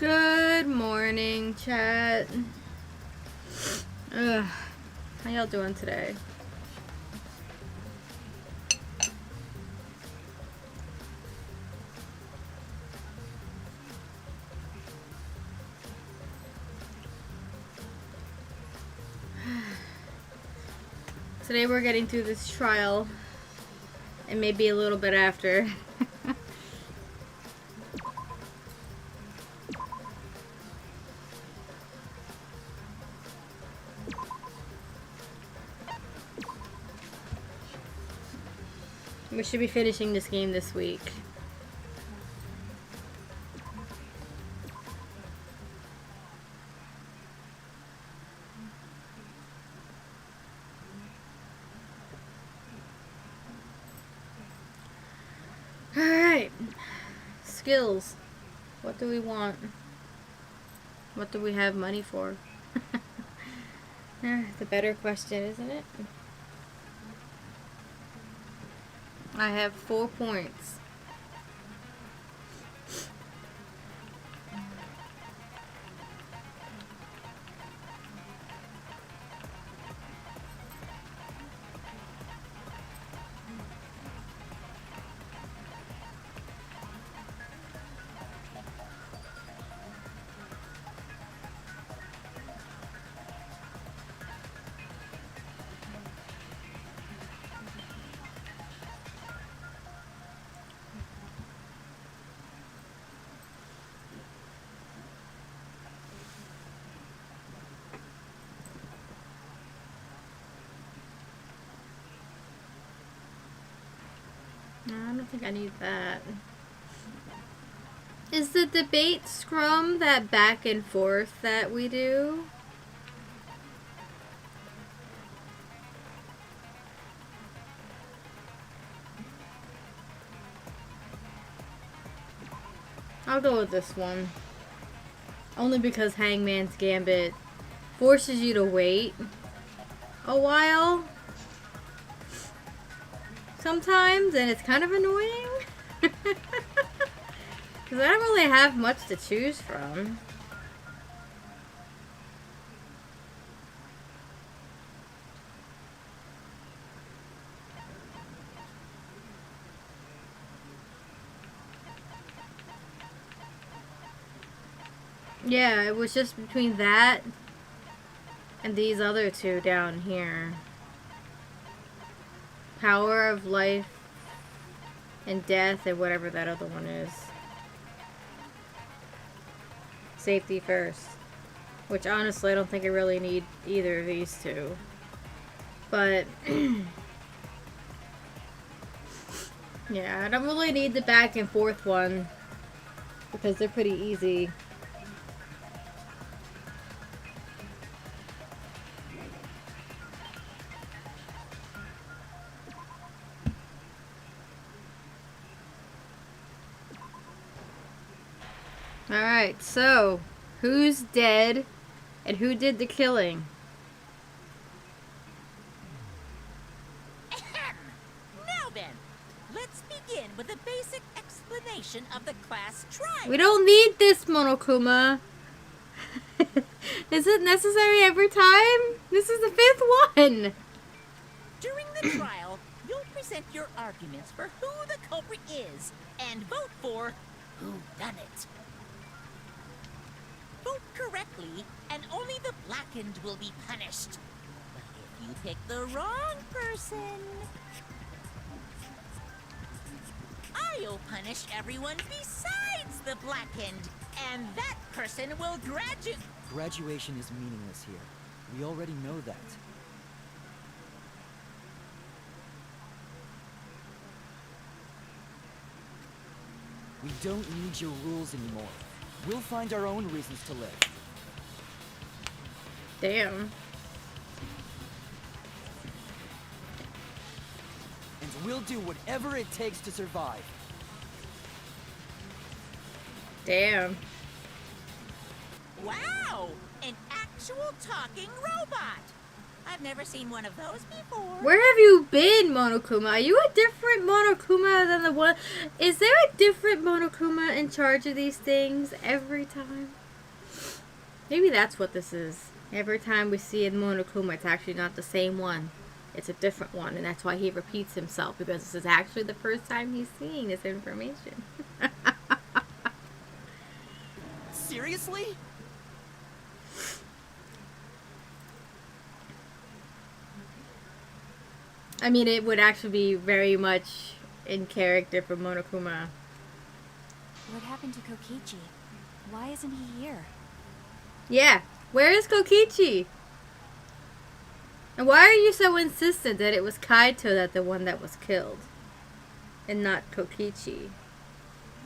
Good morning, chat. Ugh. How y'all doing today? Today we're getting through this trial, and maybe a little bit after. We should be finishing this game this week. Alright. Skills. What do we want? What do we have money for? The better question, isn't it? I have 4 points. No, I don't think I need that. Is the debate scrum that back and forth that we do? I'll go with this one. Only because Hangman's Gambit forces you to wait a while sometimes, and it's kind of annoying. Because I don't really have much to choose from. Yeah, it was just between that and these other two down here. Power of life and death, and whatever that other one is. Safety first. Which honestly, I don't think I really need either of these two. But yeah, I don't really need the back and forth one because they're pretty easy. Alright, so who's dead and who did the killing? Now then, let's begin with a basic explanation of the class trial. We don't need this, Monokuma. Is it necessary every time? This is the 5th one. During the trial, you'll present your arguments for who the culprit is and vote for who done it. Vote correctly, and only the blackened will be punished. But if you pick the wrong person, I'll punish everyone besides the blackened, and that person will graduate. Graduation is meaningless here. We already know that. We don't need your rules anymore. We'll find our own reasons to live. Damn. And we'll do whatever it takes to survive. Damn. Wow! An actual talking robot! I've never seen one of those before. Where have you been, Monokuma? Are you a different Monokuma than the one? Is there a different Monokuma in charge of these things every time? Maybe that's what this is. Every time we see a Monokuma, it's actually not the same one. It's a different one, and that's why he repeats himself, because this is actually the first time he's seeing this information. Seriously? I mean, it would actually be very much in character for Monokuma. What happened to Kokichi? Why isn't he here? Yeah, where is Kokichi? And why are you so insistent that it was Kaito that the one that was killed? And not Kokichi?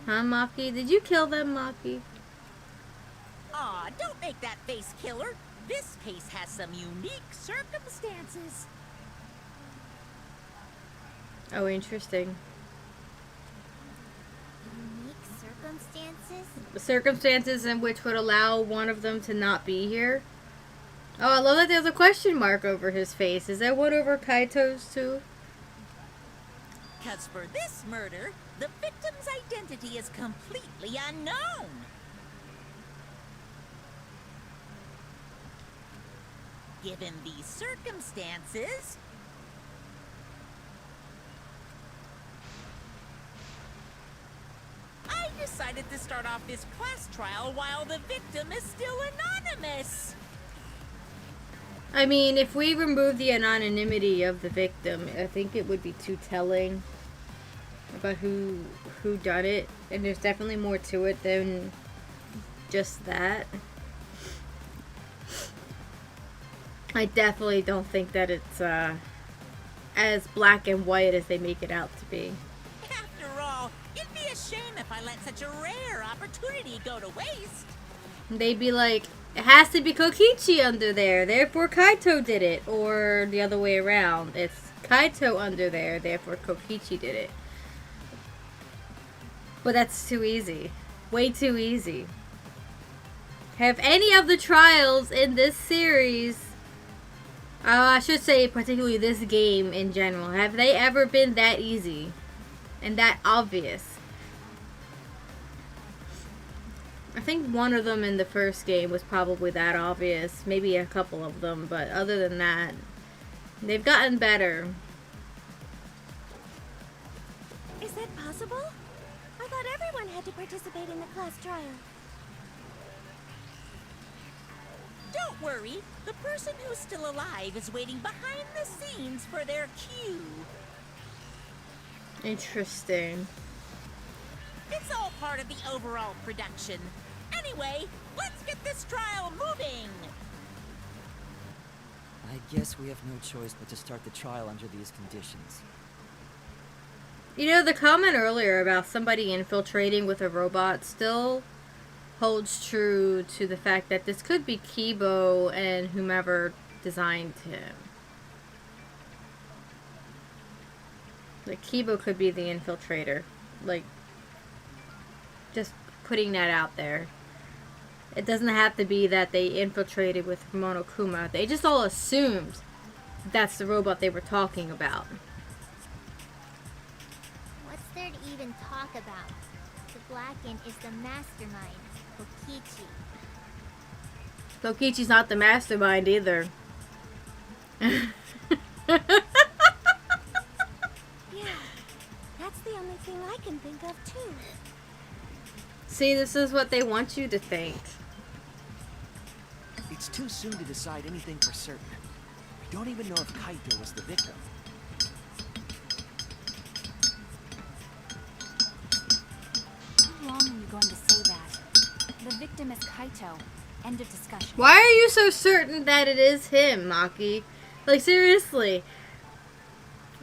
Huh, Maki? Did you kill them, Maki? Aw, don't make that face, killer. This case has some unique circumstances. Oh, interesting. Unique circumstances? Circumstances in which would allow one of them to not be here? Oh, I love that there's a question mark over his face. Is there one over Kaito's too? 'Cause for this murder, the victim's identity is completely unknown. Given these circumstances, I decided to start off this class trial while the victim is still anonymous. I mean, if we remove the anonymity of the victim, I think it would be too telling about who done it. And there's definitely more to it than just that. I definitely don't think that it's as black and white as they make it out to be. After all, it'd be a shame if I let such a rare opportunity go to waste. They'd be like, it has to be Kokichi under there, therefore Kaito did it. Or the other way around. It's Kaito under there, therefore Kokichi did it. But that's too easy. Way too easy. Have any of the trials in this series, I should say particularly this game in general, have they ever been that easy? And that obvious? I think one of them in the first game was probably that obvious. Maybe a couple of them, but other than that, they've gotten better. Is that possible? I thought everyone had to participate in the class trial. Don't worry, the person who's still alive is waiting behind the scenes for their cue. Interesting. It's all part of the overall production. Anyway, let's get this trial moving. I guess we have no choice but to start the trial under these conditions. You know, the comment earlier about somebody infiltrating with a robot still holds true to the fact that this could be Kibo and whomever designed him. Like, Kibo could be the infiltrator. Like, just putting that out there. It doesn't have to be that they infiltrated with Monokuma. They just all assumed that's the robot they were talking about. What's there to even talk about? The Blacken is the mastermind, Kokichi. Kokichi's not the mastermind either. Yeah, that's the only thing I can think of too. See, this is what they want you to think. It's too soon to decide anything for certain. We don't even know if Kaito was the victim. How long are you going to say that? The victim is Kaito. End of discussion. Why are you so certain that it is him, Maki? Like, seriously.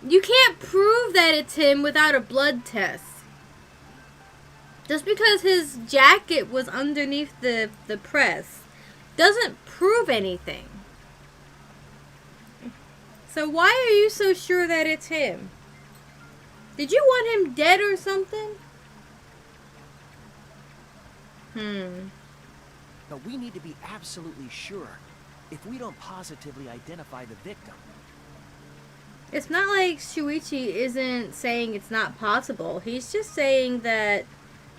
You can't prove that it's him without a blood test. Just because his jacket was underneath the press doesn't prove anything. So why are you so sure that it's him? Did you want him dead or something? But we need to be absolutely sure. if we don't positively identify the victim. It's not like Shuichi isn't saying it's not possible. He's just saying that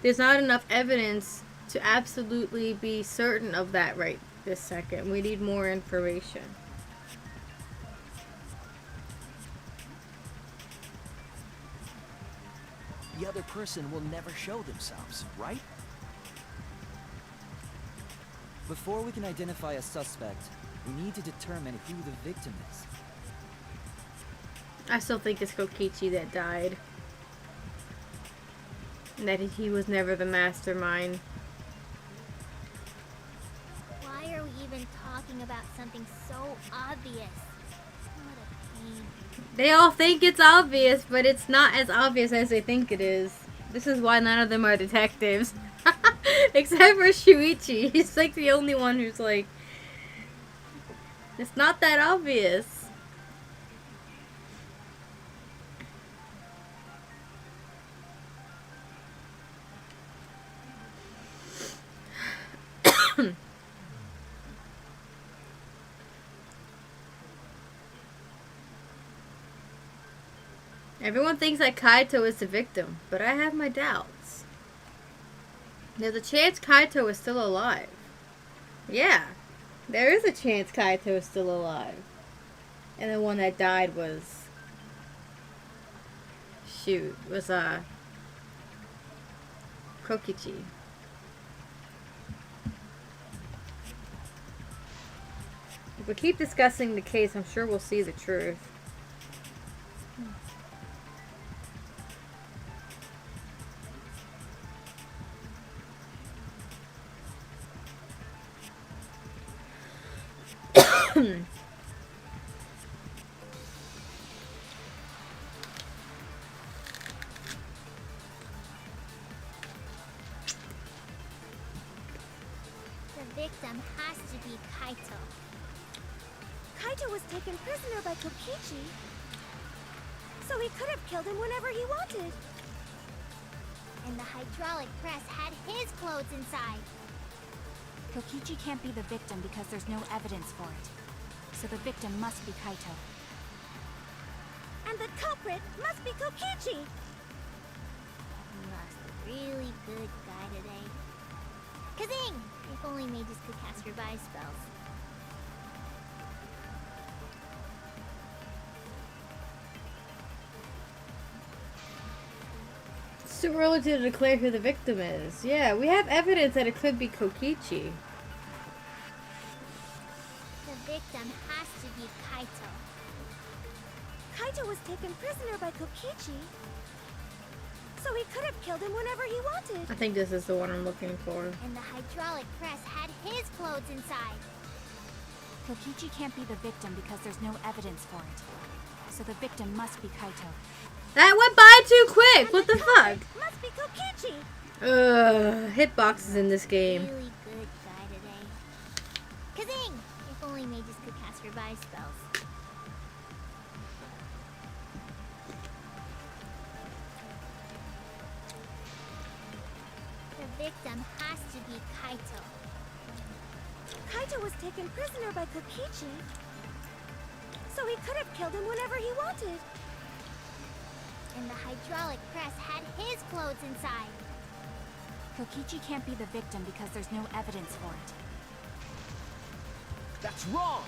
there's not enough evidence to absolutely be certain of that right this second. We need more information. The other person will never show themselves, right? Before we can identify a suspect, we need to determine who the victim is. I still think it's Kokichi that died. And that he was never the mastermind. Why are we even talking about something so obvious? What a pain. They all think it's obvious, but it's not as obvious as they think it is. This is why none of them are detectives. Except for Shuichi. He's like the only one who's like, it's not that obvious. Everyone thinks that Kaito is the victim, but I have my doubts. There's a chance Kaito is still alive. Yeah, there is a chance Kaito is still alive. And the one that died was... Kokichi. If we keep discussing the case, I'm sure we'll see the truth. The victim has to be Kaito. Kaito was taken prisoner by Kokichi, so he could have killed him whenever he wanted. And the hydraulic press had his clothes inside. Kokichi can't be the victim because there's no evidence for it. So the victim must be Kaito. And the culprit must be Kokichi! We lost a really good guy today. Kazing! If only mages could cast revive spells. It's too early to declare who the victim is. Yeah, we have evidence that it could be Kokichi. The victim has to be Kaito. Kaito was taken prisoner by Kokichi, so he could have killed him whenever he wanted. I think this is the one I'm looking for. And the hydraulic press had his clothes inside. Kokichi can't be the victim because there's no evidence for it. So the victim must be Kaito. That went by too quick! What the fuck? Must be Kokichi! Ugh, hitboxes in this game. Really good guy today. Kazing! If only mages could cast revive spells. The victim has to be Kaito. Kaito was taken prisoner by Kokichi, so he could have killed him whenever he wanted. And the hydraulic press had his clothes inside. Kokichi can't be the victim because there's no evidence for it. That's wrong!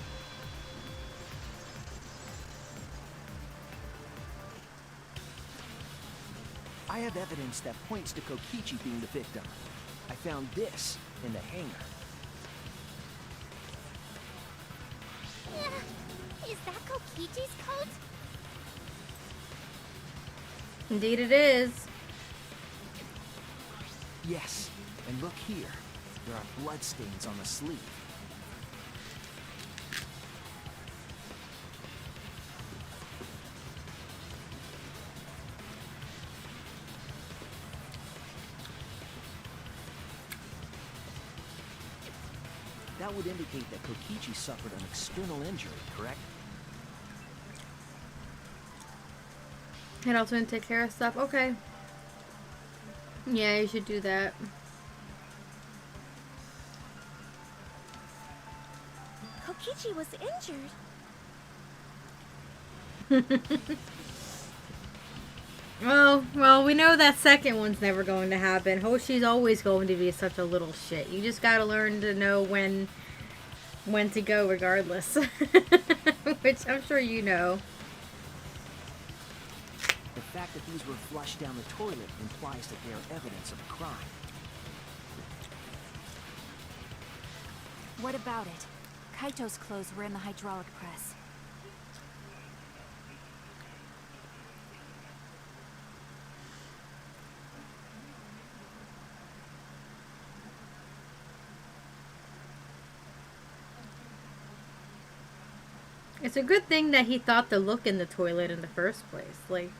I have evidence that points to Kokichi being the victim. I found this in the hangar. Is that Kokichi's coat? Indeed it is. Yes, and look here. There are bloodstains on the sleeve. That would indicate that Kokichi suffered an external injury, correct? Head out and take care of stuff. Okay. Yeah, you should do that. Kokichi was injured. Well, we know that second one's never going to happen. Hoshi's always going to be such a little shit. You just gotta learn to know when to go regardless. Which I'm sure you know. The fact that these were flushed down the toilet implies that they are evidence of a crime. What about it? Kaito's clothes were in the hydraulic press. It's a good thing that he thought to look in the toilet in the first place. Like,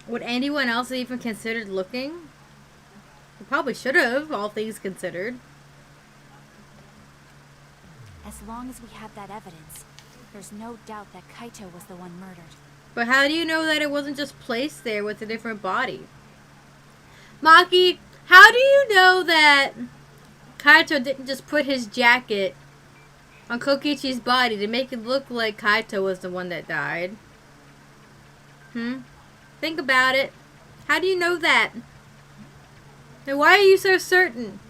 would anyone else even considered looking? He probably should have, all things considered. As long as we have that evidence, there's no doubt that Kaito was the one murdered. But how do you know that it wasn't just placed there with a different body? Maki, how do you know that Kaito didn't just put his jacket on Kokichi's body to make it look like Kaito was the one that died? Think about it. How do you know that? And why are you so certain?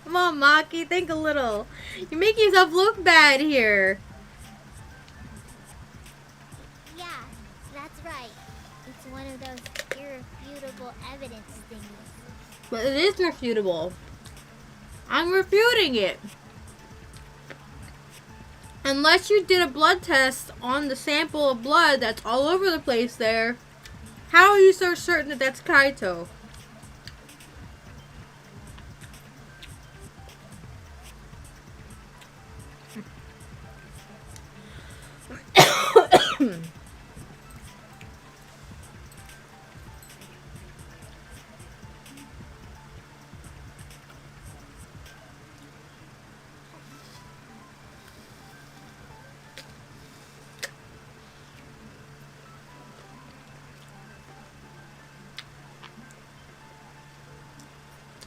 Come on, Maki, think a little. You're making yourself look bad here. Yeah, that's right. It's one of those irrefutable evidence things. But it is refutable. I'm refuting it. Unless you did a blood test on the sample of blood that's all over the place there, how are you so certain that that's Kaito?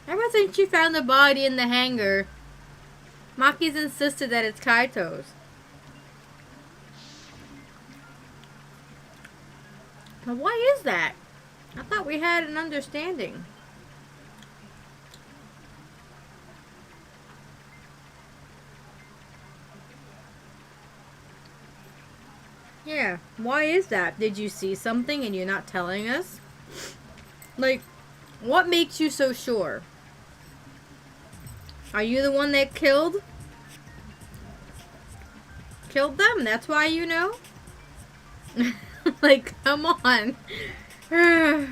Ever since you found the body in the hangar, Maki's insisted that it's Kaito's. Now why is that? I thought we had an understanding. Yeah, why is that? Did you see something and you're not telling us? Like, what makes you so sure? Are you the one that killed them? That's why you know? Like, come on. I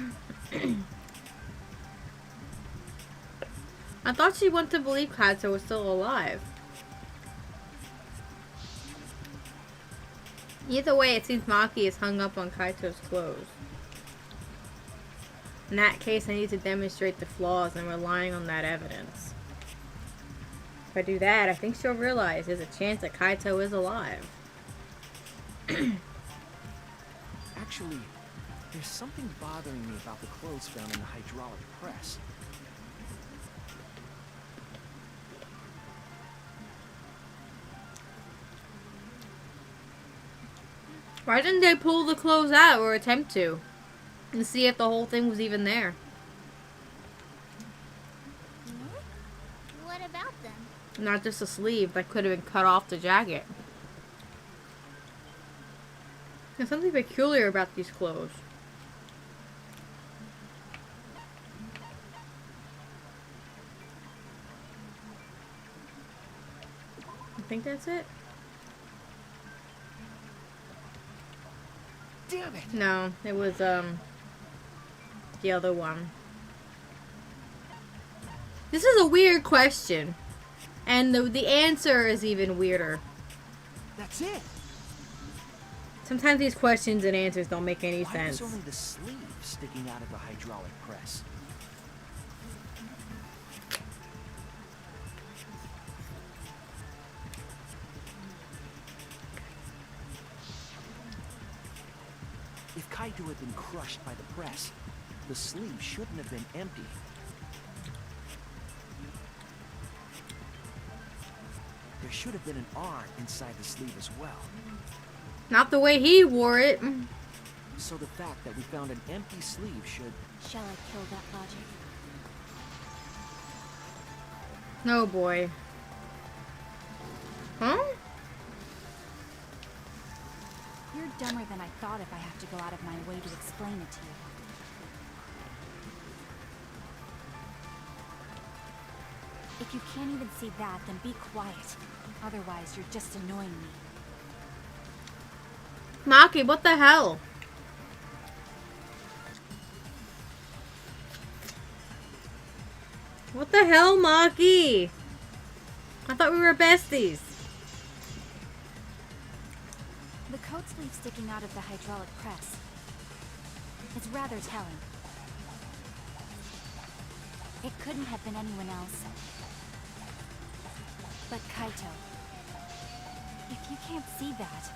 thought she wanted to believe Kaito was still alive. Either way, it seems Maki is hung up on Kaito's clothes. In that case, I need to demonstrate the flaws and relying on that evidence. If I do that, I think she'll realize there's a chance that Kaito is alive. Actually, there's something bothering me about the clothes found in the hydraulic press. Why didn't they pull the clothes out or attempt to? And see if the whole thing was even there? What about them? Not just a sleeve that could have been cut off the jacket. There's something peculiar about these clothes. I think that's it. Damn it! No, it was the other one. This is a weird question. And the answer is even weirder. That's it! Sometimes these questions and answers don't make any Why sense. was only the sleeve sticking out of the hydraulic press? If Kaito had been crushed by the press, the sleeve shouldn't have been empty. There there should have been an R inside the sleeve as well. Not the way he wore it. So the fact that we found an empty sleeve should... Shall I kill that logic? Oh boy. Huh? You're dumber than I thought if I have to go out of my way to explain it to you. If you can't even see that, then be quiet. Otherwise, you're just annoying me. Maki, what the hell? What the hell, Maki? I thought we were besties. The coat sleeve sticking out of the hydraulic press. It's rather telling. It couldn't have been anyone else. But Kaito. If you can't see that,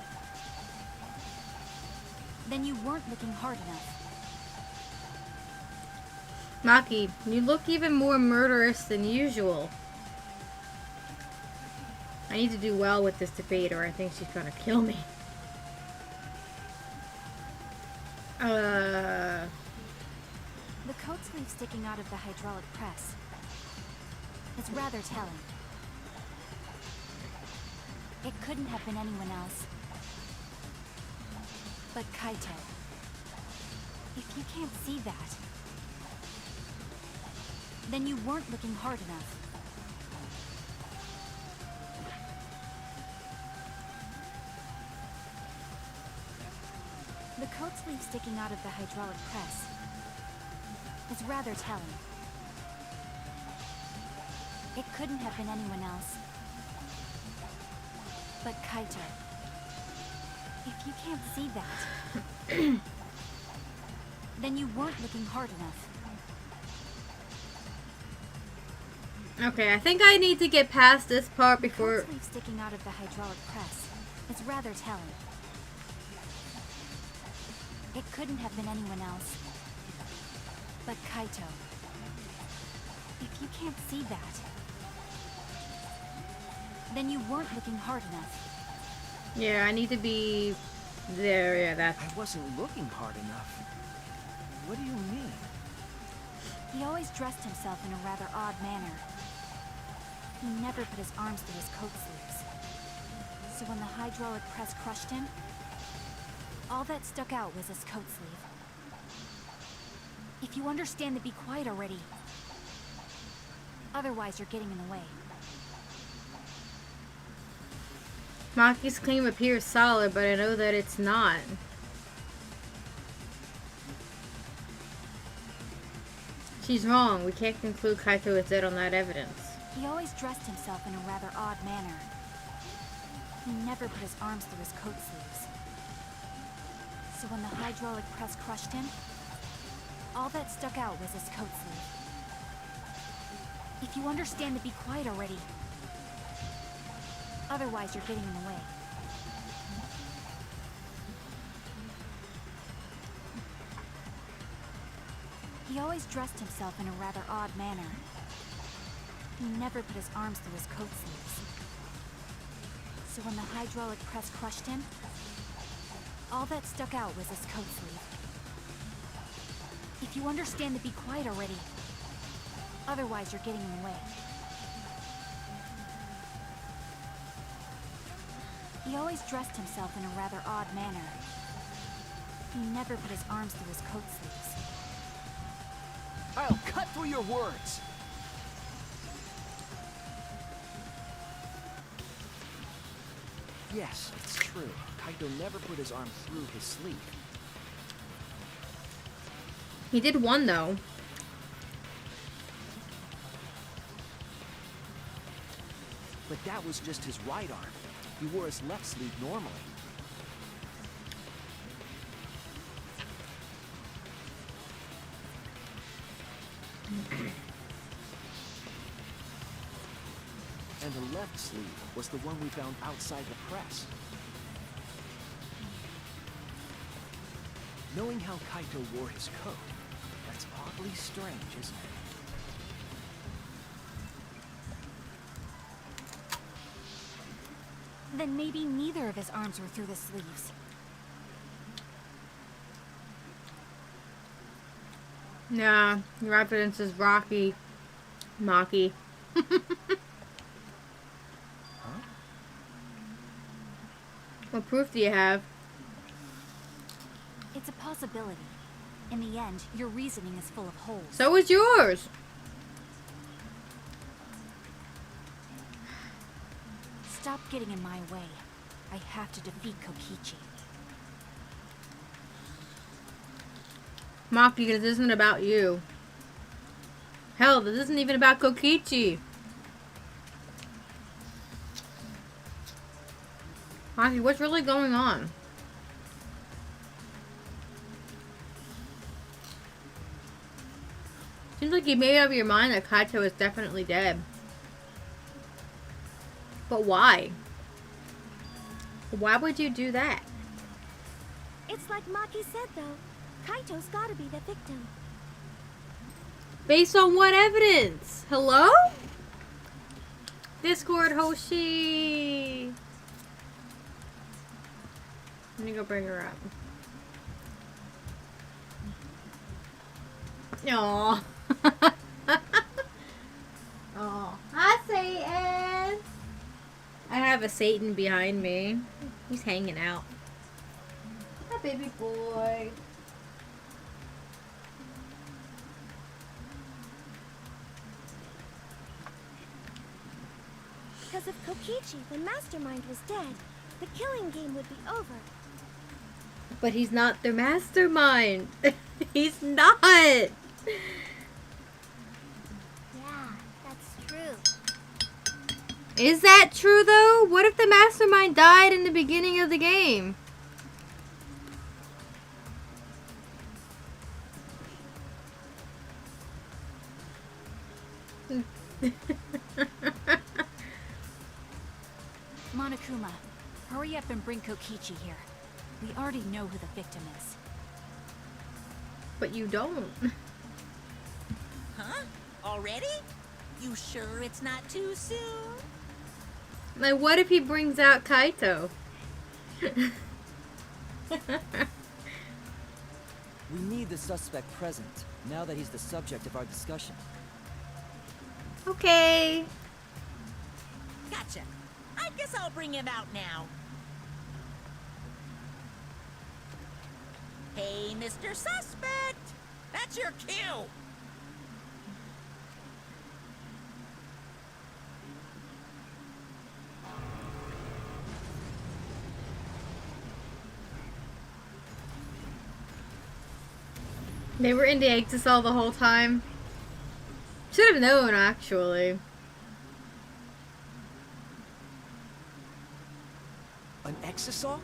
then you weren't looking hard enough. Maki, you look even more murderous than usual. I need to do well with this debate or I think she's gonna kill me. The coat sleeve sticking out of the hydraulic press. It's rather telling. It couldn't have been anyone else. But Kaito. If you can't see that, then you weren't looking hard enough. The coat sleeve sticking out of the hydraulic press is rather telling. It couldn't have been anyone else. But Kaito, if you can't see that, then you weren't looking hard enough. Okay, I think I need to get past this part The before... coat sleeve sticking out of the hydraulic press is rather telling. It couldn't have been anyone else. But Kaito, if you can't see that, then you weren't looking hard enough. Yeah, I need to be there. Yeah, that's... I wasn't looking hard enough. What do you mean? He always dressed himself in a rather odd manner. He never put his arms through his coat sleeves. So when the hydraulic press crushed him, all that stuck out was his coat sleeve. If you understand, then be quiet already. Otherwise, you're getting in the way. Maki's claim appears solid, but I know that it's not. She's wrong. We can't conclude Kaito is dead on that evidence. He always dressed himself in a rather odd manner. He never put his arms through his coat sleeves. So when the hydraulic press crushed him, all that stuck out was his coat sleeve. If you understand, then be quiet already. Otherwise, you're getting in the way. He always dressed himself in a rather odd manner. He never put his arms through his coat sleeves. So when the hydraulic press crushed him, all that stuck out was his coat sleeve. If you understand, then be quiet already. Otherwise, you're getting in the way. He always dressed himself in a rather odd manner. He never put his arms through his coat sleeves. I'll cut through your words! Yes, it's true. Kaito never put his arm through his sleeve. He did one, though. But that was just his right arm. He wore his left sleeve normally. And the left sleeve was the one we found outside the press. Knowing how Kaito wore his coat, that's oddly strange, isn't it? Then maybe neither of his arms were through the sleeves. Nah, your evidence is rocky. Mocky. What proof do you have? It's a possibility. In the end, your reasoning is full of holes. So is yours. Stop getting in my way. I have to defeat Kokichi. Maki, this isn't about you. Hell, this isn't even about Kokichi. Maki, what's really going on? Seems like you made up your mind that Kaito is definitely dead. But why? Why would you do that? It's like Maki said, though. Kaito's gotta be the victim. Based on what evidence? Hello? Discord Hoshi. Let me go bring her up. Aww. Oh, hi Satan. I have a Satan behind me. He's hanging out. Hi, baby boy. Because if Kokichi, the mastermind, was dead, the killing game would be over. But he's not their mastermind. He's not. Yeah, that's true. Is that true though? What if the mastermind died in the beginning of the game? Monokuma, hurry up and bring Kokichi here. We already know who the victim is. But you don't. Huh? Already? You sure it's not too soon? Like, what if he brings out Kaito? We need the suspect present, now that he's the subject of our discussion. Okay. Gotcha. I guess I'll bring him out now. Hey, Mr. Suspect! That's your cue! They were into Exisal the whole time. Should have known, actually. An exisal?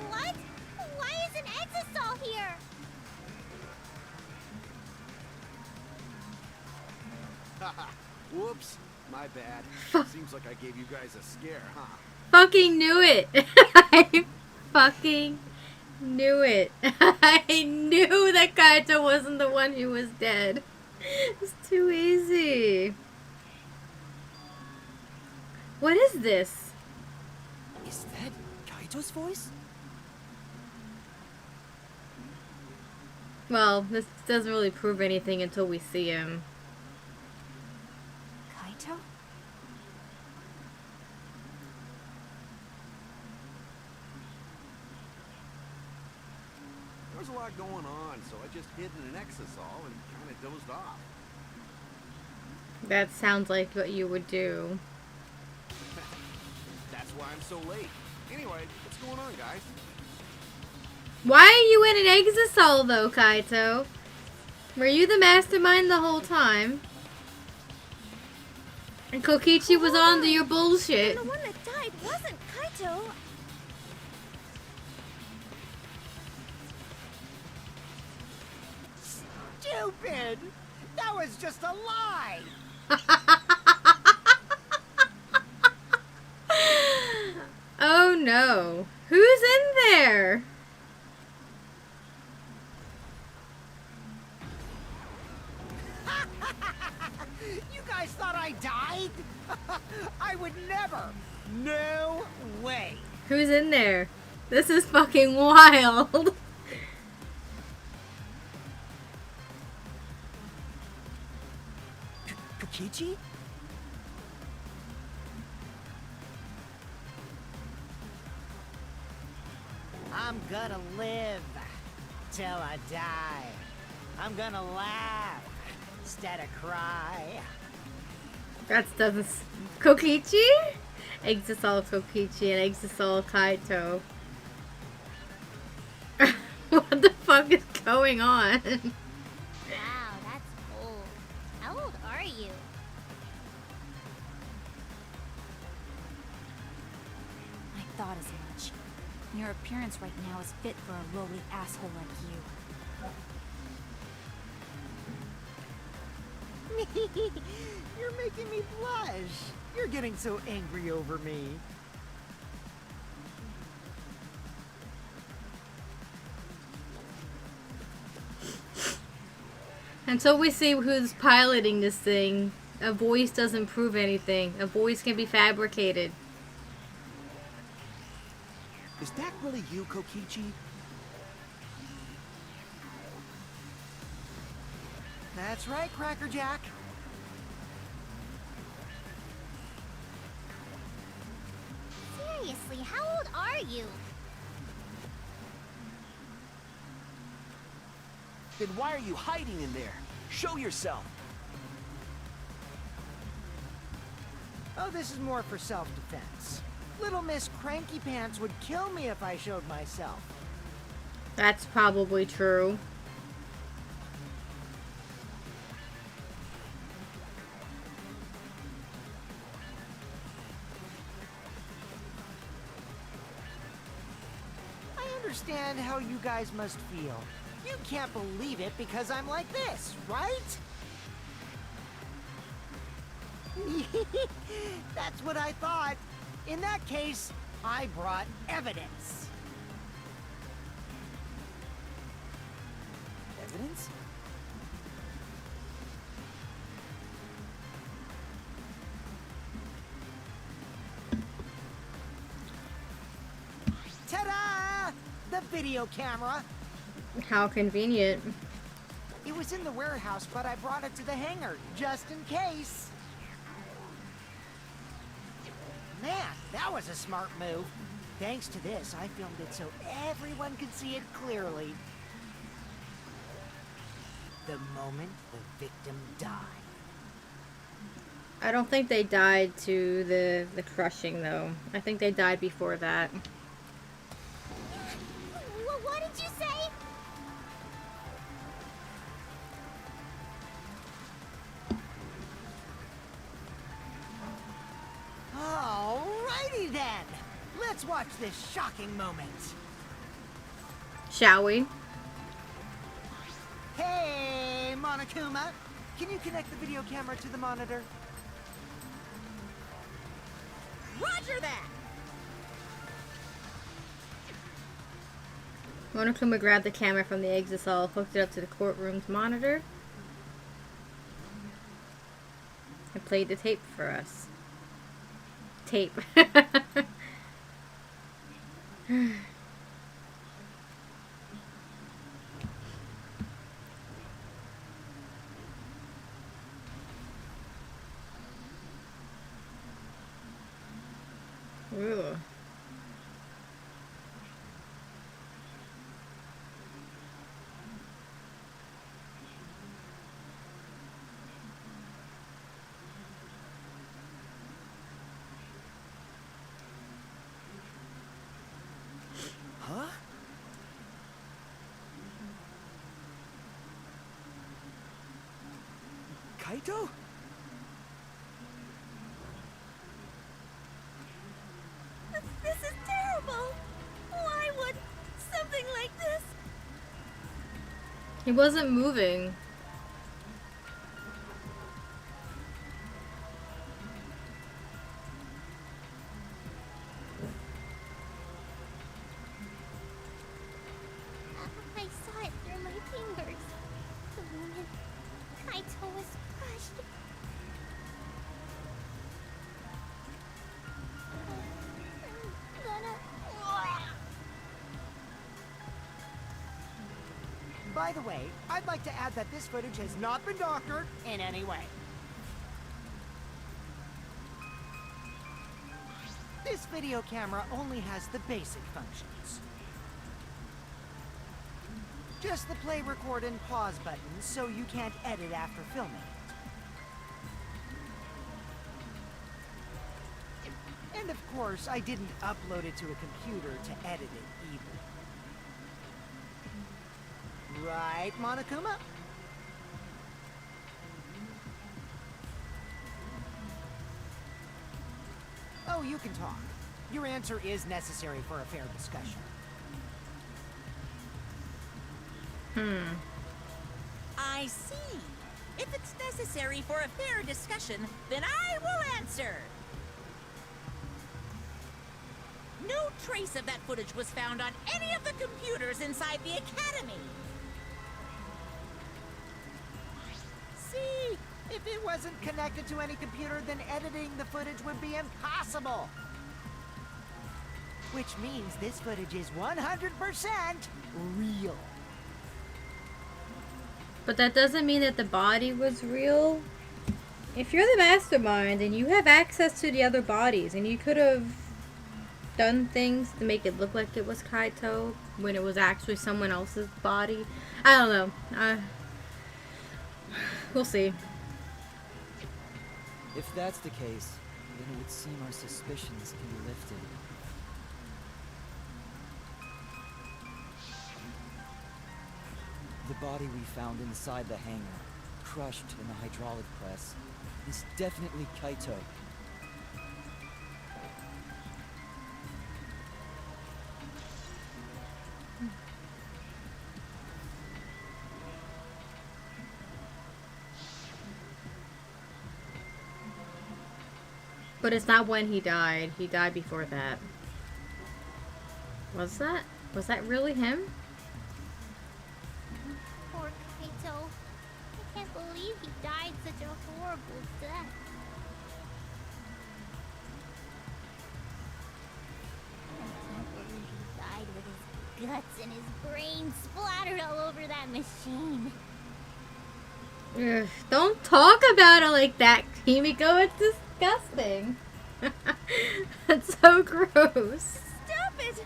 What? Why is an Exisal here? Whoops, my bad. Seems like I gave you guys a scare, huh? Fucking knew it. I fucking knew it. I knew that Kaito wasn't the one who was dead. It's too easy. What is this? Is that Kaito's voice? Well, this doesn't really prove anything until we see him. Kaito? There was a lot going on, so I just hid in an exisal and kind of dozed off. That sounds like what you would do. That's why I'm so late. Anyway, what's going on, guys? Why are you in an Exisal though, Kaito? Were you the mastermind the whole time? And Kokichi was on to your bullshit. And the one that died wasn't Kaito. Stupid! That was just a lie! Oh no. Who's in there? would never. No way. Who's in there? This is fucking wild. Kokichi? I'm gonna live till I die. I'm gonna laugh instead of cry. That's the Kokichi? Exisal Kokichi and Exisal Kaito. What the fuck is going on? Wow, that's old. How old are you? I thought as much. Your appearance right now is fit for a lowly asshole like you. You're making me blush. You're getting so angry over me. Until we see who's piloting this thing, a voice doesn't prove anything. A voice can be fabricated. Is that really you, Kokichi? That's right, Crackerjack. Seriously, how old are you? Then why are you hiding in there? Show yourself. Oh, this is more for self-defense. Little Miss Cranky Pants would kill me if I showed myself. That's probably true. I understand how you guys must feel. You can't believe it because I'm like this, right? That's what I thought. In that case, I brought evidence. Evidence? Ta-da! The video camera. How convenient. It was in the warehouse, but I brought it to the hangar, just in case. Man, that was a smart move. Thanks to this, I filmed it so everyone could see it clearly. The moment the victim died. I don't think they died to the crushing, though. I think they died before that. What did you say? Alrighty then! Let's watch this shocking moment. Shall we? Hey, Monokuma! Can you connect the video camera to the monitor? Roger that! Monokuma grabbed the camera from the exisal, hooked it up to the courtroom's monitor, and played the tape for us. Tape. Ooh. Huh? Kaito? This is terrible. Why would something like this? He wasn't moving. I saw it through my fingers. The moment Kaito was crushed. By the way, I'd like to add that this footage has not been doctored in any way. This video camera only has the basic functions. Just the play, record, and pause buttons, so you can't edit after filming it. And of course, I didn't upload it to a computer to edit it either. Right, Monokuma? Oh, you can talk. Your answer is necessary for a fair discussion. I see. If it's necessary for a fair discussion, then I will answer. No trace of that footage was found on any of the computers inside the academy. See? If it wasn't connected to any computer, then editing the footage would be impossible. Which means this footage is 100% real. But that doesn't mean that the body was real. If you're the mastermind and you have access to the other bodies and you could have done things to make it look like it was Kaito when it was actually someone else's body. I don't know. We'll see. If that's the case, then it would seem our suspicions can be lifted. The body we found inside the hangar, crushed in the hydraulic press, is definitely Kaito. But it's not when he died. He died before that. Was that really him? Poor Kaito. I can't believe he died such a horrible death. I can't believe he died with his guts and his brains splattered all over that machine. Ugh, don't talk about it like that, Kimiko. It's disgusting. That's so gross. Stop it!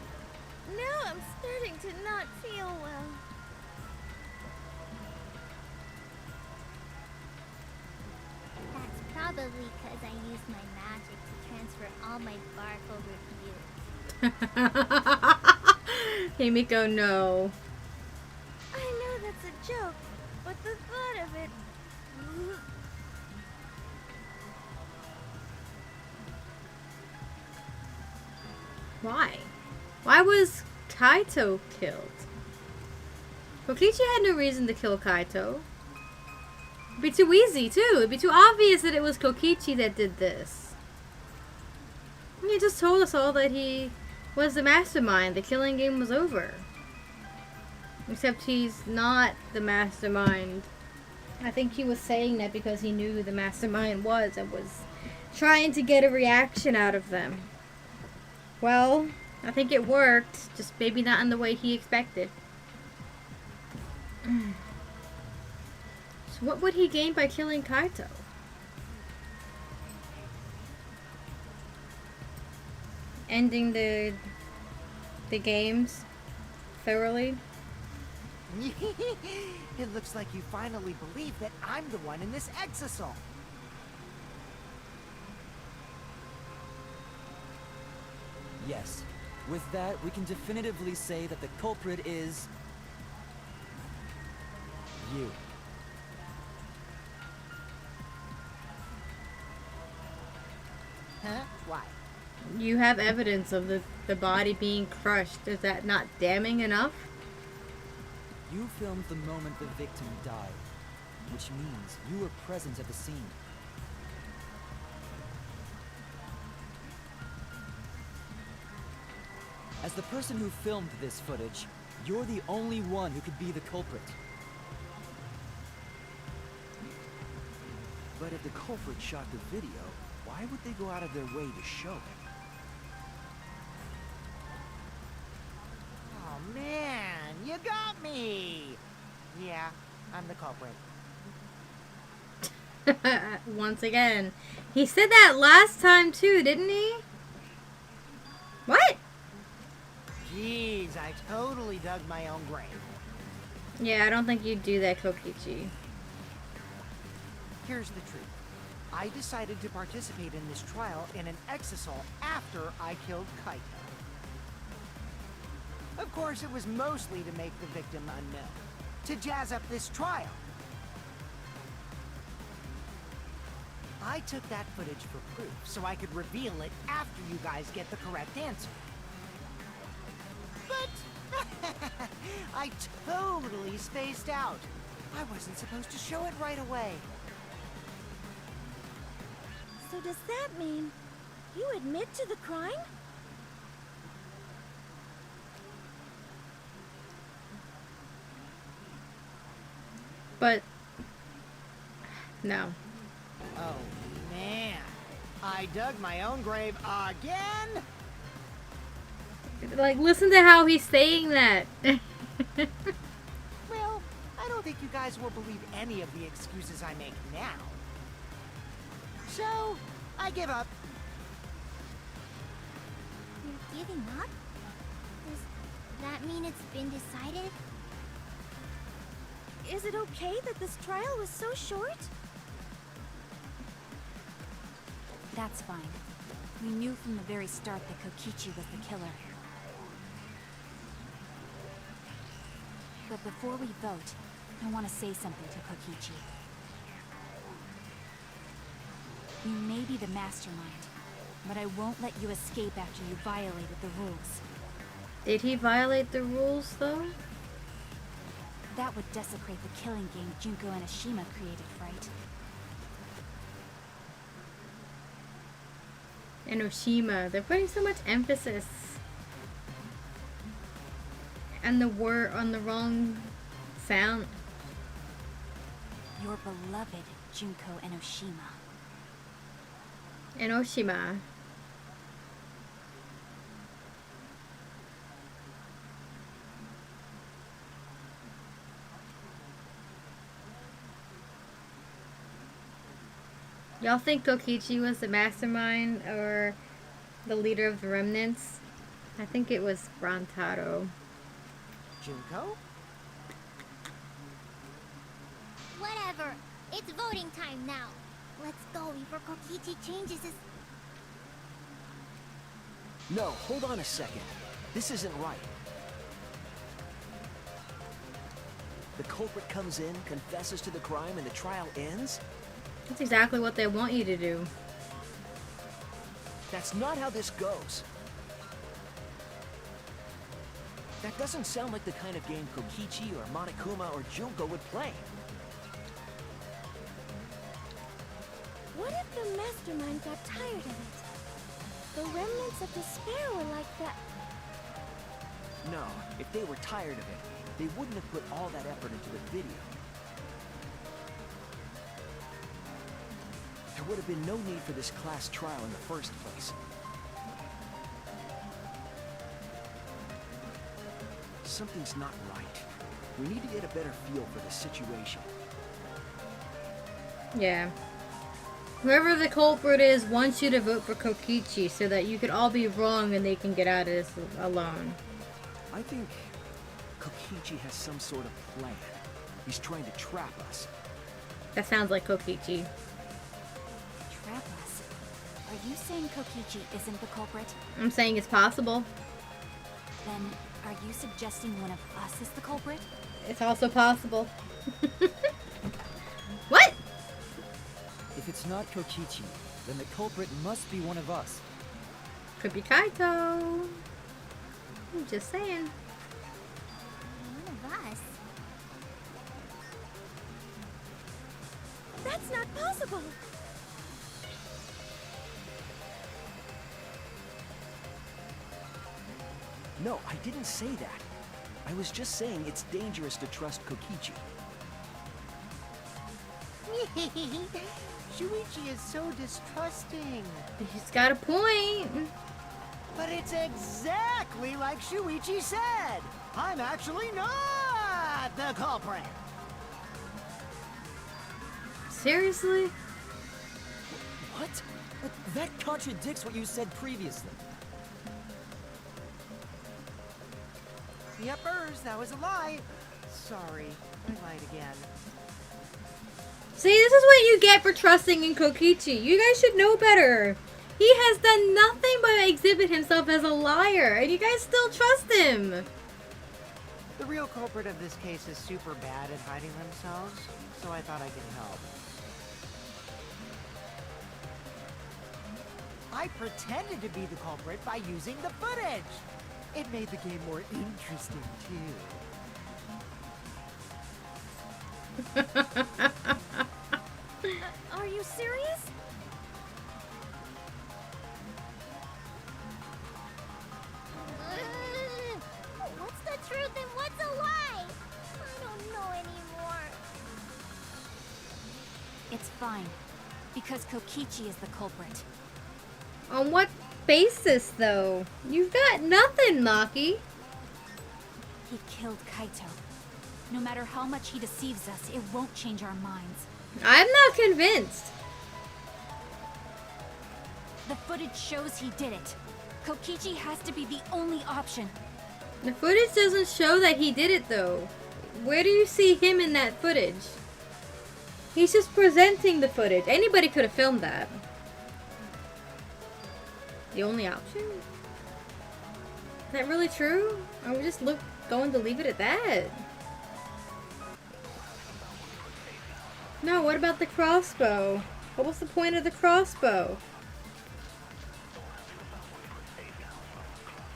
Now I'm starting to not feel well. That's probably because I used my magic to transfer all my bark over here. Kimiko, no. I know that's a joke, but the thought of it... Why? Why was Kaito killed? Kokichi had no reason to kill Kaito. It'd be too easy, too. It'd be too obvious that it was Kokichi that did this. He just told us all that he was the mastermind. The killing game was over. Except he's not the mastermind. I think he was saying that because he knew who the mastermind was and was trying to get a reaction out of them. Well, I think it worked, just maybe not in the way he expected. So what would he gain by killing Kaito? Ending the games thoroughly? It looks like you finally believe that I'm the one in this exasol. Yes. With that, we can definitively say that the culprit is... you. Huh? Why? You have evidence of the body being crushed. Is that not damning enough? You filmed the moment the victim died, which means you were present at the scene. As the person who filmed this footage, you're the only one who could be the culprit. But if the culprit shot the video, why would they go out of their way to show it? Oh man, you got me! Yeah, I'm the culprit. Once again. He said that last time too, didn't he? What? Jeez, I totally dug my own grave. Yeah, I don't think you'd do that, Kokichi. Here's the truth. I decided to participate in this trial in an exisal after I killed Kaito. Of course, it was mostly to make the victim unknown, to jazz up this trial. I took that footage for proof, so I could reveal it after you guys get the correct answer. But I totally spaced out. I wasn't supposed to show it right away. So does that mean you admit to the crime? But no. Oh, man. I dug my own grave again? Like, listen to how he's saying that. Well, I don't think you guys will believe any of the excuses I make now. So, I give up. You're giving up? Does that mean it's been decided? Is it okay that this trial was so short? That's fine. We knew from the very start that Kokichi was the killer. But before we vote, I want to say something to Kokichi. You may be the mastermind, but I won't let you escape after you violated the rules. Did he violate the rules, though? That would desecrate the killing game Junko and Ashima created, right? And Oshima, they're putting so much emphasis and the word on the wrong sound. Your beloved Junko and Oshima. And Oshima. Y'all think Kokichi was the mastermind or the leader of the remnants? I think it was Rantaro. Junko? Whatever. It's voting time now. Let's go before Kokichi changes his... No, hold on a second. This isn't right. The culprit comes in, confesses to the crime, and the trial ends? That's exactly what they want you to do. That's not how this goes. That doesn't sound like the kind of game Kokichi or Monokuma or Junko would play. What if the mastermind got tired of it? The remnants of despair were like that. No, if they were tired of it, they wouldn't have put all that effort into the video. There would have been no need for this class trial in the first place. Something's not right. We need to get a better feel for the situation. Yeah. Whoever the culprit is wants you to vote for Kokichi so that you could all be wrong and they can get out of this alone. I think Kokichi has some sort of plan. He's trying to trap us. That sounds like Kokichi. Trap us? Are you saying Kokichi isn't the culprit? I'm saying it's possible. Then, are you suggesting one of us is the culprit? It's also possible. What? If it's not Kokichi, then the culprit must be one of us. Could be Kaito. I'm just saying. One of us. That's not possible. No, I didn't say that. I was just saying it's dangerous to trust Kokichi. Shuichi is so distrusting. He's got a point. But it's exactly like Shuichi said. I'm actually not the culprit. Seriously? What? That contradicts what you said previously. Yepers, that was a lie. Sorry, I lied again. See, this is what you get for trusting in Kokichi. You guys should know better. He has done nothing but exhibit himself as a liar, and you guys still trust him. The real culprit of this case is super bad at hiding themselves, so I thought I could help. I pretended to be the culprit by using the footage. It made the game more interesting, too. Are you serious? What's the truth and what's a lie? I don't know anymore. It's fine. Because Kokichi is the culprit. On what basis, though? You've got nothing, Maki. He killed Kaito. No matter how much he deceives us, it won't change our minds. I'm not convinced. The footage shows he did it. Kokichi has to be the only option. The footage doesn't show that he did it, though. Where do you see him in that footage? He's just presenting the footage. Anybody could have filmed that. The only option? Is that really true? Are we just going to leave it at that? No, what about the crossbow? What was the point of the crossbow?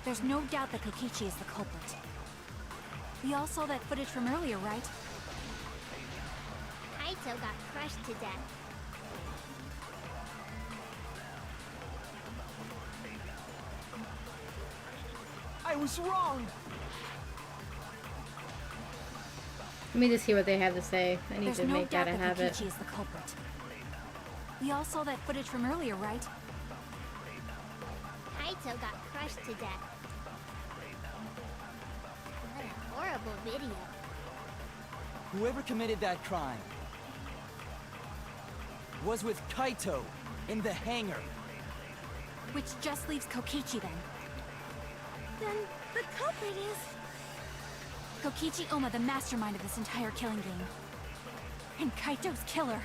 There's no doubt that Kokichi is the culprit. We all saw that footage from earlier, right? Kaito got crushed to death. I was wrong. Let me just hear what they have to say. I need There's to no make doubt that a that habit. Kokichi is the culprit. We all saw that footage from earlier, right? Kaito got crushed to death. What a horrible video. Whoever committed that crime was with Kaito in the hangar. Which just leaves Kokichi then. Then the culprit is... Kokichi Oma, the mastermind of this entire killing game. And Kaito's killer.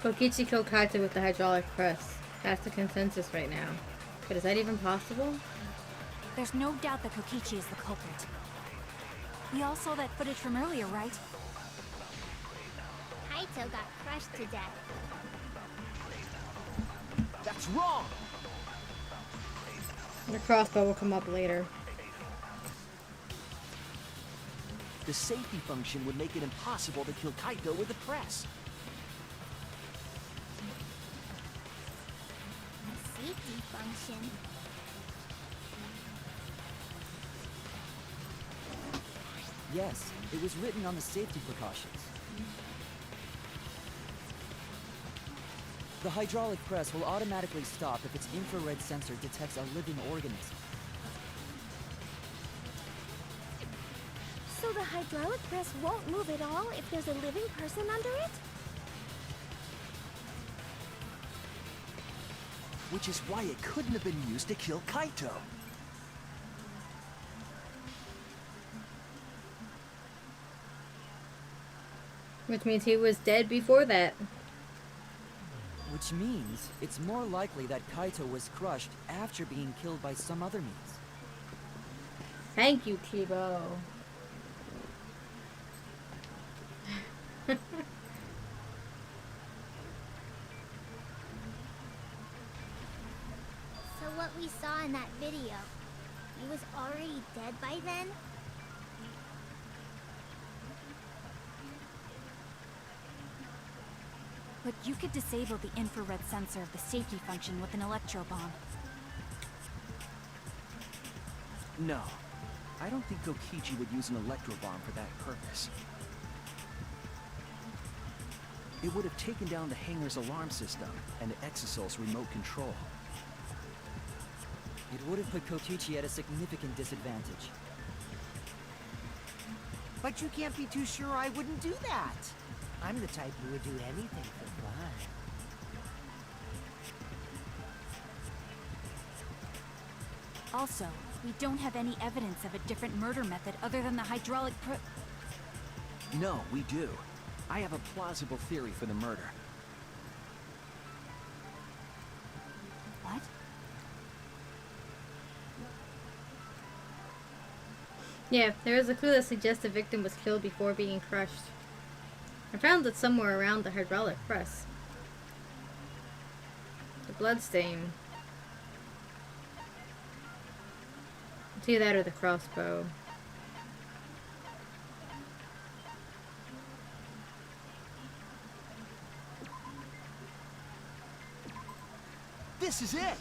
Kokichi killed Kaito with the hydraulic press. That's the consensus right now. But is that even possible? There's no doubt that Kokichi is the culprit. We all saw that footage from earlier, right? Kaito got crushed to death. That's wrong. The crossbow will come up later. The safety function would make it impossible to kill Kaito with the press. A safety function. Yes, it was written on the safety precautions. The hydraulic press will automatically stop if its infrared sensor detects a living organism. So the hydraulic press won't move at all if there's a living person under it? Which is why it couldn't have been used to kill Kaito. Which means he was dead before that. Which means it's more likely that Kaito was crushed after being killed by some other means. Thank you, Kibo. So what we saw in that video, he was already dead by then? But you could disable the infrared sensor of the safety function with an electro bomb. No. I don't think Kokichi would use an electro bomb for that purpose. It would have taken down the hangar's alarm system and the Exosoul's remote control. It would have put Kokichi at a significant disadvantage. But you can't be too sure I wouldn't do that. I'm the type who would do anything for fun. Also, we don't have any evidence of a different murder method other than the hydraulic No, we do. I have a plausible theory for the murder. What? Yeah, there is a clue that suggests the victim was killed before being crushed. I found it somewhere around the hydraulic press. The bloodstain. It's either that or the crossbow. This is it!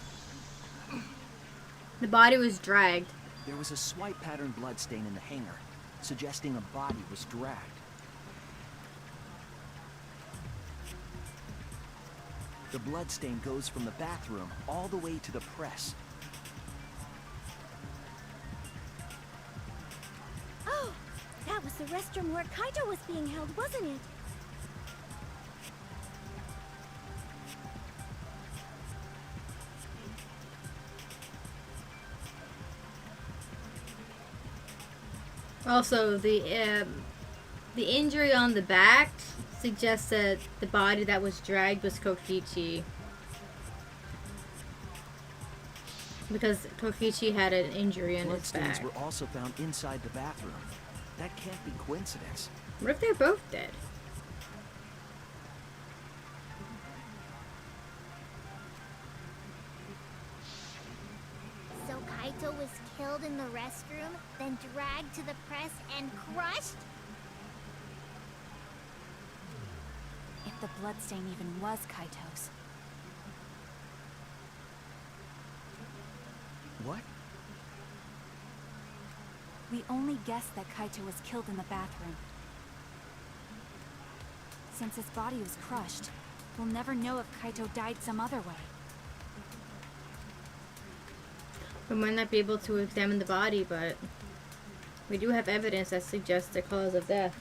The body was dragged. There was a swipe pattern bloodstain in the hangar, suggesting a body was dragged. The bloodstain goes from the bathroom all the way to the press. Oh, that was the restroom where Kaito was being held, wasn't it? Also, the injury on the back suggests that the body that was dragged was Kokichi. Because Kokichi had an injury on his Bloodstains back. were also found inside the bathroom. That can't be coincidence. What if they're both dead? So Kaito was killed in the restroom, then dragged to the press and crushed? If the bloodstain even was Kaito's. What? We only guess that Kaito was killed in the bathroom. Since his body was crushed, we'll never know if Kaito died some other way. We might not be able to examine the body, but we do have evidence that suggests the cause of death.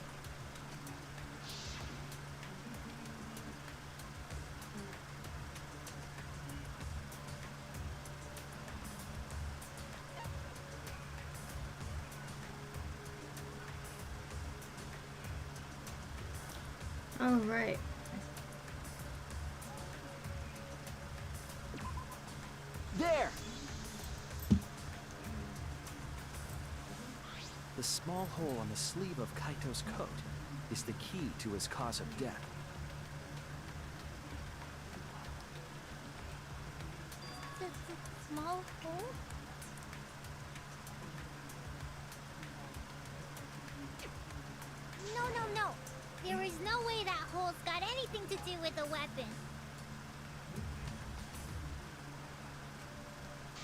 All right. There! The small hole on the sleeve of Kaito's coat is the key to his cause of death. The small hole? No. There is no way that hole's got anything to do with the weapon.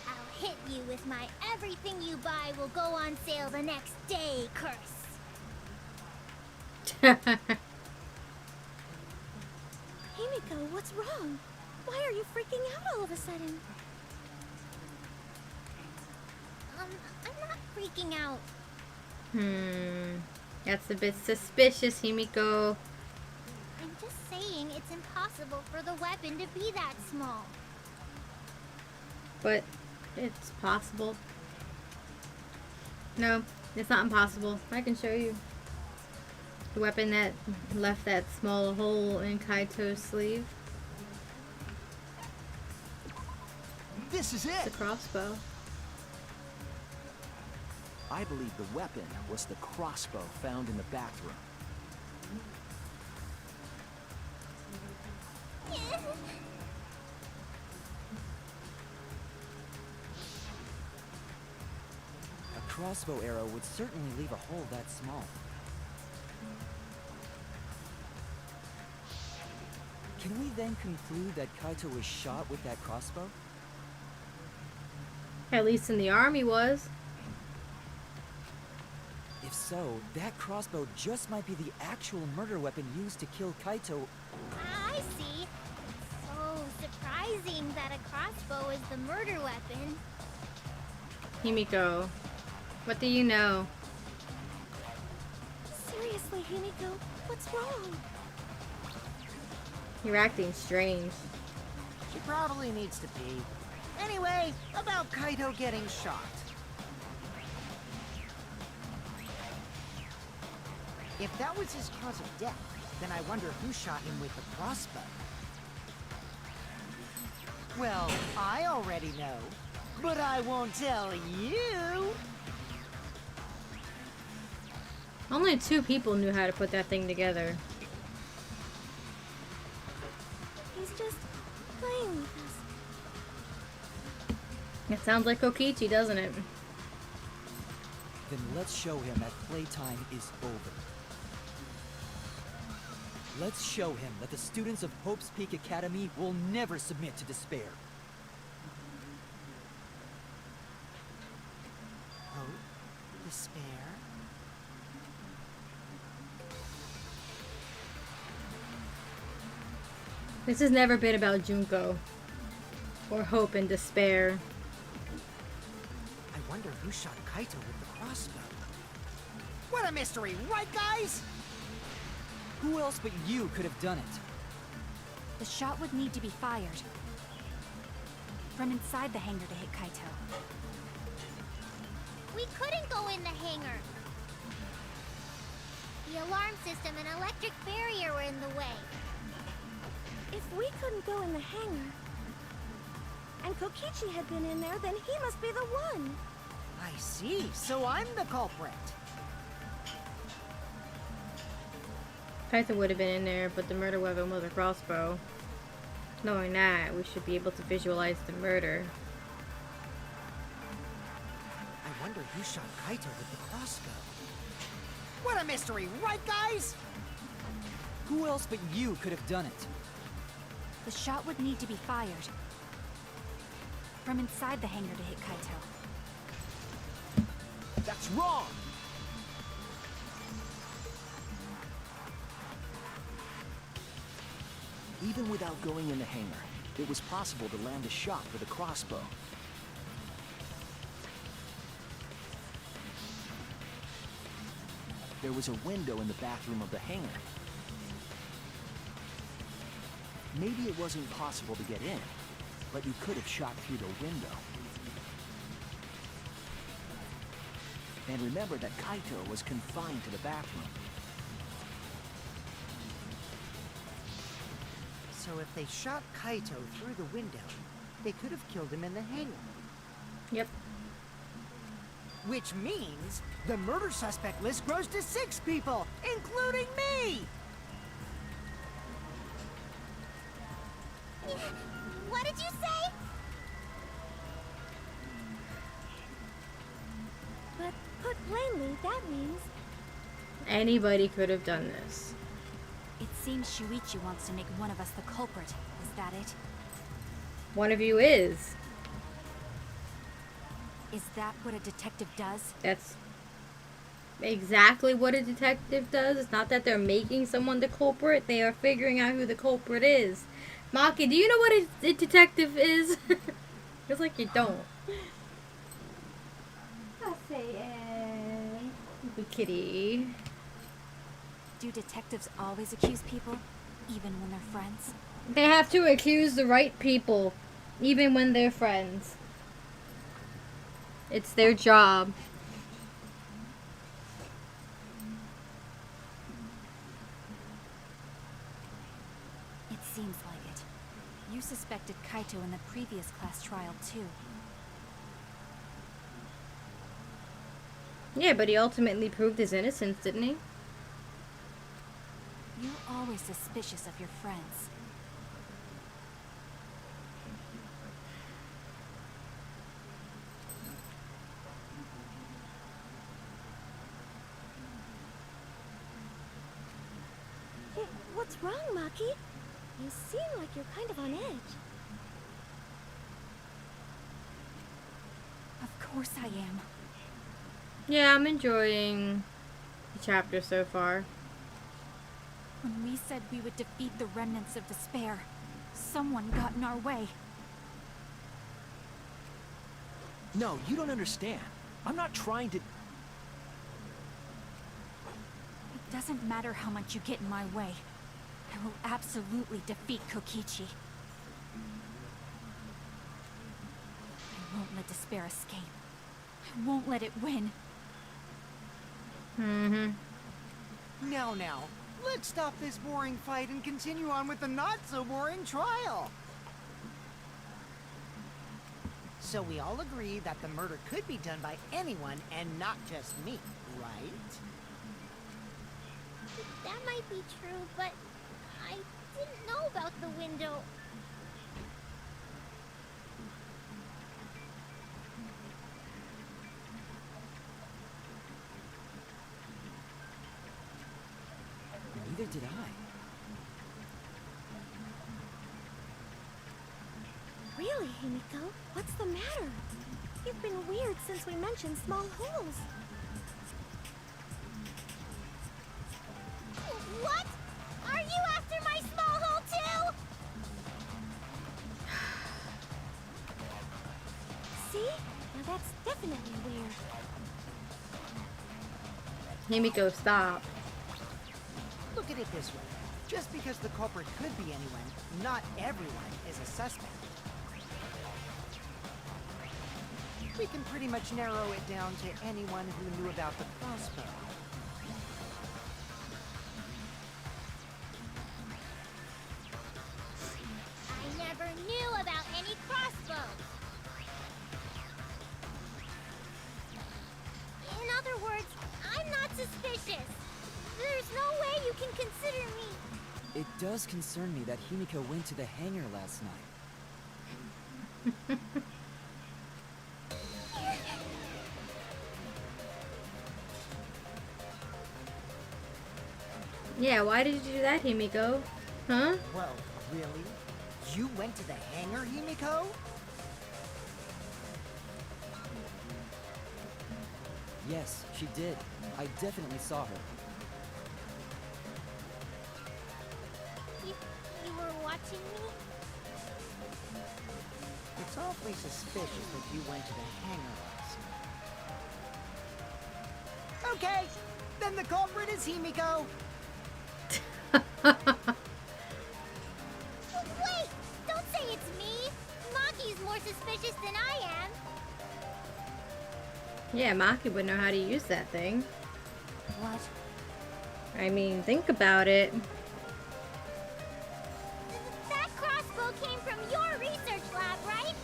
I'll hit you with my everything you buy will go on sale the next day curse. Himiko, what's wrong? Why are you freaking out all of a sudden? I'm not freaking out. That's a bit suspicious, Himiko. I'm just saying it's impossible for the weapon to be that small. But it's possible. No, it's not impossible. I can show you. The weapon that left that small hole in Kaito's sleeve. This is It's a it! crossbow. I believe the weapon was the crossbow found in the bathroom. A crossbow arrow would certainly leave a hole that small. Can we then conclude that Kaito was shot with that crossbow? At least in the army was. If so, that crossbow just might be the actual murder weapon used to kill Kaito. I see. So surprising that a crossbow is the murder weapon. Himiko, what do you know? Himiko? What's wrong? You're acting strange. She probably needs to pee. Anyway, about Kaito getting shot. If that was his cause of death, then I wonder who shot him with the crossbow. Well, I already know, but I won't tell you. Only 2 people knew how to put that thing together. He's just playing with us. It sounds like Kokichi, doesn't it? Then let's show him that playtime is over. Let's show him that the students of Hope's Peak Academy will never submit to despair. Hope? Despair? This has never been about Junko. Or hope and despair. I wonder who shot Kaito with the crossbow. What a mystery, right guys? Who else but you could have done it? The shot would need to be fired from inside the hangar to hit Kaito. We couldn't go in the hangar. The alarm system and electric barrier were in the way. If we couldn't go in the hangar, and Kokichi had been in there, then he must be the one. I see, so I'm the culprit. Kaito would have been in there, but the murder weapon was a crossbow. Knowing that, we should be able to visualize the murder. I wonder who shot Kaito with the crossbow. What a mystery, right guys? Who else but you could have done it? The shot would need to be fired from inside the hangar to hit Kaito. That's wrong! Even without going in the hangar, it was possible to land a shot with a crossbow. There was a window in the bathroom of the hangar. Maybe it wasn't possible to get in, but you could have shot through the window. And remember that Kaito was confined to the bathroom. So if they shot Kaito through the window, they could have killed him in the hangar. Yep. Which means the murder suspect list grows to 6 people, including me! What did you say? But put plainly, that means Anybody could have done this. It seems Shuichi wants to make one of us the culprit. Is that it? One of you is. Is that what a detective does? That's exactly what a detective does. It's not that they're making someone the culprit. They are figuring out who the culprit is. Maki, do you know what a detective is? It's like you don't. I'll say it. Kitty. Do detectives always accuse people, even when they're friends? They have to accuse the right people, even when they're friends. It's their job. It seems like it. You suspected Kaito in the previous class trial, too. Yeah, but he ultimately proved his innocence, didn't he? You're always suspicious of your friends. What's wrong, Maki? You seem like you're kind of on edge. Of course I am. Yeah, I'm enjoying the chapter so far. When we said we would defeat the remnants of despair, someone got in our way. No, you don't understand. I'm not trying to... It Doesn't matter how much you get in my way. I will absolutely defeat Kokichi. I won't let despair escape. I won't let it win. Now, let's stop this boring fight and continue on with the not-so-boring trial. So we all agree that the murder could be done by anyone and not just me, right? That might be true, but I didn't know about the window. Neither did I. Really, Himiko? What's the matter? You've been weird since we mentioned small holes. What? Are you after my small hole too? See? Now that's definitely weird. Himiko, stop. Look at it this way. Just because the culprit could be anyone, not everyone is a suspect. We can pretty much narrow it down to anyone who knew about the crossbow. I never knew about any crossbows. In other words, I'm not suspicious. There's no way you can consider me. It does concern me that Himiko went to the hangar last night. Yeah, why did you do that, Himiko? Huh? Well, really? You went to the hangar, Himiko? Yes, she did. I definitely saw her. You were watching me? It's awfully suspicious that you went to the hangar last night. Okay, then the culprit is Himiko. Wait! Don't say it's me! Maki's more suspicious than I am. Yeah, Maki would know how to use that thing. What? I mean, think about it. That crossbow came from your research lab, right?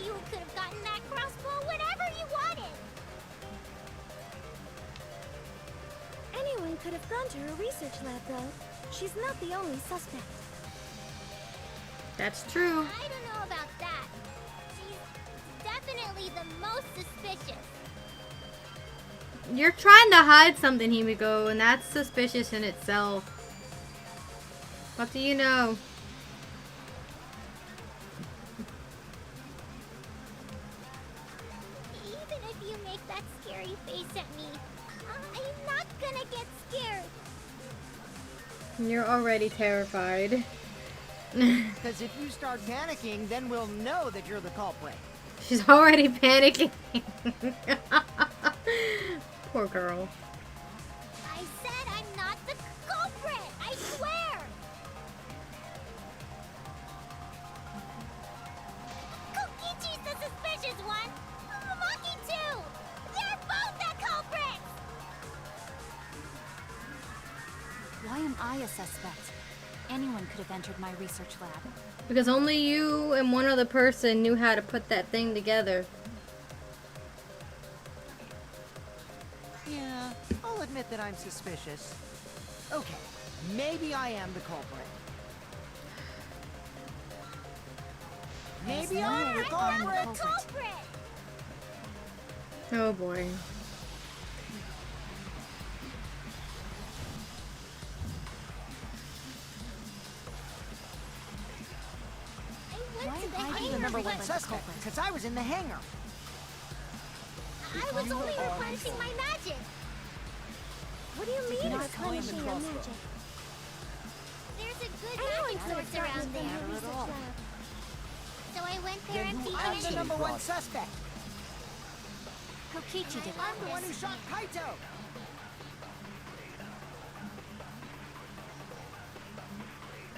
You could have gotten that crossbow whenever you wanted. Anyone could have gone to her research lab, though. She's not the only suspect. That's true. I don't know about that. She's definitely the most suspicious. You're trying to hide something, Himiko, and that's suspicious in itself. What do you know? Even if you make that scary face at me, I'm not gonna get scared. You're already terrified. Because if you start panicking, then we'll know that you're the culprit. She's already panicking. Poor girl. I said I'm not the culprit! I swear! Kokichi's the suspicious one! Maki too! They're both the culprits! Why am I a suspect? Anyone could have entered my research lab. Because only you and one other person knew how to put that thing together. Yeah, I'll admit that I'm suspicious. Okay, maybe I am the culprit. Maybe I'm the culprit! Culprit! Oh boy. I went to the I'm the hangar, number one but suspect, because I was in the hangar. I was only replenishing my magic. What do you mean not replenishing claim the your crossbow. magic? There's a good Anyone magic could have source gotten around it from there. her research lab. So I went there Then who empty-handed. I'm the number one suspect. Kokichi did it. I'm the one who shot Kaito!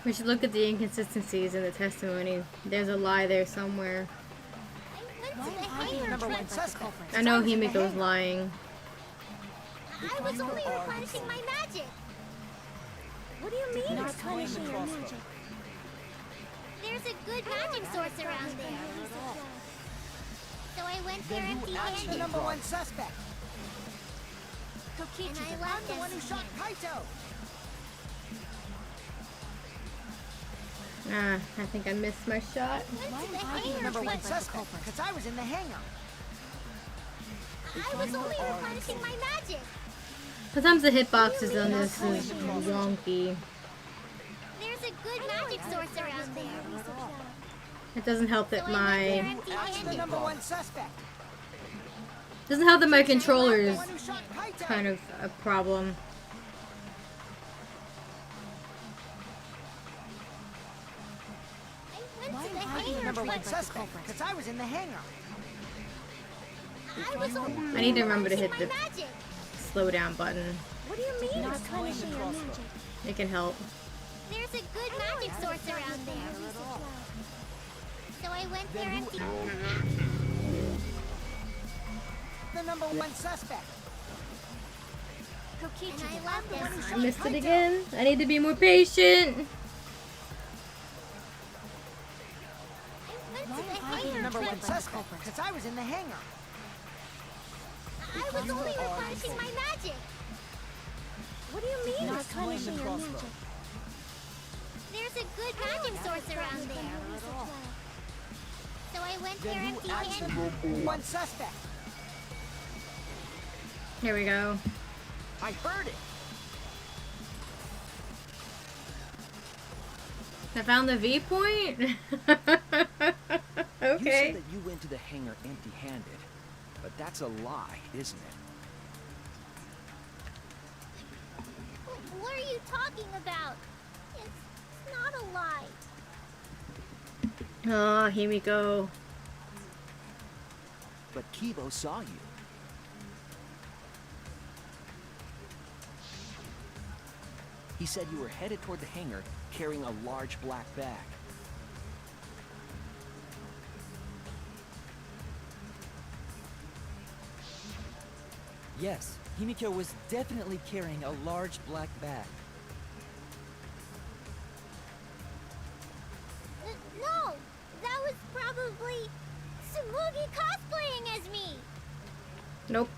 We should look at the inconsistencies in the testimony. There's a lie there somewhere. I went to the Why hangar. Number one like the suspect. culprit? I know Himiko's lying. I was only replenishing my magic. What do you mean Not replenishing your crossbow. magic? There's a good magic source around there. So I went there Then who actually the empty-handed. number one suspect? Kokichi And I did it. left I'm the one who shot Kaito! Ah, I think I missed my shot. Went to the Why hangar. Number one like the suspect, culprit? because I was in the hangar. I was only replenishing my magic. Sometimes the hitboxes on this is wonky. There's a good magic source around there. It doesn't help that So I went there my Actually the empty-handed. number one suspect. doesn't help that my controller The is one who shot Kaito! kind of a problem. I went to the Why hangar. Number one like the suspect, culprit? because I was in the hangar. I was only I need to remember to hit replenishing the my magic. slow down button. What do you mean Not replenishing your crossbow. magic? It can help. There's a good magic source around there. So I went there empty. The number one suspect. Kokichi And did I it. left the one who them. I missed it again. I need to be more patient. I went to the Why hangar. Number one like the suspect, culprit? because I was in the hangar. I was only replenishing my magic. What do you mean Not replenishing your crossbow. magic? There's a good magic source around there. So I went there Then who actually empty-handed. one suspect? Here we go. I heard it. I found the V point. You said Okay. that you went to the hangar empty-handed, but that's a lie, isn't it? What are you talking about? It's not a lie. Oh, Himiko. But Kibo saw you. He said you were headed toward the hangar carrying a large black bag. Yes, Himiko was definitely carrying a large black bag. No, that was probably Tsumugi cosplaying as me. Nope.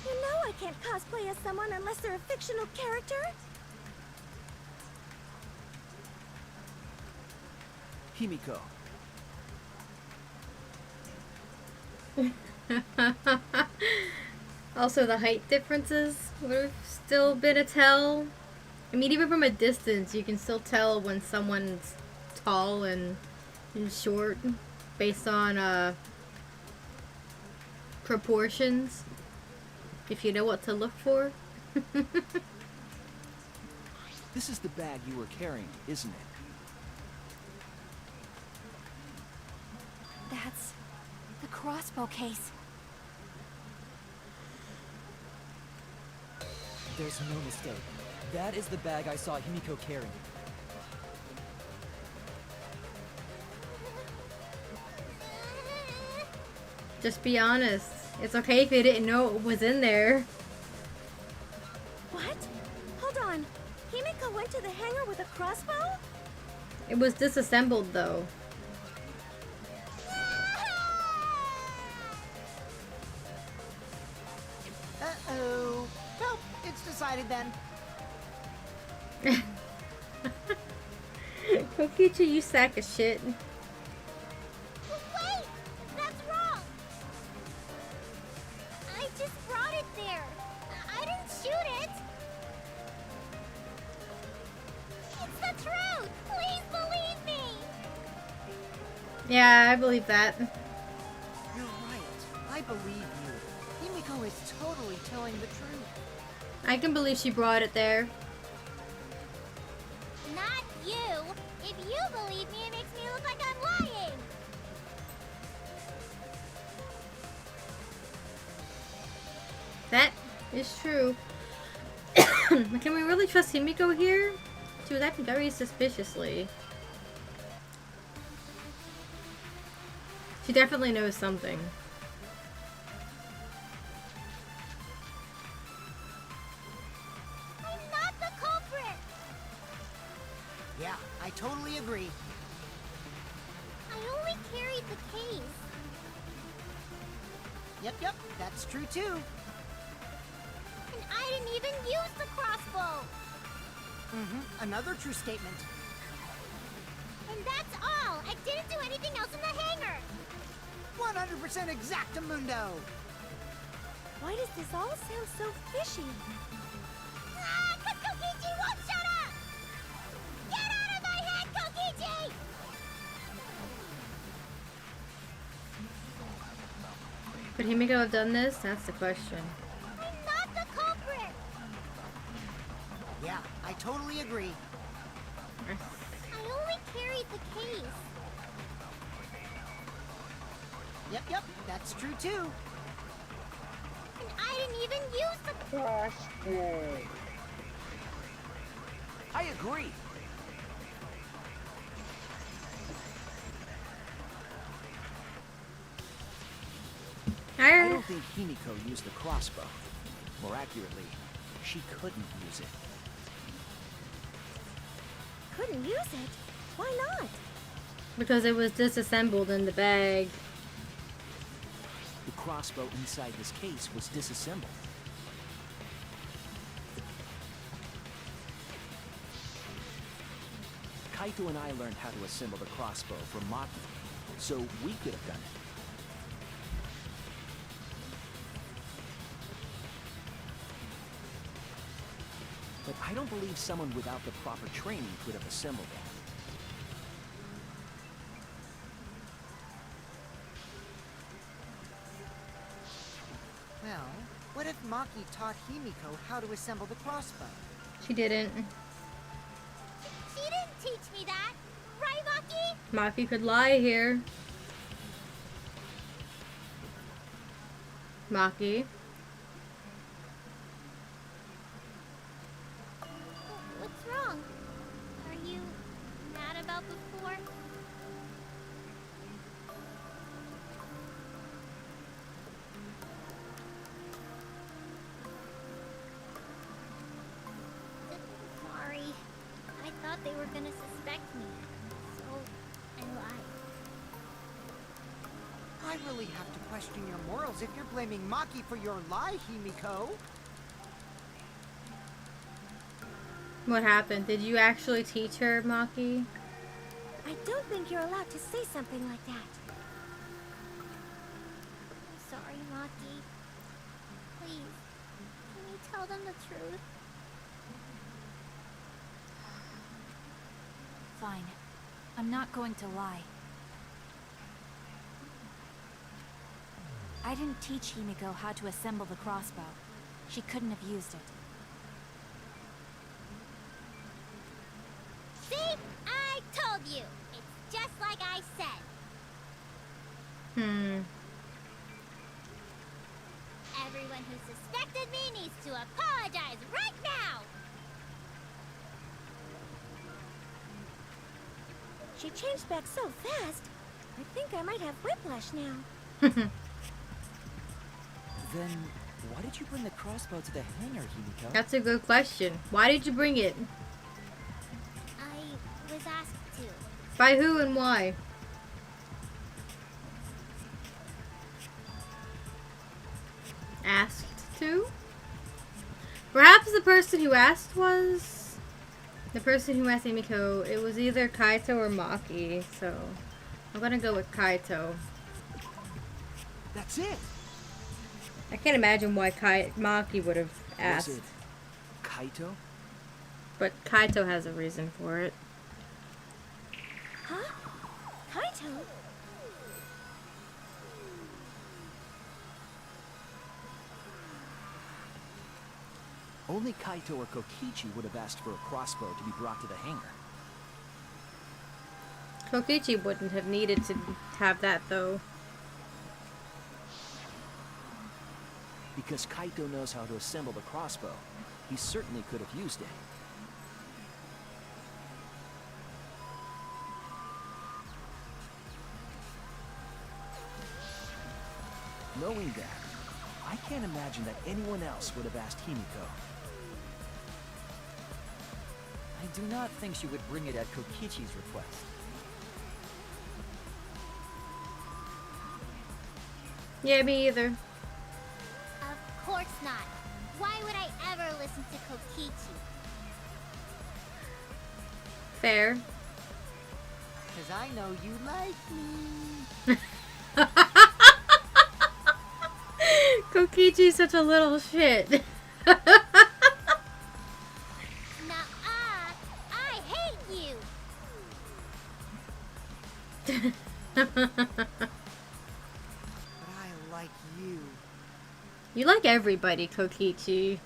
You know I can't cosplay as someone unless they're a fictional character. Himiko, Also, the height differences would have still been a tell. I mean, even from a distance, you can still tell when someone's tall and short based on proportions. If you know what to look for. this is the bag you were carrying, isn't it? That's the crossbow case. There's no mistake. That is the bag I saw Himiko carrying. Just be honest. It's okay if you didn't know it was in there. What? Hold on. Himiko went to the hangar with a crossbow? It was disassembled though. Uh-oh. Well, it's decided then. Kokichi, you sack of shit. Wait, that's wrong. I just brought it there. I didn't shoot it. It's the truth. Please believe me. Yeah, I believe that. You're right. I believe you. Himiko is totally telling the truth. I can believe she brought it there. Not you. If you believe me, it makes me look like I'm lying. That is true. Can we really trust Himiko here? She was acting very suspiciously. She definitely knows something. I'm not the culprit! Yeah, I totally agree. I only carried the case. Yep, that's true too. And I didn't even use the crossbow! Another true statement. And that's all! I didn't do anything else in the hangar! 100% exactamundo! Why does this all sound so fishy? Ah! 'Cause Kokichi won't shut up! Get out of my head, Kokichi! Could Himiko have done this? That's the question. I'm not the culprit! Yeah, I totally agree. I only carried the case. Yep, that's true too. And I didn't even use the crossbow. I agree. I don't think Himiko used the crossbow. More accurately, she couldn't use it. Couldn't use it? Why not? Because it was disassembled in the bag. The crossbow inside this case was disassembled. Kaito and I learned how to assemble the crossbow from Maki, so we could have done it. But I don't believe someone without the proper training could have assembled it. Well, what if Maki taught Himiko how to assemble the crossbow? She didn't. She didn't teach me that! Right, Maki? Maki could lie here. Maki. What's wrong? Are you mad about before? Sorry. I thought they were gonna suspect me. So, I lied. I really have to question your morals if you're blaming Maki for your lie, Himiko. What happened? Did you actually teach her, Maki? I don't think you're allowed to say something like that. I'm sorry, Maki. Please, can you tell them the truth? Fine. I'm not going to lie. I didn't teach Himiko how to assemble the crossbow. She couldn't have used it. See? I told you! It's just like I said. Everyone who suspected me needs to apologize right now! She changed back so fast. I think I might have whiplash now. Then, why did you bring the crossbow to the hangar, Himiko? That's a good question. Why did you bring it? I was asked to. By who and why? Asked to? Perhaps the person who asked was... The person who asked Himiko, it was either Kaito or Maki, so... I'm gonna go with Kaito. That's it! I can't imagine why Maki would have asked. Was it Kaito? But Kaito has a reason for it. Huh? Kaito? Only Kaito or Kokichi would have asked for a crossbow to be brought to the hangar. Kokichi wouldn't have needed to have that, though. Because Kaito knows how to assemble the crossbow, he certainly could have used it. Knowing that, I can't imagine that anyone else would have asked Himiko. I do not think she would bring it at Kokichi's request. Yeah, me either. Of course not. Why would I ever listen to Kokichi? Fair. Because I know you like me. Kokichi's such a little shit. Nuh-uh. I hate you. But I like you. You like everybody, Kokichi.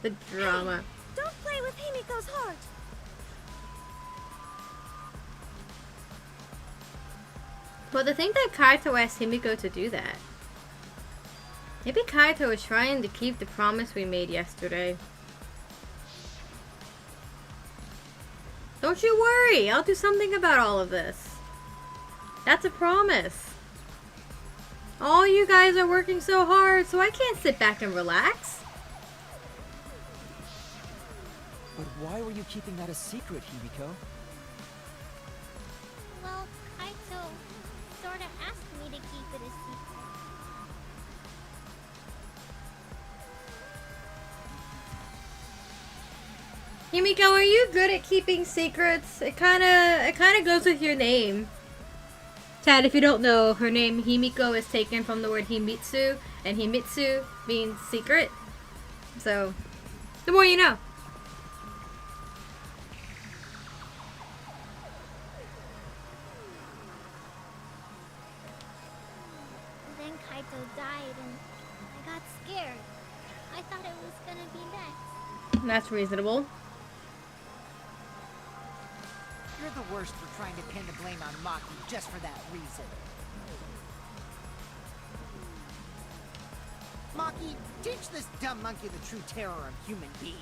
The drama. Don't play with Himiko's heart. Well, to think that Kaito asked Himiko to do that. Maybe Kaito is trying to keep the promise we made yesterday. Don't you worry, I'll do something about all of this. That's a promise. All you guys are working so hard, so I can't sit back and relax. But why were you keeping that a secret, Himiko? Well, Kaito sort of asked me to keep it a secret. Himiko, are you good at keeping secrets? It kinda goes with your name. Chad, if you don't know, her name Himiko is taken from the word Himitsu, and Himitsu means secret. So, the more you know. Then Kaito died and I got scared. I thought it was gonna be next. That's reasonable. You're the worst for trying to pin the blame on Maki just for that reason. Maki, teach this dumb monkey the true terror of human beings.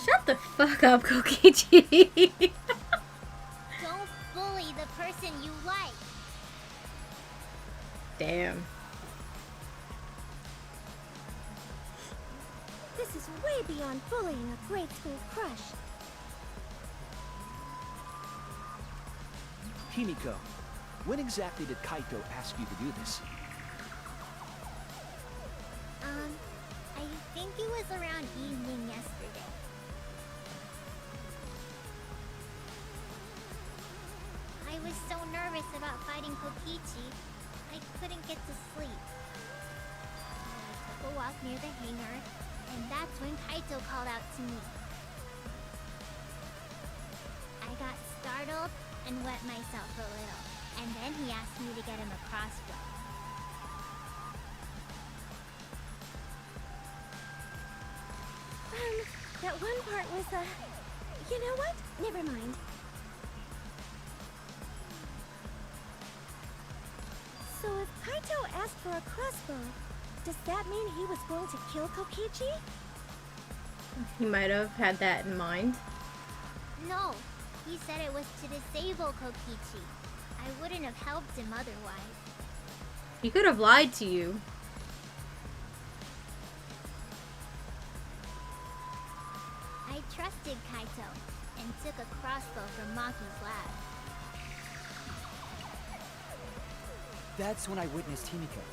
Shut the fuck up, Kokichi. Don't bully the person you like. Damn. This is way beyond bullying a grade school crush. Himiko, when exactly did Kaito ask you to do this? I think it was around evening yesterday. I was so nervous about fighting Kokichi, I couldn't get to sleep. So I took a walk near the hangar, and that's when Kaito called out to me. I got startled and wet myself a little, and then he asked me to get him a crossbow. That one part was, you know what? Never mind. So if Kaito asked for a crossbow, does that mean he was going to kill Kokichi? He might have had that in mind. No, he said it was to disable Kokichi. I wouldn't have helped him otherwise. He could have lied to you. I trusted Kaito and took a crossbow from Maki's lab. That's when I witnessed Himiko.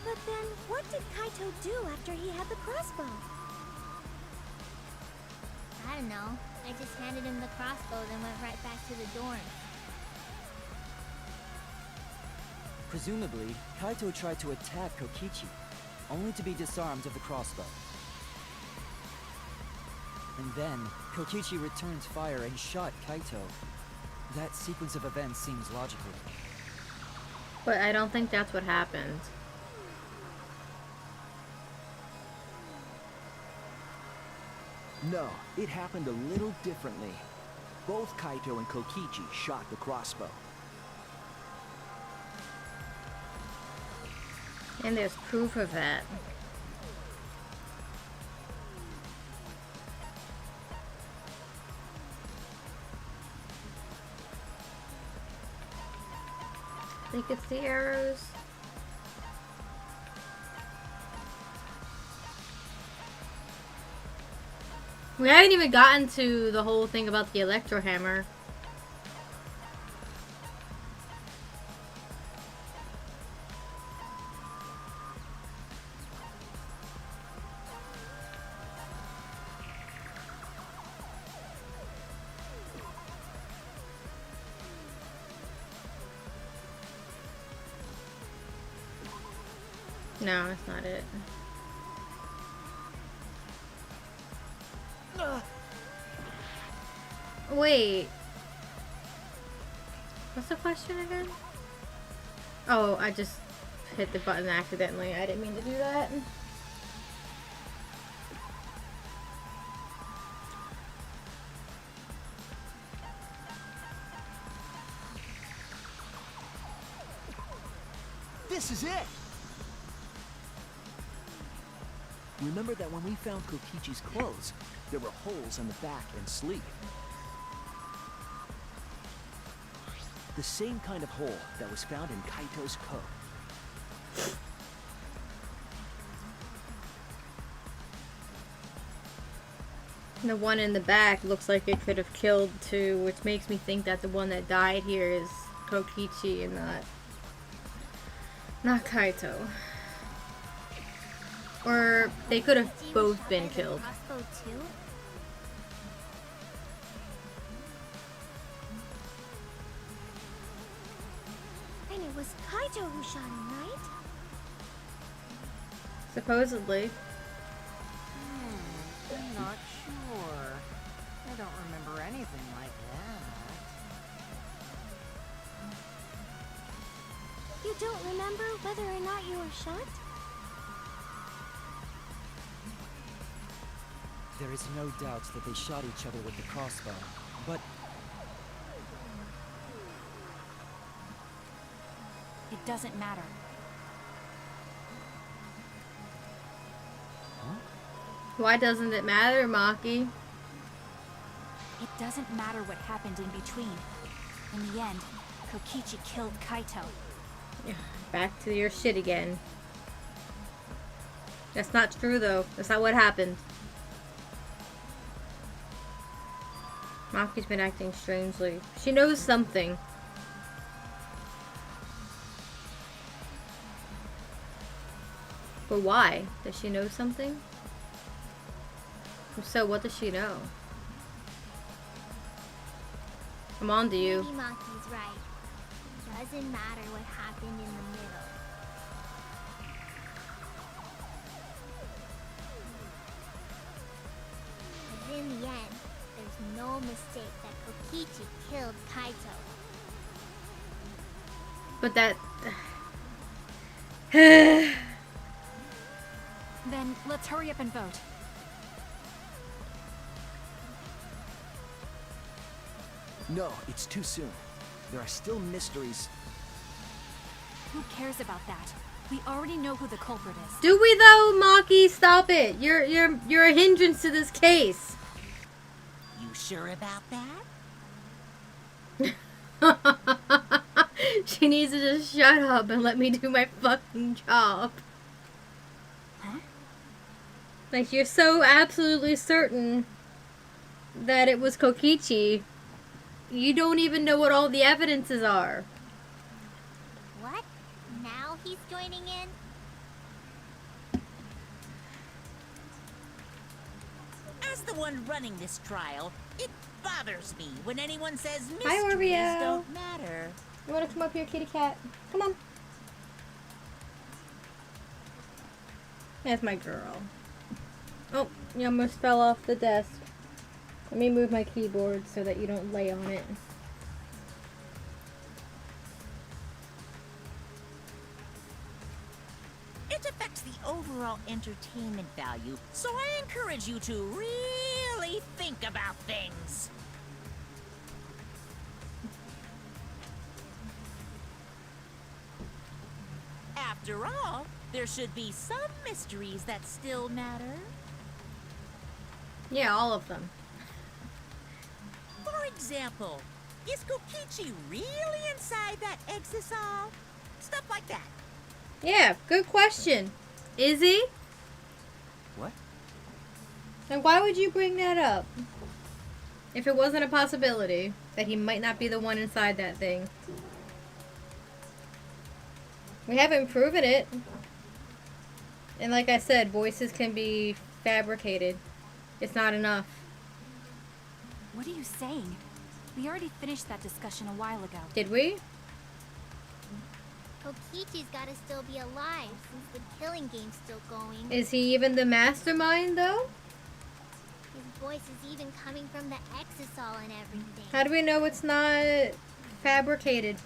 But then, what did Kaito do after he had the crossbow? I don't know. I just handed him the crossbow, then went right back to the dorm. Presumably, Kaito tried to attack Kokichi, only to be disarmed of the crossbow. And then, Kokichi returned fire and shot Kaito. That sequence of events seems logical. But I don't think that's what happened. No, it happened a little differently. Both Kaito and Kokichi shot the crossbow. And there's proof of that. I think it's the arrows. We haven't even gotten to the whole thing about the electro hammer. No, that's not it. Wait. What's the question again? Oh, I just hit the button accidentally. I didn't mean to do that. This is it! Remember that when we found Kokichi's clothes, there were holes on the back and sleeve. The same kind of hole that was found in Kaito's coat. The one in the back looks like it could have killed too, which makes me think that the one that died here is Kokichi and not Kaito. Or they could have both been killed. Crossbow too? And it was Kaito who shot him, right? Supposedly. I'm not sure. I don't remember anything like that. You don't remember whether or not you were shot? There is no doubt that they shot each other with the crossbow, but It doesn't matter. Why doesn't it matter, Maki? It doesn't matter what happened in between. In the end, Kokichi killed Kaito. Back to your shit again. That's not true though. That's not what happened. Maki's been acting strangely. She knows something. But why? Does she know something? If so, what does she know? I'm on to you. Maybe Maki's right. Doesn't matter what happened in the middle. But in the end, there's no mistake that Kokichi killed Kaito. But that... Then let's hurry up and vote. No, it's too soon. There are still mysteries. Who cares about that? We already know who the culprit is. Do we though, Maki? Stop it. You're a hindrance to this case. You sure about that? She needs to just shut up and let me do my fucking job. Huh? Like, you're so absolutely certain that it was Kokichi. You don't even know what all the evidences are. What? Now he's joining in? As the one running this trial, it bothers me when anyone says Hi, mysteries Oreo. don't matter. You wanna come up here, kitty cat? Come on. That's my girl. Oh, you almost fell off the desk. Let me move my keyboard so that you don't lay on it. It affects the overall entertainment value, so I encourage you to really think about things. After all, there should be some mysteries that still matter. Yeah, all of them. For example, is Kokichi really inside that exisal? Stuff like that. Yeah, good question. Is he? What? And why would you bring that up? If it wasn't a possibility that he might not be the one inside that thing. We haven't proven it. And like I said, voices can be fabricated. It's not enough. What are you saying? We already finished that discussion a while ago. Did we? Kokichi's gotta still be alive since the killing game's still going. Is he even the mastermind though? His voice is even coming from the exisal and everything. How do we know it's not fabricated?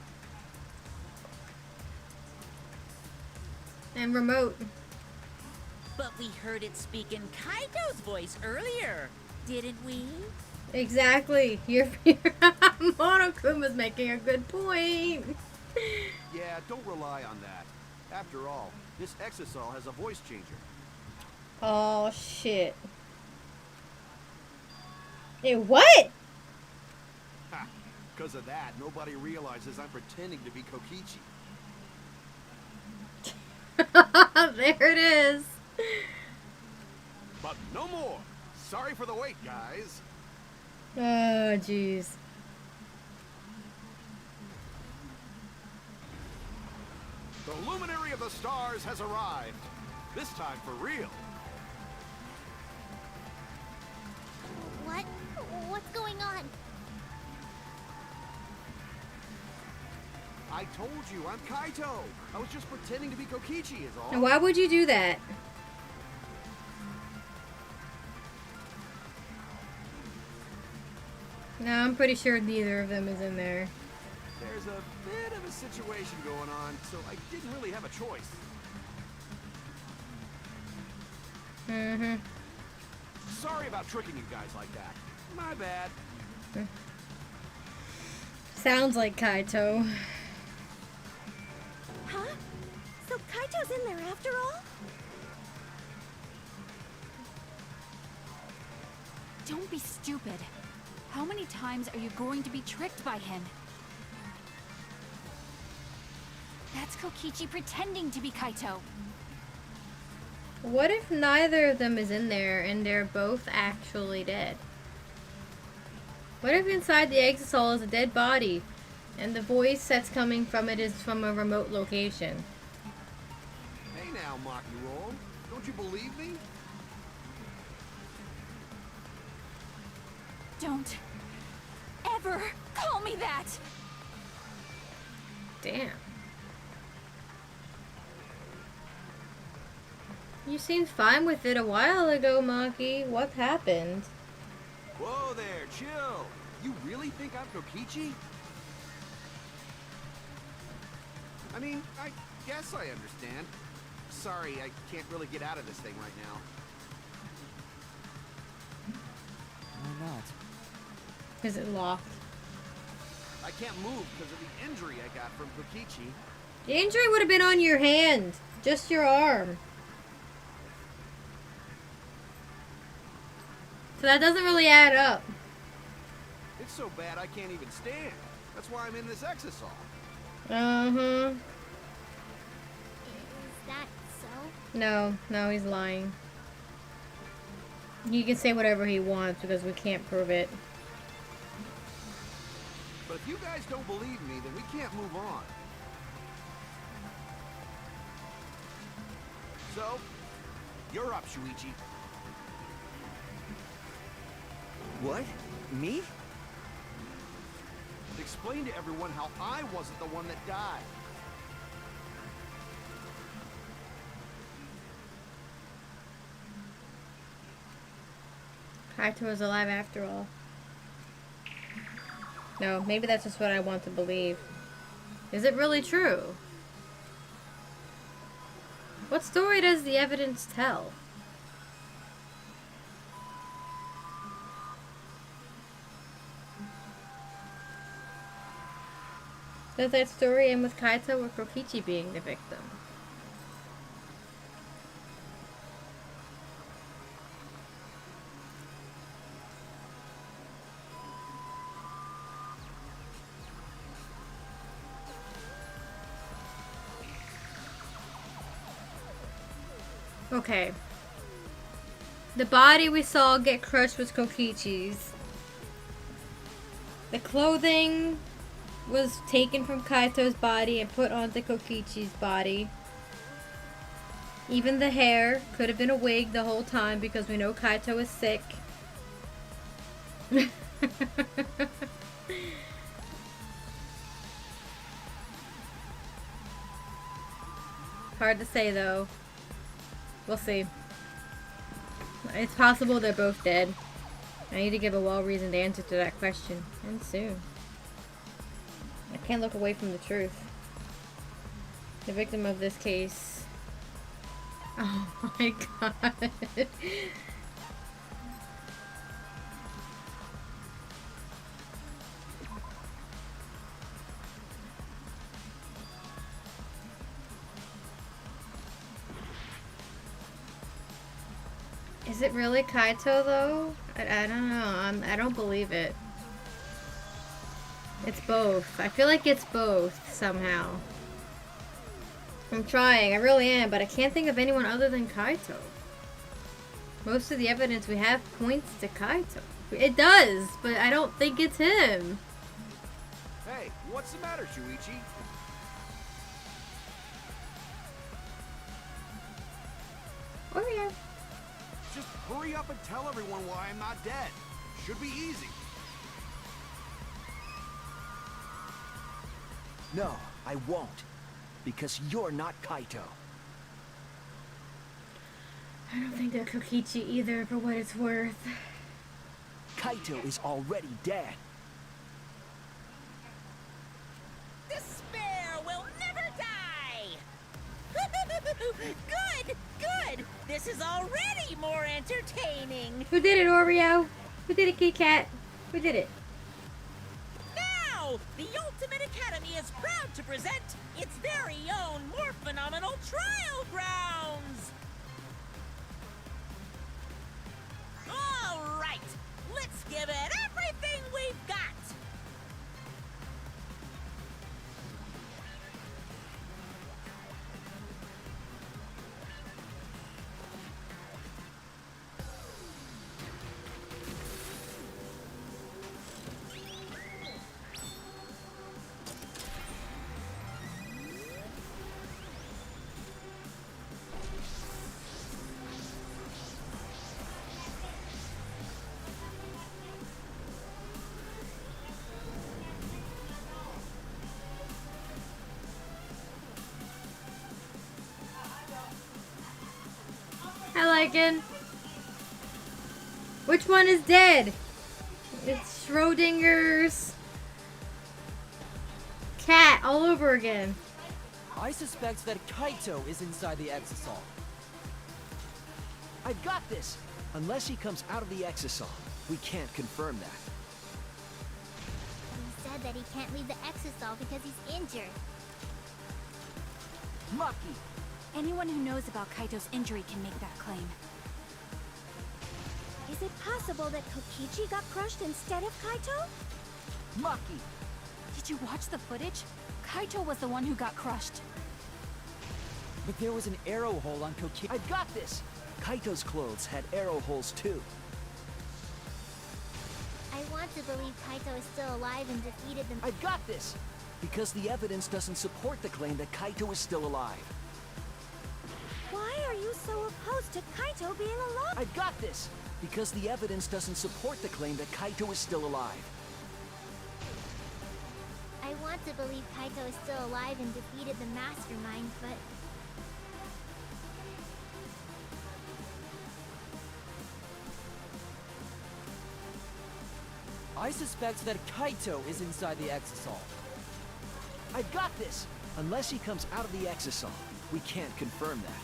And remote. But we heard it speak in Kaito's voice earlier, didn't we? Exactly. Your Monokuma's making a good point. Yeah, don't rely on that. After all, this exisal has a voice changer. Oh shit. Hey, what? Ha! Because of that, nobody realizes I'm pretending to be Kokichi. There it is. But no more. Sorry for the wait, guys. Oh, jeez. The luminary of the stars has arrived. This time for real. What? What's going on? I told you, I'm Kaito. I was just pretending to be Kokichi is all. And why would you do that? No, I'm pretty sure neither of them is in there. There's a bit of a situation going on, so I didn't really have a choice. Mm-hmm. Sorry about tricking you guys like that. My bad. Sounds like Kaito. Huh? So Kaito's in there after all? Don't be stupid. How many times are you going to be tricked by him? That's Kokichi pretending to be Kaito. What if neither of them is in there and they're both actually dead? What if inside the exisal is a dead body and the voice that's coming from it is from a remote location? Hey now, Maki Roll. Don't you believe me? Don't ever call me that! Damn. You seemed fine with it a while ago, Maki. What happened? Whoa there, chill. You really think I'm Kokichi? I mean, I guess I understand. Sorry, I can't really get out of this thing right now. Why not? Is it locked? I can't move because of the injury I got from Kokichi. The injury would have been on your hand. Just your arm. So that doesn't really add up. It's so bad I can't even stand. That's why I'm in this exisal. Uh-huh. Is that so? No, he's lying. He can say whatever he wants because we can't prove it. But if you guys don't believe me, then we can't move on. So, you're up, Shuichi. What? Me? Explain to everyone how I wasn't the one that died. Kaito was alive after all. No, maybe that's just what I want to believe. Is it really true? What story does the evidence tell? Does that story end with Kaito or Kokichi being the victim? Okay. The body we saw get crushed was Kokichi's. The clothing was taken from Kaito's body and put onto Kokichi's body. Even the hair could have been a wig the whole time because we know Kaito is sick. Hard to say though. We'll see. It's possible they're both dead. I need to give a well-reasoned answer to that question. And soon. I can't look away from the truth. The victim of this case. Oh my god. Is it really Kaito though? I don't know. I don't believe it. It's both. I feel like it's both somehow. I'm trying. I really am, but I can't think of anyone other than Kaito. Most of the evidence we have points to Kaito. It does, but I don't think it's him. Hey, what's the matter, Shuichi? Oh yeah. Just hurry up and tell everyone why I'm not dead. Should be easy. No, I won't. Because you're not Kaito. I don't think they're Kokichi either, for what it's worth. Kaito is already dead. Despair will never die! Good! Good! This is already more entertaining! Who did it, Oreo? Who did it, Kit Kat? Who did it? Now, the Ultimate Academy is proud to present its very own more phenomenal trial grounds! All right, let's give it everything we've got! I like it. Which one is dead? It's Schrodinger's cat all over again. I suspect that Kaito is inside the exisal. I've got this! Unless he comes out of the exisal, we can't confirm that. He said that he can't leave the exisal because he's injured. Maki! Anyone who knows about Kaito's injury can make that claim. Is it possible that Kokichi got crushed instead of Kaito? Maki! Did you watch the footage? Kaito was the one who got crushed. But there was an arrow hole on Kokichi. I've got this! Kaito's clothes had arrow holes too. I want to believe Kaito is still alive and defeated them. I've got this! Because the evidence doesn't support the claim that Kaito is still alive. Why are you so opposed to Kaito being alive? I've got this! Because the evidence doesn't support the claim that Kaito is still alive. I want to believe Kaito is still alive and defeated the mastermind, but I suspect that Kaito is inside the exisal. I've got this! Unless he comes out of the exisal, we can't confirm that.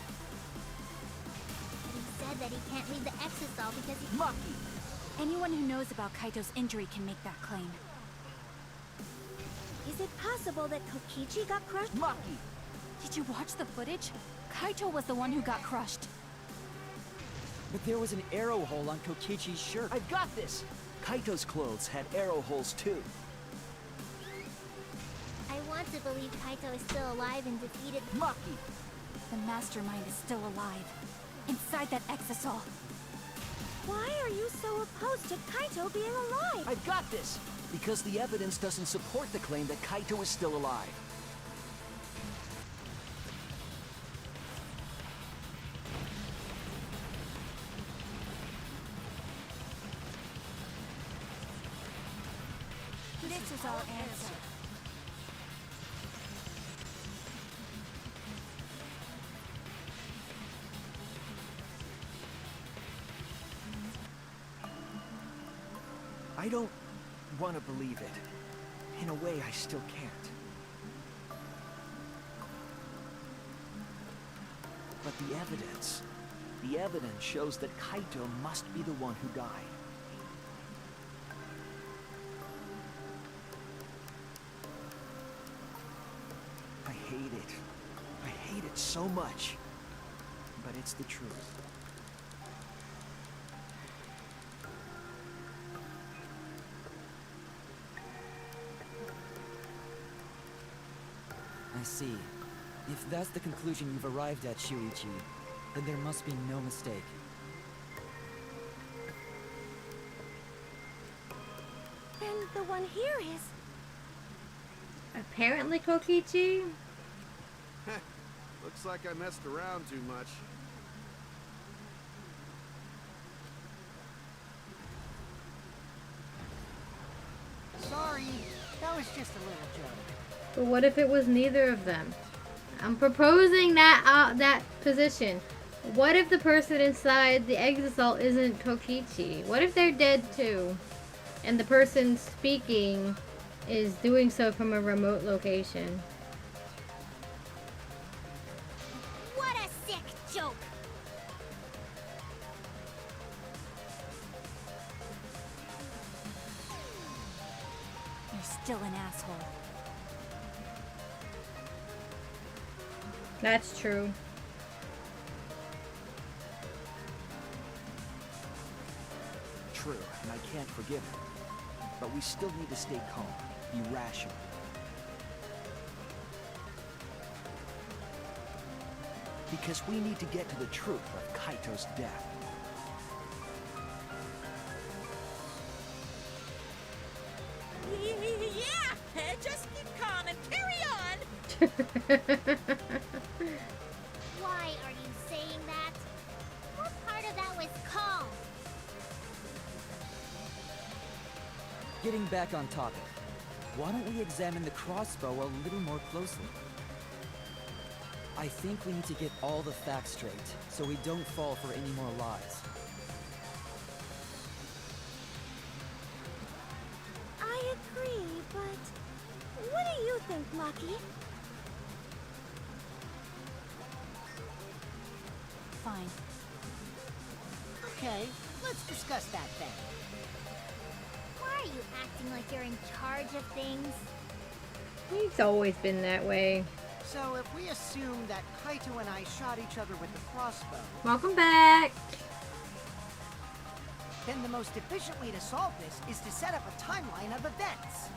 he said that he can't leave the exisal because he... Maki! Anyone who knows about Kaito's injury can make that claim. Is it possible that Kokichi got crushed? Lucky! Did you watch the footage? Kaito was the one who got crushed. But there was an arrow hole on Kokichi's shirt. I've got this! Kaito's clothes had arrow holes too. I want to believe Kaito is still alive and defeated. Lucky! The mastermind is still alive. Inside that exisal. Why are you so opposed to Kaito being alive? I've got this! Because the evidence doesn't support the claim that Kaito is still alive. This is our answer. I don't want to believe it. In a way, I still can't. But the evidence shows that Kaito must be the one who died. I hate it. I hate it so much. But it's the truth. I see. If that's the conclusion you've arrived at, Shuichi, then there must be no mistake. Then the one here is... Apparently Kokichi? Looks like I messed around too much. Sorry, that was just a little joke. But what if it was neither of them? I'm proposing that position. What if the person inside the exisal isn't Kokichi? What if they're dead too? And the person speaking is doing so from a remote location? What a sick joke! You're still an asshole. That's true. True, and I can't forgive him. But we still need to stay calm, be rational. Because we need to get to the truth of Kaito's death. Yeah! Just keep calm and carry on! Why are you saying that? What part of that was calm? Getting back on topic, why don't we examine the crossbow a little more closely? I think we need to get all the facts straight, so we don't fall for any more lies. I agree, but... What do you think, Lucky? Fine. Okay, let's discuss that then. Why are you acting like you're in charge of things? He's always been that way. So if we assume that Kaito and I shot each other with the crossbow, Welcome back. then the most efficient way to solve this is to set up a timeline of events.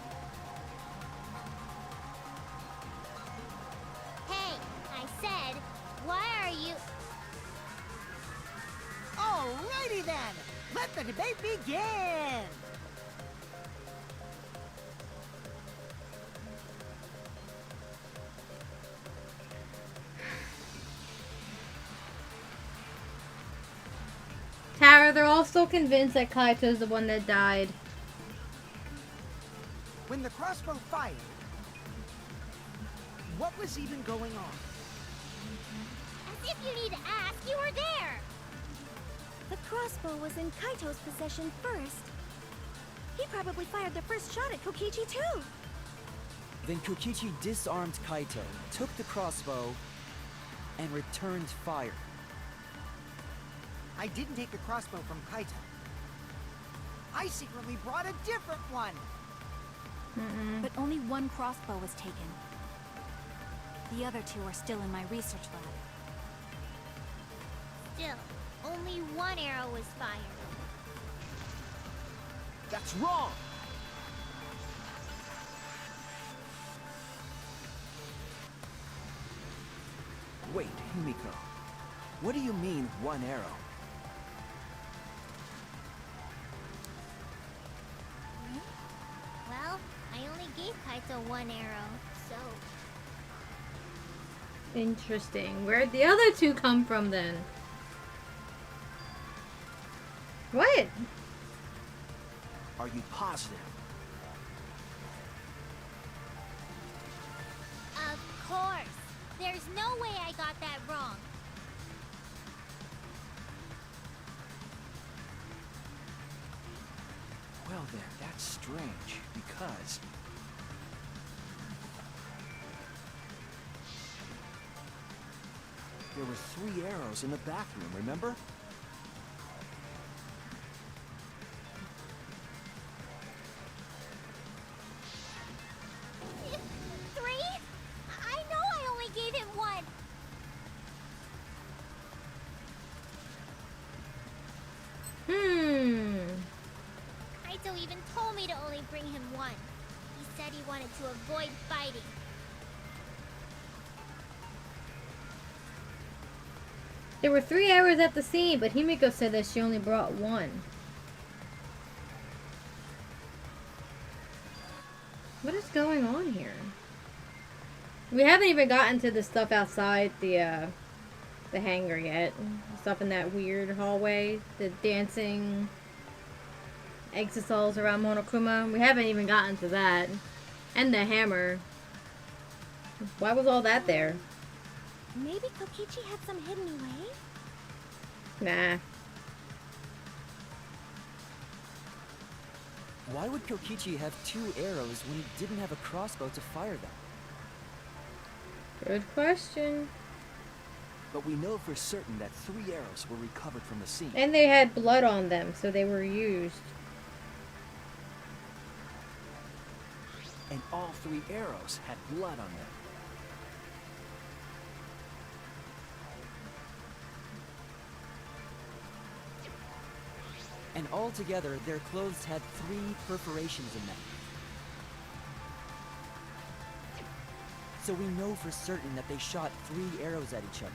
Hey, I said, why are you... Alrighty then! Let the debate begin! Tara, they're all still convinced that Kaito's the one that died. When the crossbow fired, what was even going on? As if you need to ask, you were there! The crossbow was in Kaito's possession first. He probably fired the first shot at Kokichi too. Then Kokichi disarmed Kaito, took the crossbow, and returned fire. I didn't take the crossbow from Kaito. I secretly brought a different one. But only one crossbow was taken. The other two are still in my research lab. Still, only one arrow was fired. That's wrong! Wait, Himiko. What do you mean, one arrow? Well, I only gave Kaito one arrow, so... Interesting. Where'd the other two come from then? What? Are you positive? Of course! There's no way I got that wrong. Well then, that's strange, because... there were 3 arrows in the bathroom, remember? Three? I know I only gave him one. Kaito even told me to only bring him one. He said he wanted to avoid fighting. There were 3 arrows at the scene, but Himiko said that she only brought 1. What is going on here? We haven't even gotten to the stuff outside the hangar yet. Stuff in that weird hallway. The dancing exosols around Monokuma. We haven't even gotten to that. And the hammer. Why was all that there? Maybe Kokichi had some hidden away? Nah. Why would Kokichi have 2 arrows when he didn't have a crossbow to fire them? Good question. But we know for certain that 3 arrows were recovered from the scene. And they had blood on them, so they were used. And all 3 arrows had blood on them. And altogether, their clothes had 3 perforations in them. So we know for certain that they shot 3 arrows at each other.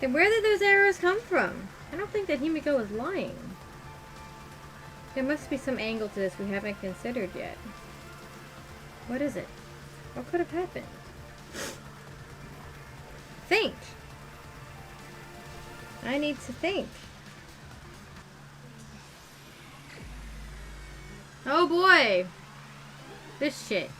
Then where did those arrows come from? I don't think that Himiko is lying. There must be some angle to this we haven't considered yet. What is it? What could have happened? Think! I need to think. Oh boy! This shit.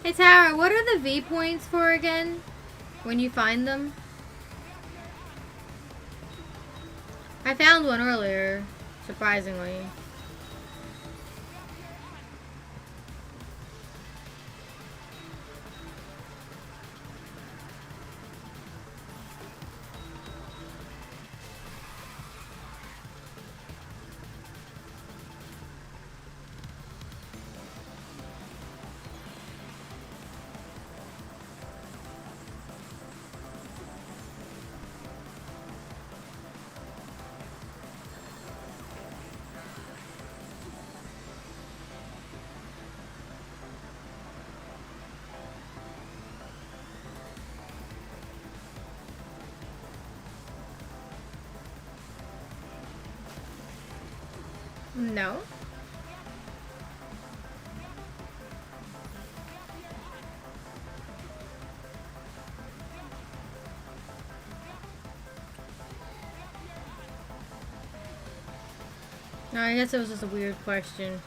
Hey Tara, what are the V points for again? When you find them? I found one earlier, surprisingly. No. No, I guess it was just a weird question.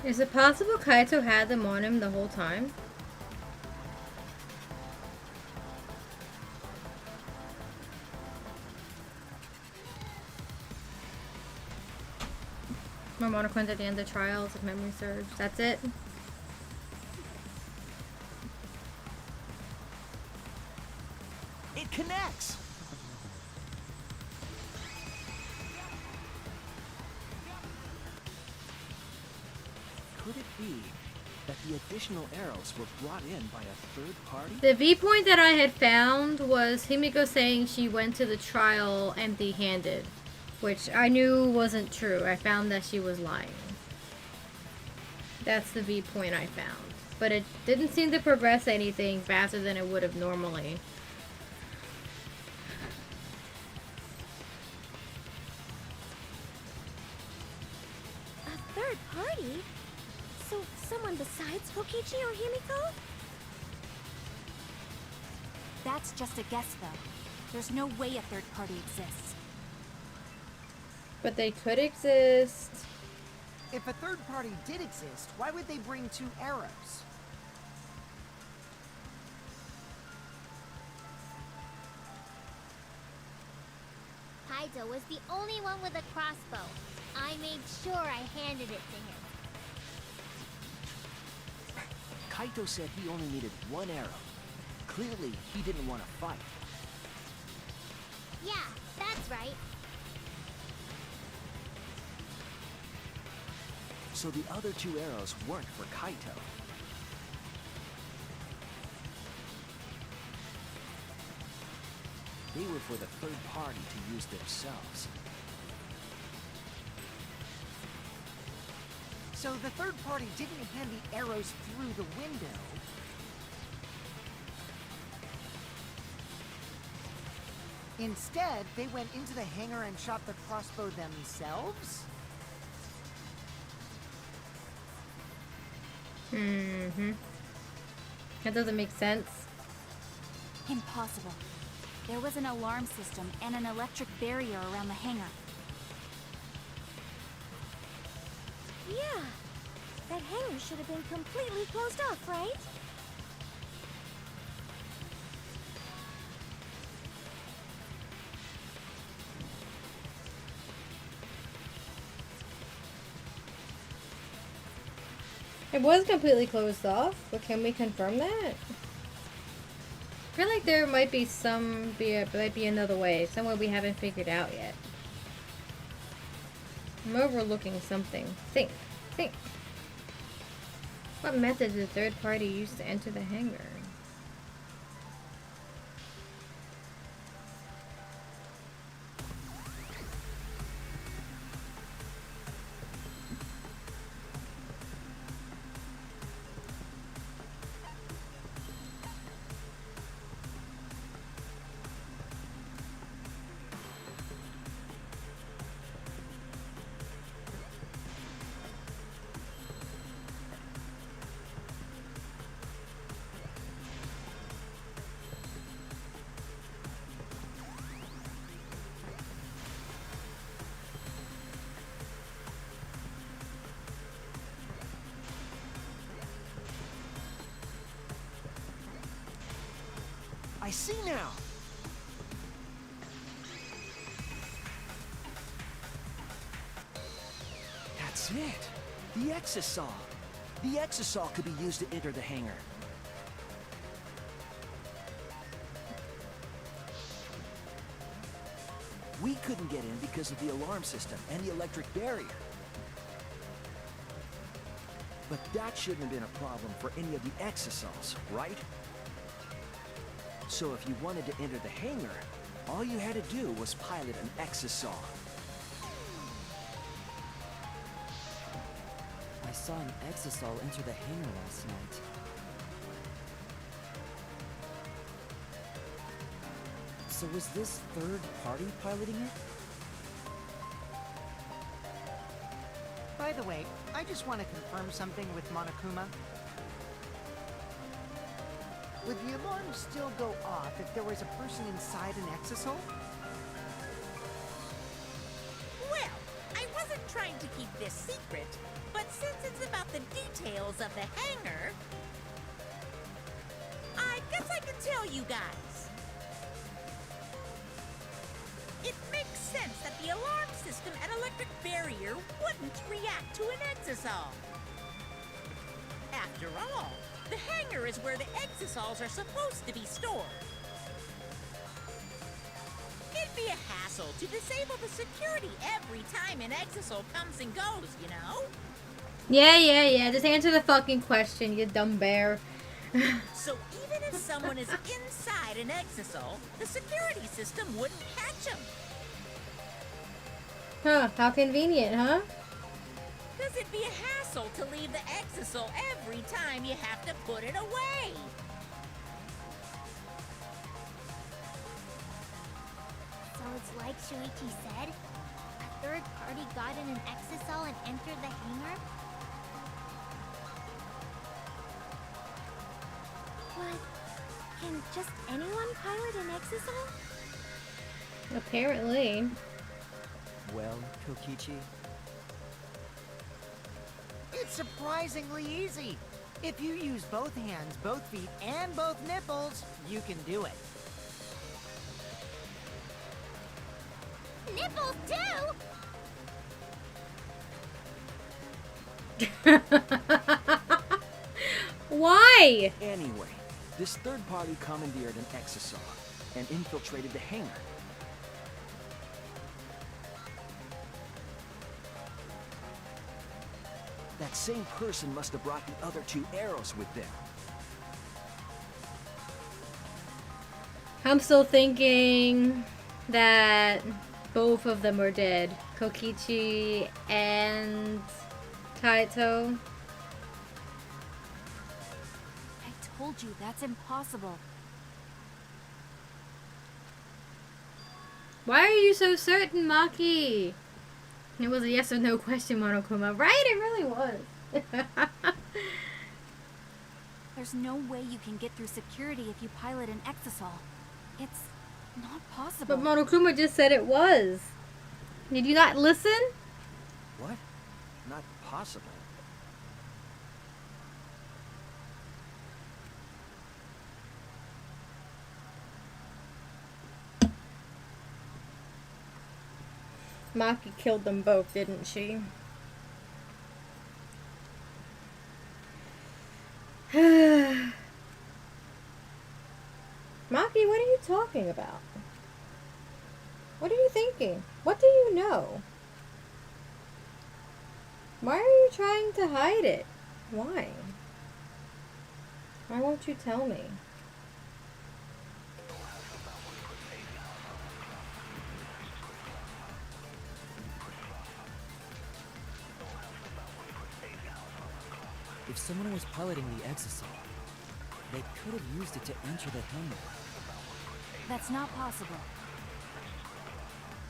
Is it possible Kaito had them on him the whole time? More monochrons at the end of trials, if memory serves. That's it? It connects! Could it be that the additional arrows were brought in by a third party? The viewpoint that I had found was Himiko saying she went to the trial empty-handed, which I knew wasn't true. I found that she was lying. That's the viewpoint I found. But it didn't seem to progress anything faster than it would have normally. A third party? So someone besides Kokichi or Himiko? That's just a guess, though. There's no way a third party exists. But they could exist. If a third party did exist, why would they bring 2 arrows? Kaito was the only one with a crossbow. I made sure I handed it to him. Kaito said he only needed 1 arrow. Clearly, he didn't want to fight. Yeah, that's right. So the other 2 arrows weren't for Kaito. They were for the third party to use themselves. So the third party didn't hand the arrows through the window. Instead, they went into the hangar and shot the crossbow themselves? That doesn't make sense. Impossible. There was an alarm system and an electric barrier around the hangar. Yeah. That hangar should have been completely closed off, right? It was completely closed off, but can we confirm that? I feel like there might be another way, somewhere we haven't figured out yet. I'm overlooking something. Think. What method did the third party use to enter the hangar? I see now. That's it. The exisal. The exisal could be used to enter the hangar. We couldn't get in because of the alarm system and the electric barrier. But that shouldn't have been a problem for any of the exisals, right? So if you wanted to enter the hangar, all you had to do was pilot an exisal. I saw an exisal enter the hangar last night. So was this third party piloting it? By the way, I just want to confirm something with Monokuma. Would the alarm still go off if there was a person inside an exisal? Well, I wasn't trying to keep this secret, but since it's about the details of the hangar, I guess I can tell you guys. It makes sense that the alarm system and electric barrier wouldn't react to an exisal. After all, the hangar is where the exisals are supposed to be stored. It'd be a hassle to disable the security every time an exisal comes and goes, you know? Yeah. Just answer the fucking question, you dumb bear. So even if someone is inside an exisal, the security system wouldn't catch them. Huh, how convenient, huh? Because it'd be a hassle to leave the exisal every time you have to put it away. So it's like Shuichi said? A third party got in an exisal and entered the hangar? But can just anyone pilot an exisal? Apparently. Well, Kokichi, It's surprisingly easy. If you use both hands, both feet, and both nipples, you can do it. Nipples too? Why? Anyway, this third party commandeered an exisal and infiltrated the hangar. That same person must have brought the other two arrows with them. I'm still thinking that both of them are dead. Kokichi and Kaito. I told you, that's impossible. Why are you so certain, Maki? It was a yes or no question, Monokuma. Right? It really was. There's no way you can get through security if you pilot an exisal. It's not possible. But Monokuma just said it was. Did you not listen? What? Not possible. Maki killed them both, didn't she? Maki, what are you talking about? What are you thinking? What do you know? Why are you trying to hide it? Why? Why won't you tell me? if someone was piloting the exisal, they could have used it to enter the hangar. That's not possible.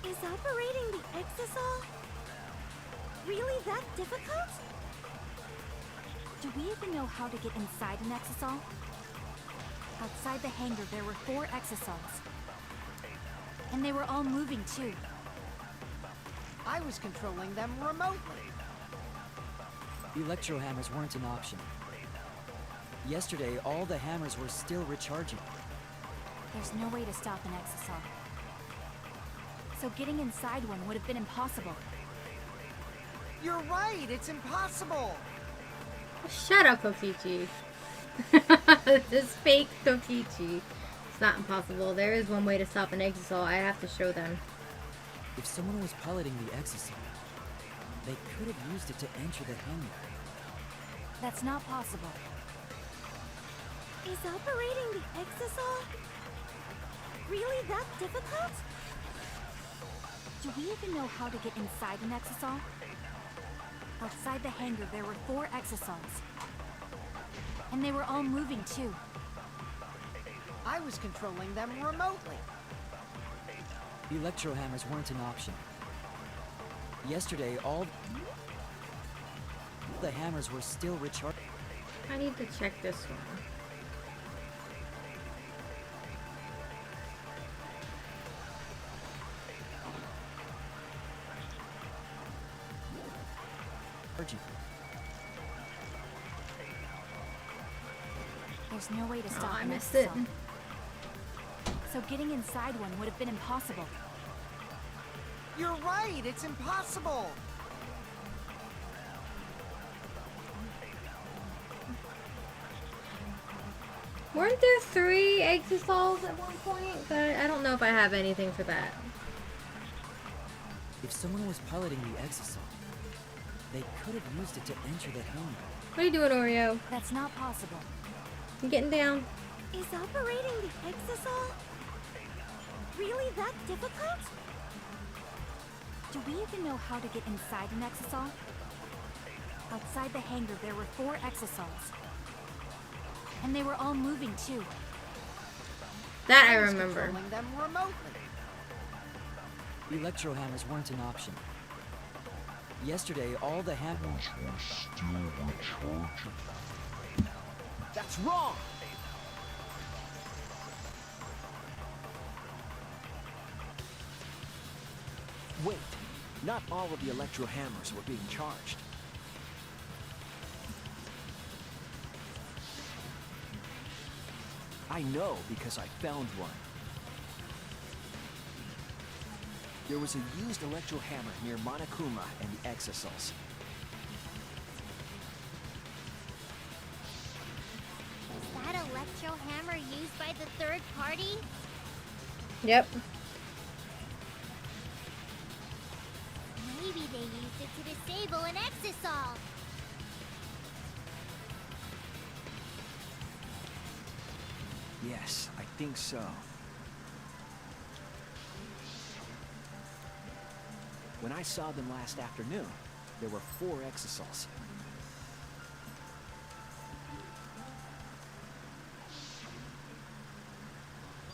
Is operating the exisal really that difficult? Do we even know how to get inside an exisal? Outside the hangar, there were 4 exisals. And they were all moving, too. I was controlling them remotely. Electro hammers weren't an option. Yesterday, all the hammers were still recharging. There's no way to stop an exisal. So getting inside one would have been impossible. You're right, it's impossible. Shut up, Kokichi. This fake Kokichi. It's not impossible. There is one way to stop an exisal. I have to show them. If someone was piloting the exisal, they could have used it to enter the hangar. That's not possible. Is operating the exisal really that difficult? Do we even know how to get inside an exisal? Outside the hangar, there were 4 exisals. And they were all moving too. I was controlling them remotely. Electro hammers weren't an option. Yesterday, all the hammers were still recharged. I need to check this one. There's no way to stop I an missed it. exisal. So getting inside one would have been impossible. You're right, it's impossible. Weren't there 3 exisals at one point? But I don't know if I have anything for that. If someone was piloting the exisal, they could have used it to enter the hangar. What are you doing, Oreo? That's not possible. You getting down? Is operating the exisal really that difficult? Do we even know how to get inside an exisal? Outside the hangar, there were 4 exisals. And they were all moving too. That I was remember. controlling them remotely. Electro hammers weren't an option. Yesterday, all the hammers were still recharging. That's wrong! Wait, not all of the electro hammers were being charged. I know because I found one. There was a used electro hammer near Monokuma and the exisals. Is that electro hammer used by the third party? Yep. Maybe they used it to disable an exisal. Yes, I think so. When I saw them last afternoon, there were 4 exisals.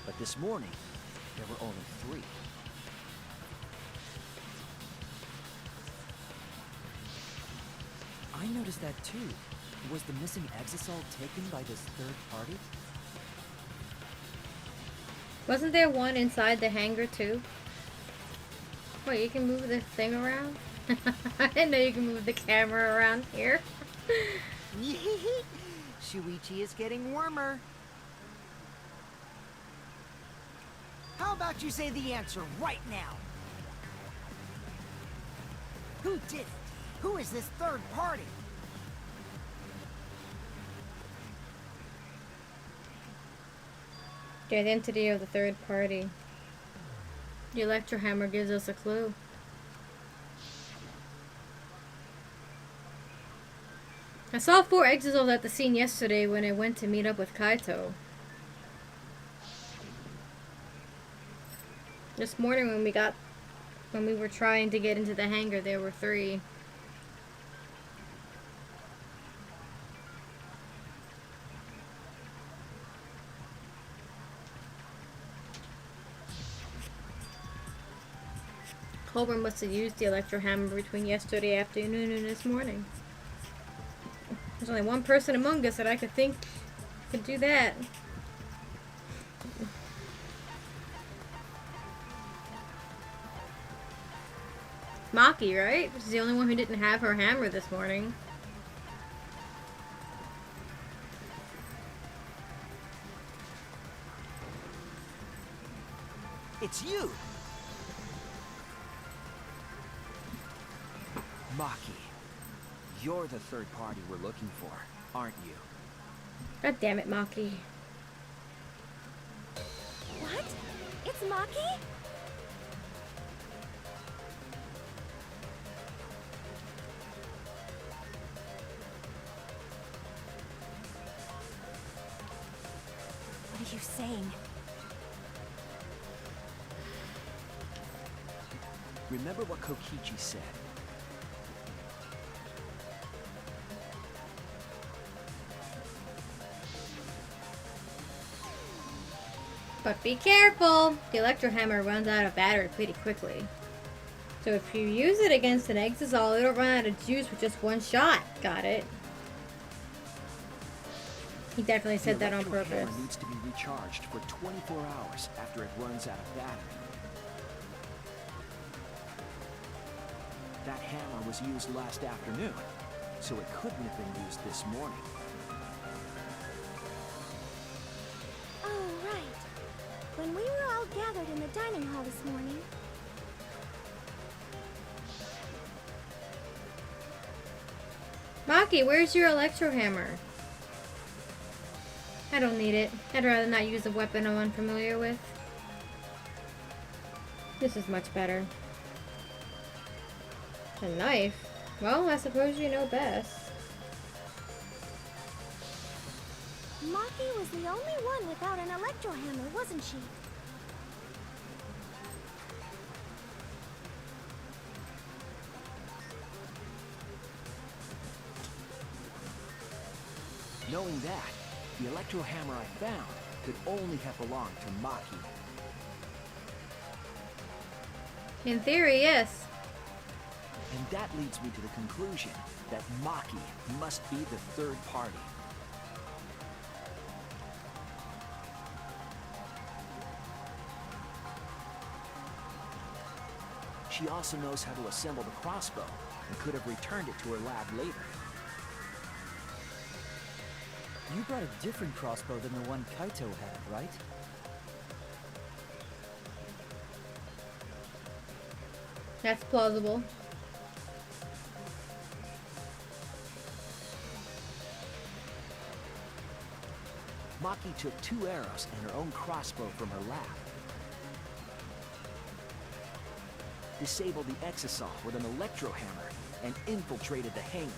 But this morning, there were only 3. I noticed that too. Was the missing exisal taken by this third party? Wasn't there one inside the hangar too? Wait, you can move the thing around? I didn't know you can move the camera around here. Shuichi is getting warmer. How about you say the answer right now? Who did it? Who is this third party? The identity of the third party. The electro hammer gives us a clue. I saw 4 exisals at the scene yesterday when I went to meet up with Kaito. This morning when we were trying to get into the hangar, there were 3. Cobra must have used the electro hammer between yesterday afternoon and this morning. There's only one person among us that I could think could do that. Maki, right? She's the only one who didn't have her hammer this morning. It's you! Maki, you're the third party we're looking for, aren't you? God damn it, Maki. What? It's Maki? What are you saying? Remember what Kokichi said. But be careful! The electro hammer runs out of battery pretty quickly. So if you use it against an Exisal, it'll run out of juice with just one shot. Got it. He definitely said that on The electro purpose. hammer needs to be recharged for 24 hours after it runs out of battery. That hammer was used last afternoon, so it couldn't have been used this morning. Oh, right. When we were all gathered in the dining hall this morning. Maki, where's your electro hammer? I don't need it. I'd rather not use a weapon I'm unfamiliar with. This is much better. A knife? Well, I suppose you know best. Maki was the only one without an electro hammer, wasn't she? Knowing that, the electro hammer I found could only have belonged to Maki. In theory, yes. And that leads me to the conclusion that Maki must be the third party. She also knows how to assemble the crossbow and could have returned it to her lab later. You brought a different crossbow than the one Kaito had, right? That's plausible. Maki took 2 arrows and her own crossbow from her lab. Disabled the Exisal with an electro hammer and infiltrated the hangar.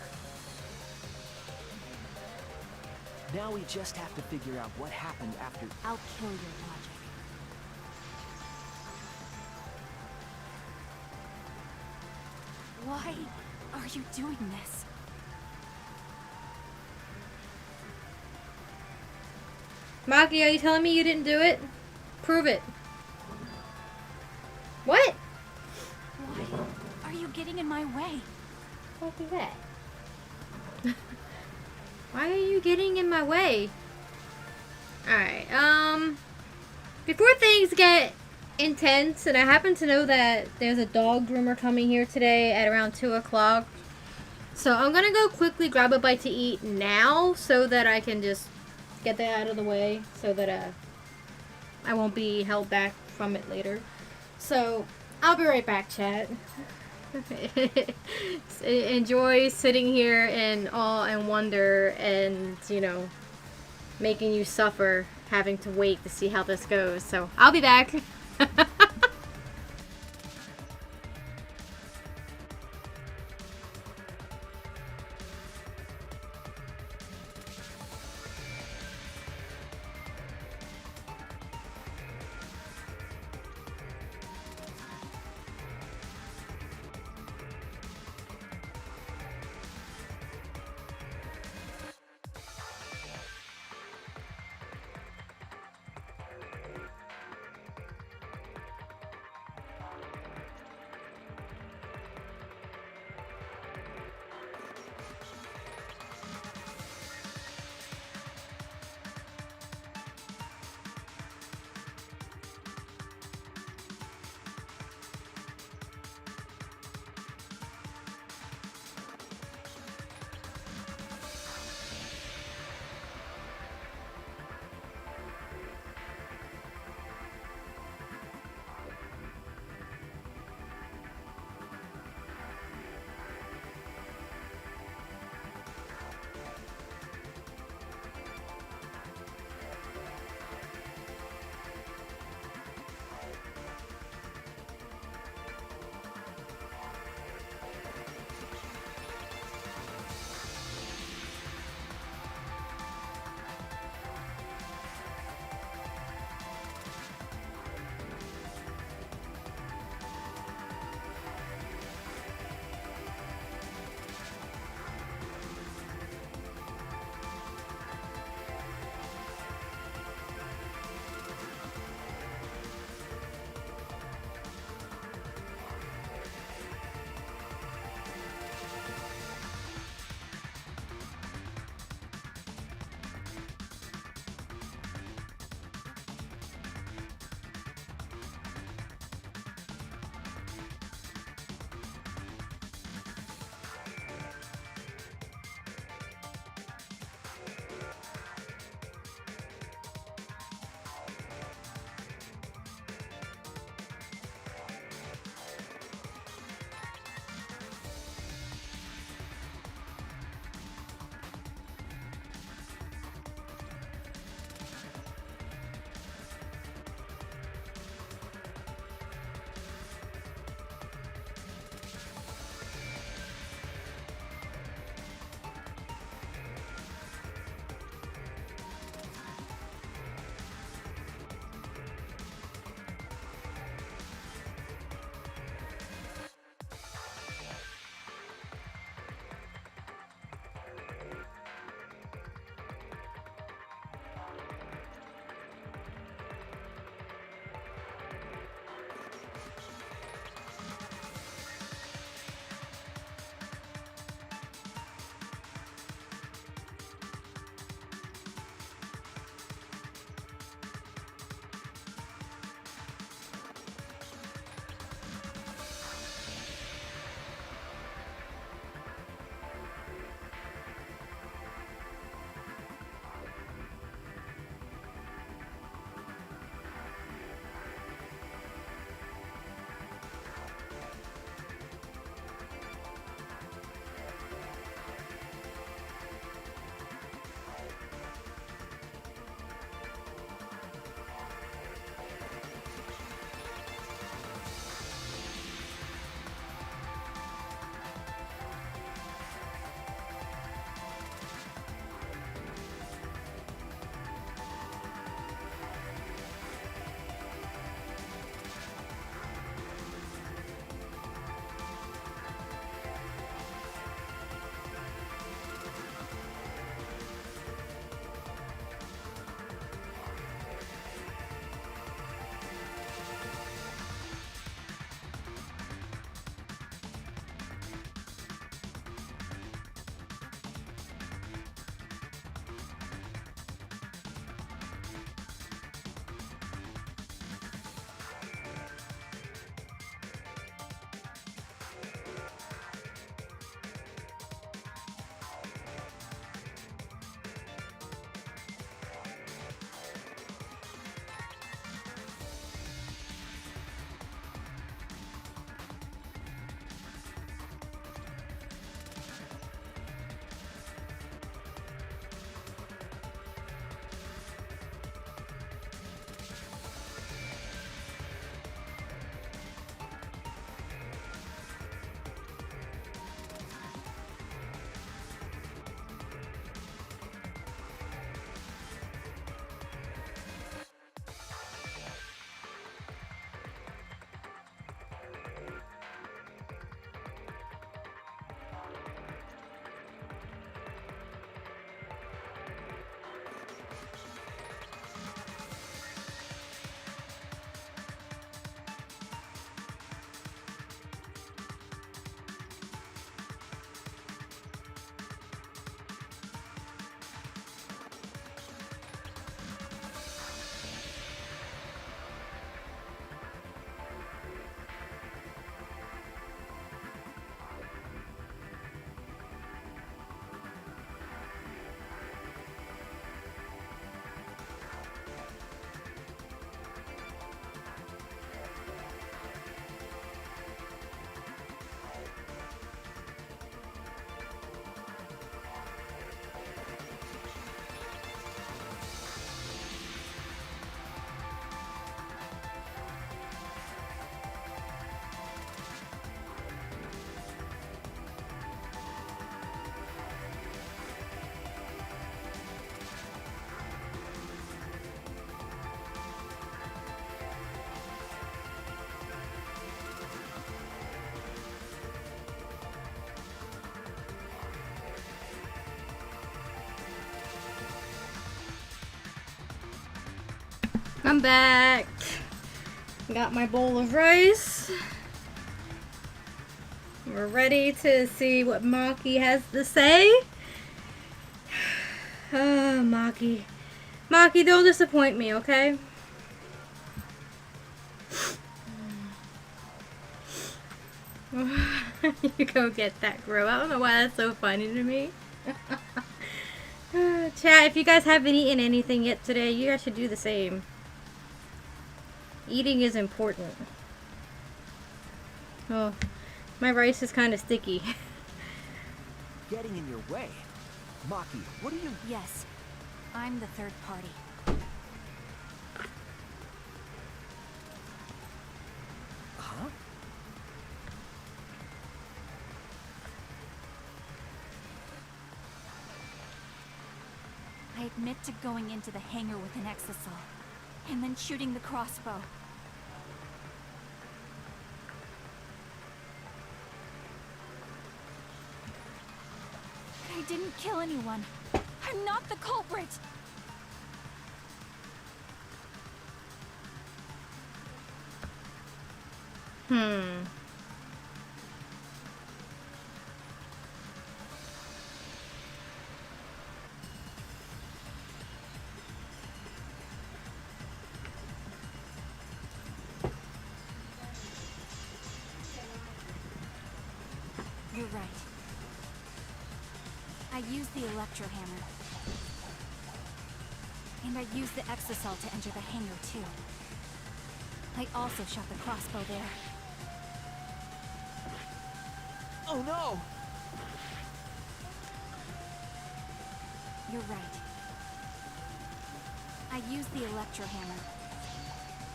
Now we just have to figure out what happened after. I'll kill your logic. Why are you doing this? Maki, are you telling me you didn't do it? Prove it. What? Why are you getting in my way? What is that? Why are you getting in my way? Alright, before things get intense, and I happen to know that there's a dog groomer coming here today at around 2 o'clock. So I'm gonna go quickly grab a bite to eat now so that I can just get that out of the way so that I won't be held back from it later. So I'll be right back, chat. Enjoy sitting here in awe and wonder and, you know, making you suffer having to wait to see how this goes. So I'll be back. I'm back. Got my bowl of rice. We're ready to see what Maki has to say. Maki. Maki, don't disappoint me, okay? You go get that grill. I don't know why that's so funny to me. Chat, if you guys haven't eaten anything yet today, you guys should do the same. Eating is important. Oh, my rice is kind of sticky. Getting in your way. Maki, what are you... Yes, I'm the third party. Huh? I admit to going into the hangar with an exisal, and then shooting the crossbow. I didn't kill anyone. I'm not the culprit! You're right. I used the electro hammer. And I used the exisal to enter the hangar too. I also shot the crossbow there. Oh no! You're right. I used the electro hammer.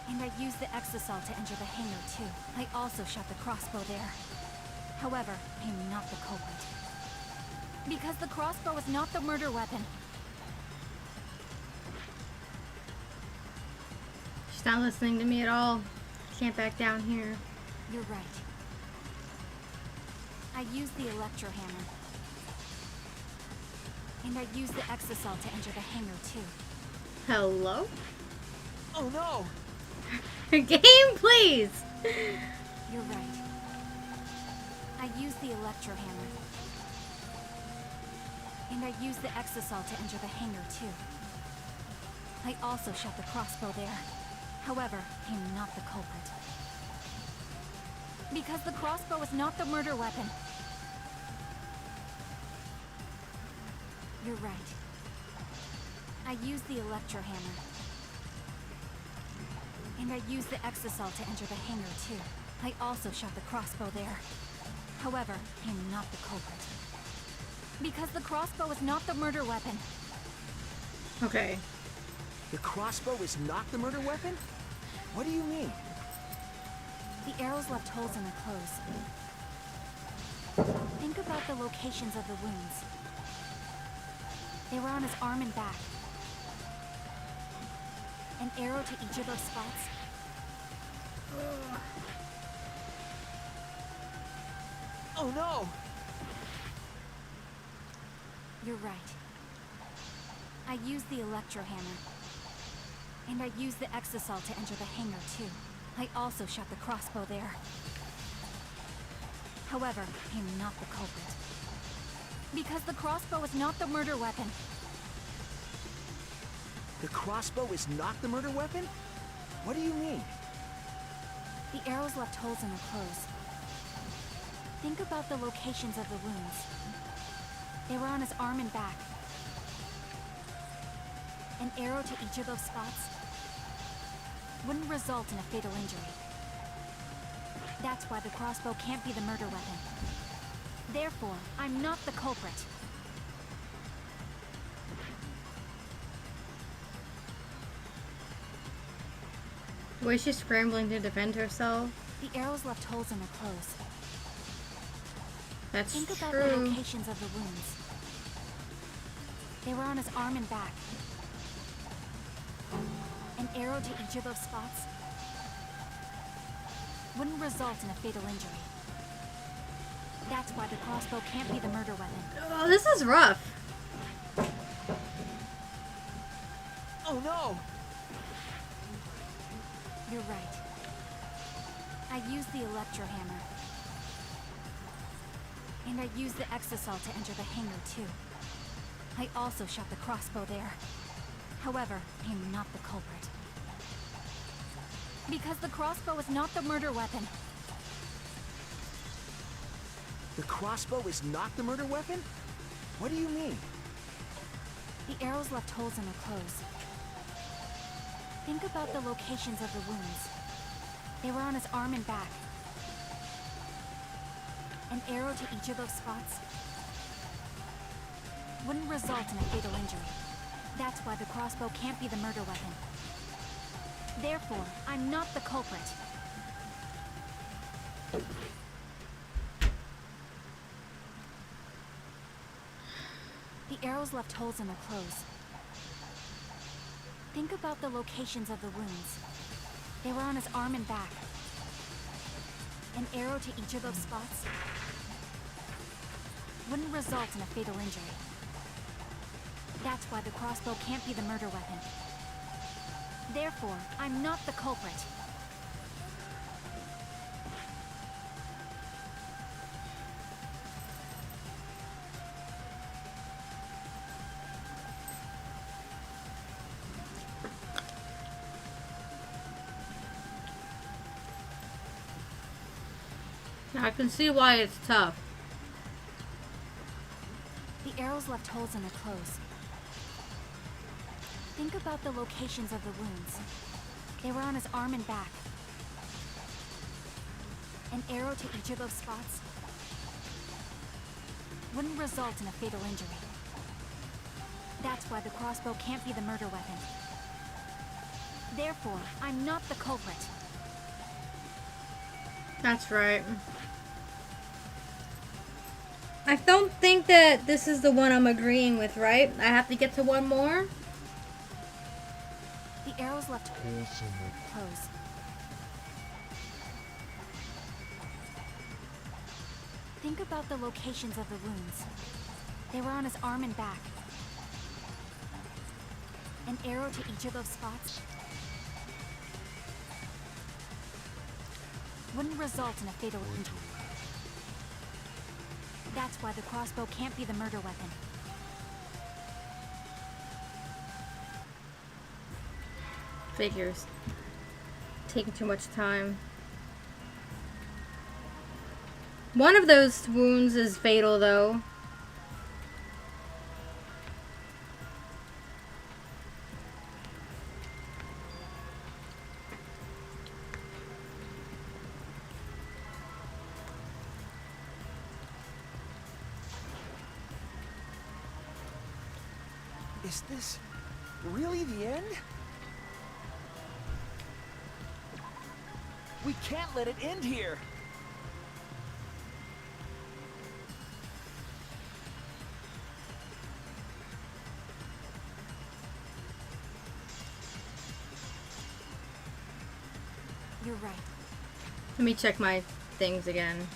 And I used the exisal to enter the hangar too. I also shot the crossbow there. However, I'm not the culprit. Because the crossbow is not the murder weapon. She's not listening to me at all. Can't back down here. You're right. I used the electro hammer. And I used the exisal to enter the hangar too. Hello? Oh no! Game, please! You're right. I used the electro hammer. And I used the exisal to enter the hangar too. I also shot the crossbow there. However, I'm not the culprit. Because the crossbow is not the murder weapon. You're right. I used the electro hammer. And I used the exisal to enter the hangar too. I also shot the crossbow there. However, I'm not the culprit. Because the crossbow is not the murder weapon. Okay. The crossbow is not the murder weapon? What do you mean? The arrows left holes in the clothes. Think about the locations of the wounds. They were on his arm and back. An arrow to each of those spots. Oh no! You're right. I used the electro hammer. And I used the exisal to enter the hangar too. I also shot the crossbow there. However, I'm not the culprit. Because the crossbow is not the murder weapon. The crossbow is not the murder weapon? What do you mean? The arrows left holes in the clothes. Think about the locations of the wounds. They were on his arm and back. An arrow to each of those spots wouldn't result in a fatal injury. That's why the crossbow can't be the murder weapon. Therefore, I'm not the culprit. Was she scrambling to defend herself? The arrows left holes in her clothes. That's Think about true. the locations of the wounds. They were on his arm and back. An arrow to each of those spots wouldn't result in a fatal injury. That's why the crossbow can't be the murder weapon. Oh, this is rough. Oh no! You're right. I used the electro hammer. And I used the exasol to enter the hangar too. I also shot the crossbow there. However, I am not the culprit. Because the crossbow is not the murder weapon. The crossbow is not the murder weapon? What do you mean? The arrows left holes in her clothes. Think about the locations of the wounds. They were on his arm and back. An arrow to each of those spots wouldn't result in a fatal injury. That's why the crossbow can't be the murder weapon. Therefore, I'm not the culprit. The arrows left holes in their clothes. Think about the locations of the wounds. They were on his arm and back. An arrow to each of those spots wouldn't result in a fatal injury. That's why the crossbow can't be the murder weapon. Therefore, I'm not the culprit. I can see why it's tough. The arrows left holes in their clothes. Think about the locations of the wounds. They were on his arm and back. An arrow to each of those spots wouldn't result in a fatal injury. That's why the crossbow can't be the murder weapon. Therefore, I'm not the culprit. That's right. I don't think that this is the one I'm agreeing with, right? I have to get to one more? The arrows left holes in their clothes. Think about the locations of the wounds. They were on his arm and back. An arrow to each of those spots wouldn't result in a fatal injury. That's why the crossbow can't be the murder weapon. Figures. Taking too much time. One of those wounds is fatal, though. Is this really the end? We can't let it end here! You're right. Let me check my things again.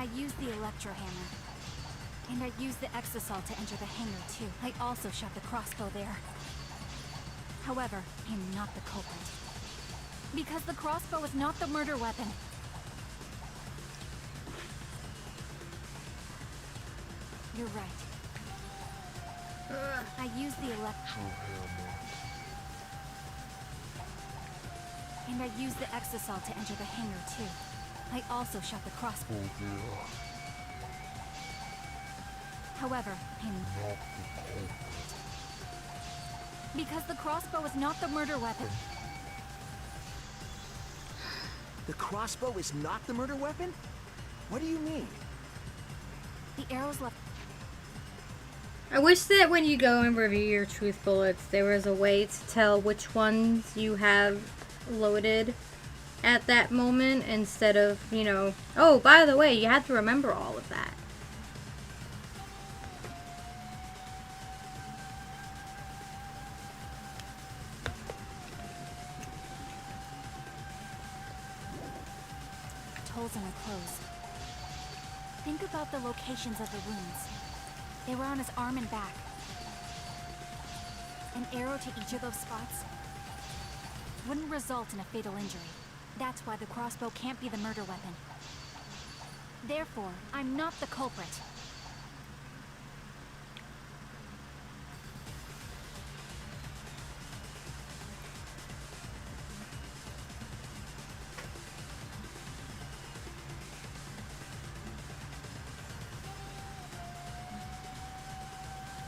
I used the electro hammer. And I used the exasol to enter the hangar too. I also shot the crossbow there. However, I am not the culprit. Because the crossbow is not the murder weapon. You're right. I used the electro hammer. And I used the exasol to enter the hangar too. I also shot the crossbow. However, I'm not the culprit. Because the crossbow is not the murder weapon. The crossbow is not the murder weapon? What do you mean? The arrows left... I wish that when you go and review your truth bullets, there was a way to tell which ones you have loaded at that moment instead of, you know, oh, by the way, you have to remember all of that. Holes in her clothes. Think about the locations of the wounds. They were on his arm and back. An arrow to each of those spots wouldn't result in a fatal injury. That's why the crossbow can't be the murder weapon. Therefore, I'm not the culprit.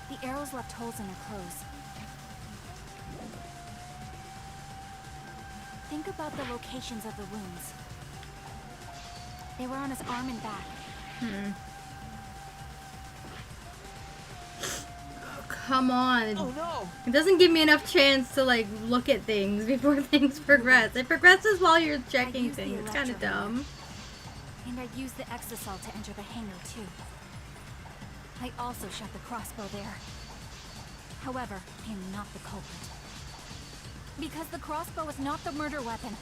The arrows left holes in her clothes. Think about the locations of the wounds. They were on his arm and back. Oh, come on. Oh no! It doesn't give me enough chance to, like, look at things before things progress. It progresses while you're checking used the things. It's kind of electro dumb. And I used the exasol to enter the hangar, too. I also shot the crossbow there. However, I am not the culprit. Because the crossbow is not the murder weapon.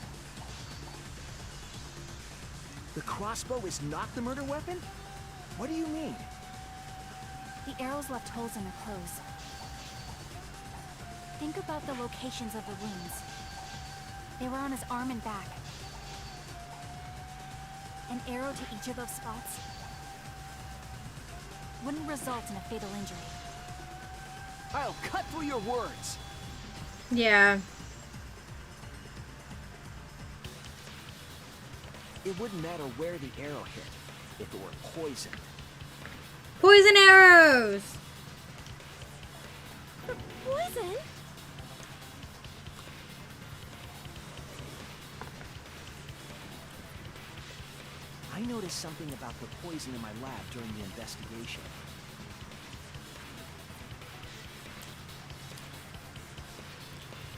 The crossbow is not the murder weapon? What do you mean? The arrows left holes in her clothes. Think about the locations of the wounds. They were on his arm and back. An arrow to each of those spots wouldn't result in a fatal injury. I'll cut through your words! Yeah. It wouldn't matter where the arrow hit, if it were poisoned. Poison arrows! Poison? I noticed something about the poison in my lab during the investigation.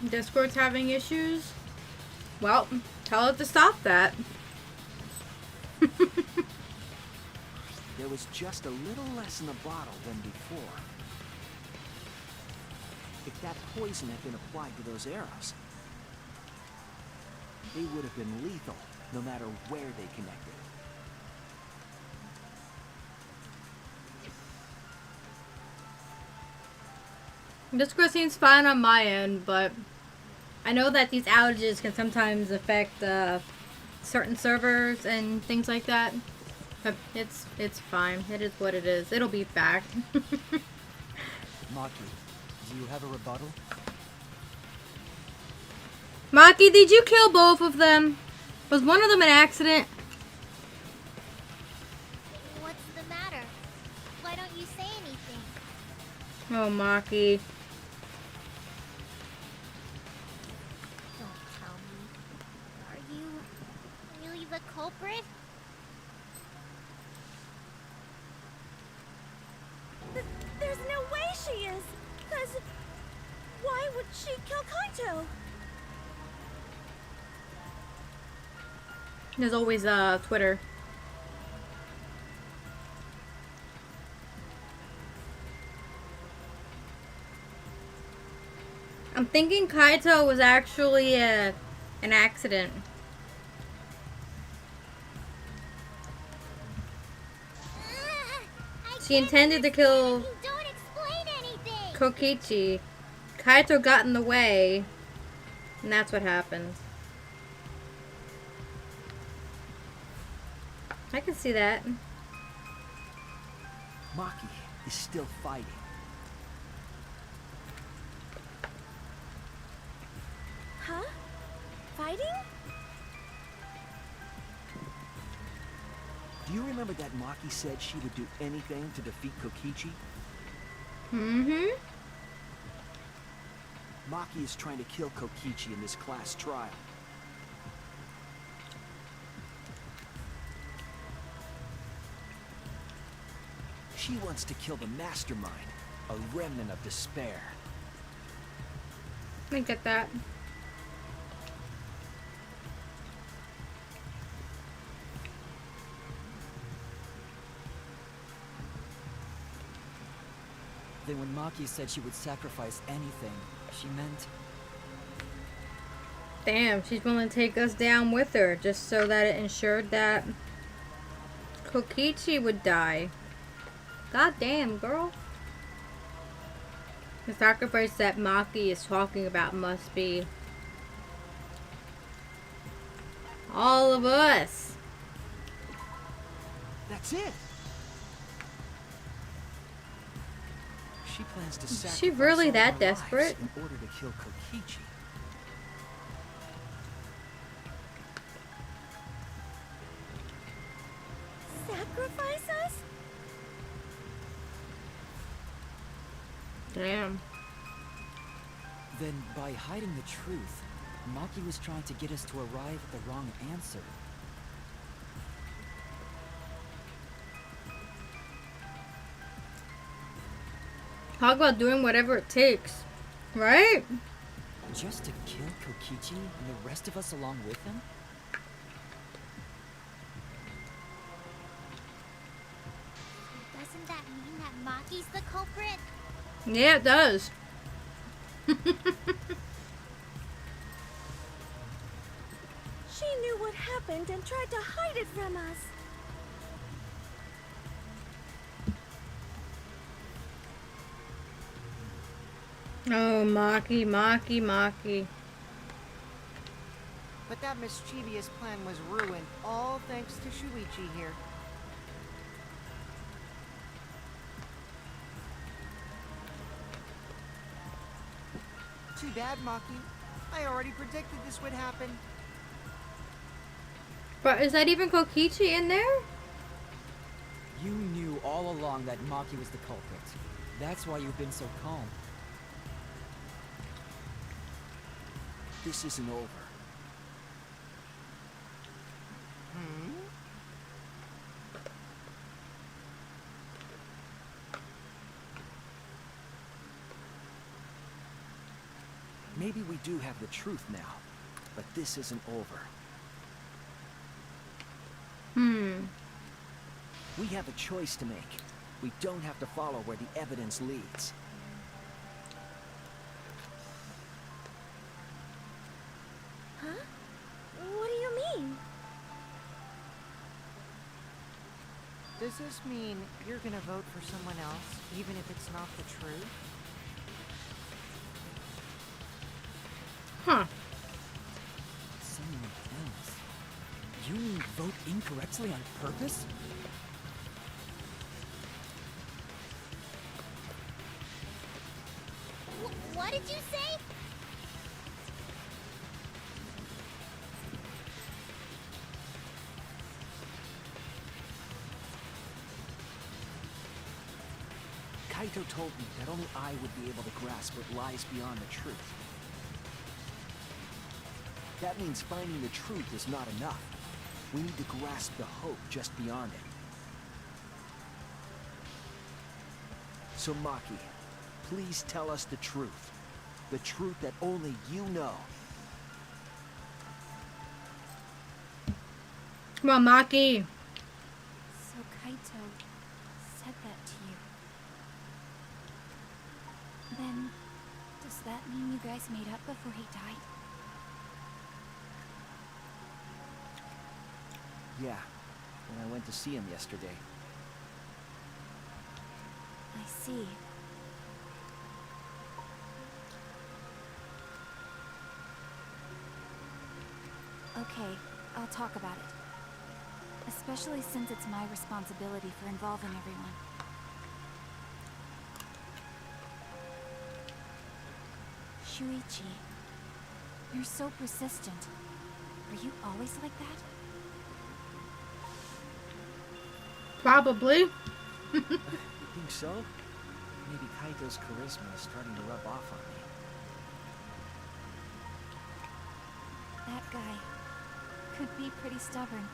Discord's having issues? Well, tell it to stop that. There was just a little less in the bottle than before. If that poison had been applied to those arrows, they would have been lethal, no matter where they connected. Discord seems fine on my end, but I know that these outages can sometimes affect certain servers and things like that. But it's fine. It is what it is. It'll be back. Maki, do you have a rebuttal? Maki, did you kill both of them? Was one of them an accident? What's the matter? Why don't you say anything? Oh, Maki. Don't tell me. Are you really the culprit? There's no way she is. 'Cause why would she kill Kaito? There's always Twitter. I'm thinking Kaito was actually an accident. She intended to kill You don't explain anything. Kokichi. Kaito got in the way, and that's what happened. I can see that. Maki is still fighting. Huh? Fighting? Do you remember that Maki said she would do anything to defeat Kokichi? Mm-hmm. Maki is trying to kill Kokichi in this class trial. She wants to kill the mastermind A remnant of despair. I get that. Then when Maki said she would sacrifice anything, she meant... Damn, she's willing to take us down with her just so that it ensured that Kokichi would die. God damn, girl. The sacrifice that Maki is talking about must be all of us. That's it. She plans to sacrifice She really all that her desperate? lives in order to kill Kokichi. Sacrifice us? Damn. Then by hiding the truth, Maki was trying to get us to arrive at the wrong answer. Talk about doing whatever it takes, right? Just to kill Kokichi and the rest of us along with him? Doesn't that mean that Maki's the culprit? Yeah, it does. She knew what happened and tried to hide it from us. Oh, Maki, Maki, Maki. But that mischievous plan was ruined, all thanks to Shuichi here. Too bad, Maki. I already predicted this would happen. But is that even Kokichi in there? You knew all along that Maki was the culprit. That's why you've been so calm. This isn't over. Maybe we do have the truth now, but this isn't over. We have a choice to make. We don't have to follow where the evidence leads. Huh? What do you mean? Does this mean you're gonna vote for someone else, even if it's not the truth? Huh. Someone else? You mean vote incorrectly on purpose? What did you say? Kaito told me that only I would be able to grasp what lies beyond the truth. That means finding the truth is not enough. We need to grasp the hope just beyond it. So Maki, please tell us the truth. The truth that only you know. Come on, Maki. So Kaito said that to you. Then, does that mean you guys made up before he died? Yeah, when I went to see him yesterday. I see. Okay, I'll talk about it. Especially since it's my responsibility for involving everyone. Shuichi, you're so persistent. Are you always like that? Probably. You think so? Maybe Kaito's charisma is starting to rub off on me. That guy could be pretty stubborn.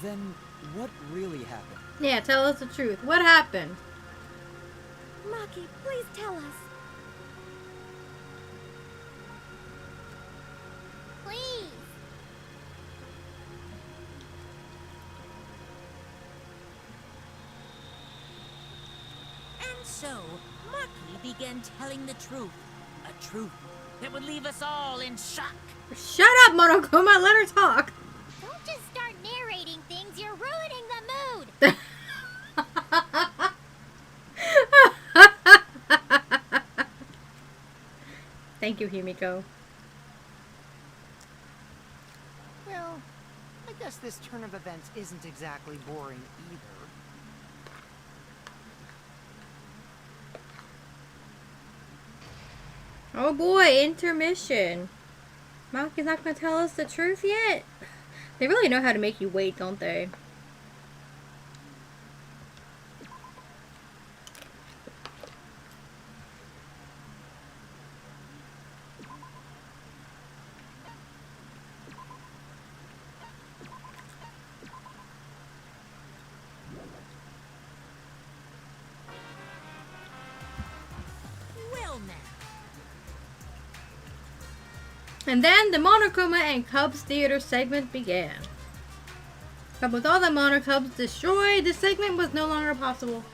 Then What really happened? Yeah, tell us the truth. What happened? Maki, please tell us. Please. And so, Maki began telling the truth. A truth that would leave us all in shock. Shut up, Monokuma. Let her talk. Don't just start narrating things. You're ruining the mood. Thank you, Himiko. Well, I guess this turn of events isn't exactly boring either. Oh boy, intermission. Maki's not gonna tell us the truth yet? They really know how to make you wait, don't they? Well now. And then the Monokuma and Cubs Theater segment began. But with all the Monokubs destroyed, this segment was no longer possible.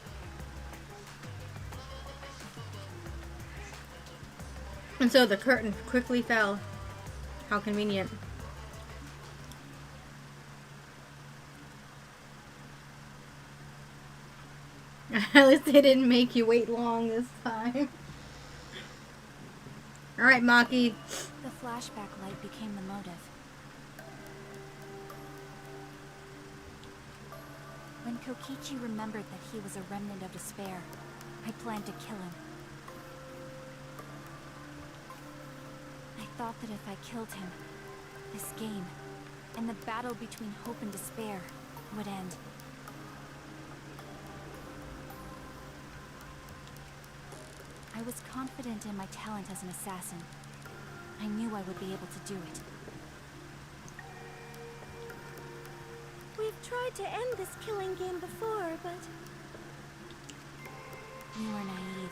And so the curtain quickly fell. How convenient. At least they didn't make you wait long this time. Alright, Maki. The flashback light became the motive. When Kokichi remembered that he was a remnant of despair, I planned to kill him. I thought that if I killed him, this game, and the battle between hope and despair, would end. I was confident in my talent as an assassin. I knew I would be able to do it. We've tried to end this killing game before, but You were naive.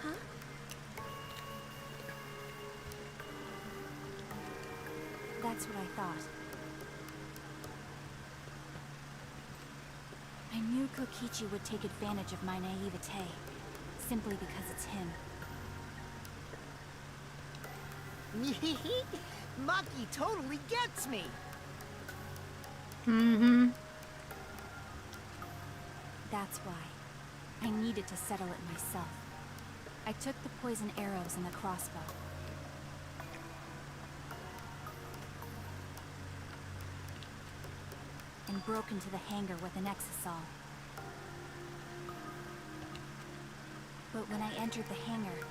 huh? That's what I thought. I knew Kokichi would take advantage of my naivete, simply because it's him. Maki totally gets me. Mm-hmm. That's why. I needed to settle it myself. I took the poison arrows and the crossbow. And broke into the hangar with an exisal. But when I entered the hangar,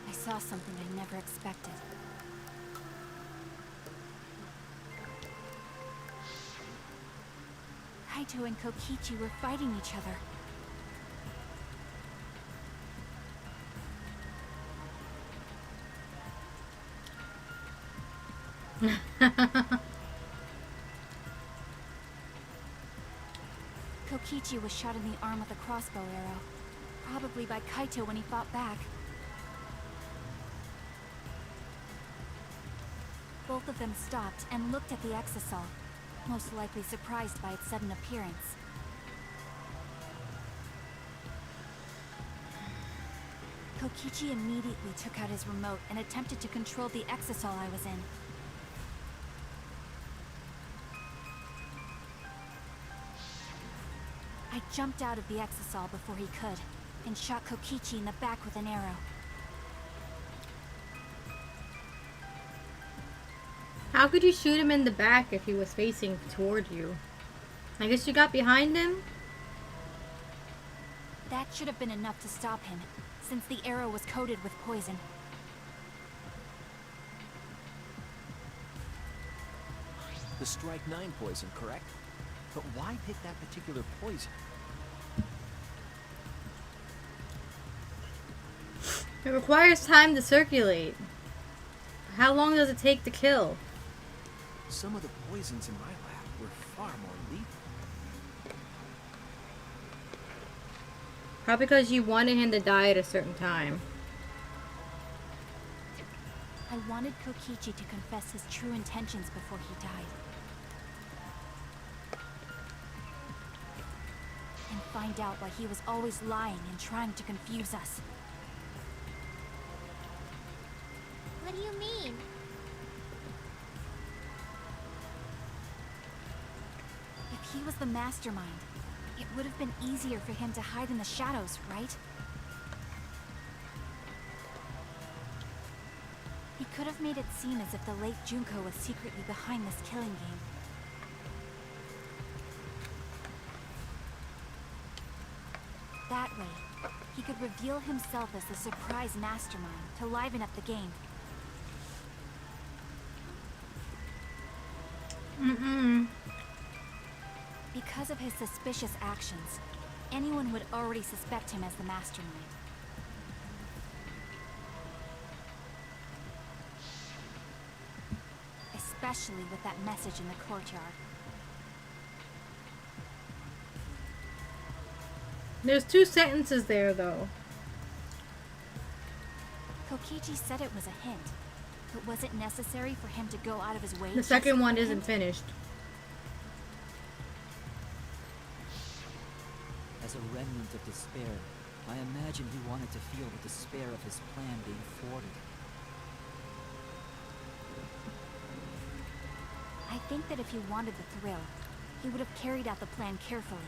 I saw something I never expected. Kaito and Kokichi were fighting each other. Kokichi was shot in the arm with a crossbow arrow. Probably by Kaito when he fought back. Both of them stopped and looked at the exisal, most likely surprised by its sudden appearance. Kokichi immediately took out his remote and attempted to control the exisal I was in. I jumped out of the exisal before he could, and shot Kokichi in the back with an arrow. How could you shoot him in the back if he was facing toward you? I guess you got behind him? That should have been enough to stop him, since the arrow was coated with poison. The Strike 9 poison, correct? But why pick that particular poison? It requires time to circulate. How long does it take to kill? Some of the poisons in my lab were far more lethal. Probably because you wanted him to die at a certain time. I wanted Kokichi to confess his true intentions before he died. And find out why he was always lying and trying to confuse us. What do you mean? If he was the mastermind, it would have been easier for him to hide in the shadows, right? He could have made it seem as if the late Junko was secretly behind this killing game. That way, he could reveal himself as the surprise mastermind to liven up the game. Because of his suspicious actions, anyone would already suspect him as the mastermind. Especially with that message in the courtyard. There's 2 sentences there, though. Kokichi said it was a hint, but was it necessary for him to go out of his way? The second one isn't finished. As a remnant of despair, I imagine he wanted to feel the despair of his plan being thwarted. I think that if he wanted the thrill, he would have carried out the plan carefully.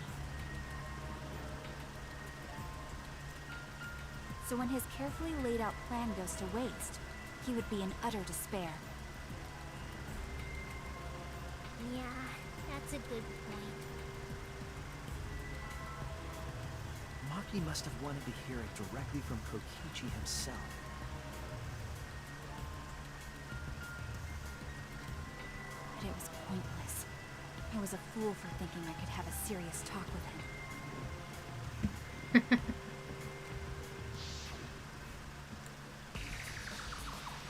So when his carefully laid out plan goes to waste, he would be in utter despair. Yeah, that's a good point. Maki must have wanted to hear it directly from Kokichi himself. But it was pointless. I was a fool for thinking I could have a serious talk with him.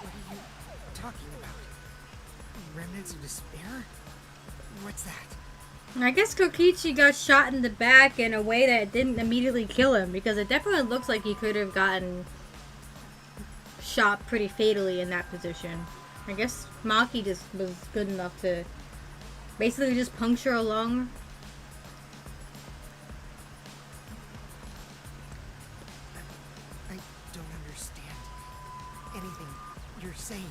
What are you talking about? Remnants of despair? What's that? I guess Kokichi got shot in the back in a way that didn't immediately kill him, because it definitely looks like he could have gotten shot pretty fatally in that position. I guess Maki just was good enough to basically just puncture a lung. I don't understand anything you're saying.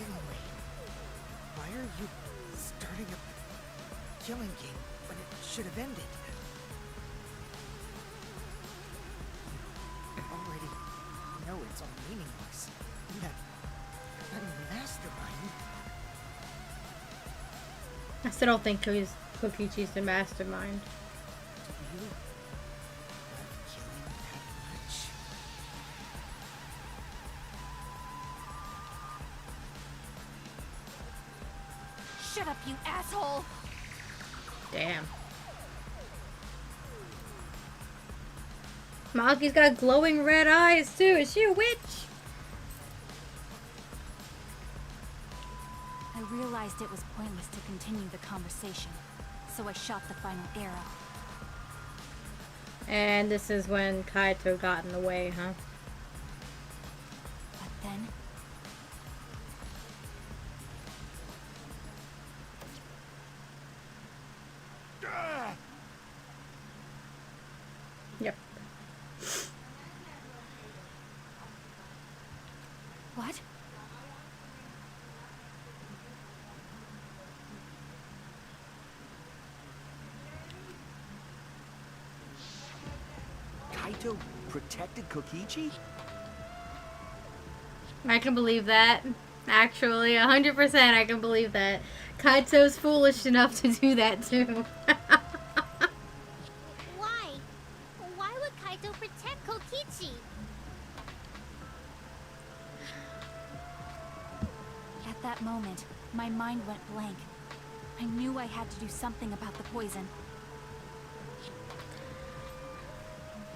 Anyway, why are you starting a killing game when it should have ended? You already know it's all meaningless. That mastermind. I still don't think Kokichi's the mastermind. Do you love killing that much? Shut up, you asshole! Damn. Maki's got glowing red eyes too. Is she a witch? I realized it was pointless to continue the conversation, so I shot the final arrow. And this is when Kaito got in the way, huh? But then... Yep. What? Kaito protected Kokichi? I can believe that. Actually, 100% I can believe that. Kaito's foolish enough to do that too. Why? Why would Kaito protect Kokichi? At that moment, my mind went blank. I knew I had to do something about the poison.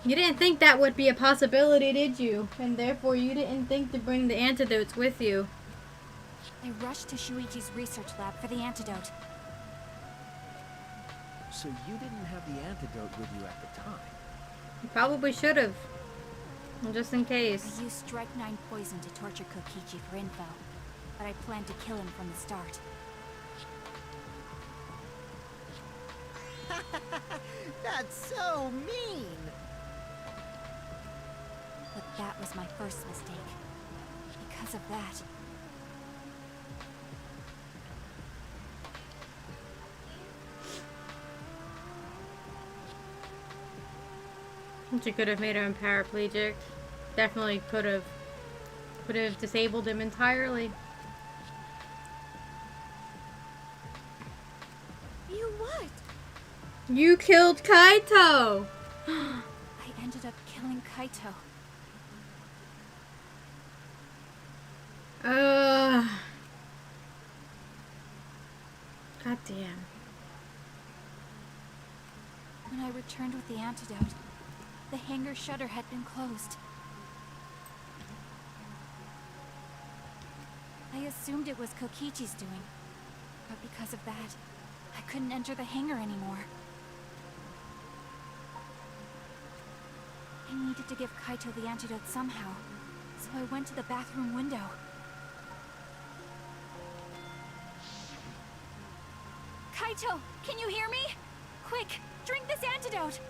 You didn't think that would be a possibility, did you? And therefore you didn't think to bring the antidotes with you. I rushed to Shuichi's research lab for the antidote. So you didn't have the antidote with you at the time? You probably should have. Just in I case. used Strike 9 poison to torture Kokichi for info, but I planned to kill him from the start. That's so mean! But that was my first mistake. Because of that, She could have made him paraplegic. Definitely could have. Could have disabled him entirely. You what? You killed Kaito! I ended up killing Kaito. God damn. When I returned with the antidote, the hangar shutter had been closed. I assumed it was Kokichi's doing, but because of that, I couldn't enter the hangar anymore. I needed to give Kaito the antidote somehow, so I went to the bathroom window. Kaito, can you hear me? Quick, drink this antidote!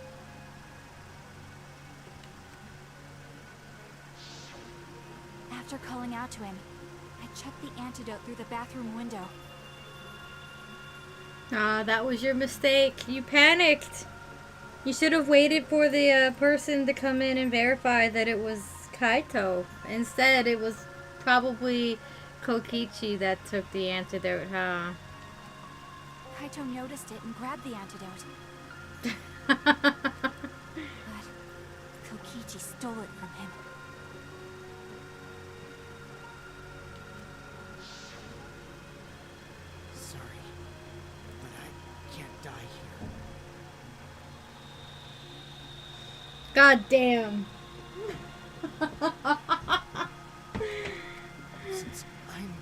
After calling out to him, I chucked the antidote through the bathroom window. Ah, that was your mistake. You panicked. You should have waited for the person to come in and verify that it was Kaito. Instead, it was probably Kokichi that took the antidote, huh? Kaito noticed it and grabbed the antidote. But Kokichi stole it from him. Sorry, but I can't die here. God damn. Since I'm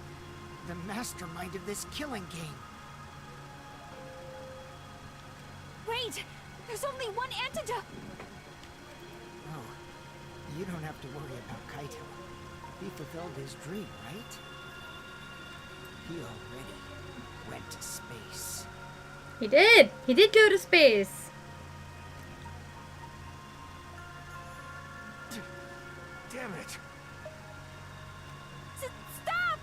the mastermind of this killing game. Wait! There's only one antidote! Oh, you don't have to worry about Kaito. He fulfilled his dream, right? He already went to space. He did. He did go to space. Damn it! Stop!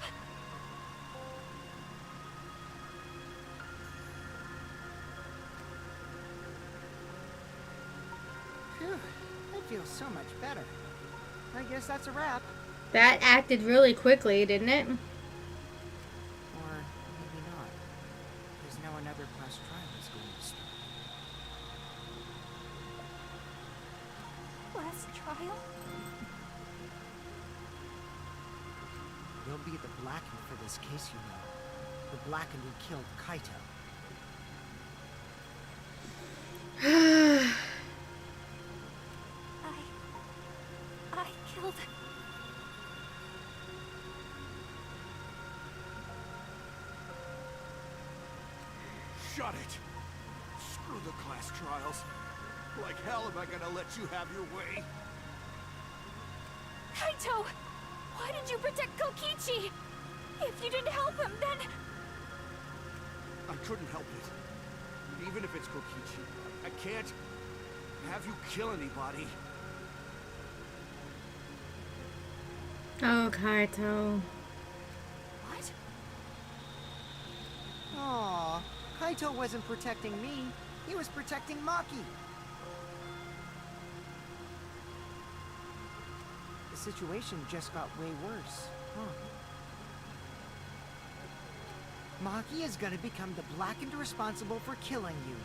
Phew, that feels so much better. I guess that's a wrap. That acted really quickly, didn't it? Or maybe not. Because now another class trial is going to start. Last trial? You'll be the Blackened for this case, you know. The Blackened who killed Kaito. I killed... Shut it! Screw the class trials. Like hell am I gonna let you have your way? Kaito! Why did you protect Kokichi? If you didn't help him, then... I couldn't help it. Even if it's Kokichi, I can't have you kill anybody. Oh, Kaito. What? Aw, Kaito wasn't protecting me. He was protecting Maki. The situation just got way worse, huh? Maki is gonna become the Blackened responsible for killing you.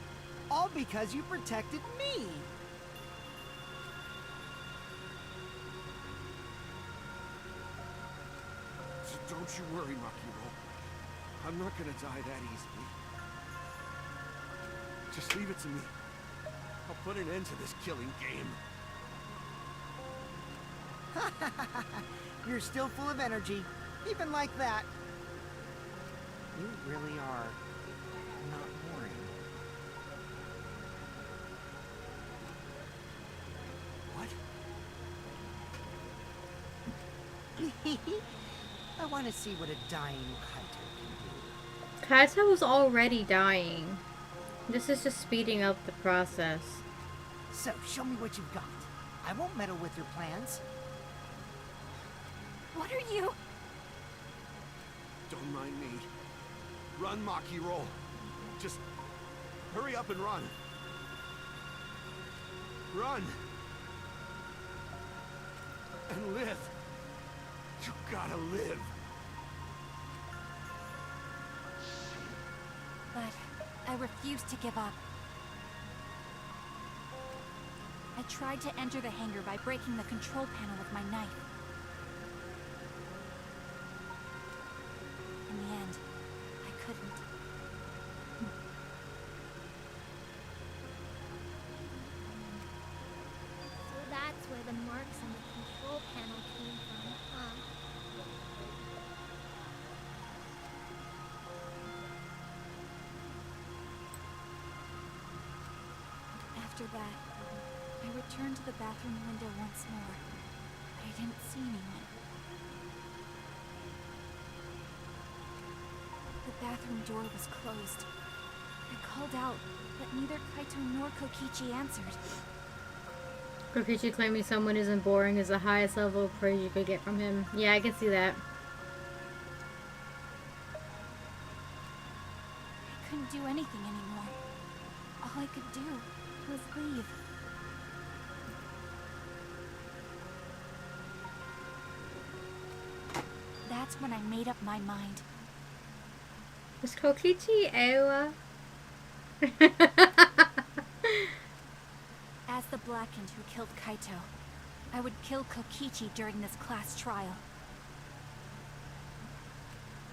All because you protected me! So don't you worry, Makiro. I'm not gonna die that easily. Just leave it to me. I'll put an end to this killing game. You're still full of energy, even like that. You really are not boring. What? I want to see what a dying Kaito can do. Kaito was already dying. This is just speeding up the process. So, show me what you've got. I won't meddle with your plans. What are you? Don't mind me. Run, Maki, roll. Just hurry up and run. Run! And live. You gotta live. But I refuse to give up. I tried to enter the hangar by breaking the control panel with my knife. In the end, I couldn't. So that's where the marks on the control panel came from, huh? After that, I returned to the bathroom window once more, but I didn't see anyone. The bathroom door was closed. I called out, but neither Kaito nor Kokichi answered. Kokichi claiming someone isn't boring is the highest level of praise you could get from him. Yeah, I can see that. I couldn't do anything anymore. All I could do was leave. That's when I made up my mind. Was Kokichi Ewa? As the Blackened who killed Kaito, I would kill Kokichi during this class trial.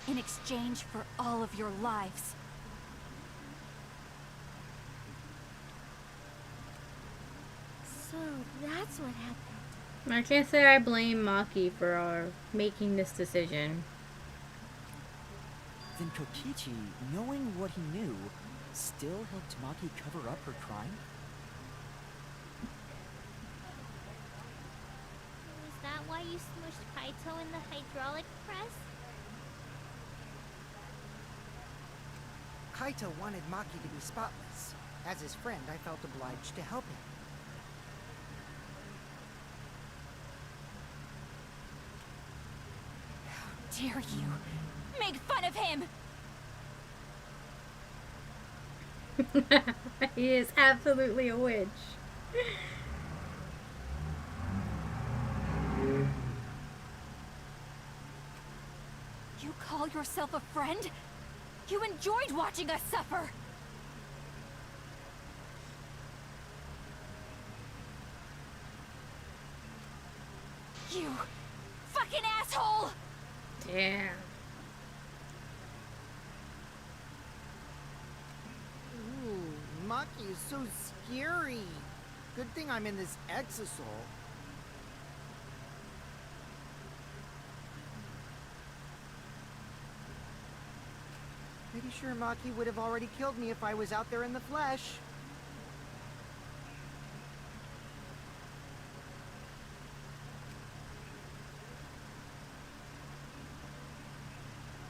In exchange for all of your lives. So that's what happened. I can't say I blame Maki for making this decision. Then Kokichi, knowing what he knew, still helped Maki cover up her crime? Is that why you smushed Kaito in the hydraulic press? Kaito wanted Maki to be spotless. As his friend, I felt obliged to help him. How dare you make fun of him! He is absolutely a witch. You call yourself a friend? You enjoyed watching us suffer! You fucking asshole! Damn. Ooh, Maki is so scary. Good thing I'm in this exosol. Pretty sure Maki would have already killed me if I was out there in the flesh.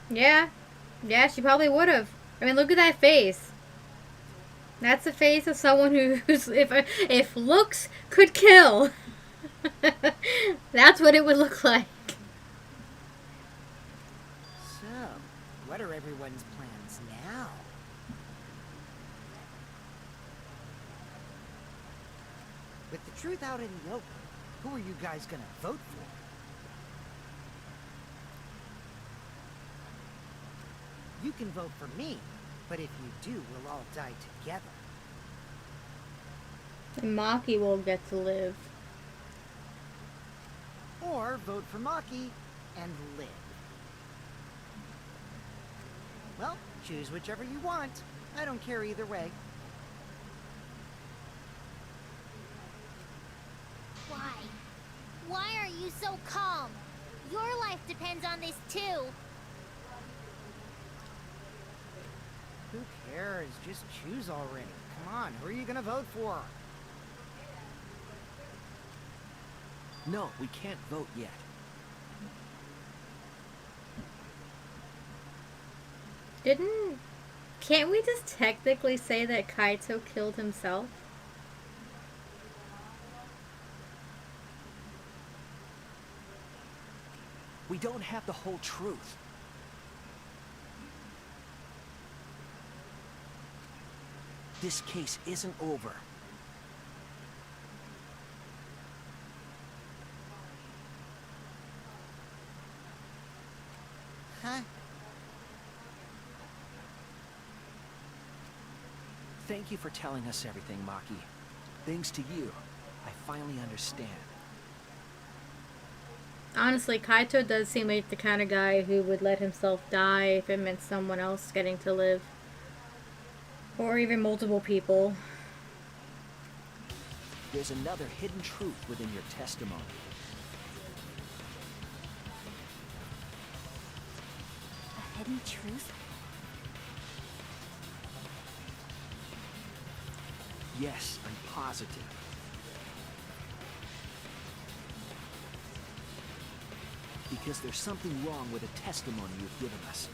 Yeah. Yeah, she probably would have. I mean, look at that face. That's the face of someone who's, if looks could kill. That's what it would look like. So, what are everyone's plans now? With the truth out in the open, who are you guys gonna vote for? You can vote for me, but if you do, we'll all die together. And Maki will get to live. Or vote for Maki and live. Well, choose whichever you want. I don't care either way. Why? Why are you so calm? Your life depends on this too. Who cares? Just choose already. Come on, who are you gonna vote for? No, we can't vote yet. Can't we just technically say that Kaito killed himself? We don't have the whole truth. This case isn't over. Huh? Thank you for telling us everything, Maki. Thanks to you, I finally understand. Honestly, Kaito does seem like the kind of guy who would let himself die if it meant someone else getting to live. Or even multiple people. There's another hidden truth within your testimony. A hidden truth? Yes, I'm positive. Because there's something wrong with the testimony you've given us.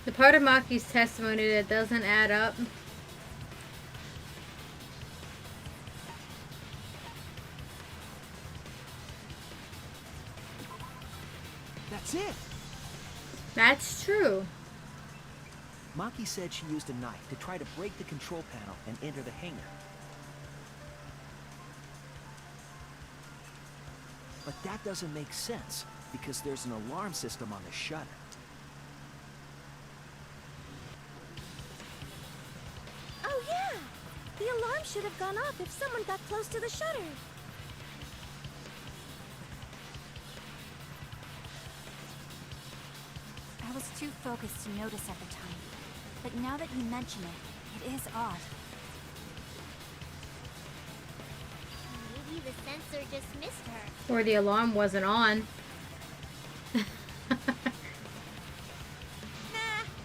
The part of Maki's testimony that doesn't add up. That's it! That's true. Maki said she used a knife to try to break the control panel and enter the hangar. But that doesn't make sense, because there's an alarm system on the shutter. Oh yeah! The alarm should have gone off if someone got close to the shutter. I was too focused to notice at the time. But now that you mention it, it is odd. Maybe the sensor just missed her. Or the alarm wasn't on. Nah,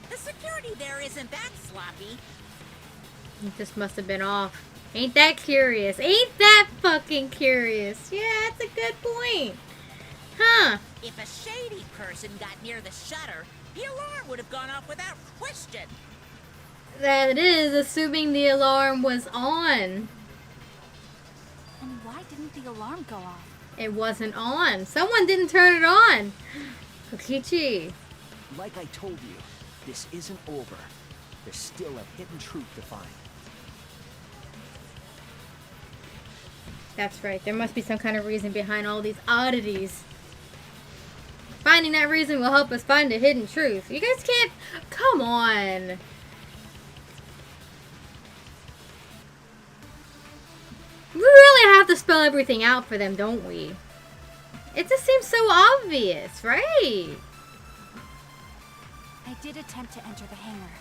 the security there isn't that sloppy. It just must have been off. Ain't that curious? Ain't that fucking curious? Yeah, that's a good point. Huh. If a shady person got near the shutter, the alarm would have gone off without question. That is, assuming the alarm was on. And why didn't the alarm go off? It wasn't on. Someone didn't turn it on. Kokichi. Like I told you, this isn't over. There's still a hidden truth to find. That's right. There must be some kind of reason behind all these oddities. Finding that reason will help us find the hidden truth. You guys can't... Come on. We really have to spell everything out for them, don't we? It just seems so obvious, right? I did attempt to enter the hangar.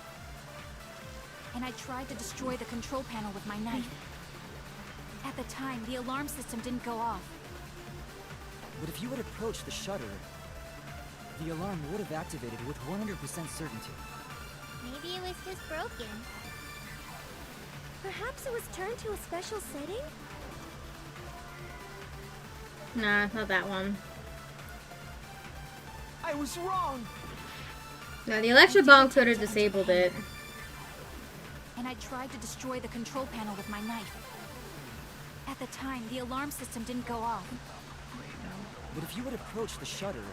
And I tried to destroy the control panel with my knife. At the time, the alarm system didn't go off. But if you had approached the shutter, the alarm would have activated with 100% certainty. Maybe it was just broken. Perhaps it was turned to a special setting? Nah, not that one. I was wrong! No, the electro bomb could have disabled it. And I tried to destroy the control panel with my knife. At the time, the alarm system didn't go off. But if you had approached the shutter,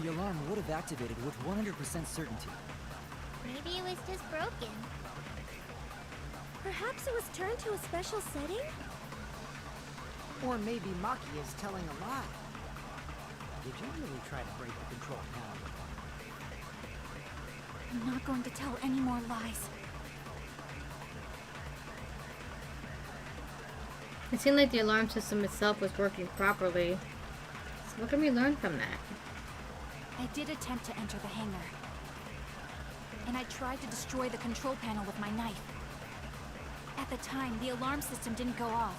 the alarm would have activated with 100% certainty. Maybe it was just broken. Perhaps it was turned to a special setting? Or maybe Maki is telling a lie. Did you really try to break the control panel? I'm not going to tell any more lies. It seemed like the alarm system itself was working properly. So what can we learn from that? I did attempt to enter the hangar. And I tried to destroy the control panel with my knife. At the time, the alarm system didn't go off.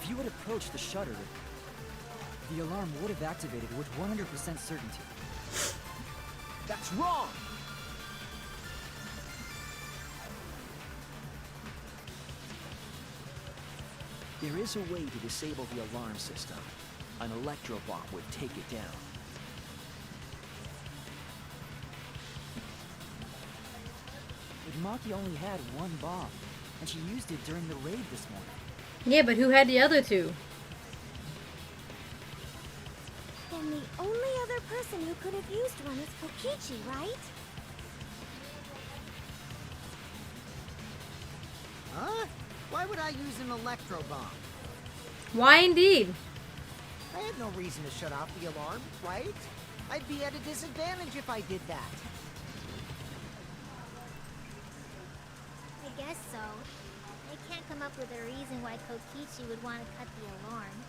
If you had approached the shutter, the alarm would have activated with 100% certainty. That's wrong! There is a way to disable the alarm system. An electro bomb would take it down. But Maki only had one bomb, and she used it during the raid this morning. Yeah, but who had the other two? Then the only other person who could have used one is Kokichi, right? Huh? Why would I use an electro bomb? Why indeed? I had no reason to shut off the alarm, right? I'd be at a disadvantage if I did that. I guess so. I can't come up with a reason why Kokichi would want to cut the alarm.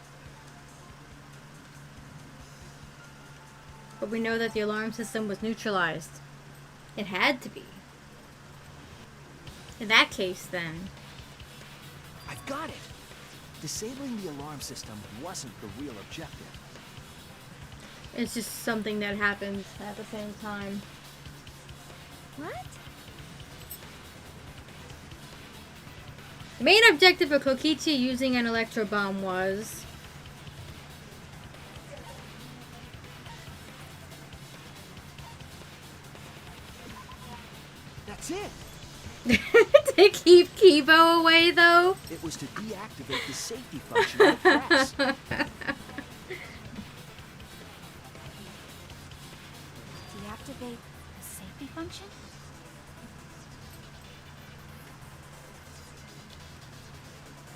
But we know that the alarm system was neutralized. It had to be. In that case, then. I've got it! Disabling the alarm system wasn't the real objective. It's just something that happened at the same time. What? The main objective of Kokichi using an electro bomb was... That's it! to keep Kibo away, though? It was to deactivate the safety function of the press. Deactivate the safety function?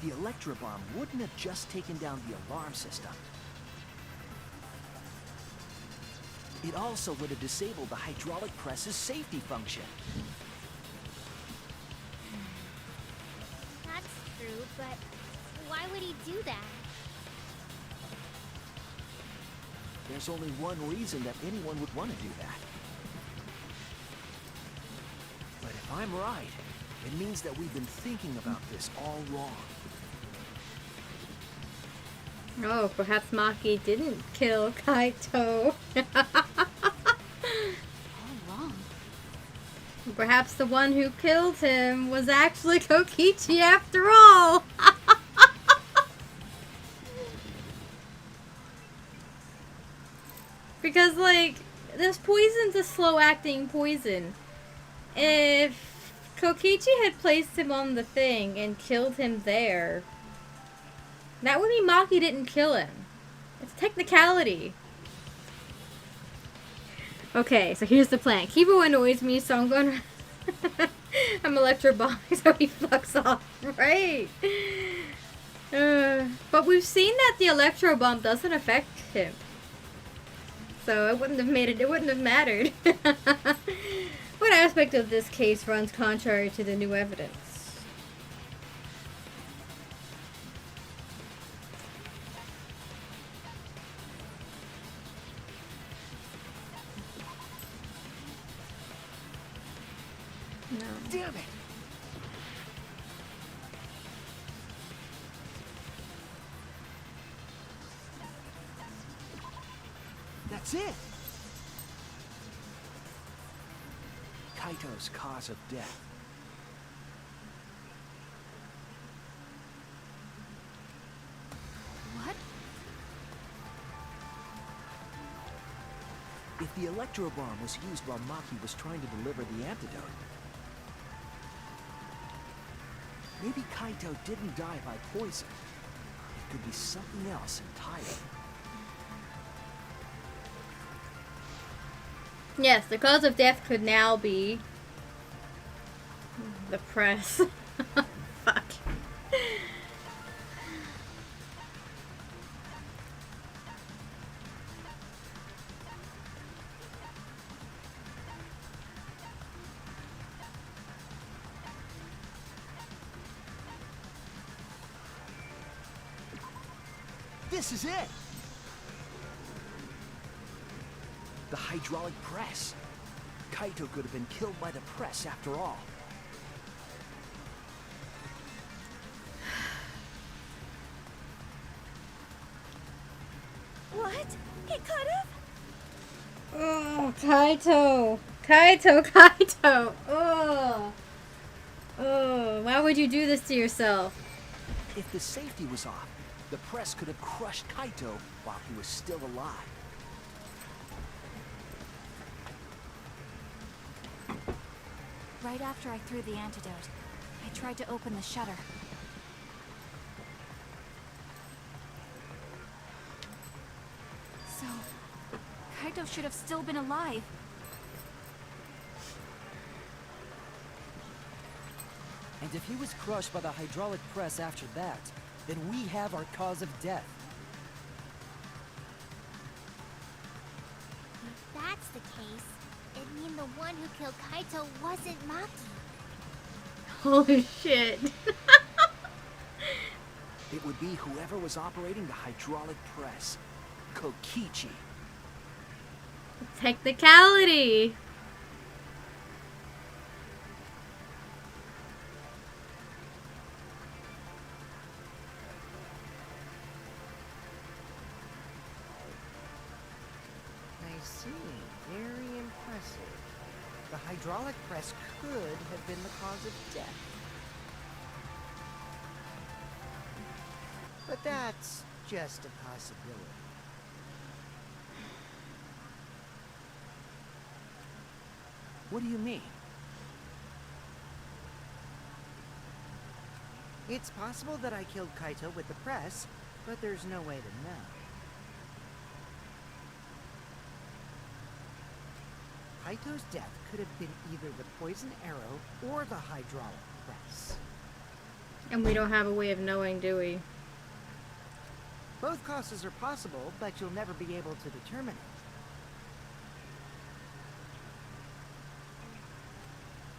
The electro bomb wouldn't have just taken down the alarm system. It also would have disabled the hydraulic press's safety function. That's true, but why would he do that? There's only one reason that anyone would want to do that. But if I'm right, it means that we've been thinking about this all wrong. Oh, perhaps Maki didn't kill Kaito. All wrong. Perhaps the one who killed him was actually Kokichi after all. Because, like, this poison's a slow-acting poison. If Kokichi had placed him on the thing and killed him there, that would mean Maki didn't kill him. It's a technicality. Okay, so here's the plan. Kibo annoys me, so I'm gonna... I'm electro bombing so he fucks off, right? But we've seen that the electro bomb doesn't affect him. So it wouldn't have made it wouldn't have mattered. What aspect of this case runs contrary to the new evidence? No. Damn it! That's it! Kaito's cause of death. What? If the electro bomb was used while Maki was trying to deliver the antidote, maybe Kaito didn't die by poison. It could be something else entirely. Yes, the cause of death could now be the press. Fuck. This is it! The hydraulic press. Kaito could have been killed by the press after all. could've. Oh, Kaito. Kaito. Oh. Oh, why would you do this to yourself? If the safety was off, the press could have crushed Kaito while he was still alive. Right after I threw the antidote, I tried to open the shutter. So, Kaito should have still been alive. And if he was crushed by the hydraulic press after that, then we have our cause of death. If that's the case, it'd mean the one who killed Kaito wasn't Maki. Holy shit. It would be whoever was operating the hydraulic press. Kokichi. Technicality. I see. Very impressive. The hydraulic press could have been the cause of death. But that's just a possibility. What do you mean? It's possible that I killed Kaito with the press, but there's no way to know. Kaito's death could have been either the poison arrow or the hydraulic press. And we don't have a way of knowing, do we? Both causes are possible, but you'll never be able to determine it.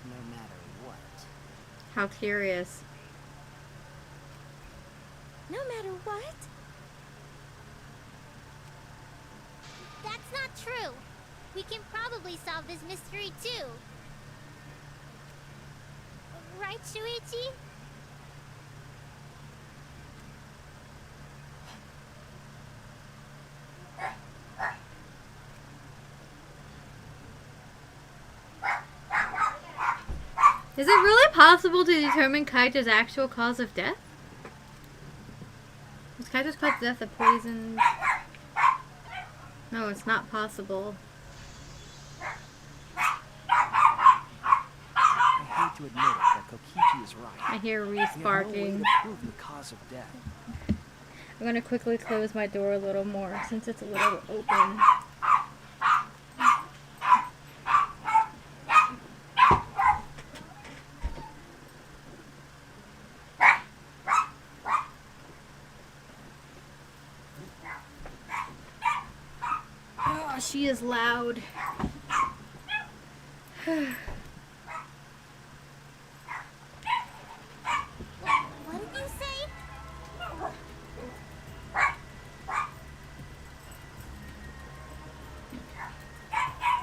No matter what. How curious. No matter what? That's not true. We can probably solve this mystery too. Right, Shuichi? Is it really possible to determine Kaito's actual cause of death? Was Kaito's cause of death a poison? No, it's not possible. I hate to admit it, but Kokichi is right. I hear Reese We have no way barking. to prove the cause of death. I'm gonna quickly close my door a little more since it's a little open. Oh, she is loud. What did you say?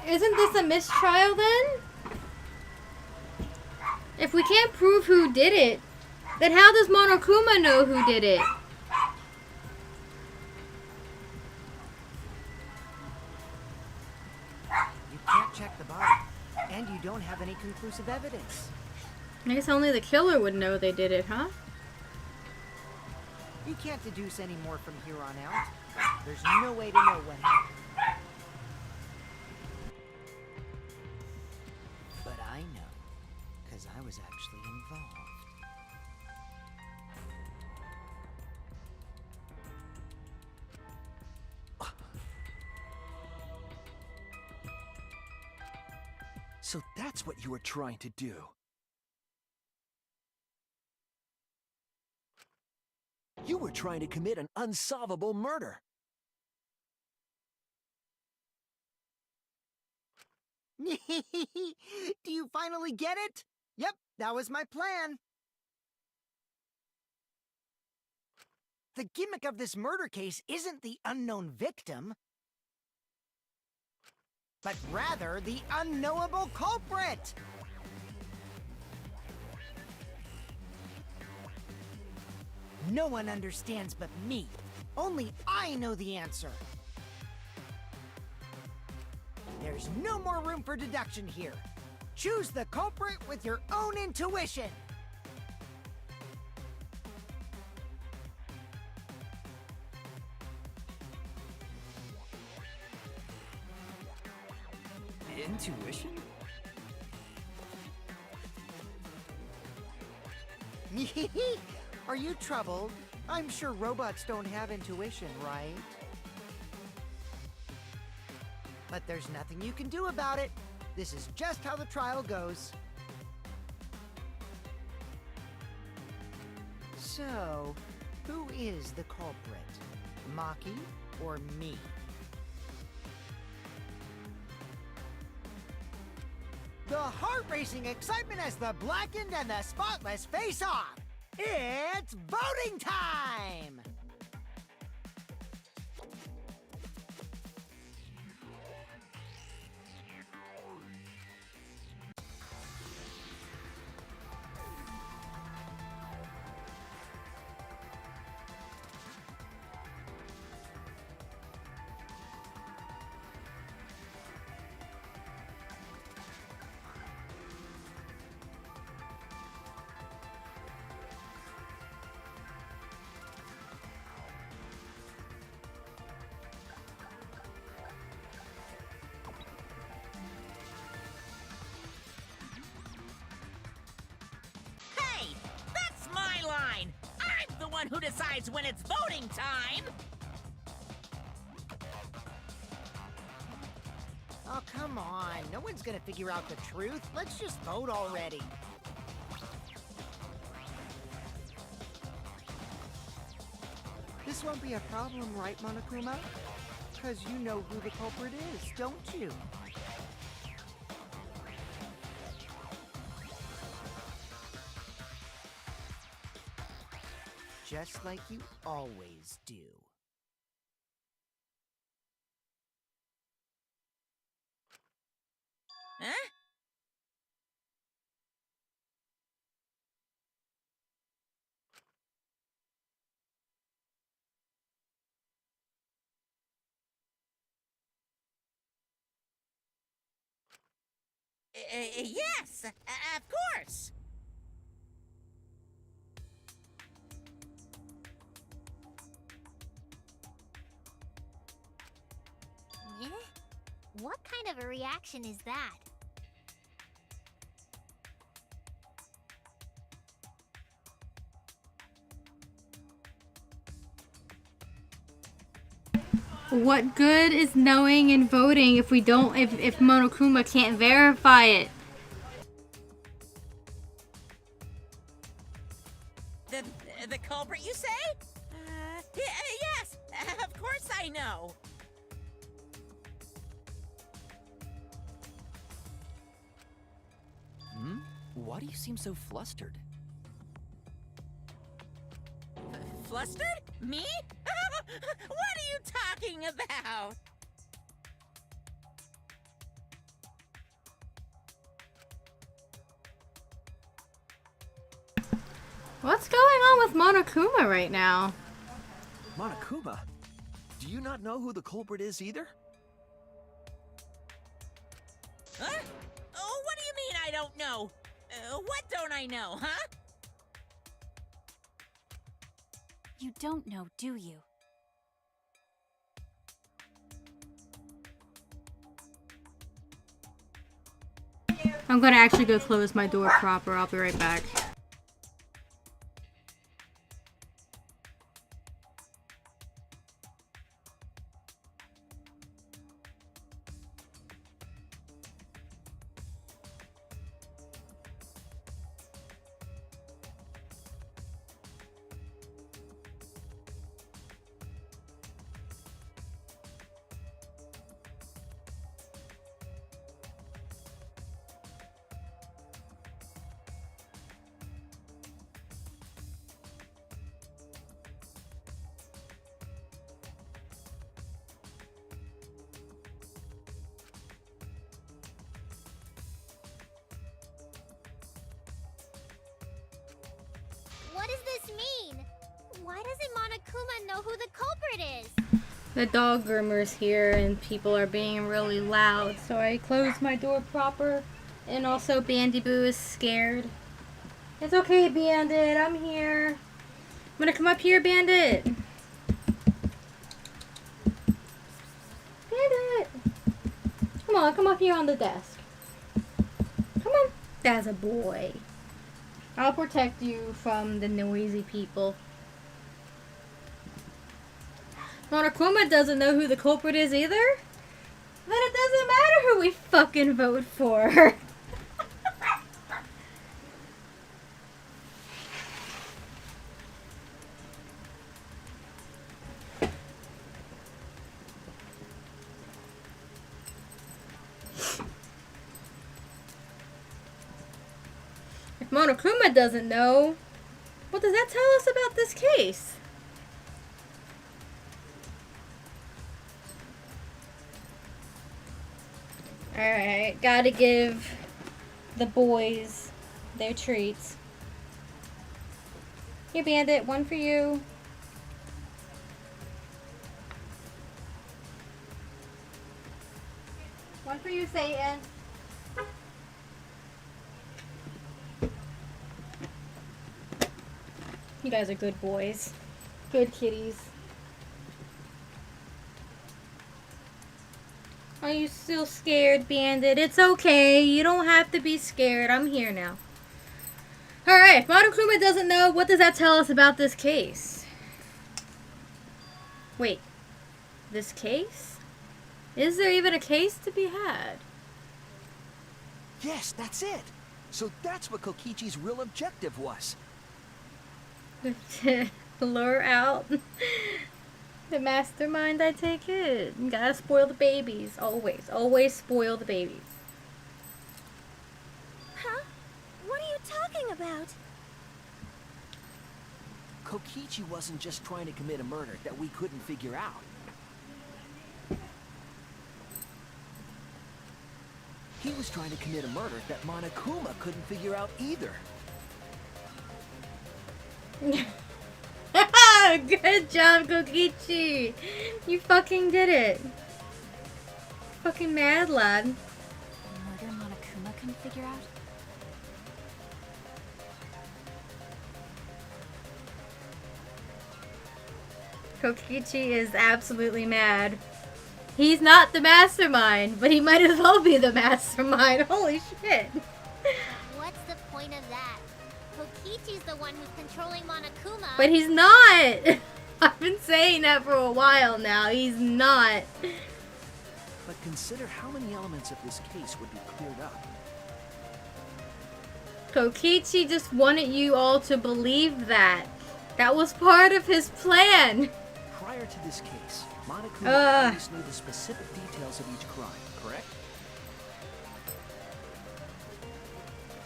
Isn't this a mistrial then? If we can't prove who did it, then how does Monokuma know who did it? You can't check the body, and you don't have any conclusive evidence. I guess only the killer would know they did it, huh? You can't deduce any more from here on out. There's no way to know what happened. But I know, because I was actually involved. So that's what you were trying to do. You were trying to commit an unsolvable murder. Do you finally get it? Yep, that was my plan. The gimmick of this murder case isn't the unknown victim, but rather the unknowable culprit. No one understands but me. Only I know the answer. There's no more room for deduction here. Choose the culprit with your own intuition. Intuition? Are you troubled? I'm sure robots don't have intuition, right? But there's nothing you can do about it. This is just how the trial goes. So, who is the culprit? Maki or me? The heart-racing excitement as the blackened and the spotless face off! It's voting time! Hey, that's my line. I'm the one who decides when it's voting time. Oh, come on. No one's gonna figure out the truth. Let's just vote already. This won't be a problem, right, Monokuma? Because you know who the culprit is, don't you? Just like you always do. Huh? Yes, of course. Yeah? What kind of a reaction is that? What good is knowing and voting if we don't, if Monokuma can't verify it? The culprit, you say? Yes, of course I know. Why do you seem so flustered? Flustered? Me? What are you talking about? What's going on with Monokuma right now? Monokuma? Do you not know who the culprit is either? Huh? Oh, what do you mean I don't know? What don't I know, huh? You don't know, do you? I'm gonna actually go close my door proper. I'll be right back. What does this mean? Why doesn't Monokuma know who the culprit is? The dog groomer's here and people are being really loud, so I closed my door proper. And also Bandy Boo is scared. It's okay, Bandit, I'm here. I'm gonna come up here, Bandit. Bandit! Come on, come up here on the desk. Come on. That's a boy. I'll protect you from the noisy people. Monokuma doesn't know who the culprit is either? Then it doesn't matter who we fucking vote for. If Monokuma doesn't know, what does that tell us about this case? Alright, gotta give the boys their treats. Here, Bandit, one for you. One for you, Satan. You guys are good boys. Good kitties. Are you still scared, Bandit? It's okay. You don't have to be scared. I'm here now. Alright, if Monokuma doesn't know, what does that tell us about this case? Wait. This case? Is there even a case to be had? Yes, that's it. So that's what Kokichi's real objective was. Lure out the mastermind, I take it. You gotta spoil the babies. Always. Always spoil the babies. Huh? What are you talking about? Kokichi wasn't just trying to commit a murder that we couldn't figure out. He was trying to commit a murder that Monokuma couldn't figure out either. Good job, Kokichi. You fucking did it. Fucking mad lad. Murder Monokuma couldn't figure out? Kokichi is absolutely mad. He's not the mastermind, but he might as well be the mastermind. Holy shit. What's the point of that? Kokichi's the one who's controlling Monokuma. But he's not. I've been saying that for a while now. He's not. But consider how many elements of this case would be cleared up. Kokichi just wanted you all to believe that. That was part of his plan. Prior to this case, Monokuma always knew the specific details of each crime, correct?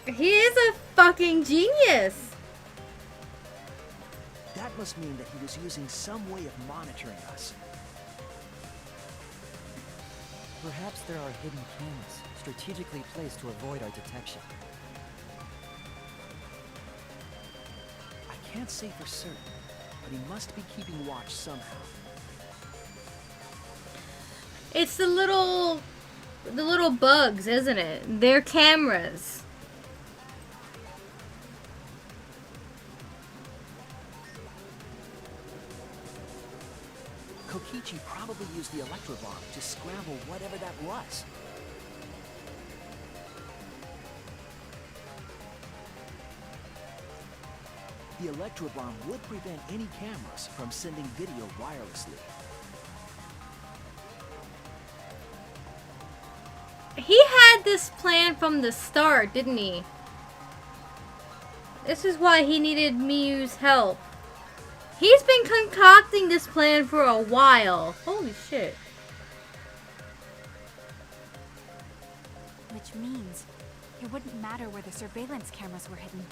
He is a fucking genius. That must mean that he was using some way of monitoring us. Perhaps there are hidden cameras strategically placed to avoid our detection. I can't say for certain, but he must be keeping watch somehow. It's the little bugs, isn't it? They're cameras. Kokichi probably used the electrobomb to scramble whatever that was. The electrobomb would prevent any cameras from sending video wirelessly. He had this plan from the start, didn't he? This is why he needed Miyu's help. He's been concocting this plan for a while. Holy shit. Which means it wouldn't matter where the surveillance cameras were hidden.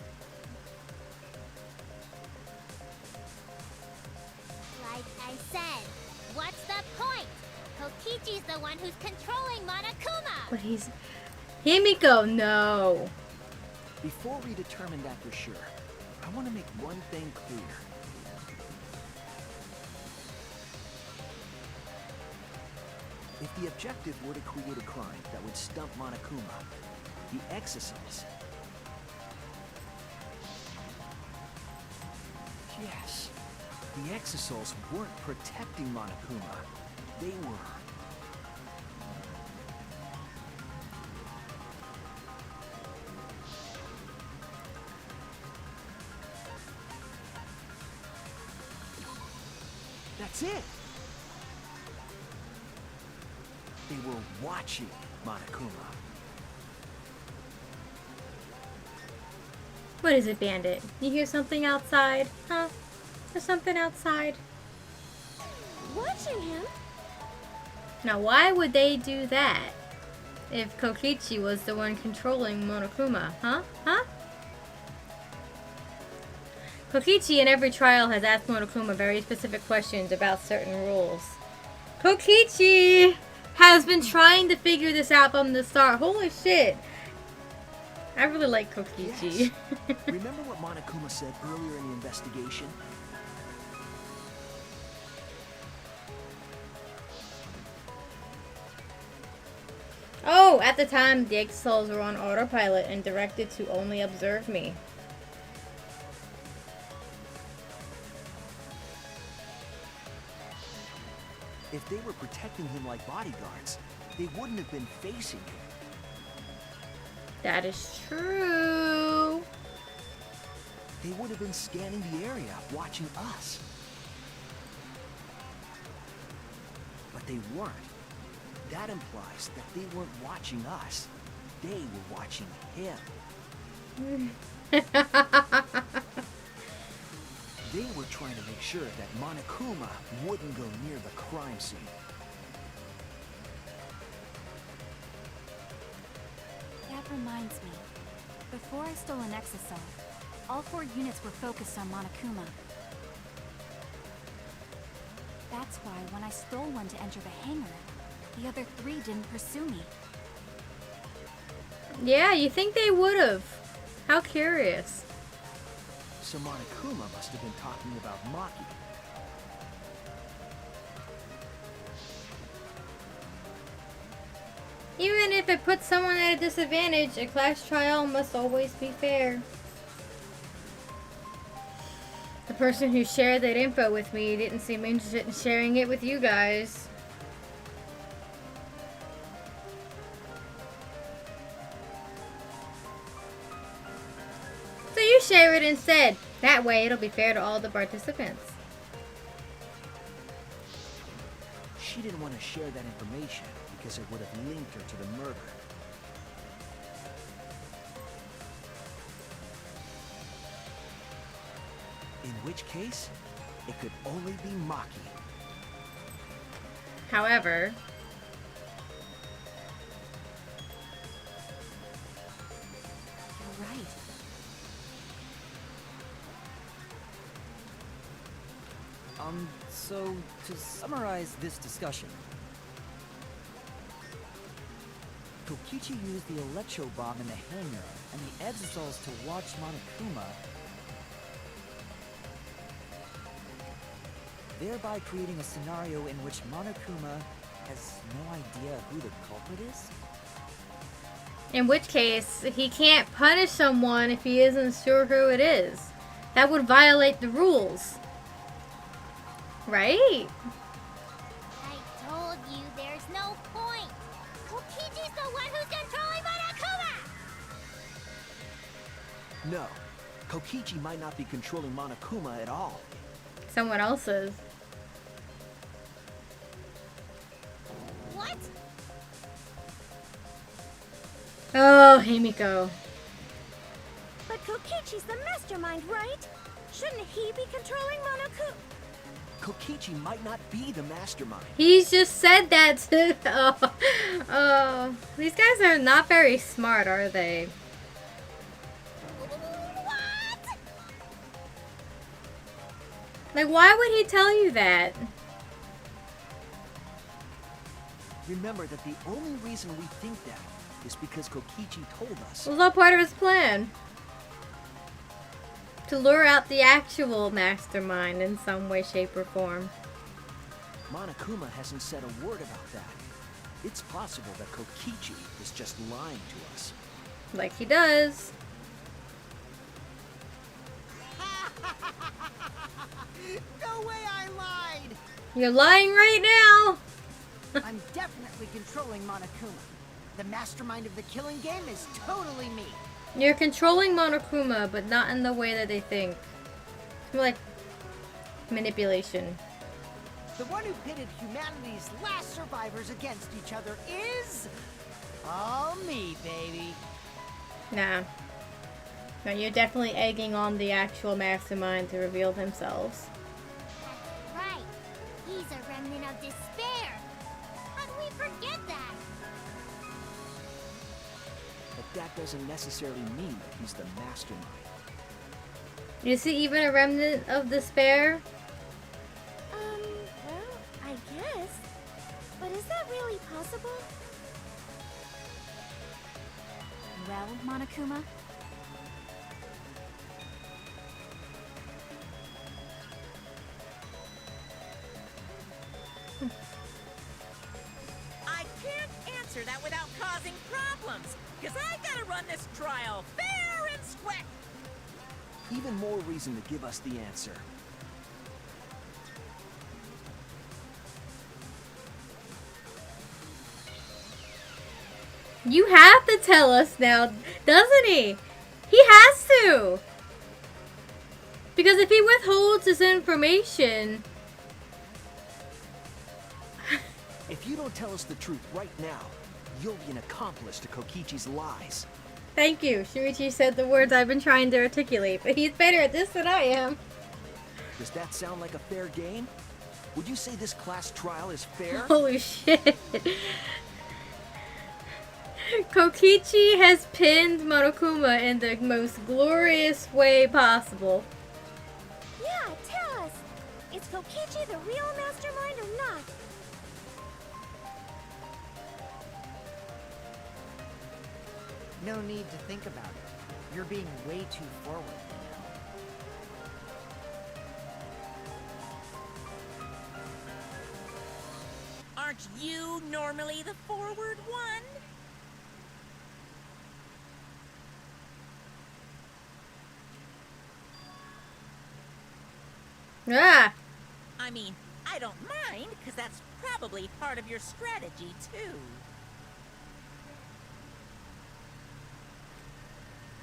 Like I said, what's the point? Kokichi's the one who's controlling Monokuma. But he's... Himiko, no. Before we determine that for sure, I want to make one thing clear. If the objective were to create a crime that would stump Monokuma, the exosols... Yes, the exosols weren't protecting Monokuma. They were... That's it! They were watching Monokuma. What is it, Bandit? You hear something outside? Huh? There's something outside. Watching him? Now, why would they do that if Kokichi was the one controlling Monokuma? Huh? Huh? Kokichi in every trial has asked Monokuma very specific questions about certain rules. Kokichi has been trying to figure this out from the start. Holy shit. I really like Kokichi. Yes. Remember what Monokuma said earlier in the investigation? Oh, at the time, the Exosols were on autopilot and directed to only observe me. If they were protecting him like bodyguards, they wouldn't have been facing him. That is true. They would have been scanning the area, watching us. But they weren't. That implies that they weren't watching us. They were watching him. They were trying to make sure that Monokuma wouldn't go near the crime scene. That reminds me. Before I stole an exosol, all 4 units were focused on Monokuma. That's why when I stole one to enter the hangar, the other 3 didn't pursue me. Yeah, you think they would have. How curious. So Monokuma must have been talking about Maki. Even if it puts someone at a disadvantage, a class trial must always be fair. The person who shared that info with me didn't seem interested in sharing it with you guys. So you share it instead. That way it'll be fair to all the participants. She didn't want to share that information because it would have linked her to the murder. In which case, it could only be Maki. However, You're right. So to summarize this discussion, Kokichi used the electro bomb in the hangar and the exosols to watch Monokuma, thereby creating a scenario in which Monokuma has no idea who the culprit is? in which case, he can't punish someone if he isn't sure who it is. That would violate the rules. Right? I told you there's no point. Kokichi's the one who's controlling Monokuma! No, Kokichi might not be controlling Monokuma at all. Someone else is. What? Oh, Himiko. But Kokichi's the mastermind, right? Shouldn't he be controlling Monokuma? Kokichi might not be the mastermind. He's just said that to... Oh, these guys are not very smart, are they? What? Like, why would he tell you that? Remember that the only reason we think that is because Kokichi told us. It was all part of his plan. To lure out the actual mastermind in some way, shape, or form. Monokuma hasn't said a word about that. It's possible that Kokichi is just lying to us. Like he does. No way I lied! You're lying right now. I'm definitely controlling Monokuma. The mastermind of the killing game is totally me. You're controlling Monokuma, but not in the way that they think. It's more like manipulation. The one who pitted humanity's last survivors against each other is... all me, baby. Nah. No, you're definitely egging on the actual mastermind to reveal themselves. That's right. He's a remnant of despair. How do we forget that? But that doesn't necessarily mean that he's the mastermind. Is he even a remnant of despair? Well, I guess. But is that really possible? Well, Monokuma? I can't answer that without causing problems, because I gotta run this trial fair and square. Even more reason to give us the answer. You have to tell us now, doesn't he? He has to! Because if he withholds his information... If you don't tell us the truth right now, you'll be an accomplice to Kokichi's lies. Thank you. Shuichi said the words I've been trying to articulate, but he's better at this than I am. Does that sound like a fair game? Would you say this class trial is fair? Holy shit. Kokichi has pinned Monokuma in the most glorious way possible. Yeah, tell us. Is Kokichi the real mastermind or not? No need to think about it. You're being way too forward, you know. Aren't you normally the forward one? Ah! I mean, I don't mind, because that's probably part of your strategy, too.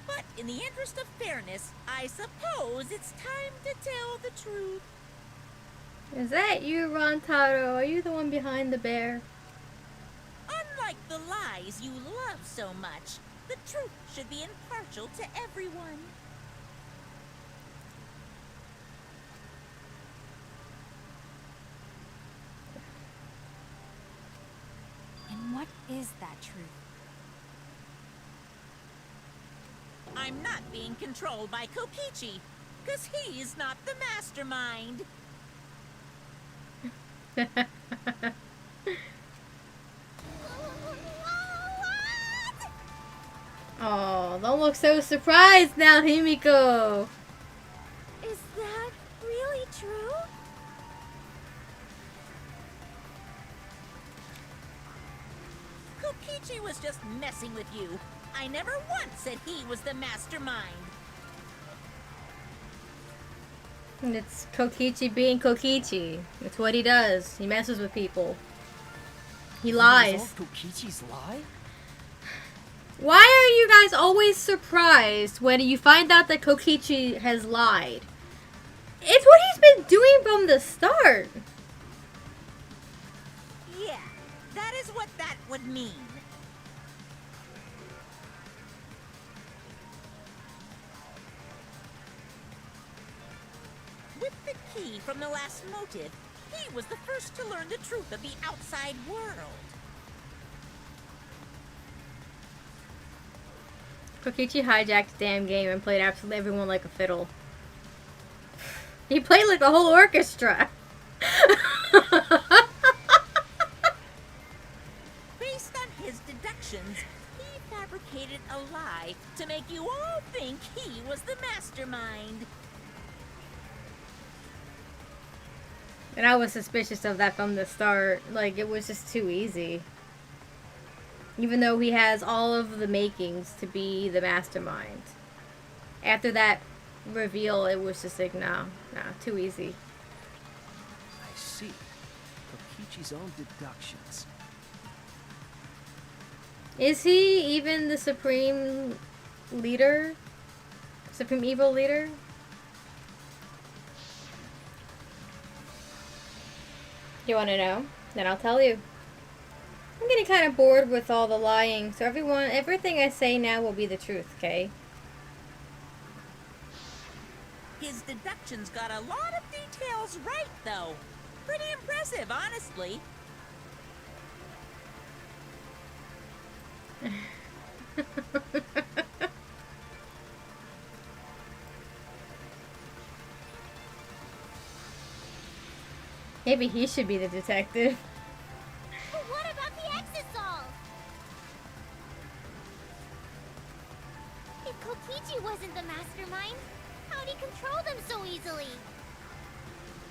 But in the interest of fairness, I suppose it's time to tell the truth. Is that you, Rontaro? Are you the one behind the bear? Unlike the lies you love so much, the truth should be impartial to everyone. And what is that truth? I'm not being controlled by Kokichi, because he's not the mastermind. Oh, don't look so surprised now, Himiko. Is that really true? Kokichi was just messing with you. I never once said he was the mastermind. And it's Kokichi being Kokichi. It's what he does. He messes with people. He lies. Resolve Kokichi's lie? Why are you guys always surprised when you find out that Kokichi has lied? It's what he's been doing from the start. Yeah, that is what that would mean. With the key from the last motive, he was the first to learn the truth of the outside world. Kokichi hijacked the damn game and played absolutely everyone like a fiddle. He played like the whole orchestra. Based on his deductions, he fabricated a lie to make you all think he was the mastermind. And I was suspicious of that from the start. Like, it was just too easy. Even though he has all of the makings to be the mastermind. After that reveal, it was just like, no, too easy. I see. Kokichi's own deductions. Is he even the supreme leader? Supreme evil leader? You want to know? Then I'll tell you. I'm getting kind of bored with all the lying, so everything I say now will be the truth, okay? His deductions got a lot of details right, though. Pretty impressive, honestly. Maybe he should be the detective. But what about the Exisol? If Kokichi wasn't the mastermind, how'd he control them so easily?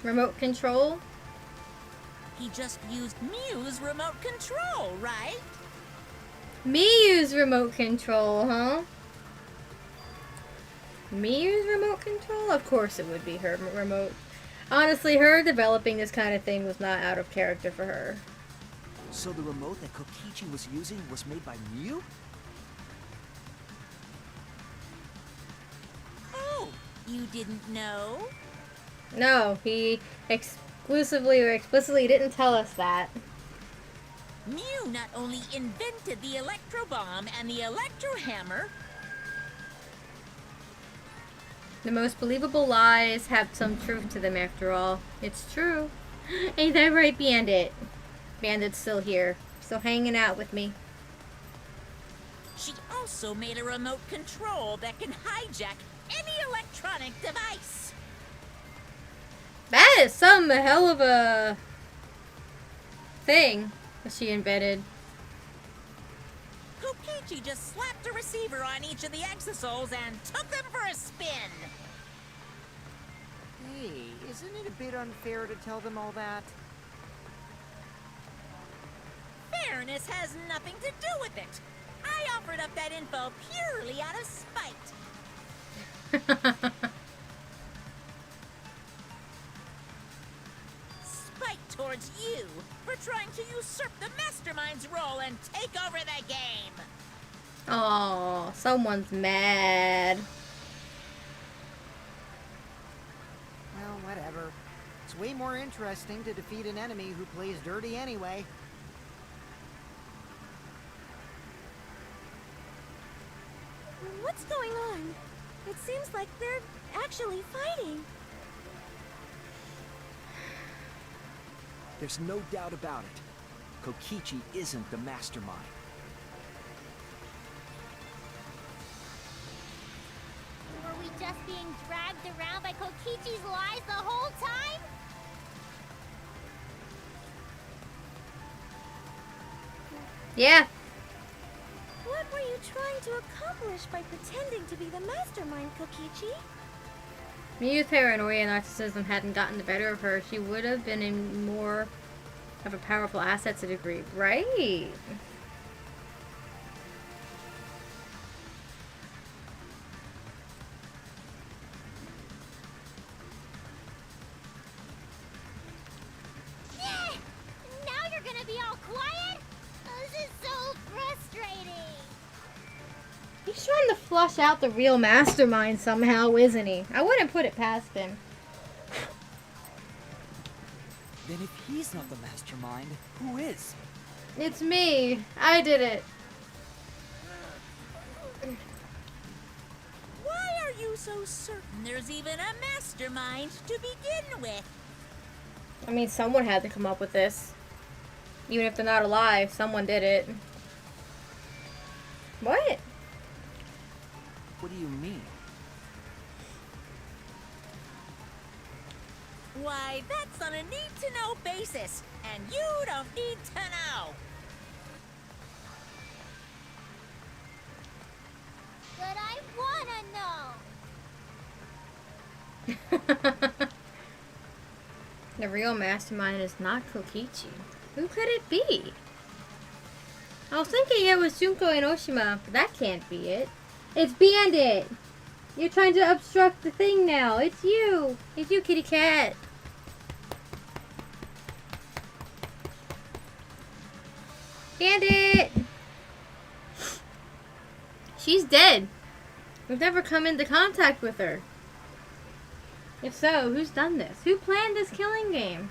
Remote control? He just used Mew's remote control, right? Miyu's remote control, huh? Miyu's remote control? Of course it would be her remote. Honestly, her developing this kind of thing was not out of character for her. So the remote that Kokichi was using was made by Mew? Oh, you didn't know? No, he exclusively or explicitly didn't tell us that. Mew not only invented the electro bomb and the electro hammer. The most believable lies have some truth to them after all. It's true. Ain't that right, Bandit? Bandit's still here. Still hanging out with me. She also made a remote control that can hijack any electronic device. That is some hell of a thing that she invented. Kokichi just slapped a receiver on each of the exosols and took them for a spin. Hey, isn't it a bit unfair to tell them all that? Fairness has nothing to do with it. I offered up that info purely out of spite. Spite towards you for trying to usurp the mastermind's role and take over the game. Oh, someone's mad. Well, whatever. It's way more interesting to defeat an enemy who plays dirty anyway. What's going on? It seems like they're actually fighting. There's no doubt about it. Kokichi isn't the mastermind. Were we just being dragged around by Kokichi's lies the whole time? Yeah. What were you trying to accomplish by pretending to be the mastermind, Kokichi? Miyu's paranoia and narcissism hadn't gotten the better of her. She would have been in more of a powerful asset to a degree. Right. Now you're gonna be all quiet? This is so frustrating. He's trying to flush out the real mastermind somehow, isn't he? I wouldn't put it past him. Then if he's not the mastermind, who is? It's me. I did it. Why are you so certain there's even a mastermind to begin with? I mean, someone had to come up with this. Even if they're not alive, someone did it. What? What do you mean? Why, that's on a need-to-know basis, and you don't need to know. But I wanna know. The real mastermind is not Kokichi. Who could it be? I was thinking it was Junko and Oshima, but that can't be it. It's Bandit! You're trying to obstruct the thing now. It's you! It's you, kitty cat! Bandit! She's dead. We've never come into contact with her. If so, who's done this? Who planned this killing game?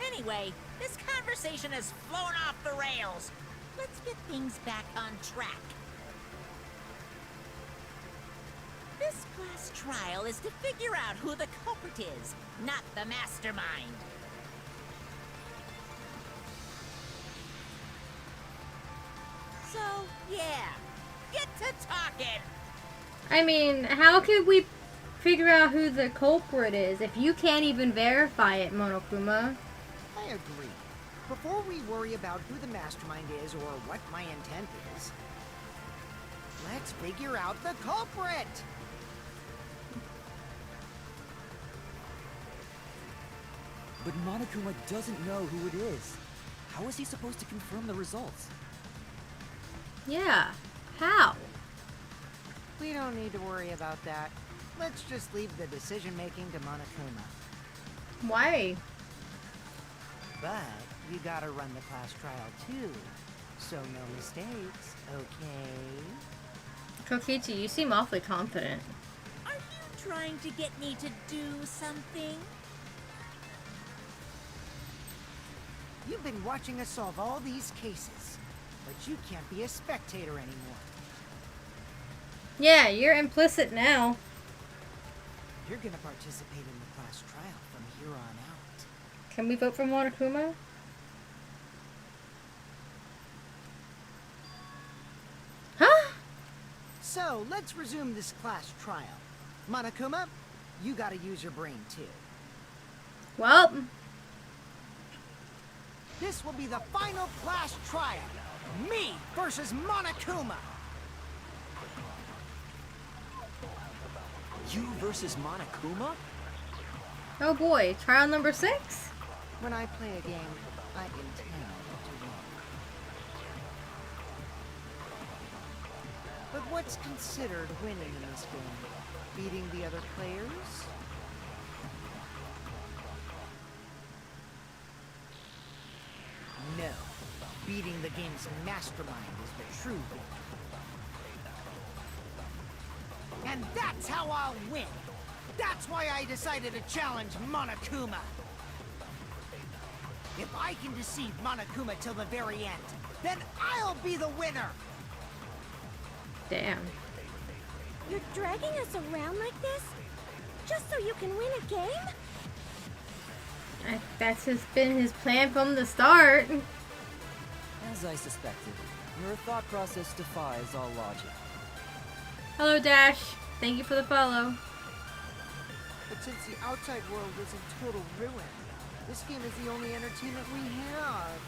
Anyway, this conversation has flown off the rails. Let's get things back on track. This class trial is to figure out who the culprit is, not the mastermind. So, yeah, get to talking. I mean, how could we figure out who the culprit is if you can't even verify it, Monokuma? I agree. Before we worry about who the mastermind is or what my intent is, let's figure out the culprit! But Monokuma doesn't know who it is. How is he supposed to confirm the results? Yeah, how? We don't need to worry about that. Let's just leave the decision-making to Monokuma. Why? But you gotta run the class trial too, so no mistakes, okay? Kokichi, you seem awfully confident. Are you trying to get me to do something? You've been watching us solve all these cases, but you can't be a spectator anymore. Yeah, you're implicit now. You're gonna participate in the class trial from here on out. Can we vote for Monokuma? Huh? So, let's resume this class trial. Monokuma, you gotta use your brain too. Well, This will be the final class trial. Me versus Monokuma. You versus Monokuma? oh boy, trial number 6? When I play a game, I intend to win. But what's considered winning in this game? Beating the other players? No. Beating the game's mastermind is the true win. And that's how I'll win! That's why I decided to challenge Monokuma! If I can deceive Monokuma till the very end, then I'll be the winner! Damn. You're dragging us around like this? Just so you can win a game? That's been his plan from the start. As I suspected, your thought process defies all logic. Hello, Dash. Thank you for the follow. But since the outside world is in total ruin, this game is the only entertainment we have.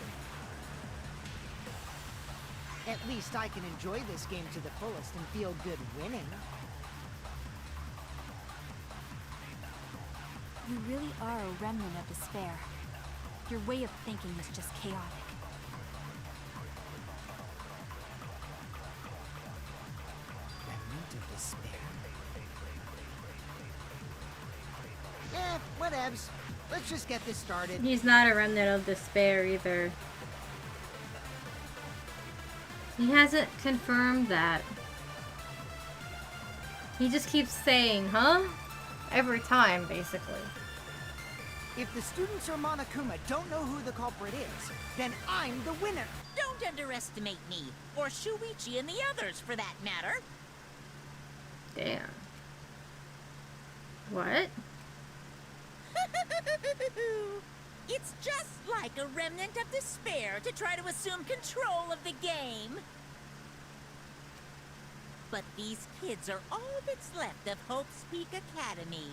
At least I can enjoy this game to the fullest and feel good winning. You really are a remnant of despair. Your way of thinking is just chaotic. Remnant of despair? Whatevs. Let's just get this started. He's not a remnant of despair either. He hasn't confirmed that. He just keeps saying, huh? Every time, basically. If the students or Monokuma don't know who the culprit is, then I'm the winner. Don't underestimate me, or Shuichi and the others, for that matter. Damn. What? It's just like a remnant of despair to try to assume control of the game. But these kids are all that's left of Hope's Peak Academy.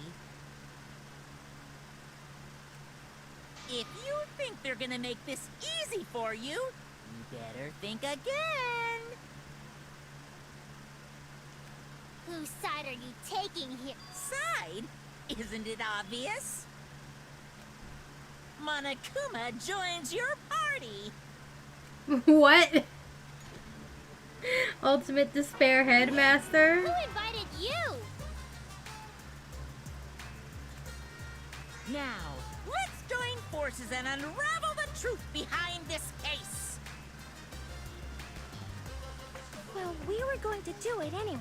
If you think they're gonna make this easy for you, you better think again. Whose side are you taking here? Side? Isn't it obvious? Monokuma joins your party. What? Ultimate despair headmaster. Who invited you? Now, let's join forces and unravel the truth behind this case. Well, we were going to do it anyway.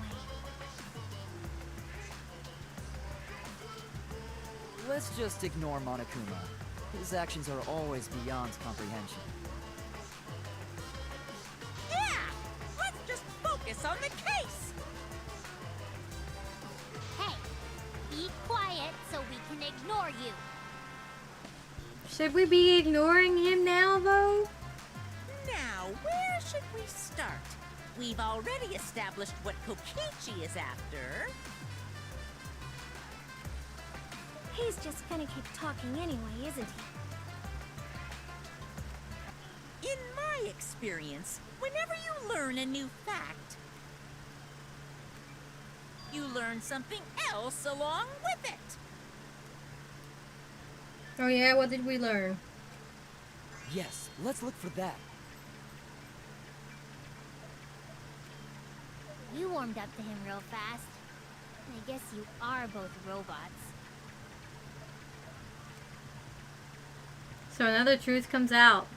Let's just ignore Monokuma. His actions are always beyond comprehension. Yeah! Let's just focus on the case! Hey, be quiet so we can ignore you. Should we be ignoring him now, though? Now, where should we start? We've already established what Kokichi is after. He's just gonna keep talking anyway, isn't he? In my experience, whenever you learn a new fact, you learn something else along with it. Oh yeah, what did we learn? Yes, let's look for that. You warmed up to him real fast. I guess you are both robots. So another truth comes out.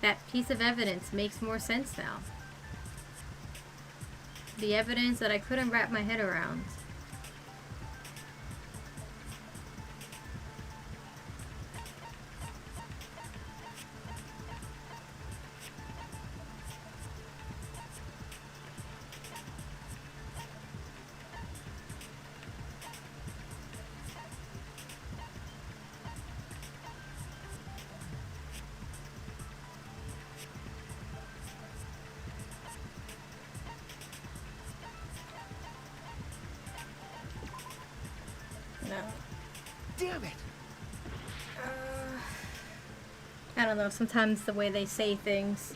That piece of evidence makes more sense now. The evidence that I couldn't wrap my head around. No. Damn it! I don't know, sometimes the way they say things.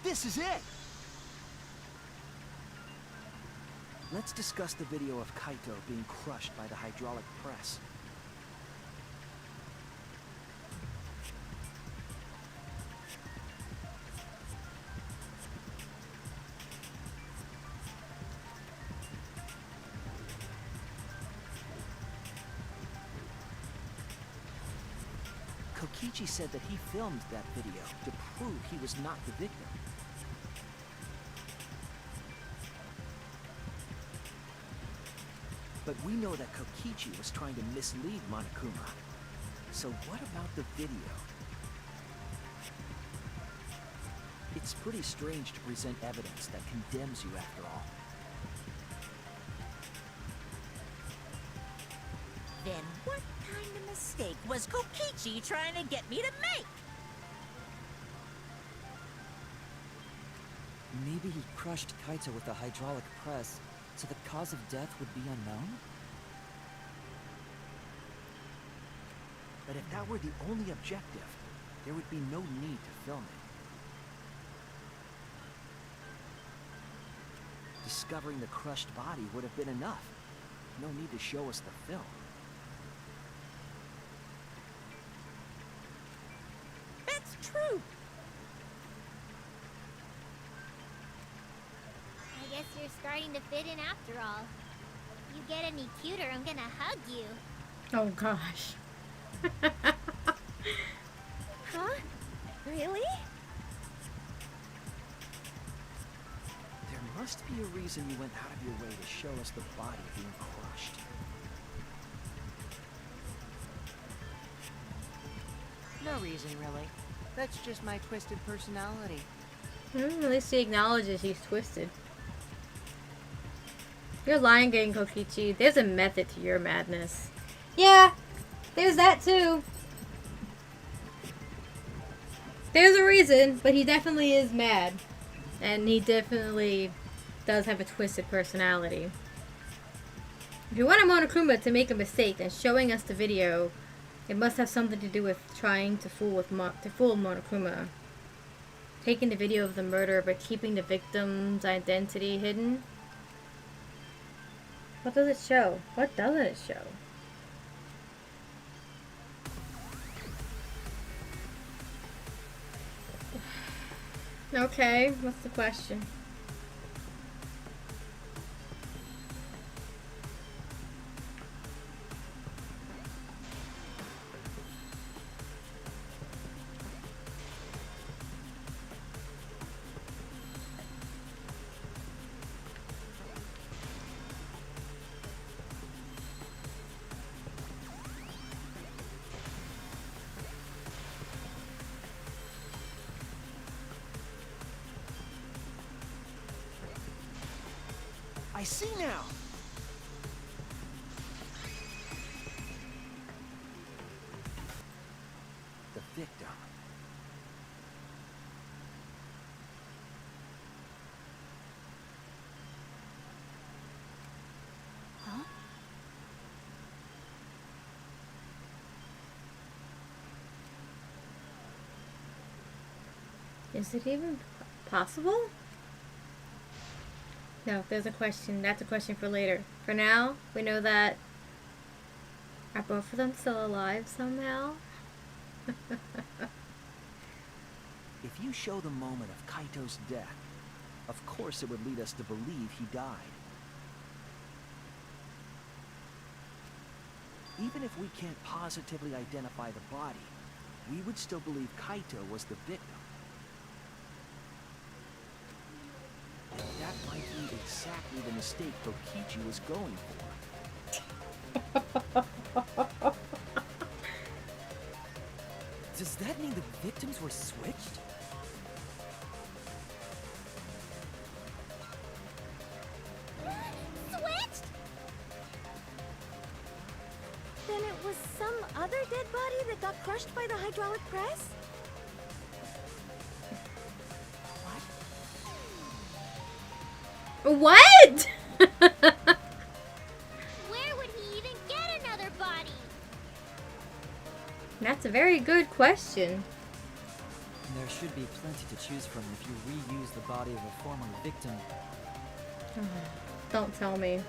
This is it! Let's discuss the video of Kaito being crushed by the hydraulic press. Kokichi said that he filmed that video to prove he was not the victim. But we know that Kokichi was trying to mislead Monokuma. So what about the video? It's pretty strange to present evidence that condemns you after all. Then what kind of mistake was Kokichi trying to get me to make? Maybe he crushed Kaito with a hydraulic press, so the cause of death would be unknown? But if that were the only objective, there would be no need to film it. Discovering the crushed body would have been enough. No need to show us the film. That's true. I guess you're starting to fit in after all. You get any cuter, I'm gonna hug you. Oh gosh. Huh? Really? There must be a reason you went out of your way to show us the body being crushed. No reason, really. That's just my twisted personality. At least he acknowledges he's twisted. You're lying, getting Kokichi. There's a method to your madness. Yeah, there's that too. There's a reason, but he definitely is mad. And he definitely does have a twisted personality. If you want a Monokuma to make a mistake, then showing us the video, it must have something to do with trying to fool Monokuma. Taking the video of the murder but keeping the victim's identity hidden. What does it show? What doesn't it show? Okay, what's the question? I see now. The victim. Huh? Is it even possible? No, there's a question. That's a question for later. For now, we know that... Are both of them still alive somehow? If you show the moment of Kaito's death, of course it would lead us to believe he died. Even if we can't positively identify the body, we would still believe Kaito was the victim. And that might be exactly the mistake Kokichi was going for. Does that mean the victims were switched? Switched? Then it was some other dead body that got crushed by the hydraulic press? What? Where would he even get another body? That's a very good question. There should be plenty to choose from if you reuse the body of a former victim. Don't tell me.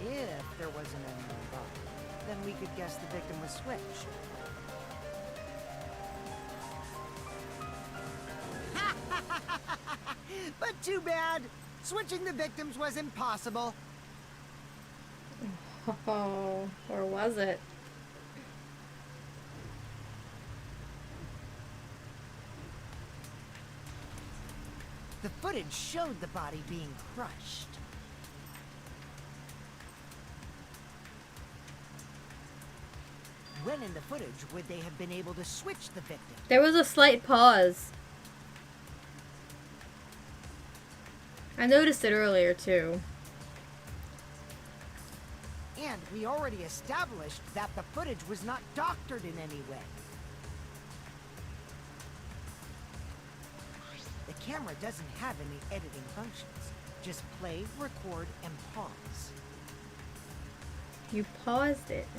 If there wasn't any more body, then we could guess the victim was switched. But too bad. Switching the victims was impossible. Oh, or was it? The footage showed the body being crushed. When in the footage would they have been able to switch the victim? There was a slight pause. I noticed it earlier too. And we already established that the footage was not doctored in any way. The camera doesn't have any editing functions. Just play, record, and pause. You paused it.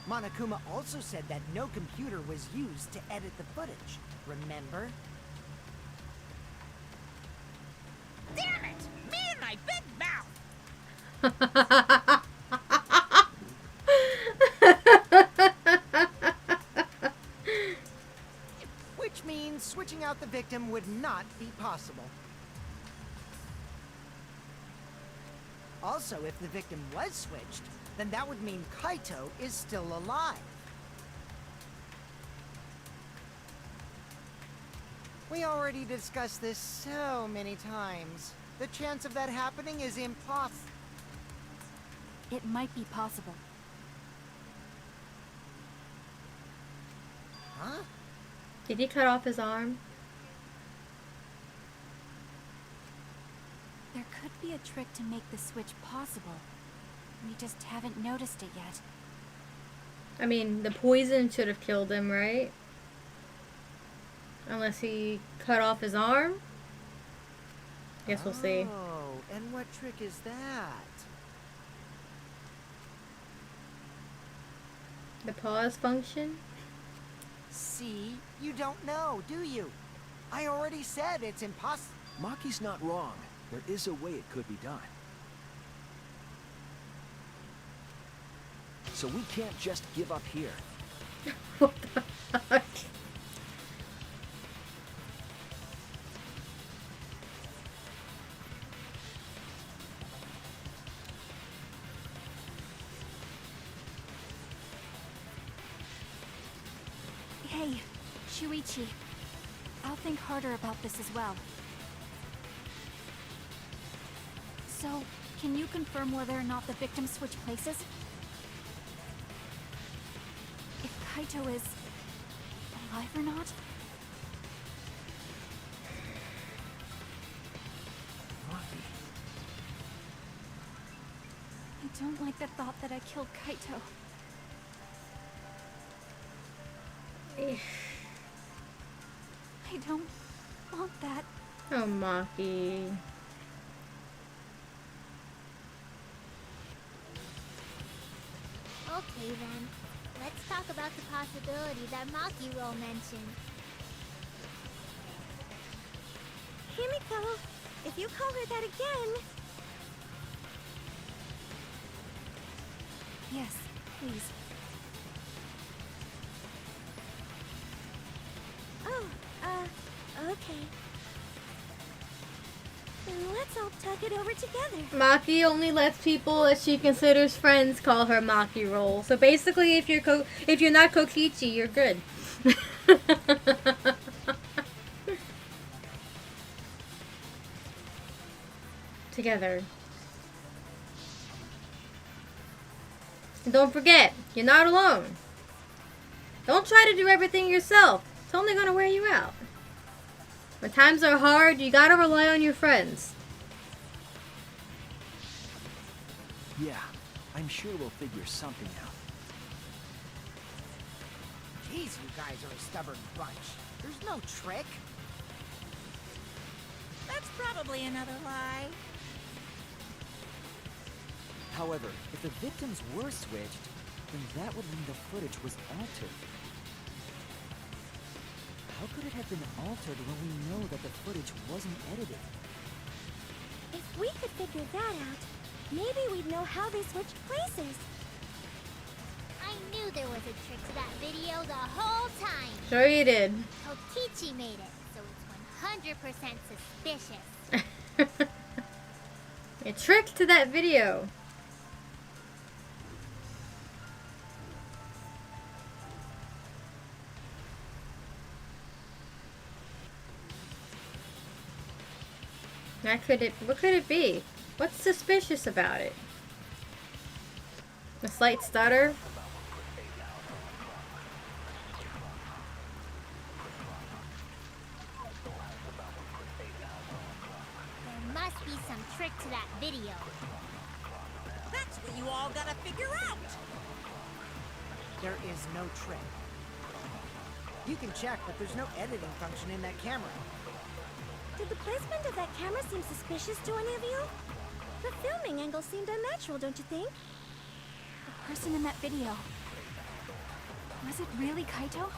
Monokuma also said that no computer was used to edit the footage. Remember? Damn it! Me and my big mouth! Which means switching out the victim would not be possible. Also, if the victim was switched, then that would mean Kaito is still alive. We already discussed this so many times. The chance of that happening is impossible. It might be possible. Huh? Did he cut off his arm? There could be a trick to make the switch possible. We just haven't noticed it yet. I mean, the poison should have killed him, right? Unless he cut off his arm. Guess we'll see. Oh, and what trick is that? The pause function. See? You don't know, do you? I already said it's impossible. Maki's not wrong. There is a way it could be done. So we can't just give up here. What the fuck? Hey, Shuichi. I'll think harder about this as well. So, can you confirm whether or not the victims switch places? If Kaito is alive or not? Maki. I don't like the thought that I killed Kaito. I don't want that. Oh, Maki. Okay then. Let's talk about the possibility that Maki Roll mentioned. Himiko, if you call her that again... Yes, please. Oh, okay. Then let's all talk it over together. Maki only lets people that she considers friends call her Maki Roll. So basically, if you're not Kokichi, you're good. Together. And don't forget, you're not alone. Don't try to do everything yourself. It's only gonna wear you out. When times are hard, you gotta rely on your friends. Yeah, I'm sure we'll figure something out. Jeez, you guys are a stubborn bunch. There's no trick. That's probably another lie. However, if the victims were switched, then that would mean the footage was altered. How could it have been altered when we know that the footage wasn't edited? If we could figure that out, maybe we'd know how they switched places. I knew there was a trick to that video the whole time. Sure you did. Kokichi made it, so it's 100% suspicious. A trick to that video. What could it be? What's suspicious about it? A slight stutter? There must be some trick to that video. That's what you all gotta figure out. There is no trick. You can check, but there's no editing function in that camera. Did the placement of that camera seem suspicious to any of you? The filming angle seemed unnatural, don't you think? The person in that video. Was it really Kaito?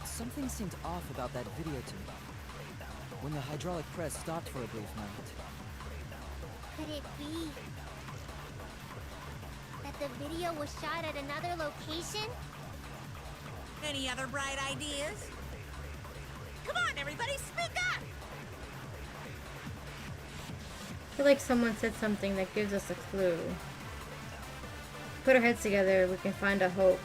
Something seemed off about that video to me. When the hydraulic press stopped for a brief moment. Could it be that the video was shot at another location? Any other bright ideas? Come on, everybody, speak up! I feel like someone said something that gives us a clue. Put our heads together, we can find a hope.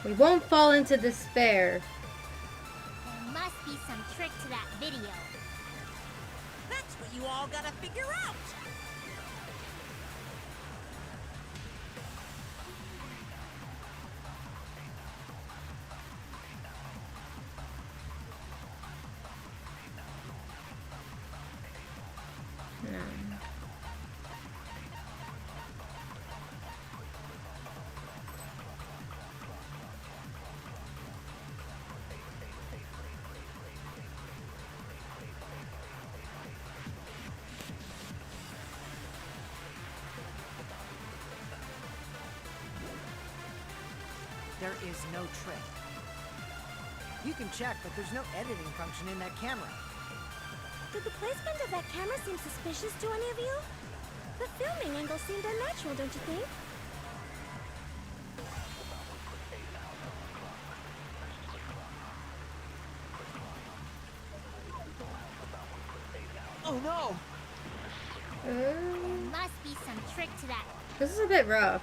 We won't fall into despair. There must be some trick to that video. That's what you all gotta figure out. No. There is no trick. You can check, but there's no editing function in that camera. Did the placement of that camera seem suspicious to any of you? The filming angle seemed unnatural, don't you think? Oh no! There must be some trick to that. This is a bit rough.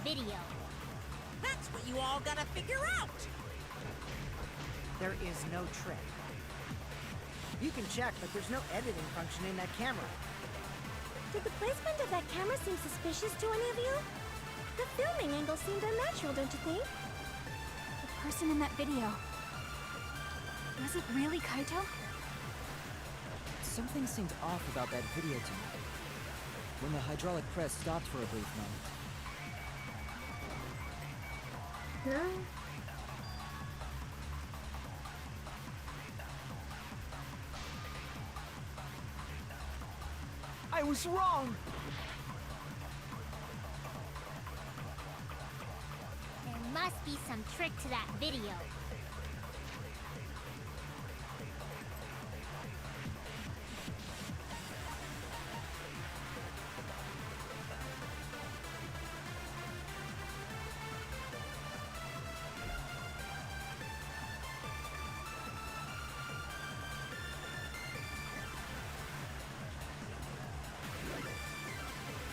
Video. That's what you all gotta figure out. There is no trick. You can check, but there's no editing function in that camera. Did the placement of that camera seem suspicious to any of you? The filming angle seemed unnatural, don't you think? The person in that video. Was it really Kaito? Something seemed off about that video to me. When the hydraulic press stopped for a brief moment. No. I was wrong! There must be some trick to that video.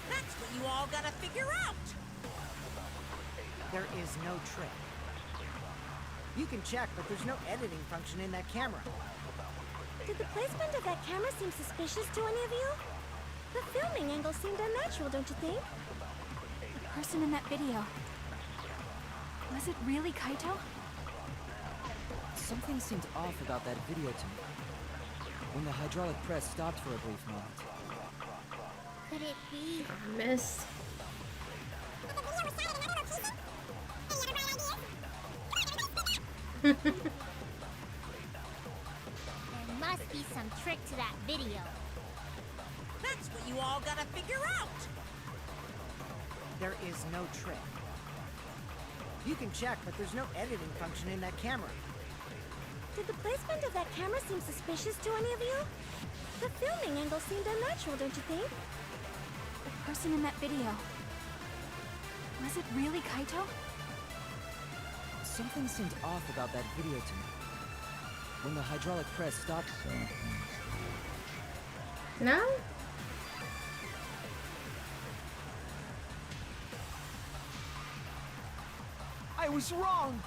That's what you all gotta figure out. There is no trick. You can check, but there's no editing function in that camera. Did the placement of that camera seem suspicious to any of you? The filming angle seemed unnatural, don't you think? The person in that video. Was it really Kaito? Something seemed off about that video to me. When the hydraulic press stopped for a brief moment. Could it be? I missed. There must be some trick to that video. That's what you all gotta figure out. There is no trick. You can check, but there's no editing function in that camera. Did the placement of that camera seem suspicious to any of you? The filming angle seemed unnatural, don't you think? The person in that video. Was it really Kaito? Something seemed off about that video to me. When the hydraulic press stopped. No? I was wrong!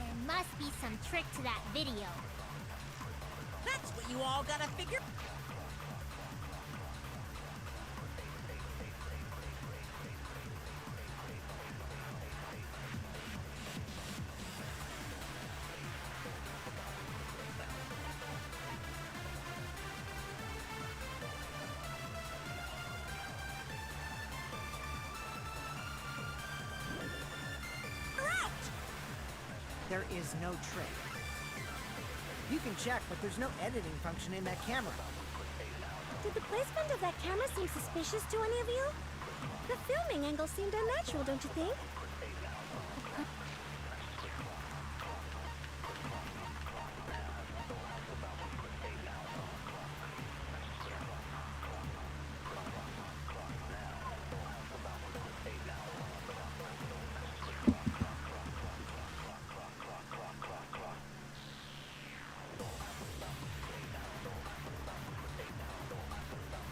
There must be some trick to that video. That's what you all gotta figure. There is no trick. You can check, but there's no editing function in that camera. Did the placement of that camera seem suspicious to any of you? The filming angle seemed unnatural, don't you think?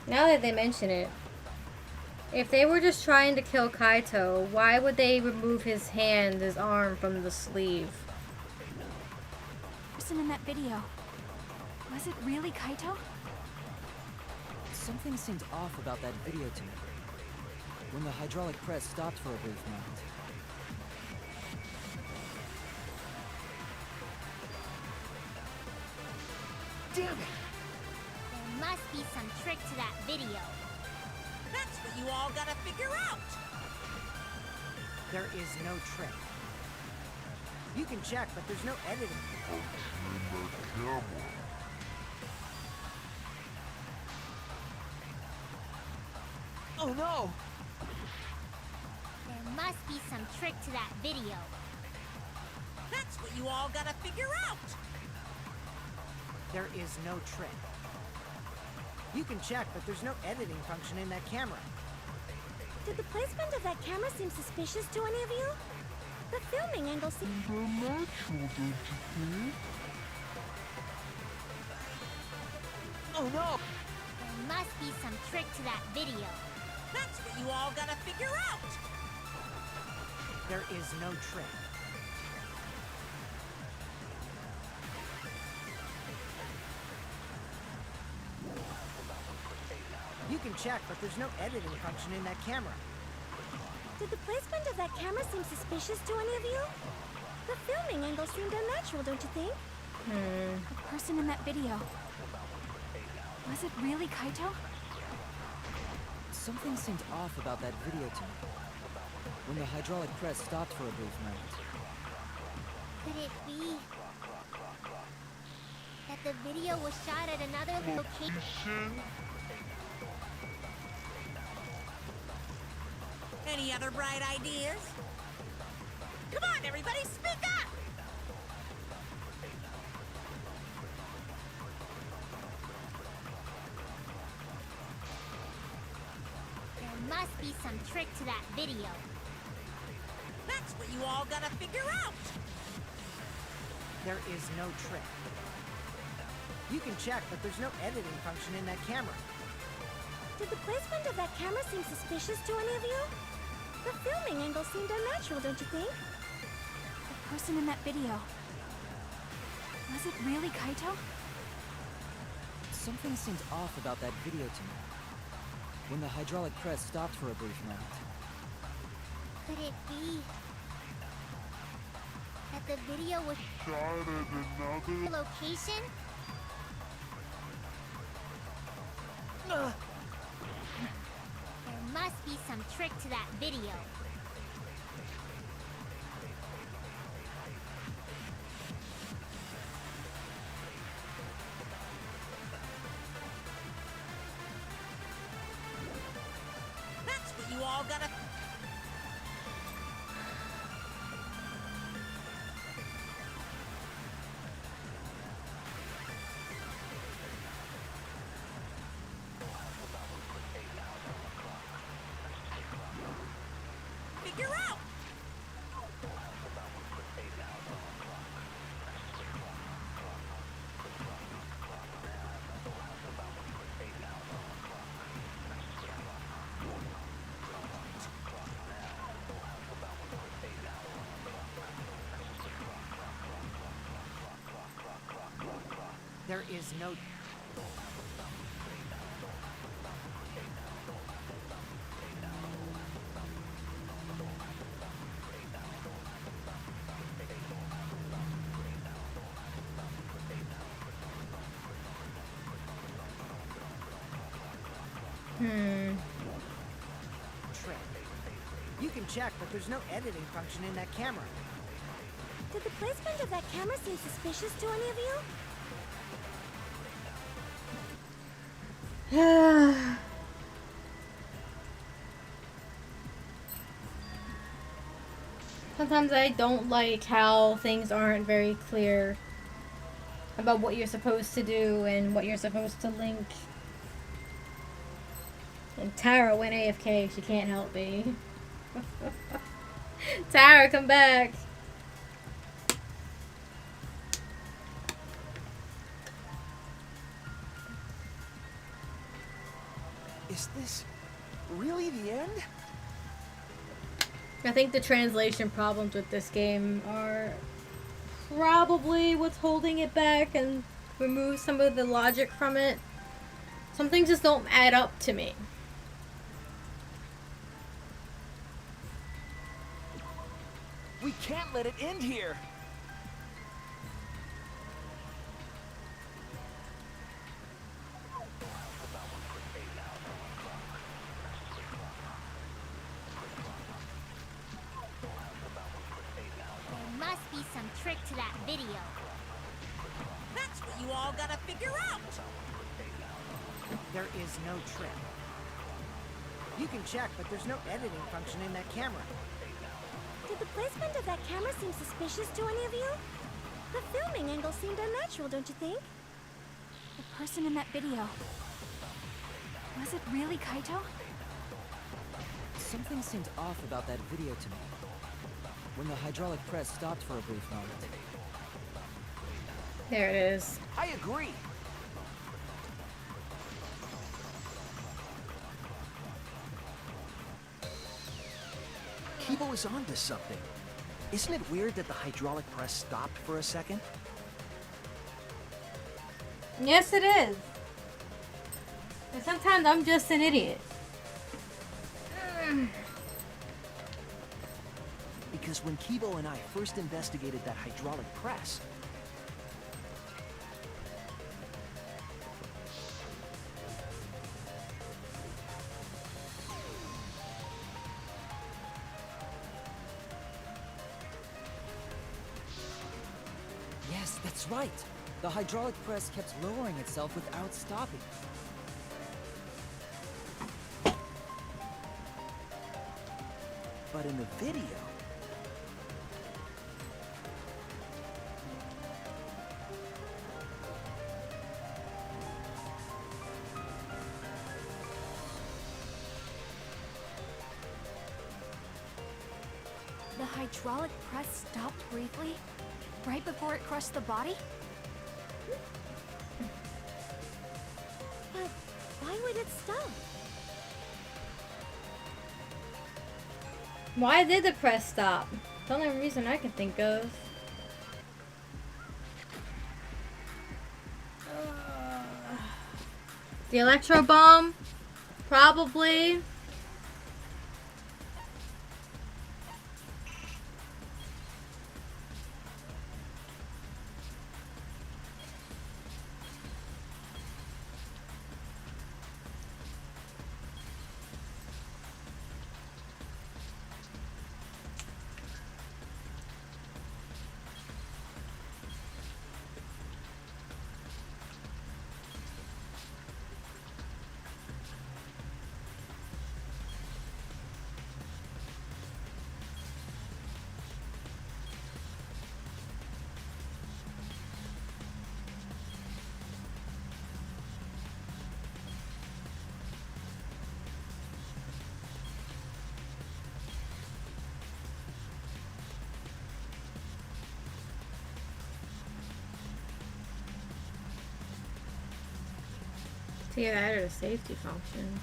Now that they mention it, if they were just trying to kill Kaito, why would they remove his hand, his arm from the sleeve? The person in that video. Was it really Kaito? Something seemed off about that video to me. When the hydraulic press stopped for a brief moment. Damn it! There must be some trick to that video. That's what you all gotta figure out! There is no trick. You can check, but there's no editing. Oh no! There must be some trick to that video. That's what you all gotta figure out! There is no trick. You can check, but there's no editing function in that camera. Did the placement of that camera seem suspicious to any of you? The filming angle seemed Oh no! There must be some trick to that video. That's what you all gotta figure out! There is no trick. You can check, but there's no editing function in that camera. Did the placement of that camera seem suspicious to any of you? The filming angle seemed unnatural, don't you think? The person in that video. Was it really Kaito? Something seemed off about that video to me. When the hydraulic press stopped for a brief moment. Could it be that the video was shot at another location? Any other bright ideas? Come on, everybody, speak up! There must be some trick to that video. That's what you all gotta figure out! There is no trick. You can check, but there's no editing function in that camera. Did the placement of that camera seem suspicious to any of you? The filming angle seemed unnatural, don't you think? The person in that video. Was it really Kaito? Something seemed off about that video to me. When the hydraulic press stopped for a brief moment. Could it be that the video was shot at another location? There must be some trick to that video. That's what you all gotta... figure out! There is no... trick. You can check, but there's no editing function in that camera. Did the placement of that camera seem suspicious to any of you? Sometimes I don't like how things aren't very clear about what you're supposed to do and what you're supposed to link. And Tara went AFK, she can't help me. Tara, come back! Is this really the end? I think the translation problems with this game are probably what's holding it back, and remove some of the logic from it. Some things just don't add up to me. We can't let it end here. There must be some trick to that video. That's what you all gotta figure out. There is no trick. You can check, but there's no editing function in that camera. Did the placement of that camera seem suspicious to any of you? The filming angle seemed unnatural, don't you think? The person in that video. Was it really Kaito? Something seemed off about that video to me. When the hydraulic press stopped for a brief moment. There it is. I agree. Kibo is onto something. Isn't it weird that the hydraulic press stopped for a second? Yes, it is. And sometimes I'm just an idiot. Because when Kibo and I first investigated that hydraulic press, Yes, that's right. The hydraulic press kept lowering itself without stopping. but in the video, The hydraulic press stopped briefly, right before it crushed the body? But why would it stop? Why did the press stop? The only reason I can think of. The electro bomb? Probably. To get out of the safety function.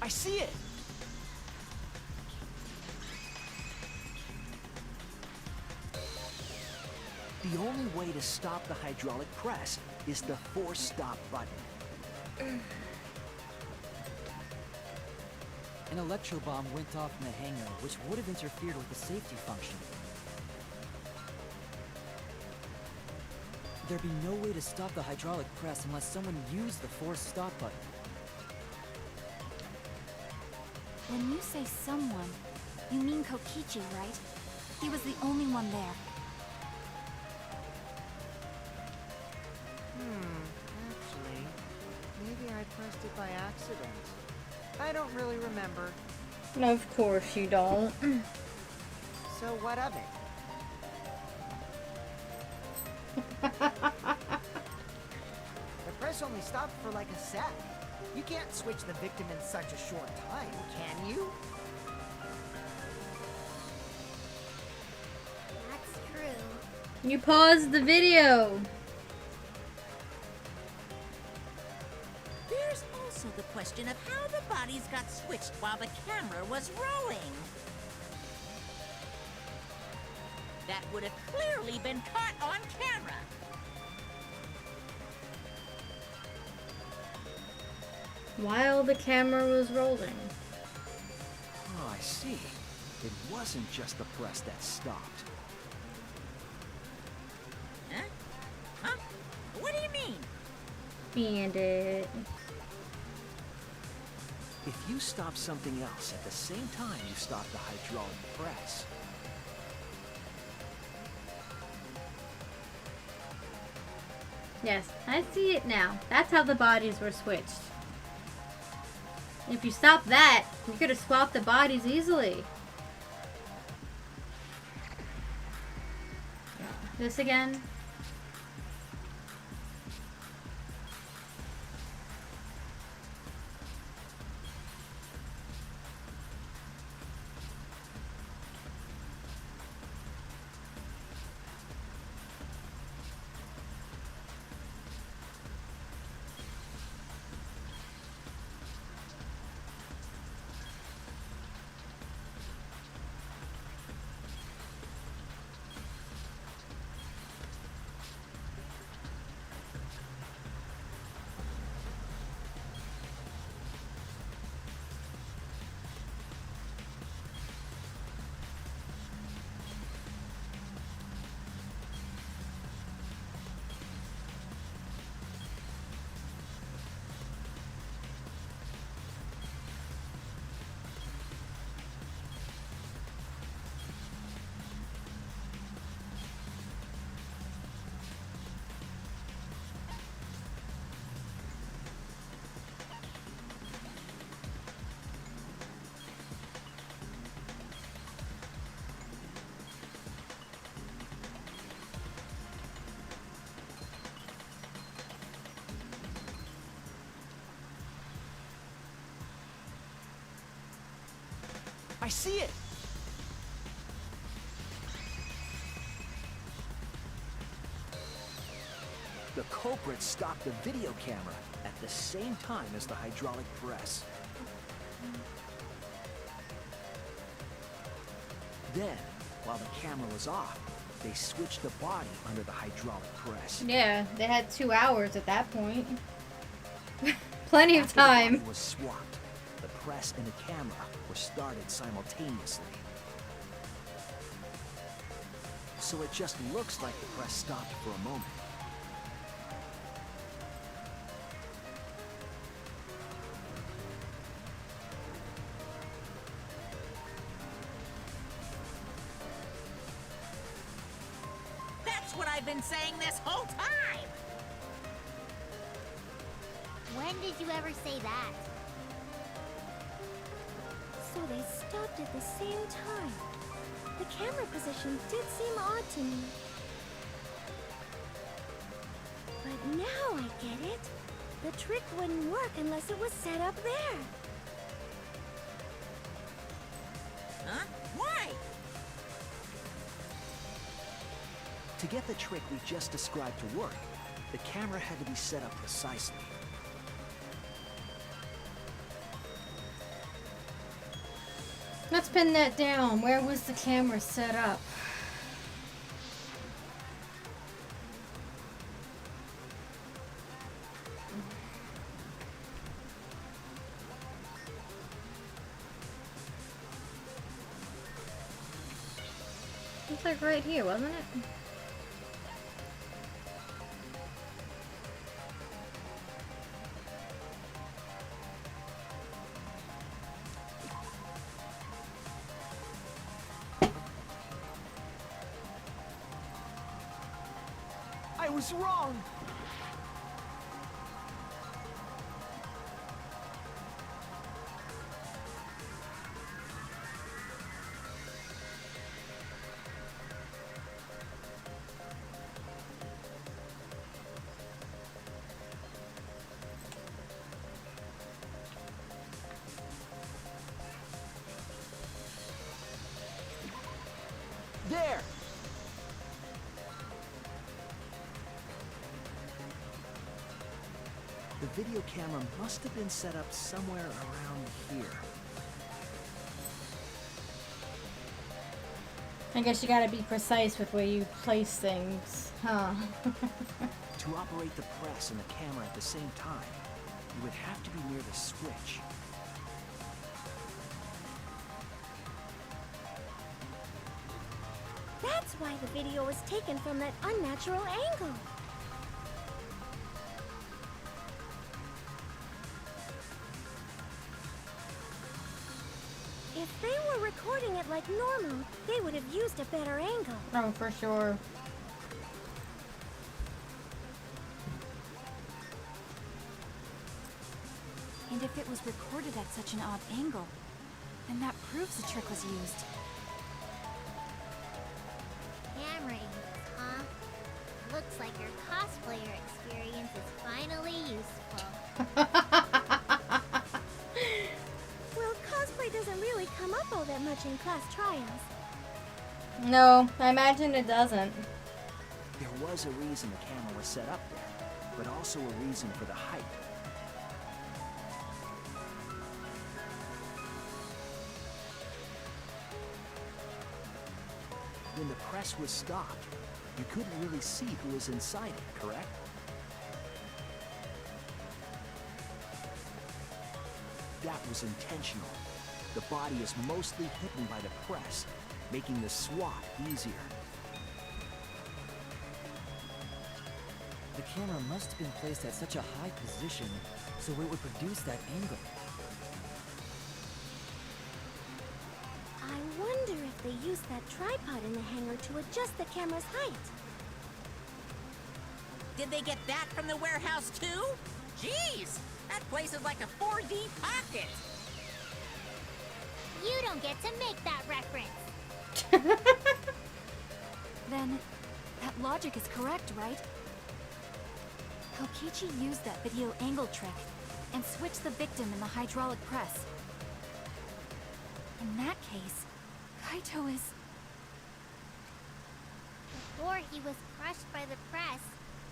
I see it! The only way to stop the hydraulic press is the force stop button. An electro bomb went off in the hangar, which would have interfered with the safety function. There'd be no way to stop the hydraulic press unless someone used the force stop button. When you say someone, you mean Kokichi, right? He was the only one there. Actually, maybe I pressed it by accident. I don't really remember. Of course you don't. So what of it? The press only stopped for like a sec. You can't switch the victim in such a short time, can you? That's true. You paused the video. There's also the question of how the bodies got switched while the camera was rolling. That would have clearly been caught on camera. While the camera was rolling. Oh, I see. It wasn't just the press that stopped. Huh? Huh? What do you mean? Bandit. If you stop something else at the same time you stop the hydraulic press, Yes, I see it now. That's how the bodies were switched. If you stop that, you could have swapped the bodies easily. This again. I see it! The culprit stopped the video camera at the same time as the hydraulic press. Then, while the camera was off, they switched the body under the hydraulic press. Yeah, they had 2 hours at that point. Plenty of After the body time. was swapped, the press and the camera were started simultaneously. So it just looks like the press stopped for a moment. That's what I've been saying this whole time! When did you ever say that? So they stopped at the same time. The camera position did seem odd to me. But now I get it. The trick wouldn't work unless it was set up there. Huh? Why? To get the trick we just described to work, the camera had to be set up precisely. Let's pin that down. Where was the camera set up? It's like right here, wasn't it? was wrong. There! The video camera must have been set up somewhere around here. I guess you gotta be precise with where you place things, huh? To operate the press and the camera at the same time, you would have to be near the switch. That's why the video was taken from that unnatural angle. If they were recording it like normal, they would have used a better angle. Oh, for sure. And if it was recorded at such an odd angle, then that proves the trick was used. Camera angles, huh? Looks like your cosplayer experience is finally useful. Well, cosplay doesn't really come up all that much in class trials. No, I imagine it doesn't. There was a reason the camera was set up there, but also a reason for the height. When the press was stopped, you couldn't really see who was inside it, correct? That was intentional. The body is mostly hidden by the press, making the SWAT easier. The camera must have been placed at such a high position so it would produce that angle. I wonder if they used that tripod in the hangar to adjust the camera's height. Did they get that from the warehouse too? Jeez, that place is like a 4D pocket. You don't get to make that reference. Then, that logic is correct, right? Kokichi used that video angle trick and switched the victim in the hydraulic press. In that case, Kaito is... Before he was crushed by the press,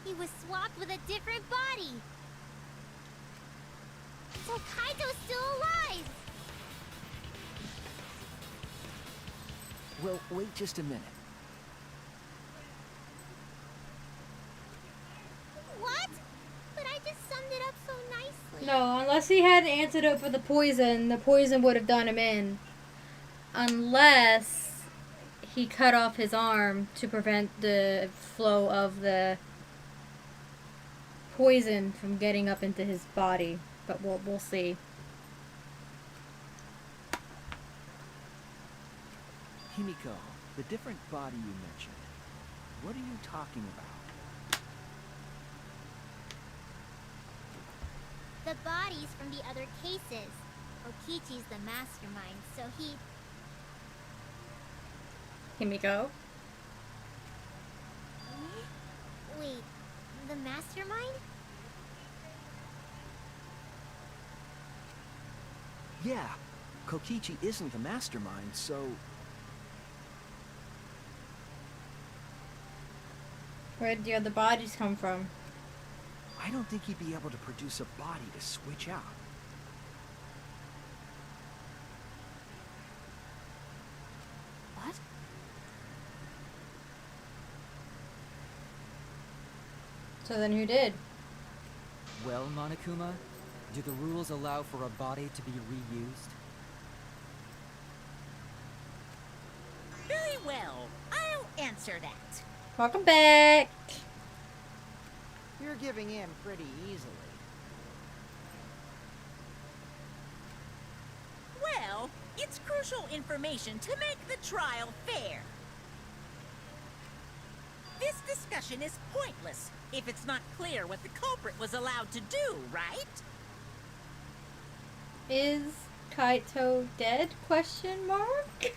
he was swapped with a different body. So Kaito's still alive! Well, wait just a minute. What? But I just summed it up so nicely. No, unless he had an antidote for the poison would have done him in. Unless he cut off his arm to prevent the flow of the poison from getting up into his body. But we'll see. Himiko, the different body you mentioned, what are you talking about? The bodies from the other cases. Okichi's the mastermind, so he... Himiko? Wait, the mastermind? Yeah, Kokichi isn't the mastermind, so... Where did the other bodies come from? I don't think he'd be able to produce a body to switch out. What? So then who did? Well, Monokuma, do the rules allow for a body to be reused? Very well, I'll answer that. Welcome back! You're giving in pretty easily. Well, it's crucial information to make the trial fair. This discussion is pointless if it's not clear what the culprit was allowed to do, right? Is Kaito dead? Question mark?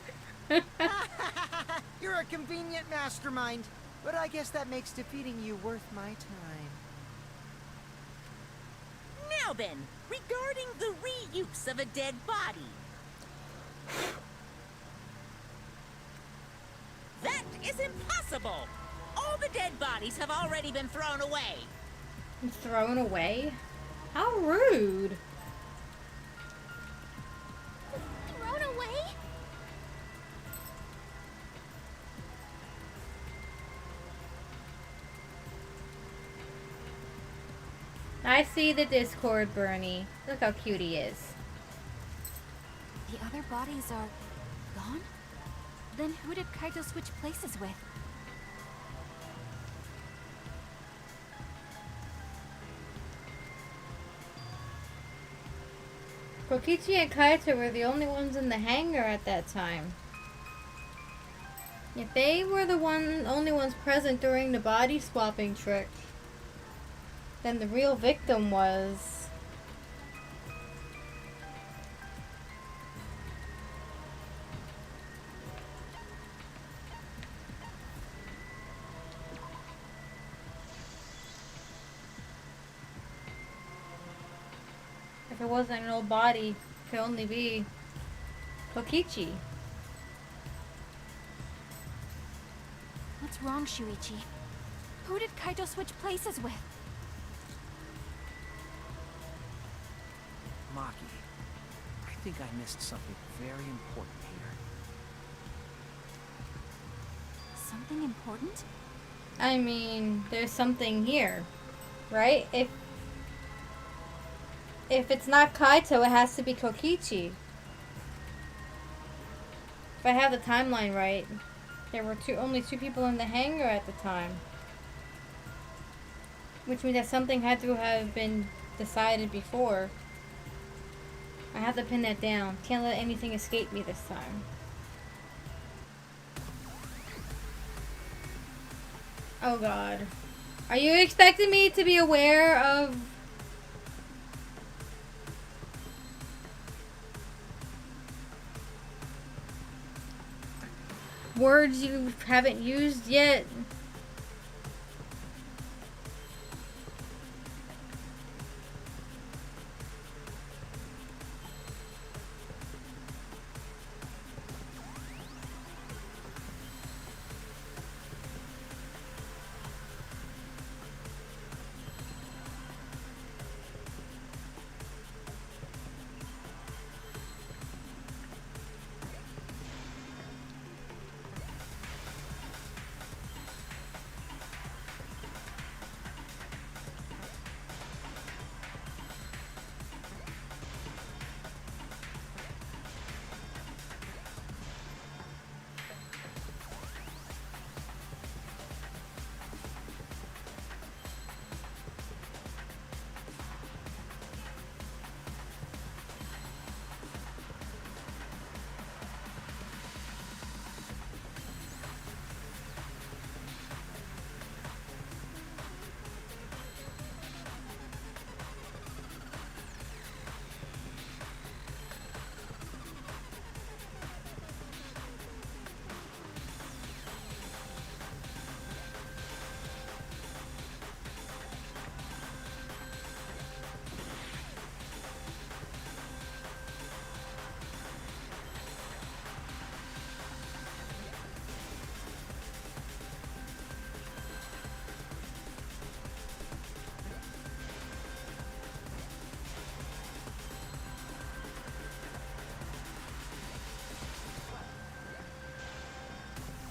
You're a convenient mastermind, but I guess that makes defeating you worth my time. Now then, regarding the reuse of a dead body. That is impossible! All the dead bodies have already been thrown away. Thrown away? How rude. Thrown away? I see the Discord, Bernie. Look how cute he is. The other bodies are gone? Then who did Kaito switch places with? Kokichi and Kaito were the only ones in the hangar at that time. If they were the only ones present during the body swapping trick, then the real victim was... If it wasn't an old body, it could only be Kokichi. What's wrong, Shuichi? Who did Kaito switch places with? Maki, I think I missed something very important here. Something important? I mean, there's something here, right? If it's not Kaito, it has to be Kokichi. If I have the timeline right, there were only two people in the hangar at the time. Which means that something had to have been decided before. I have to pin that down. Can't let anything escape me this time. Oh god. Are you expecting me to be aware of... words you haven't used yet?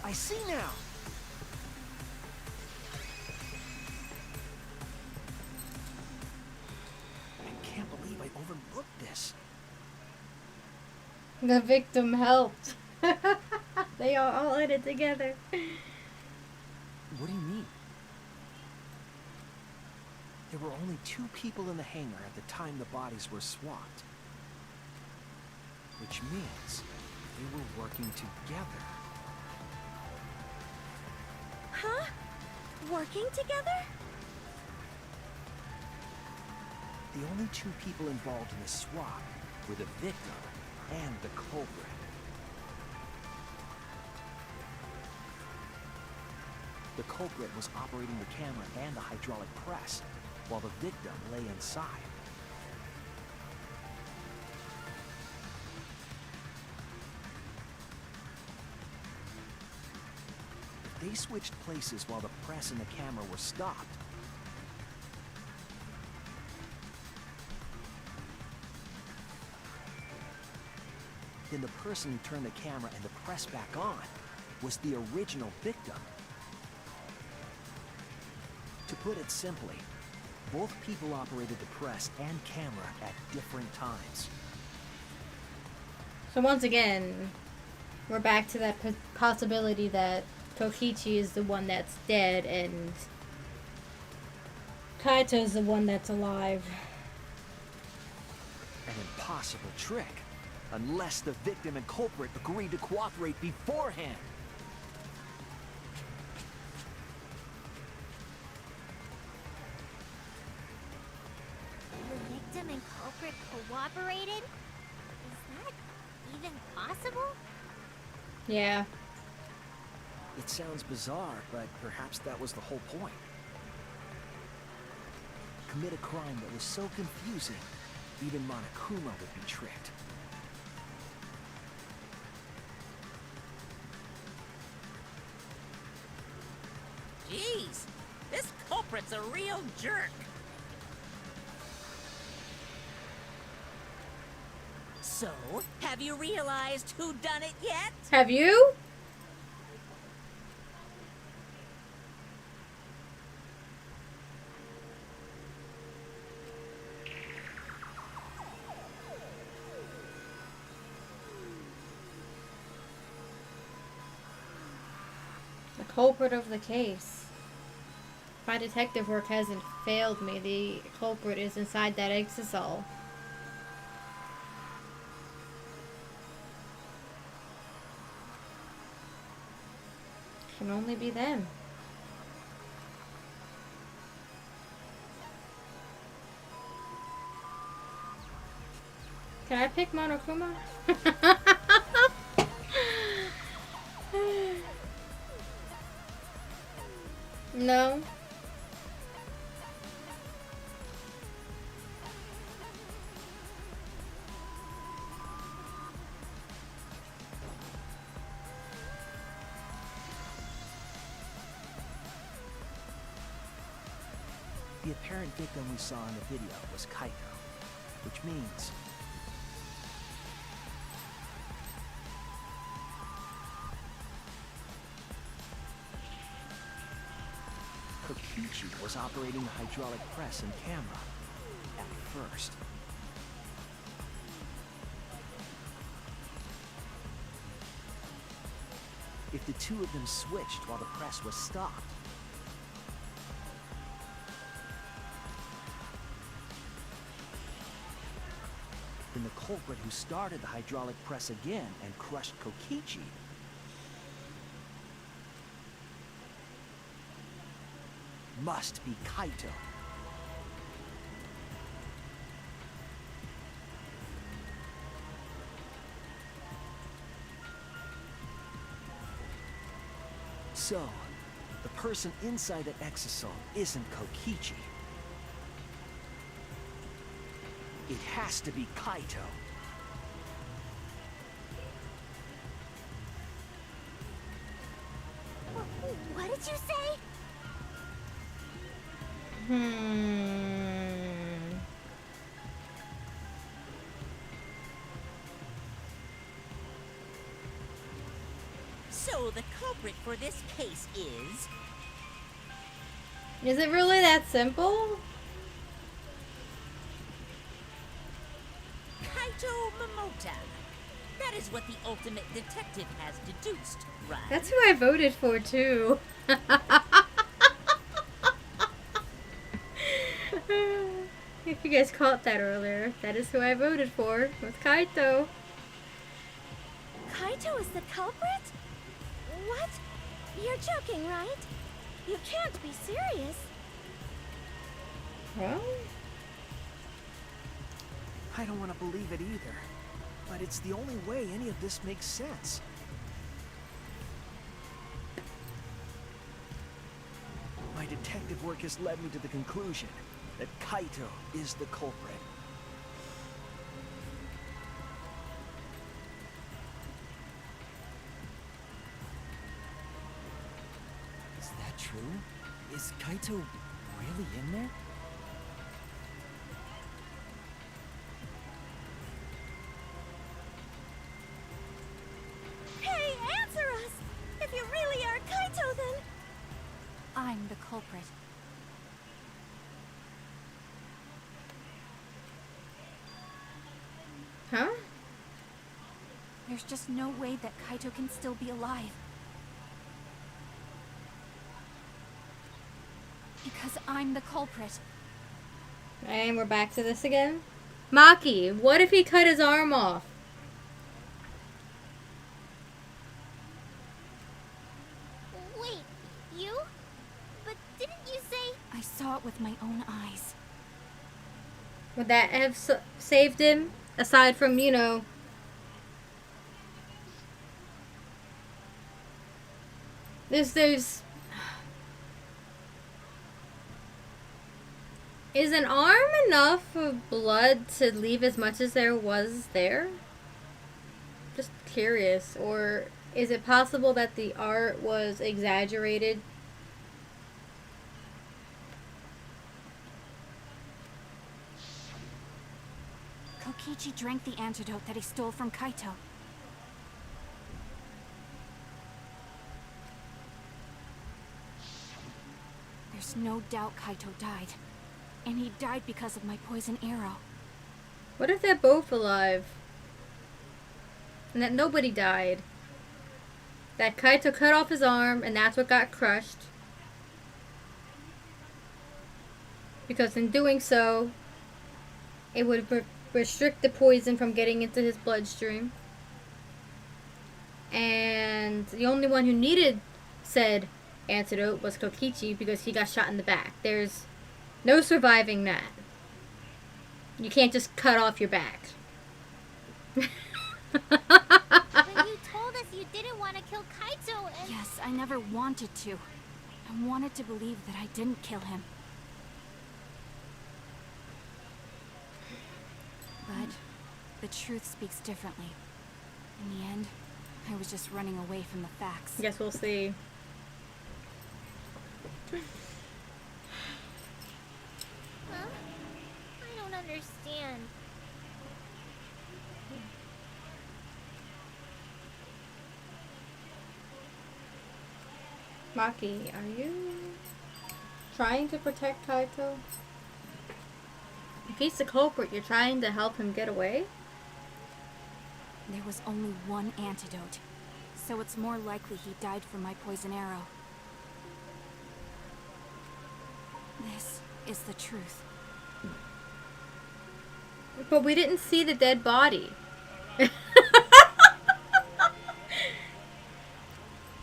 I see now! I can't believe I overlooked this. The victim helped. They are all in it together. What do you mean? There were only two people in the hangar at the time the bodies were swapped. Which means they were working together. Huh? working together? The only two people involved in the swap were the victim and the culprit. The culprit was operating the camera and the hydraulic press, while the victim lay inside. If they switched places while the press and the camera were stopped, then the person who turned the camera and the press back on was the original victim. To put it simply, both people operated the press and camera at different times. So once again, we're back to that possibility that Kokichi is the one that's dead and Kaito's the one that's alive. An impossible trick, unless the victim and culprit agreed to cooperate beforehand. The victim and culprit cooperated? Is that even possible? Yeah. It sounds bizarre, but perhaps that was the whole point. Commit a crime that was so confusing, even Monokuma would be tricked. Jeez, this culprit's a real jerk. So, have you realized who done it yet? Have you? The culprit of the case. My detective work hasn't failed me. The culprit is inside that exisal. Can only be them. Can I pick Monokuma? No. The apparent victim we saw in the video was Kaito, which means Kokichi was operating the hydraulic press and camera at first. If the two of them switched while the press was stopped, then the culprit who started the hydraulic press again and crushed Kokichi must be Kaito. So, the person inside that exosome isn't Kokichi. It has to be Kaito. What did you say? So the culprit for this case is... Is it really that simple? Kaito Momota. That is what the ultimate detective has deduced, right? That's who I voted for, too. If you guys caught that earlier, that is who I voted for, with Kaito. Kaito is the culprit? What? You're joking, right? You can't be serious. Well, I don't want to believe it either. But it's the only way any of this makes sense. My detective work has led me to the conclusion that Kaito is the culprit. Is that true? Is Kaito really in there? Hey, answer us! If you really are Kaito, then... I'm the culprit. huh? There's just no way that Kaito can still be alive. Because I'm the culprit. And we're back to this again. Maki, what if he cut his arm off? Wait, you? But didn't you say... I saw it with my own eyes. Would that have saved him? Aside from, you know... There's... Is an arm enough of blood to leave as much as there was there? Just curious. Or is it possible that the art was exaggerated? Kokichi drank the antidote that he stole from Kaito. There's no doubt Kaito died. And he died because of my poison arrow. What if they're both alive? And that nobody died? That Kaito cut off his arm and that's what got crushed. Because in doing so, it would restrict the poison from getting into his bloodstream. And the only one who needed said antidote was Kokichi because he got shot in the back. There's no surviving that. You can't just cut off your back. When you told us you didn't want to kill Kaito and... Yes, I never wanted to. I wanted to believe that I didn't kill him. But the truth speaks differently. In the end, I was just running away from the facts. Guess we'll see. Huh? I don't understand. Maki, are you trying to protect Kaito? If he's the culprit, you're trying to help him get away? There was only one antidote, so it's more likely he died from my poison arrow. This is the truth. But we didn't see the dead body.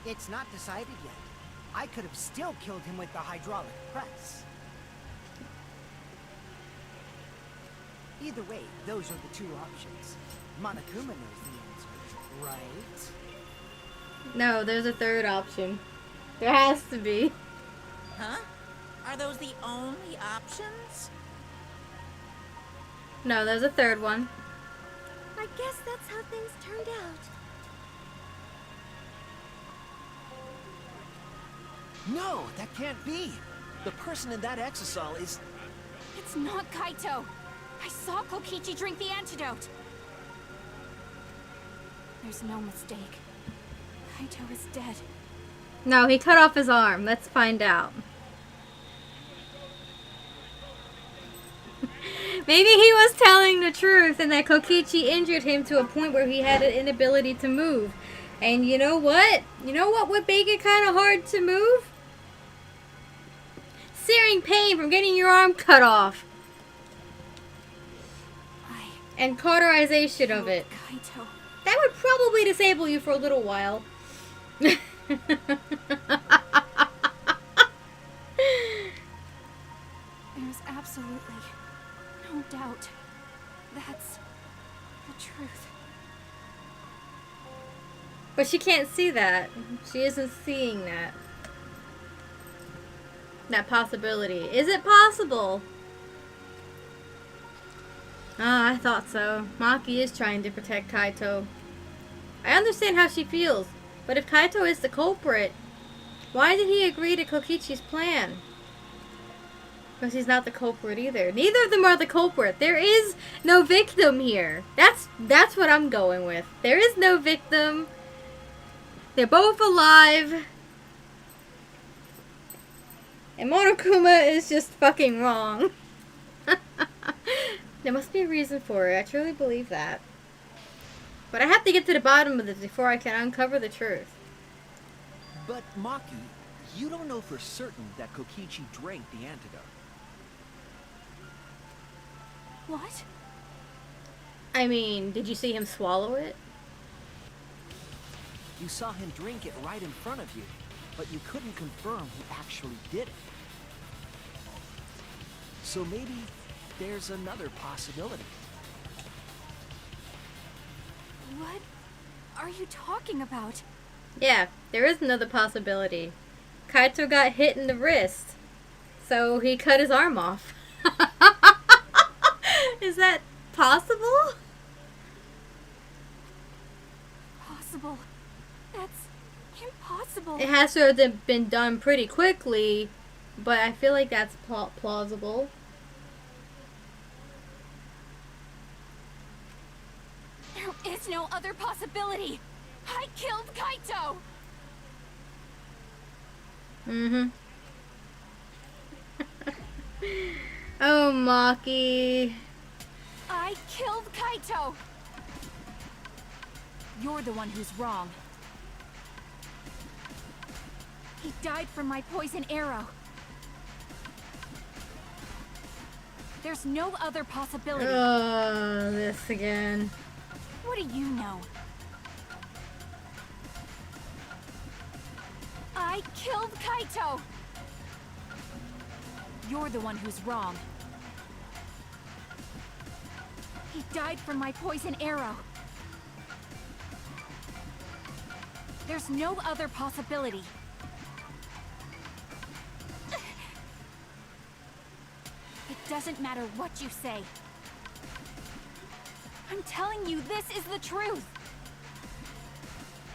It's not decided yet. I could have still killed him with the hydraulic press. Either way, those are the two options. Monokuma knows the answer, right? No, there's a third option. There has to be. Huh? Are those the only options? No, there's a third one. I guess that's how things turned out. No, that can't be. The person in that exosol is... It's not Kaito! I saw Kokichi drink the antidote! There's no mistake. Kaito is dead. No, he cut off his arm. Let's find out. Maybe he was telling the truth and that Kokichi injured him to a point where he had an inability to move. And you know what? You know what would make it kind of hard to move? Searing pain from getting your arm cut off. And cauterization of it. Kaito. That would probably disable you for a little while. Absolutely. No doubt. That's the truth. But she can't see that. She isn't seeing that. That possibility. Is it possible? Ah, I thought so. Maki is trying to protect Kaito. I understand how she feels, but if Kaito is the culprit, why did he agree to Kokichi's plan? Because he's not the culprit either. Neither of them are the culprit. There is no victim here. That's what I'm going with. There is no victim. They're both alive. And Monokuma is just fucking wrong. There must be a reason for it. I truly believe that. But I have to get to the bottom of this before I can uncover the truth. But, Maki, you don't know for certain that Kokichi drank the antidote. What? I mean, did you see him swallow it? You saw him drink it right in front of you, but you couldn't confirm he actually did it. So maybe there's another possibility. What are you talking about? Yeah, there is another possibility. Kaito got hit in the wrist, so he cut his arm off. Is that possible? Possible. That's impossible. It has to have been done pretty quickly, but I feel like that's plausible. There is no other possibility. I killed Kaito. Mm-hmm. Oh, Maki. I killed Kaito. You're the one who's wrong. He died from my poison arrow. There's no other possibility. Oh, this again. What do you know? I killed Kaito! You're the one who's wrong. He died from my poison arrow. There's no other possibility. It doesn't matter what you say. I'm telling you, this is the truth.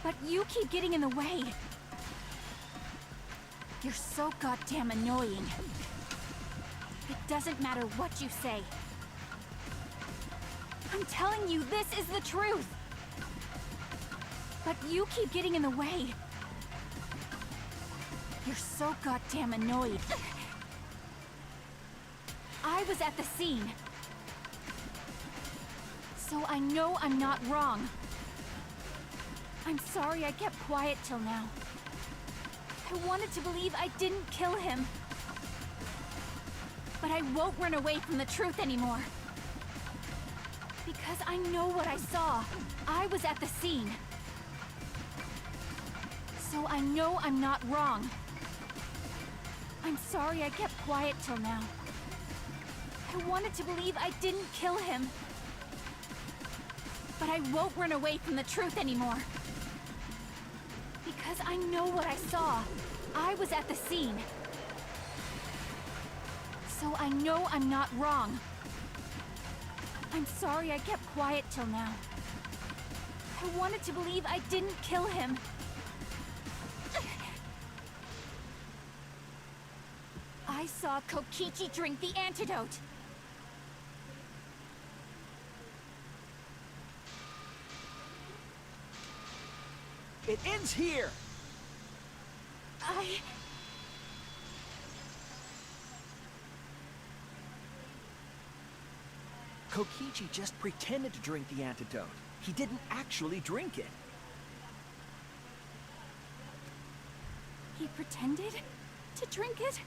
But you keep getting in the way. You're so goddamn annoying. It doesn't matter what you say. I'm telling you, this is the truth. But you keep getting in the way. You're so goddamn annoying. I was at the scene. So I know I'm not wrong. I'm sorry I kept quiet till now. I wanted to believe I didn't kill him. But I won't run away from the truth anymore. Because I know what I saw. I was at the scene. So I know I'm not wrong. I'm sorry I kept quiet till now. I wanted to believe I didn't kill him. But I won't run away from the truth anymore. Because I know what I saw. I was at the scene. So I know I'm not wrong. I'm sorry I kept quiet till now. I wanted to believe I didn't kill him. I saw Kokichi drink the antidote. It ends here! Kokichi just pretended to drink the antidote. He didn't actually drink it. He pretended to drink it?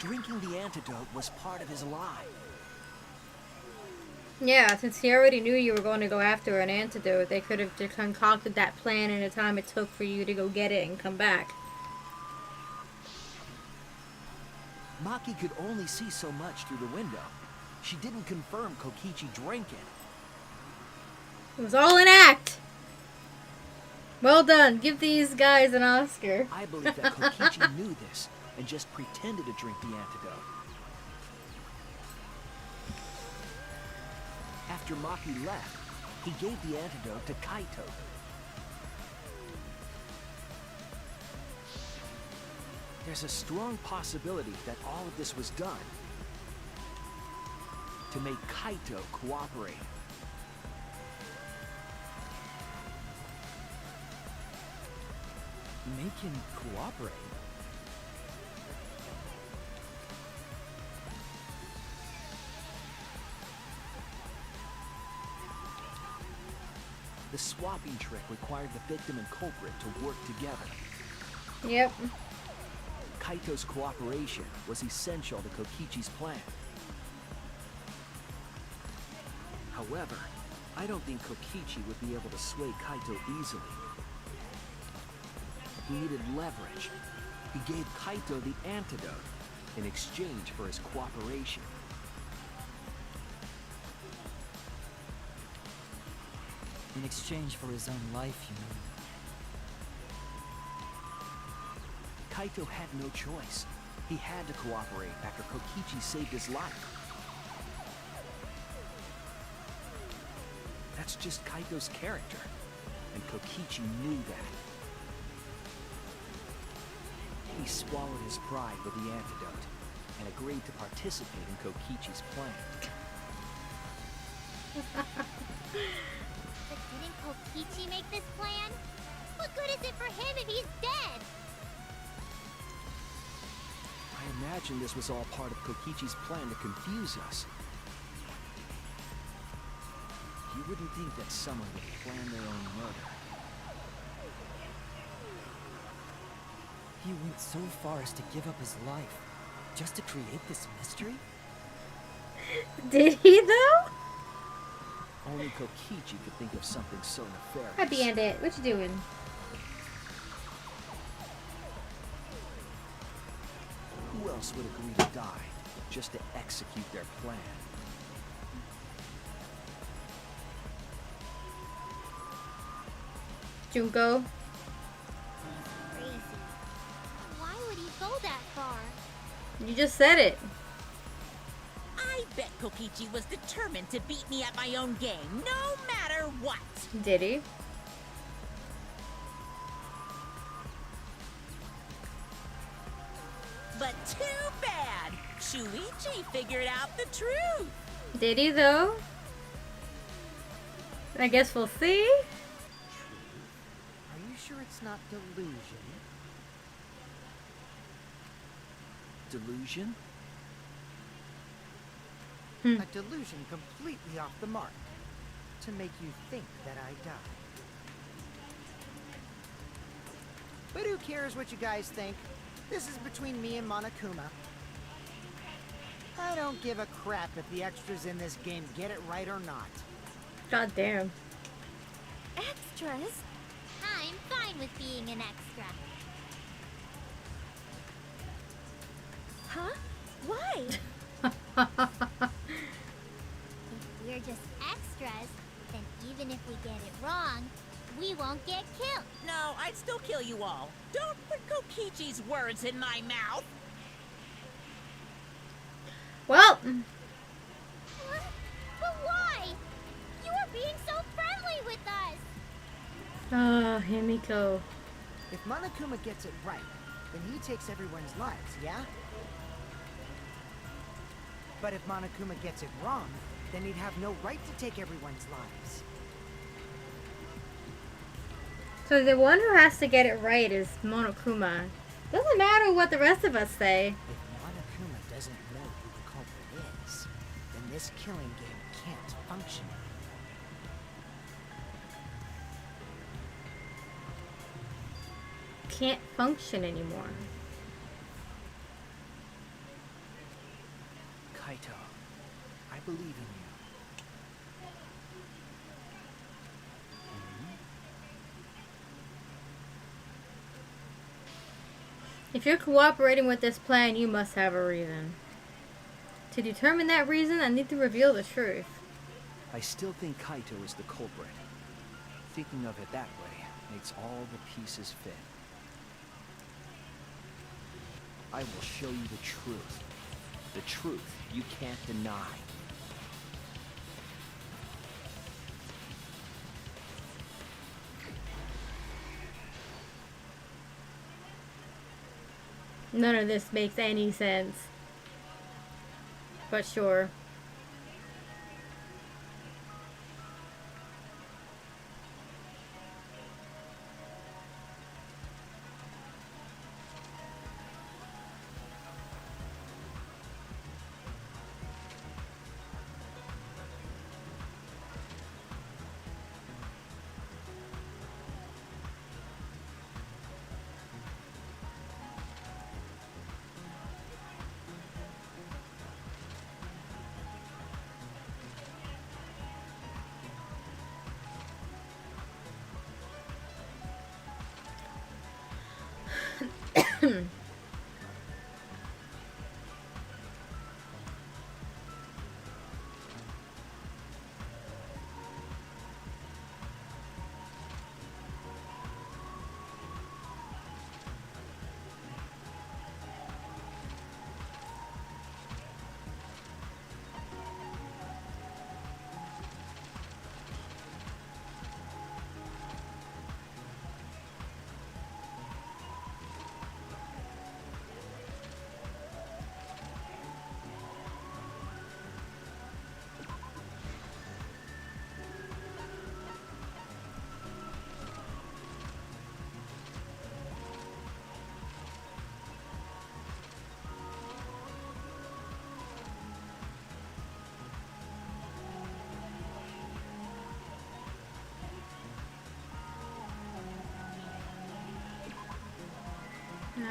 Drinking the antidote was part of his lie. Yeah, since he already knew you were going to go after an antidote, they could have concocted that plan in the time it took for you to go get it and come back. Maki could only see so much through the window. She didn't confirm Kokichi drank it. It was all an act. Well done. Give these guys an Oscar. I believe that Kokichi knew this and just pretended to drink the antidote. After Maki left, he gave the antidote to Kaito. There's a strong possibility that all of this was done to make Kaito cooperate. Make him cooperate? The swapping trick required the victim and culprit to work together. Yep. Kaito's cooperation was essential to Kokichi's plan. However, I don't think Kokichi would be able to sway Kaito easily. He needed leverage. He gave Kaito the antidote in exchange for his cooperation. In exchange for his own life, you mean? Kaito had no choice. He had to cooperate after Kokichi saved his life. That's just Kaito's character, and Kokichi knew that. He swallowed his pride with the antidote and agreed to participate in Kokichi's plan. But didn't Kokichi make this plan? What good is it for him if he's dead? I imagine this was all part of Kokichi's plan to confuse us. You wouldn't think that someone would plan their own murder. He went so far as to give up his life, just to create this mystery? Did he though? Only Kokichi could think of something so nefarious. Hi, Bandit. What you doing? Who else would agree to die just to execute their plan? Junko. Crazy. Why would he go that far? You just said it. I bet Kokichi was determined to beat me at my own game, no matter what. Did he? But too bad. Shuichi figured out the truth. Did he though? I guess we'll see. Are you sure it's not delusion? Delusion? A delusion completely off the mark. To make you think that I died. But who cares what you guys think? This is between me and Monokuma. I don't give a crap if the extras in this game get it right or not. God damn. Extras? I'm fine with being an extra. Huh? Why? If we're just extras, then even if we get it wrong, we won't get killed. No, I'd still kill you all. Don't put Kokichi's words in my mouth. Well, What? But why? You were being so friendly with us. Himiko. If Monokuma gets it right, then he takes everyone's lives, yeah? But if Monokuma gets it wrong, then he'd have no right to take everyone's lives. So the one who has to get it right is Monokuma. Doesn't matter what the rest of us say. If Monokuma doesn't know who the culprit is, then this killing game can't function. Can't function anymore. Kaito, I believe in you. If you're cooperating with this plan, you must have a reason. To determine that reason, I need to reveal the truth. I still think Kaito is the culprit. Thinking of it that way makes all the pieces fit. I will show you the truth. The truth you can't deny. None of this makes any sense. But sure. No.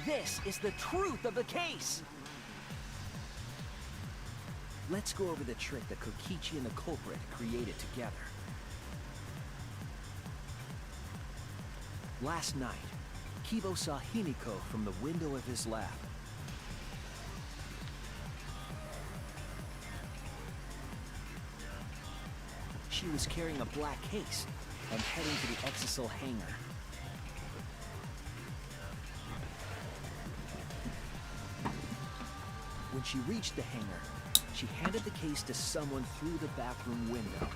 This is the truth of the case! Let's go over the trick that Kokichi and the culprit created together. Last night, Kibo saw Himiko from the window of his lab. She was carrying a black case and heading to the Exisal hangar. When she reached the hangar, she handed the case to someone through the bathroom window.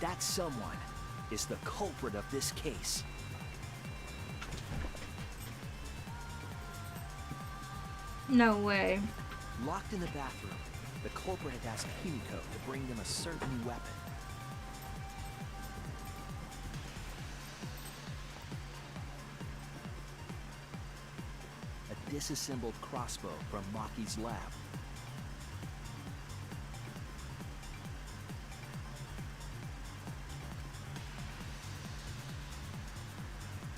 That someone is the culprit of this case. No way. Locked in the bathroom, the culprit had asked Himiko to bring them a certain weapon. A disassembled crossbow from Maki's lab.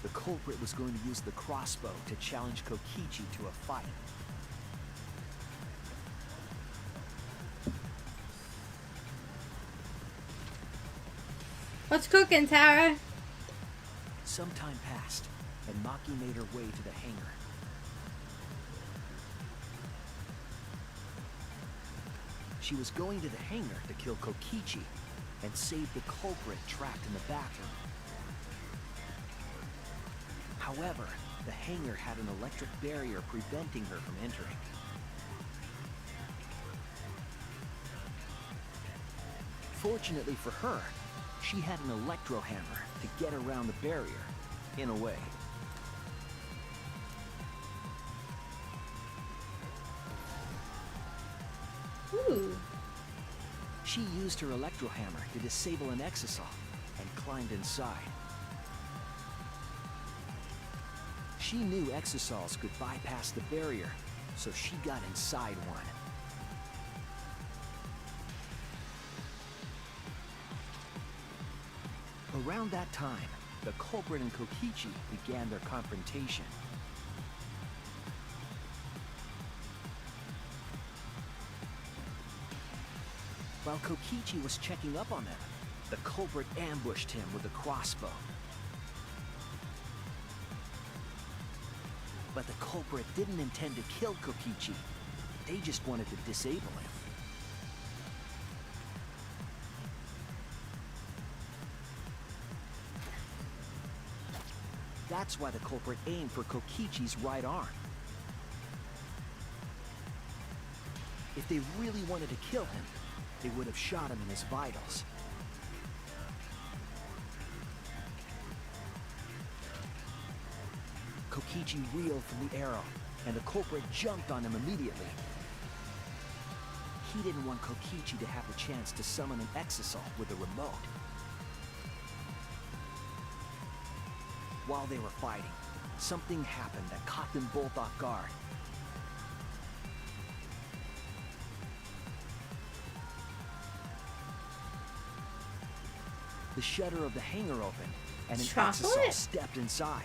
The culprit was going to use the crossbow to challenge Kokichi to a fight. What's cooking, Tara? Some time passed, and Maki made her way to the hangar. She was going to the hangar to kill Kokichi and save the culprit trapped in the bathroom. However, the hangar had an electric barrier preventing her from entering. Fortunately for her, she had an electro hammer to get around the barrier, in a way. Ooh. She used her electro hammer to disable an exisal and climbed inside. She knew exisals could bypass the barrier, so she got inside one. Around that time, the culprit and Kokichi began their confrontation. While Kokichi was checking up on them, the culprit ambushed him with a crossbow. But the culprit didn't intend to kill Kokichi. They just wanted to disable him. That's why the culprit aimed for Kokichi's right arm. If they really wanted to kill him, they would have shot him in his vitals. Kokichi reeled from the arrow, and the culprit jumped on him immediately. He didn't want Kokichi to have the chance to summon an exisal with a remote. While they were fighting, something happened that caught them both off guard. The shutter of the hangar opened, and an exisal stepped inside.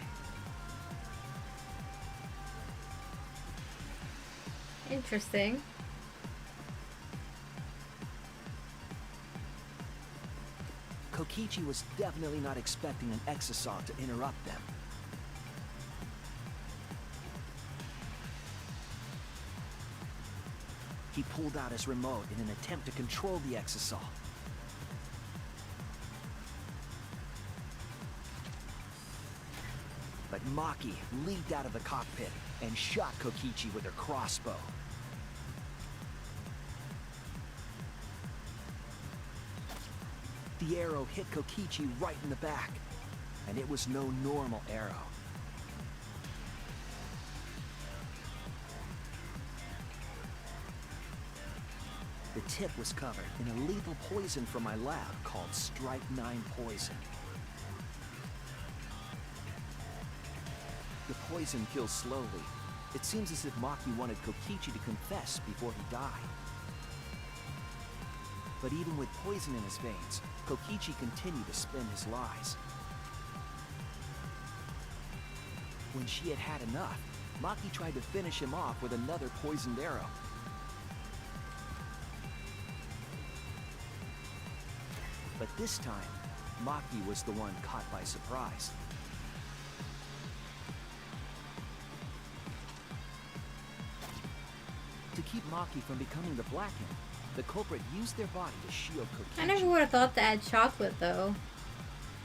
Interesting. Kokichi was definitely not expecting an exisal to interrupt them. He pulled out his remote in an attempt to control the exisal. But Maki leaped out of the cockpit and shot Kokichi with her crossbow. The arrow hit Kokichi right in the back, and it was no normal arrow. The tip was covered in a lethal poison from my lab called Strike 9 poison. The poison kills slowly. It seems as if Maki wanted Kokichi to confess before he died. But even with poison in his veins, Kokichi continued to spin his lies. When she had had enough, Maki tried to finish him off with another poisoned arrow. But this time, Maki was the one caught by surprise. To keep Maki from becoming the Blackened, the culprit used their body to shield Kokichi. I never would have thought to add chocolate though.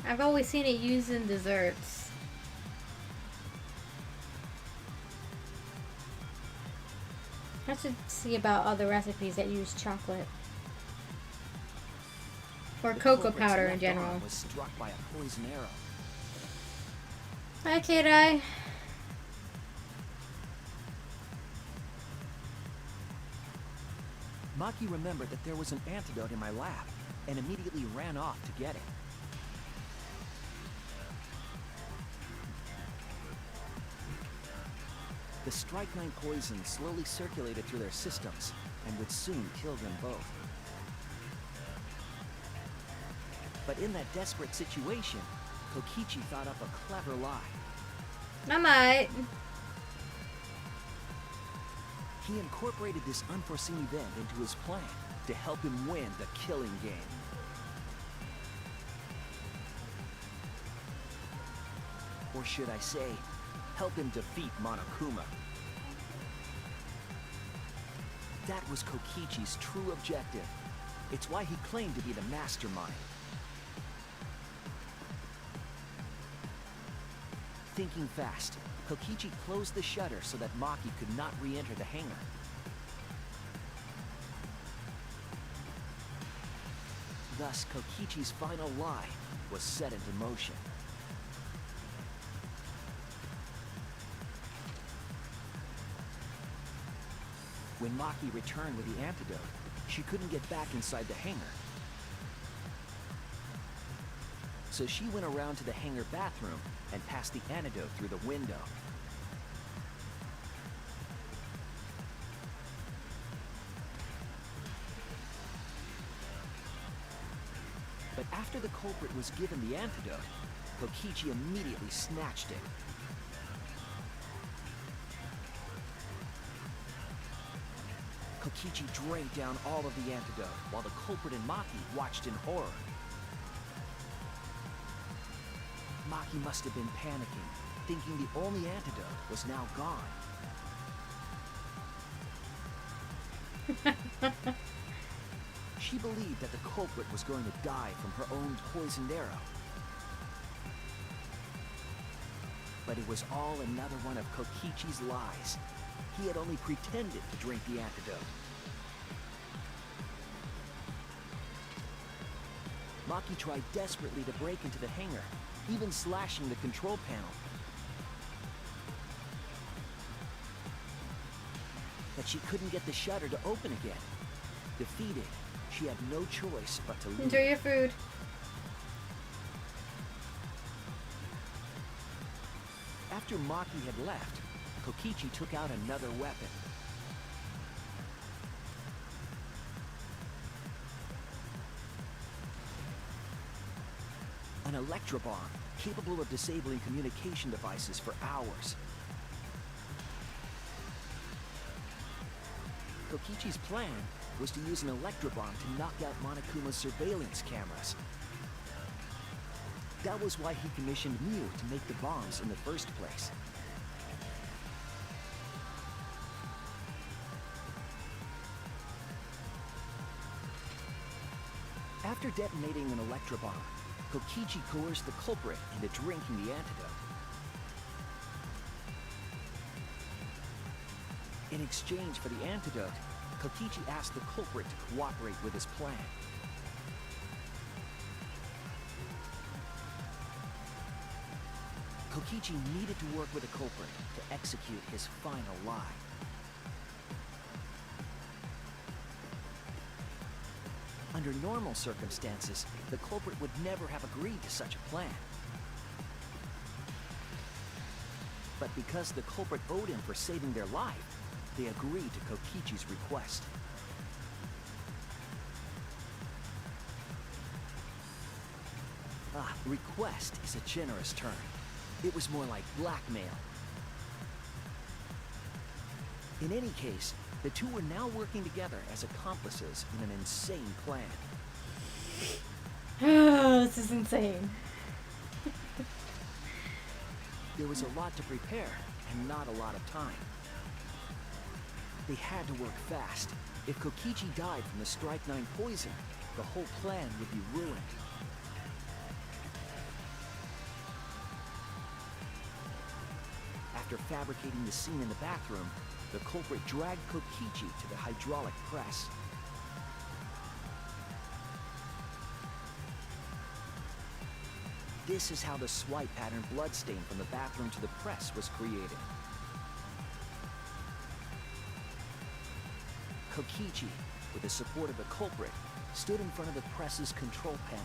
I've always seen it used in desserts. I should see about other recipes that use chocolate. Or The cocoa culprit's powder in left general. arm was struck by a poison arrow. Hi, Kidai. Maki remembered that there was an antidote in my lab and immediately ran off to get it. The strychnine poison slowly circulated through their systems and would soon kill them both. But in that desperate situation, Kokichi thought up a clever lie. I might. He incorporated this unforeseen event into his plan to help him win the killing game. Or should I say, help him defeat Monokuma. That was Kokichi's true objective. It's why he claimed to be the mastermind. Thinking fast, Kokichi closed the shutter so that Maki could not re-enter the hangar. Thus, Kokichi's final lie was set into motion. When Maki returned with the antidote, she couldn't get back inside the hangar. So she went around to the hangar bathroom and passed the antidote through the window. But after the culprit was given the antidote, Kokichi immediately snatched it. Kokichi drank down all of the antidote, while the culprit and Maki watched in horror. Maki must have been panicking, thinking the only antidote was now gone. She believed that the culprit was going to die from her own poisoned arrow. But it was all another one of Kokichi's lies. He had only pretended to drink the antidote. Maki tried desperately to break into the hangar, even slashing the control panel. But she couldn't get the shutter to open again. Defeated, she had no choice but to leave. Enjoy your food. After Maki had left, Kokichi took out another weapon. An electrobomb, capable of disabling communication devices for hours. Kokichi's plan was to use an electrobomb to knock out Monokuma's surveillance cameras. That was why he commissioned Mew to make the bombs in the first place. After detonating an electrobomb, Kokichi coerced the culprit into drinking the antidote. In exchange for the antidote, Kokichi asked the culprit to cooperate with his plan. Kokichi needed to work with the culprit to execute his final lie. Under normal circumstances, the culprit would never have agreed to such a plan. But because the culprit owed him for saving their life, they agreed to Kokichi's request. Request is a generous term. It was more like blackmail, In any case, the two are now working together as accomplices in an insane plan. Oh, this is insane. There was a lot to prepare and not a lot of time. They had to work fast. If Kokichi died from the Strychnine poison, the whole plan would be ruined. After fabricating the scene in the bathroom, the culprit dragged Kokichi to the hydraulic press. This is how the swipe pattern bloodstain from the bathroom to the press was created. Kokichi, with the support of the culprit, stood in front of the press's control panel.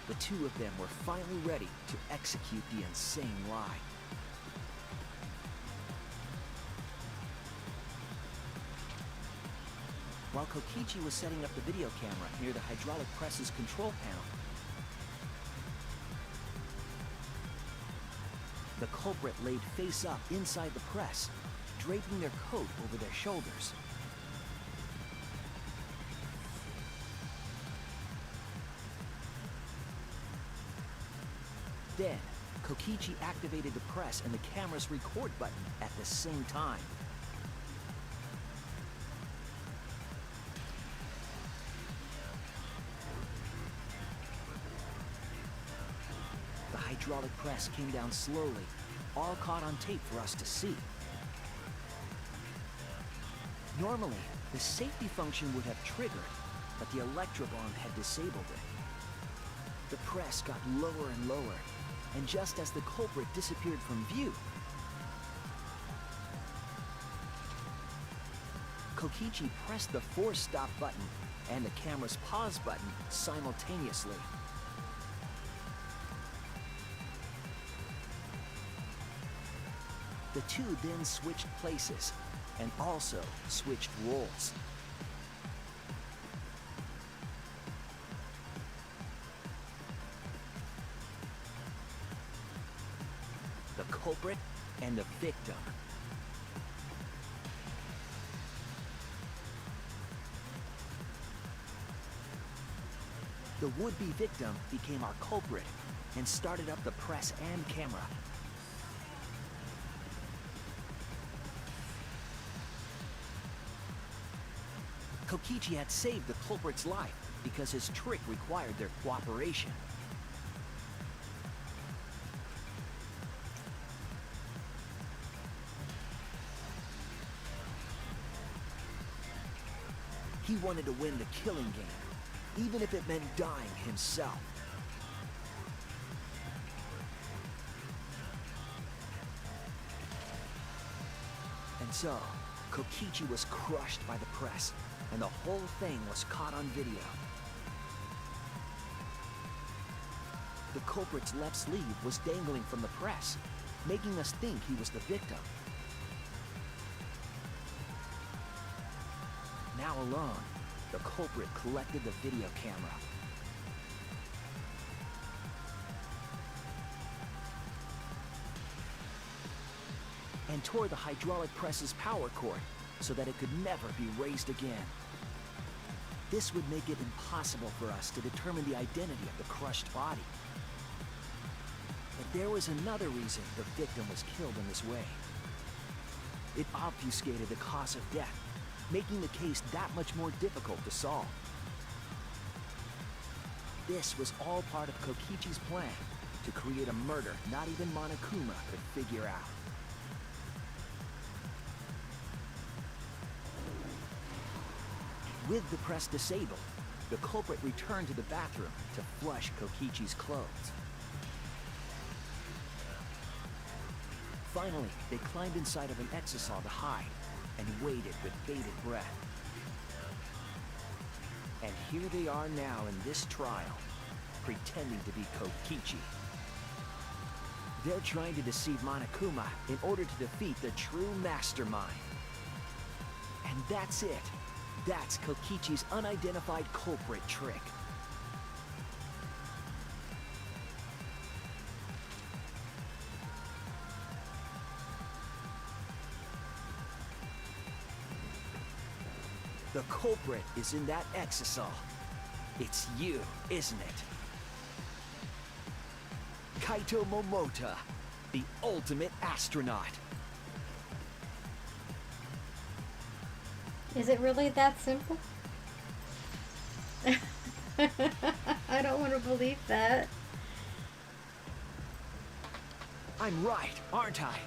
The two of them were finally ready to execute the insane lie. While Kokichi was setting up the video camera near the hydraulic press's control panel, the culprit laid face up inside the press, draping their coat over their shoulders. Then, Kokichi activated the press and the camera's record button at the same time. The hydraulic press came down slowly, all caught on tape for us to see. Normally, the safety function would have triggered, but the electrobomb had disabled it. The press got lower and lower, and just as the culprit disappeared from view, Kokichi pressed the force stop button and the camera's pause button simultaneously. The two then switched places and also switched roles. The culprit and the victim. The would-be victim became our culprit and started up the press and camera. Kokichi had saved the culprit's life because his trick required their cooperation. He wanted to win the killing game, even if it meant dying himself. And so, Kokichi was crushed by the press, and the whole thing was caught on video. The culprit's left sleeve was dangling from the press, making us think he was the victim. Now alone, the culprit collected the video camera. And tore the hydraulic press's power cord so that it could never be raised again. This would make it impossible for us to determine the identity of the crushed body. But there was another reason the victim was killed in this way. It obfuscated the cause of death, making the case that much more difficult to solve. This was all part of Kokichi's plan to create a murder not even Monokuma could figure out. With the press disabled, the culprit returned to the bathroom to flush Kokichi's clothes. Finally, they climbed inside of an exisal to hide and waited with bated breath. And here they are now in this trial, pretending to be Kokichi. They're trying to deceive Monokuma in order to defeat the true mastermind. And that's it. That's Kokichi's unidentified culprit trick. The culprit is in that exisal. It's you, isn't it? Kaito Momota, the ultimate astronaut. Is it really that simple? I don't want to believe that. I'm right, aren't I?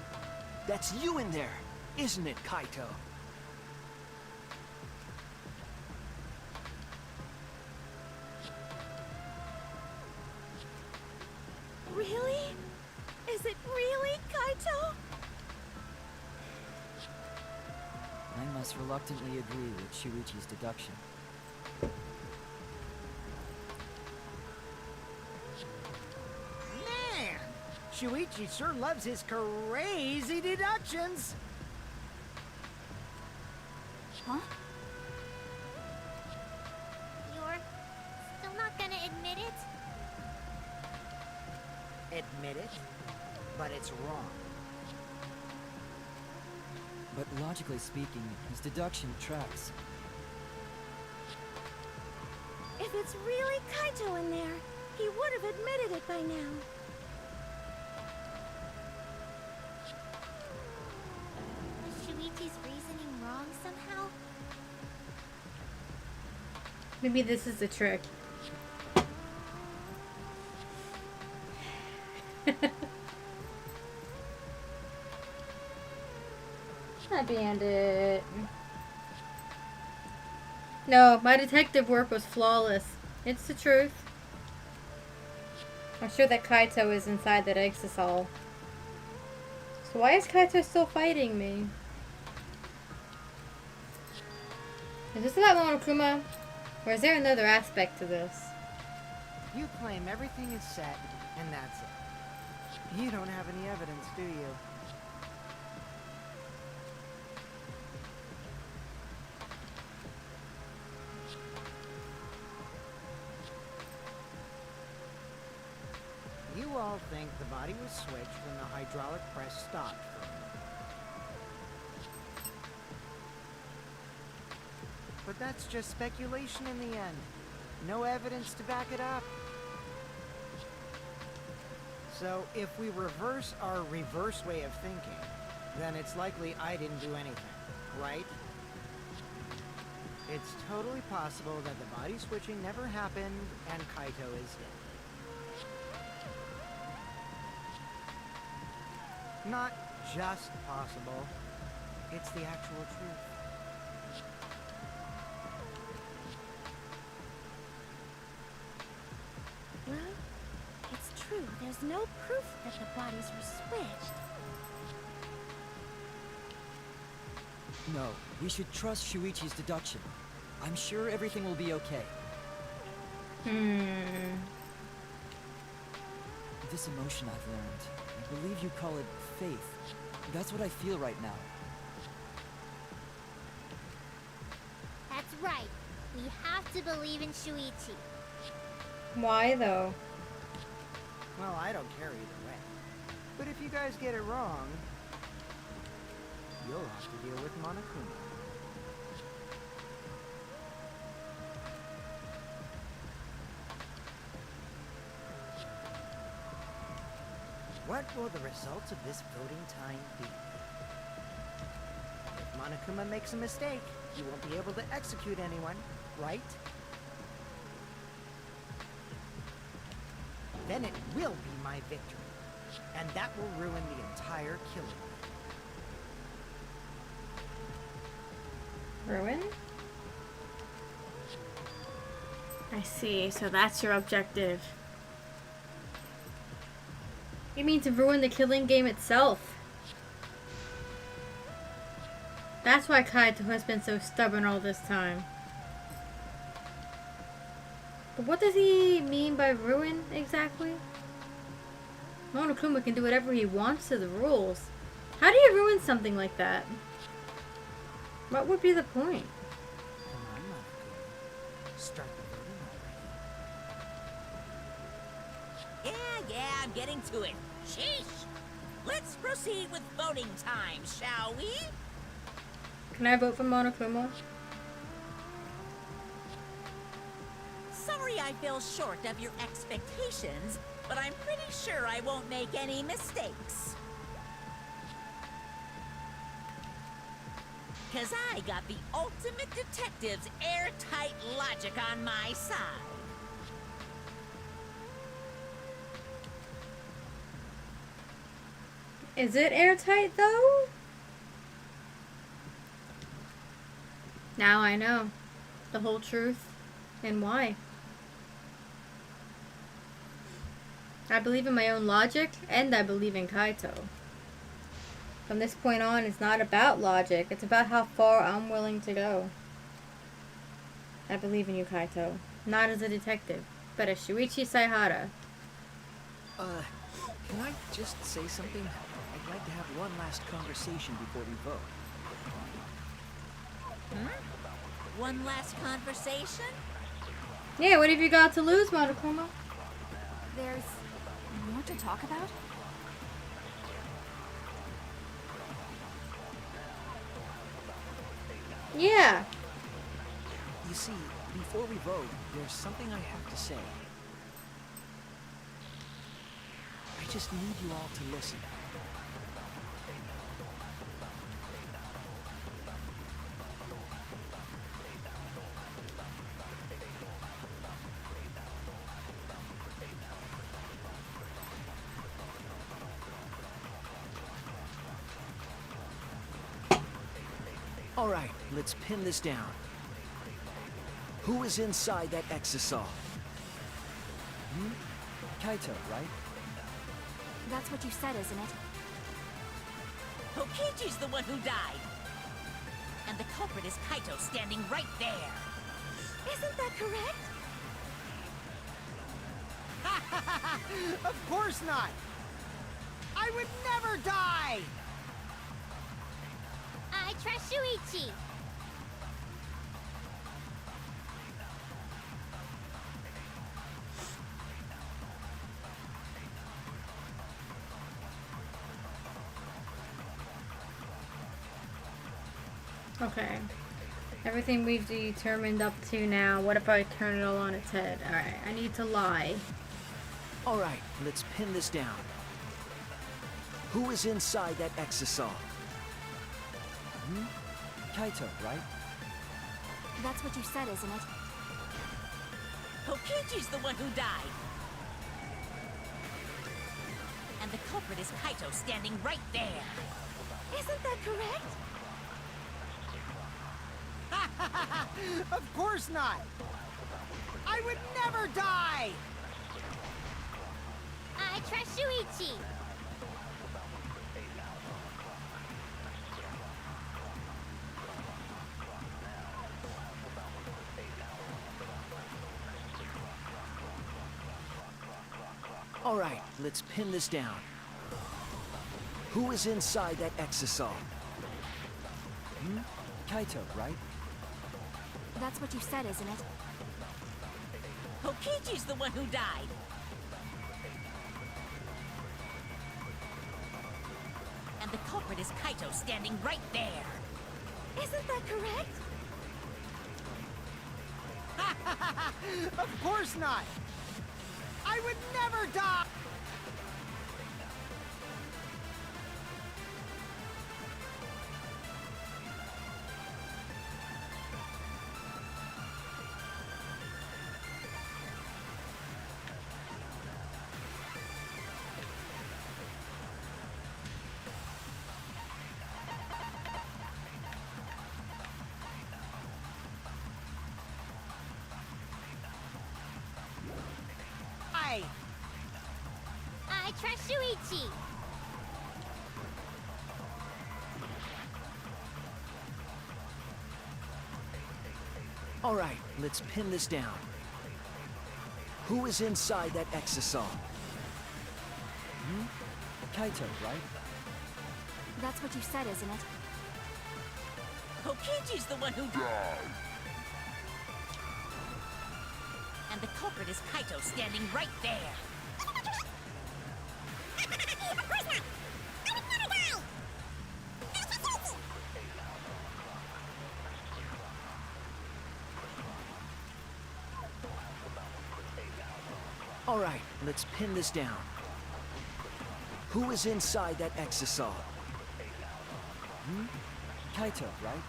That's you in there, isn't it, Kaito? Really? Is it really Kaito? I must reluctantly agree with Shuichi's deduction. Man, Shuichi sure loves his crazy deductions. Huh? You're still not gonna admit it? Admit it, but it's wrong. But logically speaking, his deduction tracks. If it's really Kaito in there, he would have admitted it by now. Was Shuichi's reasoning wrong somehow? Maybe this is the trick. I banned it. No, my detective work was flawless. It's the truth. I'm sure that Kaito is inside that exisal. So why is Kaito still fighting me? Is this about Monokuma? Or is there another aspect to this? You claim everything is set, and that's it. You don't have any evidence, do you? You all think the body was switched when the hydraulic press stopped for a moment. But that's just speculation in the end. No evidence to back it up. So if we reverse our reverse way of thinking, then it's likely I didn't do anything, right? It's totally possible that the body switching never happened and Kaito is dead. Not just possible, it's the actual truth. Well, it's true. There's no proof that the bodies were switched. No, we should trust Shuichi's deduction. I'm sure everything will be okay. This emotion I've learned, I believe you call it faith. That's what I feel right now. That's right. We have to believe in Shuichi. Why though? Well, I don't care either way. But if you guys get it wrong, you'll have to deal with Monokuma. What will the results of this voting time be? If Monokuma makes a mistake, you won't be able to execute anyone, right? Then it will be my victory. And that will ruin the entire killing. Ruin? I see, so that's your objective. You mean to ruin the killing game itself? That's why Kaito has been so stubborn all this time. But what does he mean by ruin exactly? Monokuma can do whatever he wants to the rules. How do you ruin something like that? What would be the point? Come on, Monokuma. Start the voting already. Yeah, I'm getting to it. Sheesh! Let's proceed with voting time, shall we? Can I vote for Monokuma? Sorry I fell short of your expectations, but I'm pretty sure I won't make any mistakes. 'Cause I got the ultimate detective's airtight logic on my side. Is it airtight though? Now I know the whole truth and why. I believe in my own logic and I believe in Kaito. From this point on, it's not about logic. It's about how far I'm willing to go. I believe in you, Kaito. Not as a detective, but as Shuichi Saihara. Can I just say something? I'd like to have one last conversation before we vote. One last conversation? Yeah, what have you got to lose, Monokuma? There's more to talk about? Yeah. You see, before we vote, there's something I have to say. I just need you all to listen. All right, let's pin this down. Who is inside that exisal? Kaito, right? That's what you said, isn't it? Kokichi's the one who died. And the culprit is Kaito standing right there. Isn't that correct? Of course not! I would never die! I trust Shuichi. Okay. Everything we've determined up to now, what if I turn it all on its head? Alright, I need to lie. All right, let's pin this down. Who is inside that exisal? Kaito, right? That's what you said, isn't it? Kokichi's the one who died. And the culprit is Kaito standing right there. Isn't that correct? Of course not! I would never die! I trust Shuichi. All right, let's pin this down. Who is inside that exisal? Kaito, right? That's what you said, isn't it? Kokichi's the one who died. And the culprit is Kaito standing right there. Isn't that correct? Of course not! I would never die! I trust Shuichi. All right, let's pin this down. Who is inside that exisal? Kaito, right? That's what you said, isn't it? Kokichi's the one who died. And the culprit is Kaito standing right there. let's pin this down. Who is inside that exisal? Kaito, right?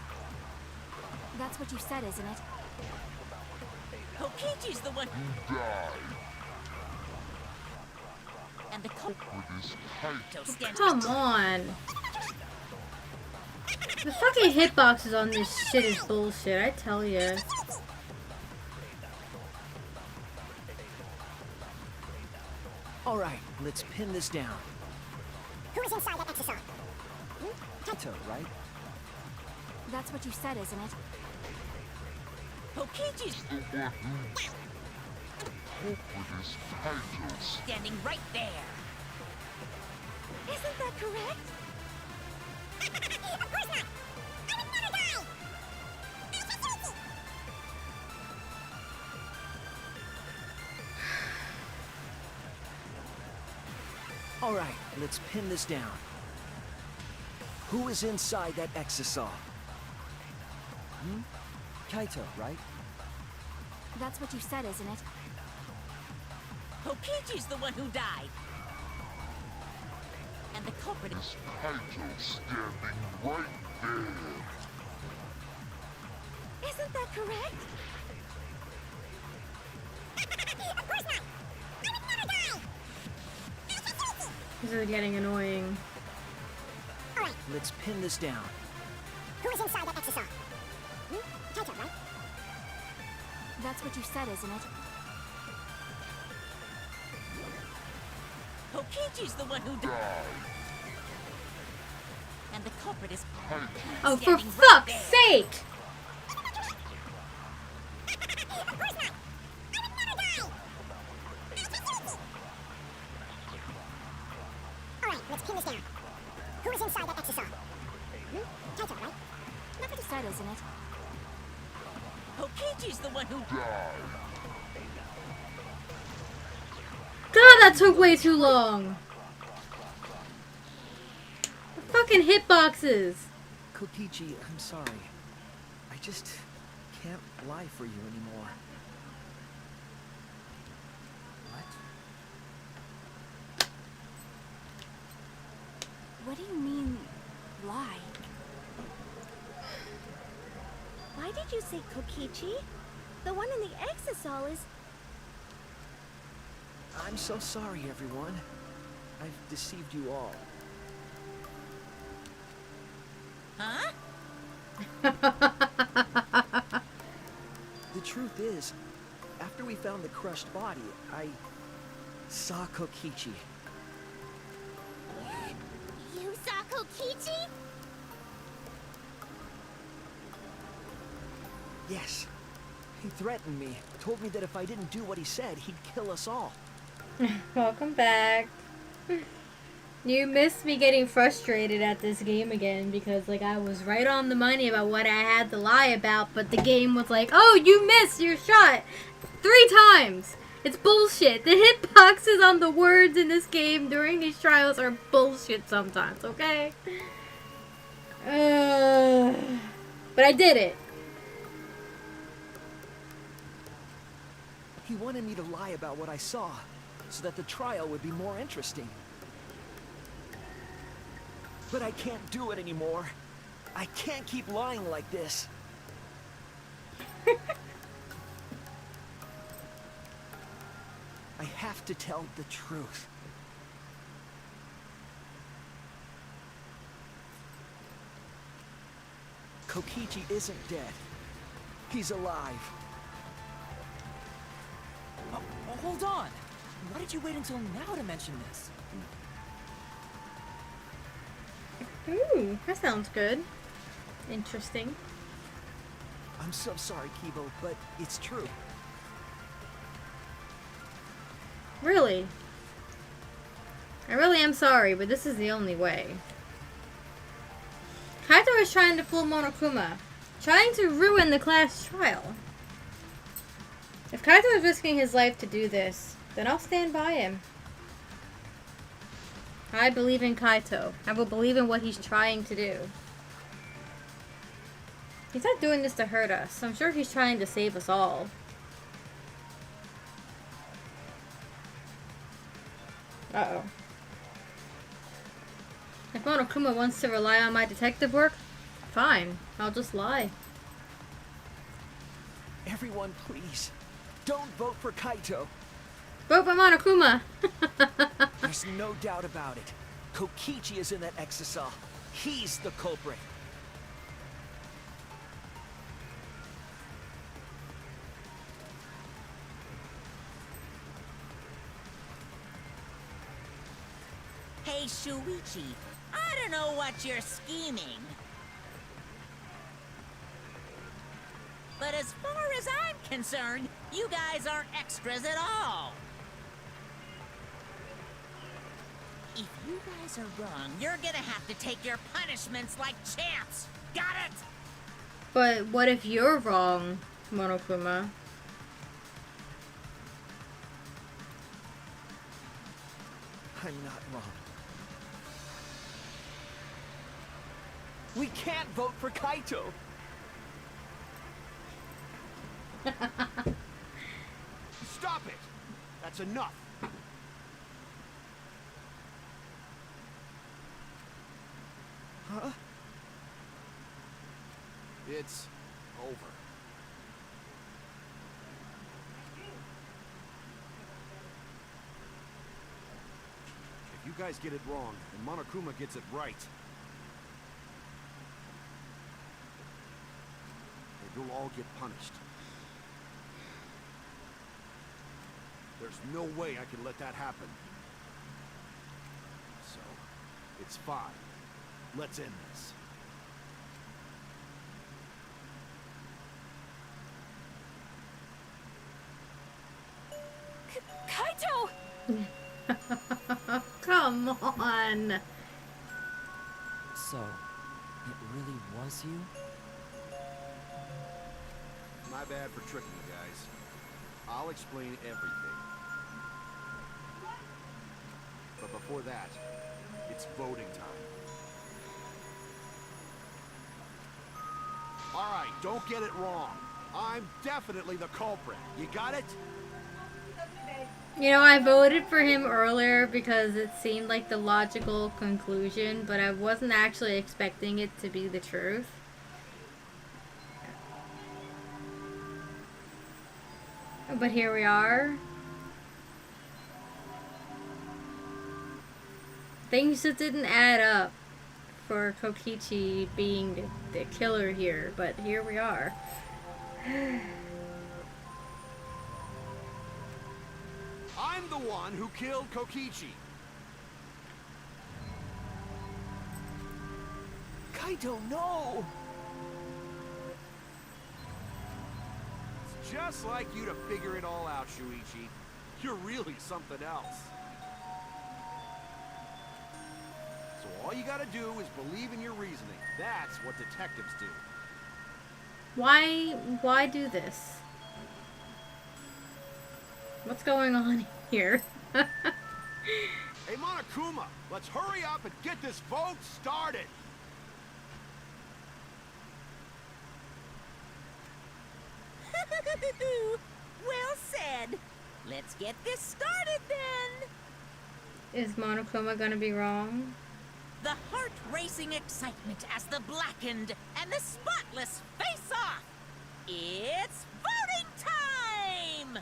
That's what you said, isn't it? Kokichi's the one who died. And the culprit is Kaito. Come on. The fucking hitboxes on this shit is bullshit, I tell ya. Alright, let's pin this down. Who is inside that exisal? Kaito, right? That's what you said, isn't it? Kokichi's the one who culprit is Kaito. Standing right there. Isn't that correct? Of course not! I would never die! Alright, let's pin this down. Who is inside that exisal? Kaito, right? That's what you said, isn't it? Kokichi's the one who died. And the culprit is Kaito standing right there. Isn't that correct? Of course not! I would never die! This is getting annoying. Alright, let's pin this down. Who is inside that exisal? Kaito, right? That's what you said, isn't it? Kokichi's the one who died. And the culprit is Kaito. Oh, for standing right fuck's there. sake! Of course not! I would never die! Alright, let's pin this down. Who is inside that exisal? Kaito, right? That's what you said, isn't it? Kokichi's the one who died. God, that took way too long. The fucking hitboxes. Kokichi, I'm sorry. I just can't lie for you anymore. What? What do you mean, lie? Why did you say Kokichi? The one in the exisal is... I'm so sorry, everyone. I've deceived you all. Huh? The truth is, after we found the crushed body, I saw Kokichi. You saw Kokichi? Yes. He threatened me, told me that if I didn't do what he said, he'd kill us all. Welcome back. You missed me getting frustrated at this game again because, like, I was right on the money about what I had to lie about, but the game was like, oh, you missed your shot 3 times. It's bullshit. The hitboxes on the words in this game during these trials are bullshit sometimes, okay? But I did it. He wanted me to lie about what I saw, so that the trial would be more interesting. But I can't do it anymore. I can't keep lying like this. I have to tell the truth. Kokichi isn't dead. He's alive. Oh, hold on! Why did you wait until now to mention this? Ooh, that sounds good. Interesting. I'm so sorry, Kibo, but it's true. Really? I really am sorry, but this is the only way. Kaito is trying to fool Monokuma, trying to ruin the class trial. If Kaito is risking his life to do this, then I'll stand by him. I believe in Kaito. I will believe in what he's trying to do. He's not doing this to hurt us. I'm sure he's trying to save us all. Uh-oh. If Monokuma wants to rely on my detective work, fine. I'll just lie. Everyone, please, don't vote for Kaito. Vote for Monokuma! There's no doubt about it. Kokichi is in that exisal. He's the culprit. Hey, Shuichi, I don't know what you're scheming. But as far as I'm concerned, you guys aren't extras at all. If you guys are wrong, you're gonna have to take your punishments like champs. Got it? But what if you're wrong, Monokuma? I'm not wrong. We can't vote for Kaito. Stop it! That's enough. Huh? It's over. If you guys get it wrong, and Monokuma gets it right, then you'll all get punished. There's no way I can let that happen. So, it's fine. Let's end this. Kaito! Come on! So, it really was you? My bad for tricking you guys. I'll explain everything. But before that, it's voting time. Alright, don't get it wrong. I'm definitely the culprit. You got it? You know, I voted for him earlier because it seemed like the logical conclusion, but I wasn't actually expecting it to be the truth. But here we are. Things just didn't add up for Kokichi being the killer here, but here we are. I'm the one who killed Kokichi. Kaito, no! It's just like you to figure it all out, Shuichi. You're really something else. So all you gotta do is believe in your reasoning. That's what detectives do. Why do this? What's going on here? Hey, Monokuma, let's hurry up and get this vote started. Well said. Let's get this started then. Is Monokuma gonna be wrong? The heart-racing excitement as the blackened and the spotless face off. It's voting time!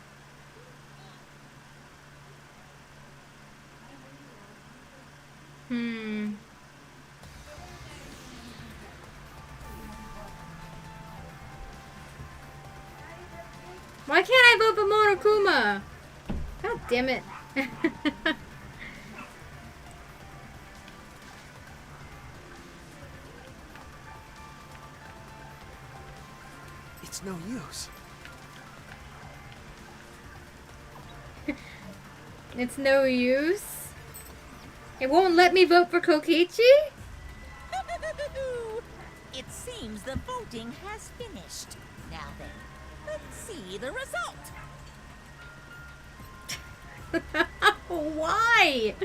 Why can't I vote for Monokuma? God damn it. It's no use. It's no use. It won't let me vote for Kokichi? It seems the voting has finished. Now then, let's see the result. Why?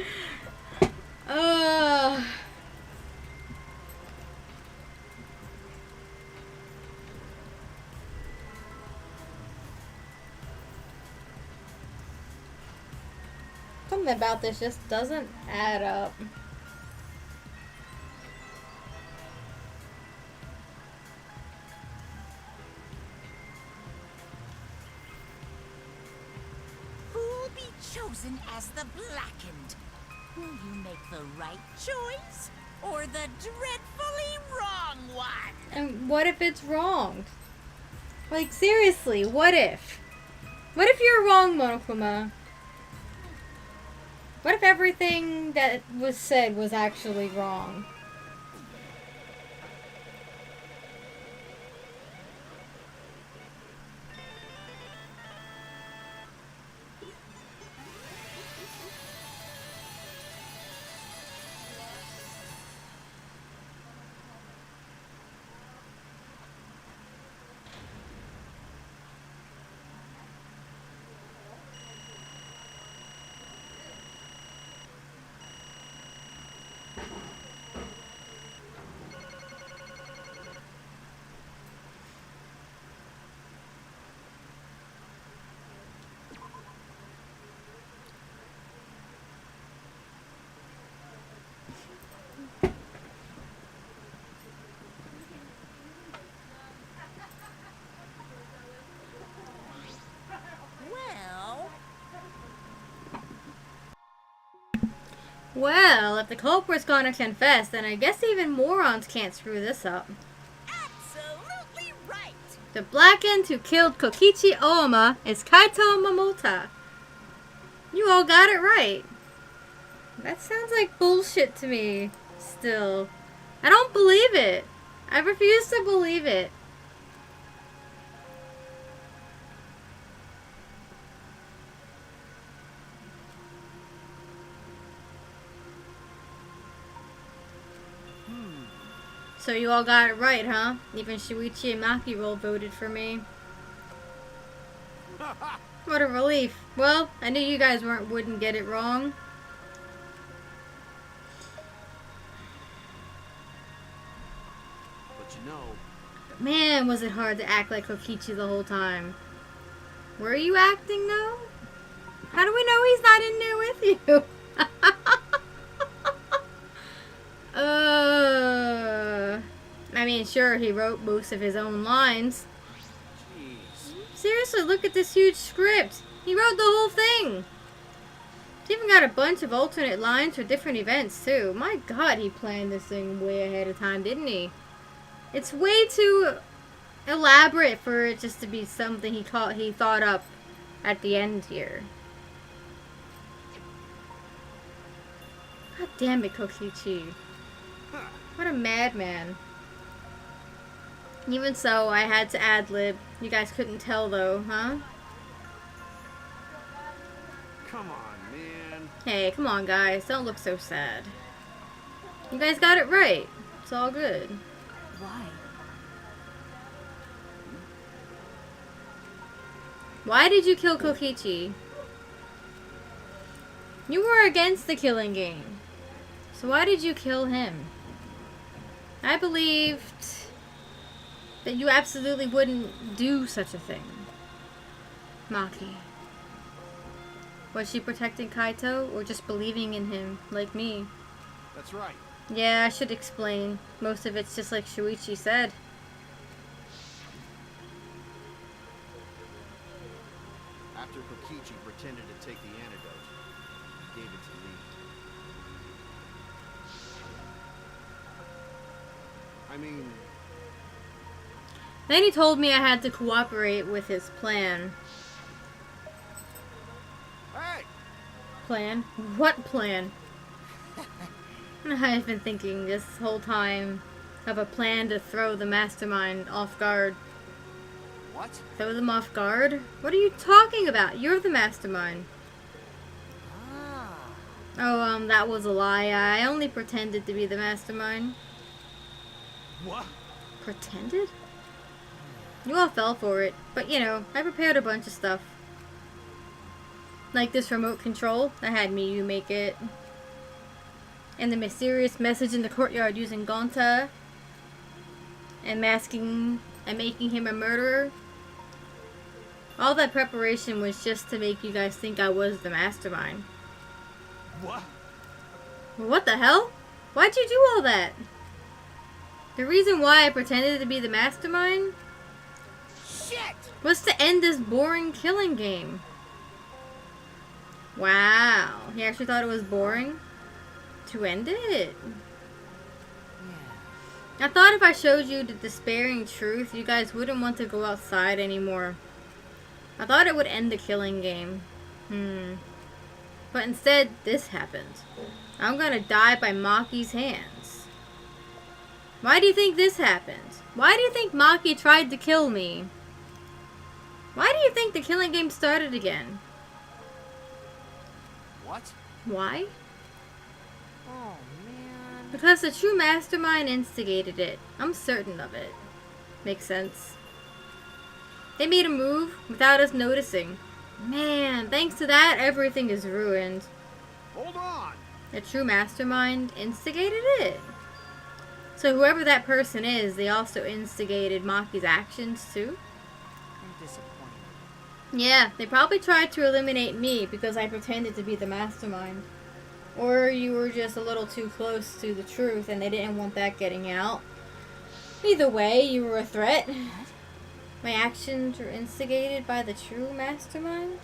Come Something about this just doesn't add up. Who'll be chosen as the Blackened? Will you make the right choice or the dreadfully wrong one? And what if it's wrong? Like, seriously, what if? What if you're wrong, Monokuma? What if everything that was said was actually wrong? Well, if the culprit's gonna confess, then I guess even morons can't screw this up. Absolutely right. The Blackened who killed Kokichi Ooma is Kaito Momota. You all got it right. That sounds like bullshit to me, still. I don't believe it. I refuse to believe it. So you all got it right, huh? Even Shuichi and Maki roll voted for me. What a relief. Well, I knew you guys wouldn't get it wrong. But you know... Man, was it hard to act like Kokichi the whole time. Were you acting, though? How do we know he's not in there with you? I mean, sure, he wrote most of his own lines. Jeez. Seriously, look at this huge script. He wrote the whole thing. He's even got a bunch of alternate lines for different events, too. My God, he planned this thing way ahead of time, didn't he? It's way too elaborate for it just to be something he thought up at the end here. God damn it, Kokichi. What a madman. Even so, I had to ad-lib. You guys couldn't tell, though, huh? Come on, man. Hey, come on, guys. Don't look so sad. You guys got it right. It's all good. Why? Why did you kill Kokichi? You were against the killing game. So why did you kill him? I believed that you absolutely wouldn't do such a thing. Maki. Was she protecting Kaito or just believing in him like me? That's right. Yeah, I should explain. Most of it's just like Shuichi said. After Kokichi pretended to take the antidote, he gave it to me. I mean... Then he told me I had to cooperate with his plan. Hey! Plan? What plan? I've been thinking this whole time of a plan to throw the mastermind off guard. What? Throw them off guard? What are you talking about? You're the mastermind. Oh, that was a lie. I only pretended to be the mastermind. What? Pretended? You all fell for it. But, you know, I prepared a bunch of stuff. Like this remote control. I had Miyu make it. And the mysterious message in the courtyard using Gonta. And masking and making him a murderer. All that preparation was just to make you guys think I was the mastermind. What? What the hell? Why'd you do all that? The reason why I pretended to be the mastermind Shit! was to end this boring killing game. Wow. He actually thought it was boring to end it. Yeah. I thought if I showed you the despairing truth, you guys wouldn't want to go outside anymore. I thought it would end the killing game. But instead, this happened. I'm gonna die by Maki's hands. Why do you think this happened? Why do you think Maki tried to kill me? Why do you think the killing game started again? What? Why? Oh, man. Because the true mastermind instigated it. I'm certain of it. Makes sense. They made a move without us noticing. Man, thanks to that, everything is ruined. Hold on! The true mastermind instigated it. So whoever that person is, they also instigated Maki's actions too? I'm disappointed. Yeah, they probably tried to eliminate me because I pretended to be the mastermind. Or you were just a little too close to the truth and they didn't want that getting out. Either way, you were a threat. My actions were instigated by the true mastermind?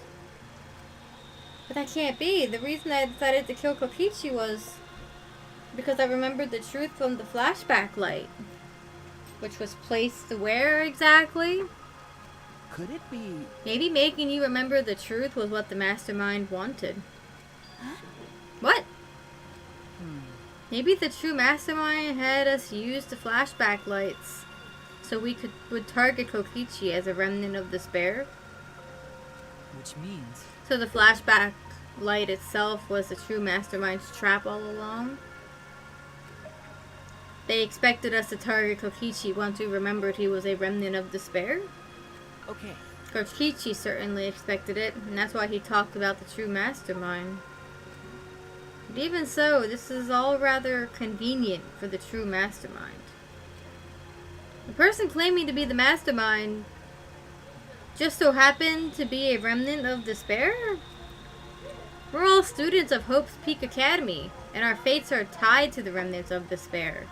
But that can't be. The reason I decided to kill Kokichi was because I remembered the truth from the flashback light. Which was placed where exactly? Could it be... Maybe making you remember the truth was what the mastermind wanted. What? Maybe the true mastermind had us use the flashback lights so we would target Kokichi as a remnant of despair. Which means... So the flashback light itself was the true mastermind's trap all along. They expected us to target Kokichi once we remembered he was a remnant of despair. Okay. Kokichi certainly expected it, and that's why he talked about the true mastermind. But even so, this is all rather convenient for the true mastermind. The person claiming to be the mastermind just so happened to be a remnant of despair? We're all students of Hope's Peak Academy, and our fates are tied to the remnants of despair.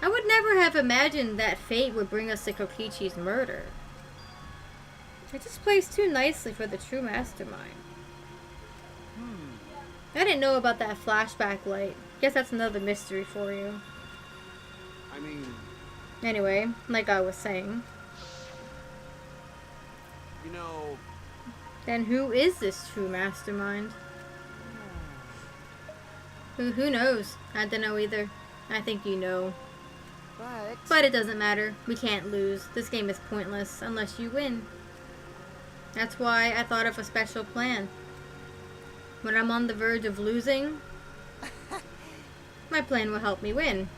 I would never have imagined that fate would bring us to Kokichi's murder. It just plays too nicely for the true mastermind. I didn't know about that flashback light. Guess that's another mystery for you. I mean, Anyway, like I was saying. you know, Then who is this true mastermind? Who knows? I don't know either. I think you know. But it doesn't matter. We can't lose. This game is pointless unless you win. That's why I thought of a special plan. When I'm on the verge of losing, my plan will help me win.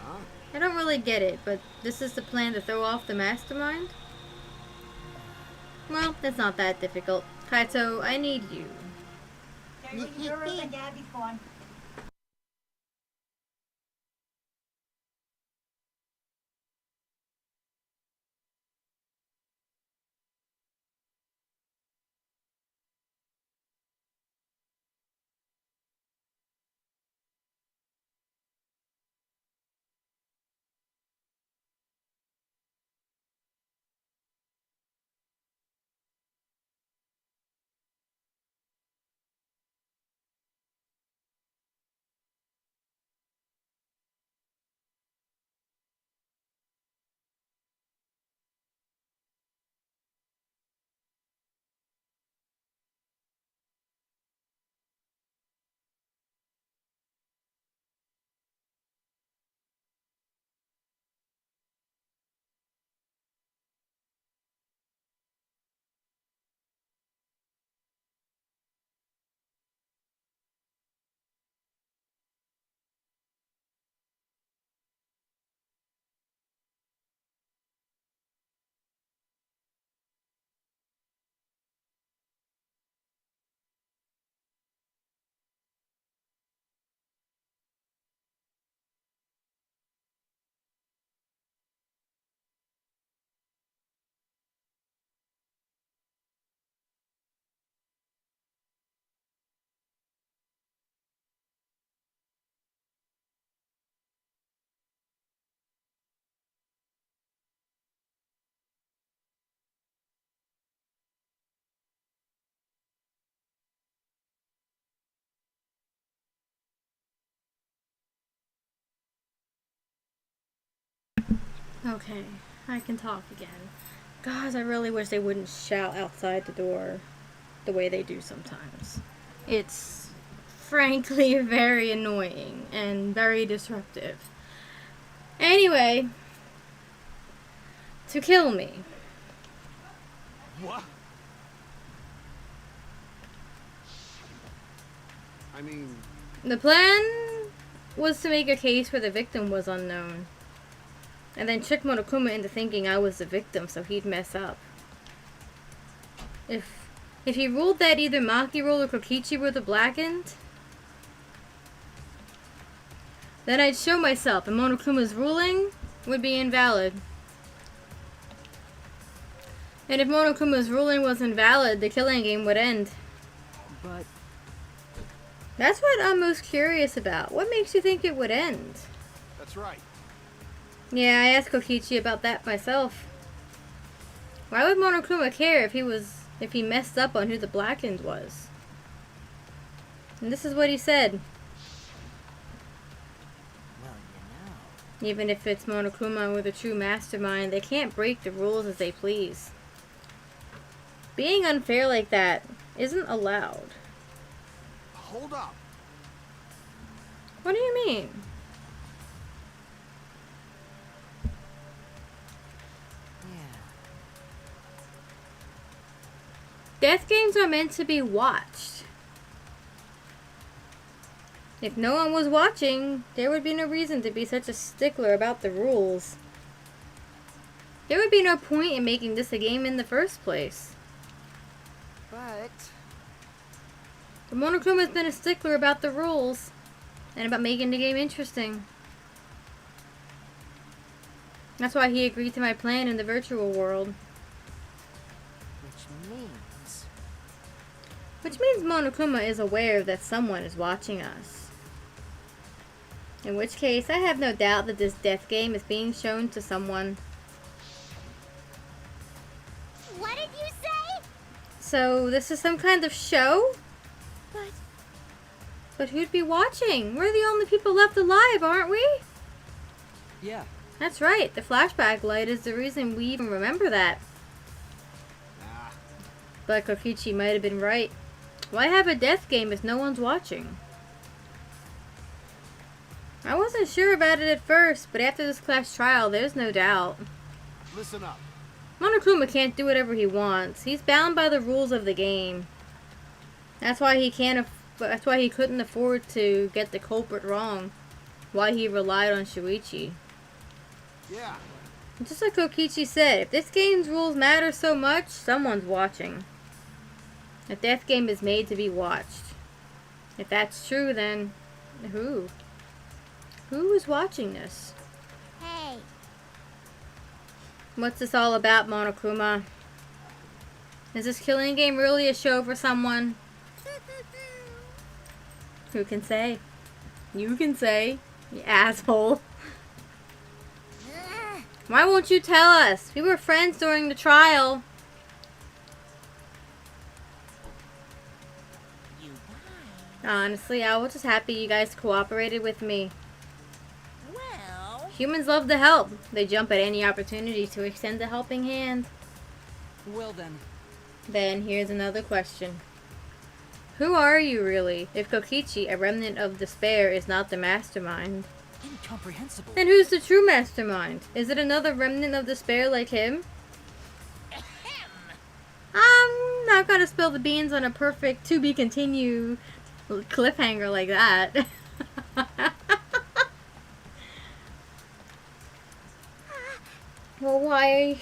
huh? I don't really get it, but this is the plan to throw off the mastermind? Well, it's not that difficult. Kaito, I need you. You're in the daddy phone. Okay, I can talk again. Gosh, I really wish they wouldn't shout outside the door the way they do sometimes. It's frankly very annoying and very disruptive. Anyway, to kill me. What? I mean, The plan was to make a case where the victim was unknown. And then trick Monokuma into thinking I was the victim so he'd mess up. If he ruled that either Maki Roll or Kokichi were the blackened, then I'd show myself and Monokuma's ruling would be invalid. And if Monokuma's ruling was invalid, the killing game would end. But That's what I'm most curious about. What makes you think it would end? that's right. Yeah, I asked Kokichi about that myself. Why would Monokuma care if he messed up on who the blackened was? And this is what he said. Well, Even if it's Monokuma with a true mastermind, they can't break the rules as they please. Being unfair like that isn't allowed. Hold up. What do you mean? yeah. Death games are meant to be watched. If no one was watching, there would be no reason to be such a stickler about the rules. There would be no point in making this a game in the first place. But But Monokuma's been a stickler about the rules and about making the game interesting. That's why he agreed to my plan in the virtual world. which means Which means Monokuma is aware that someone is watching us. In which case, I have no doubt that this death game is being shown to someone. What did you say? So, this is some kind of show? But But who'd be watching? We're the only people left alive, aren't we? yeah, That's right, the flashback light is the reason we even remember that. Nah. But Kokichi might have been right. Why have a death game if no one's watching? I wasn't sure about it at first, but after this class trial, there's no doubt. Listen up. Monokuma can't do whatever he wants. He's bound by the rules of the game. That's why he couldn't afford to get the culprit wrong. Why he relied on Shuichi. Yeah. Just like Kokichi said, if this game's rules matter so much, someone's watching. A death game is made to be watched. If that's true, then who? Who is watching this? Hey, What's this all about, Monokuma? Is this killing game really a show for someone? Who can say? You can say, you asshole. Why won't you tell us? We were friends during the trial. You guys. Honestly, I was just happy you guys cooperated with me. Well, Humans love to help. They jump at any opportunity to extend a helping hand. well then, Then here's another question. Who are you really, if Kokichi, a remnant of despair, is not the mastermind? incomprehensible. Then who's the true mastermind? Is it another remnant of despair like him? I'm not gonna spill the beans on a perfect to be continued cliffhanger like that. Well, why?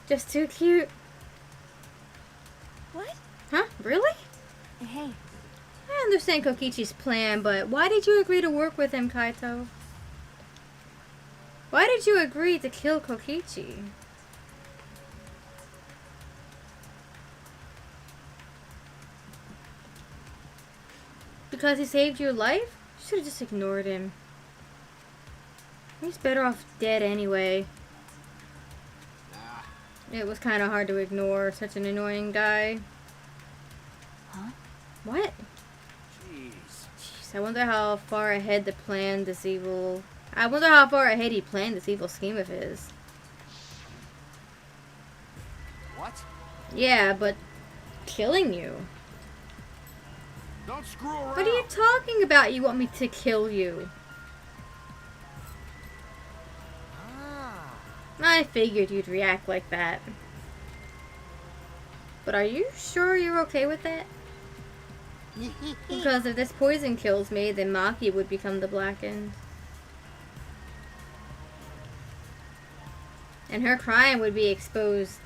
Just too cute. what? Huh? Really? Hey, I understand Kokichi's plan, but why did you agree to work with him, Kaito? Why did you agree to kill Kokichi? Because he saved your life? You should have just ignored him. He's better off dead anyway. Nah. It was kind of hard to ignore such an annoying guy. Huh? What? Jeez. Jeez, I wonder how far ahead the plan this evil I wonder how far ahead he planned this evil scheme of his. What? Yeah, but killing you. Don't screw around. What are you talking about? You want me to kill you? Ah. I figured you'd react like that. But are you sure you're okay with that? Because if this poison kills me, then Maki would become the Blackened. And her crime would be exposed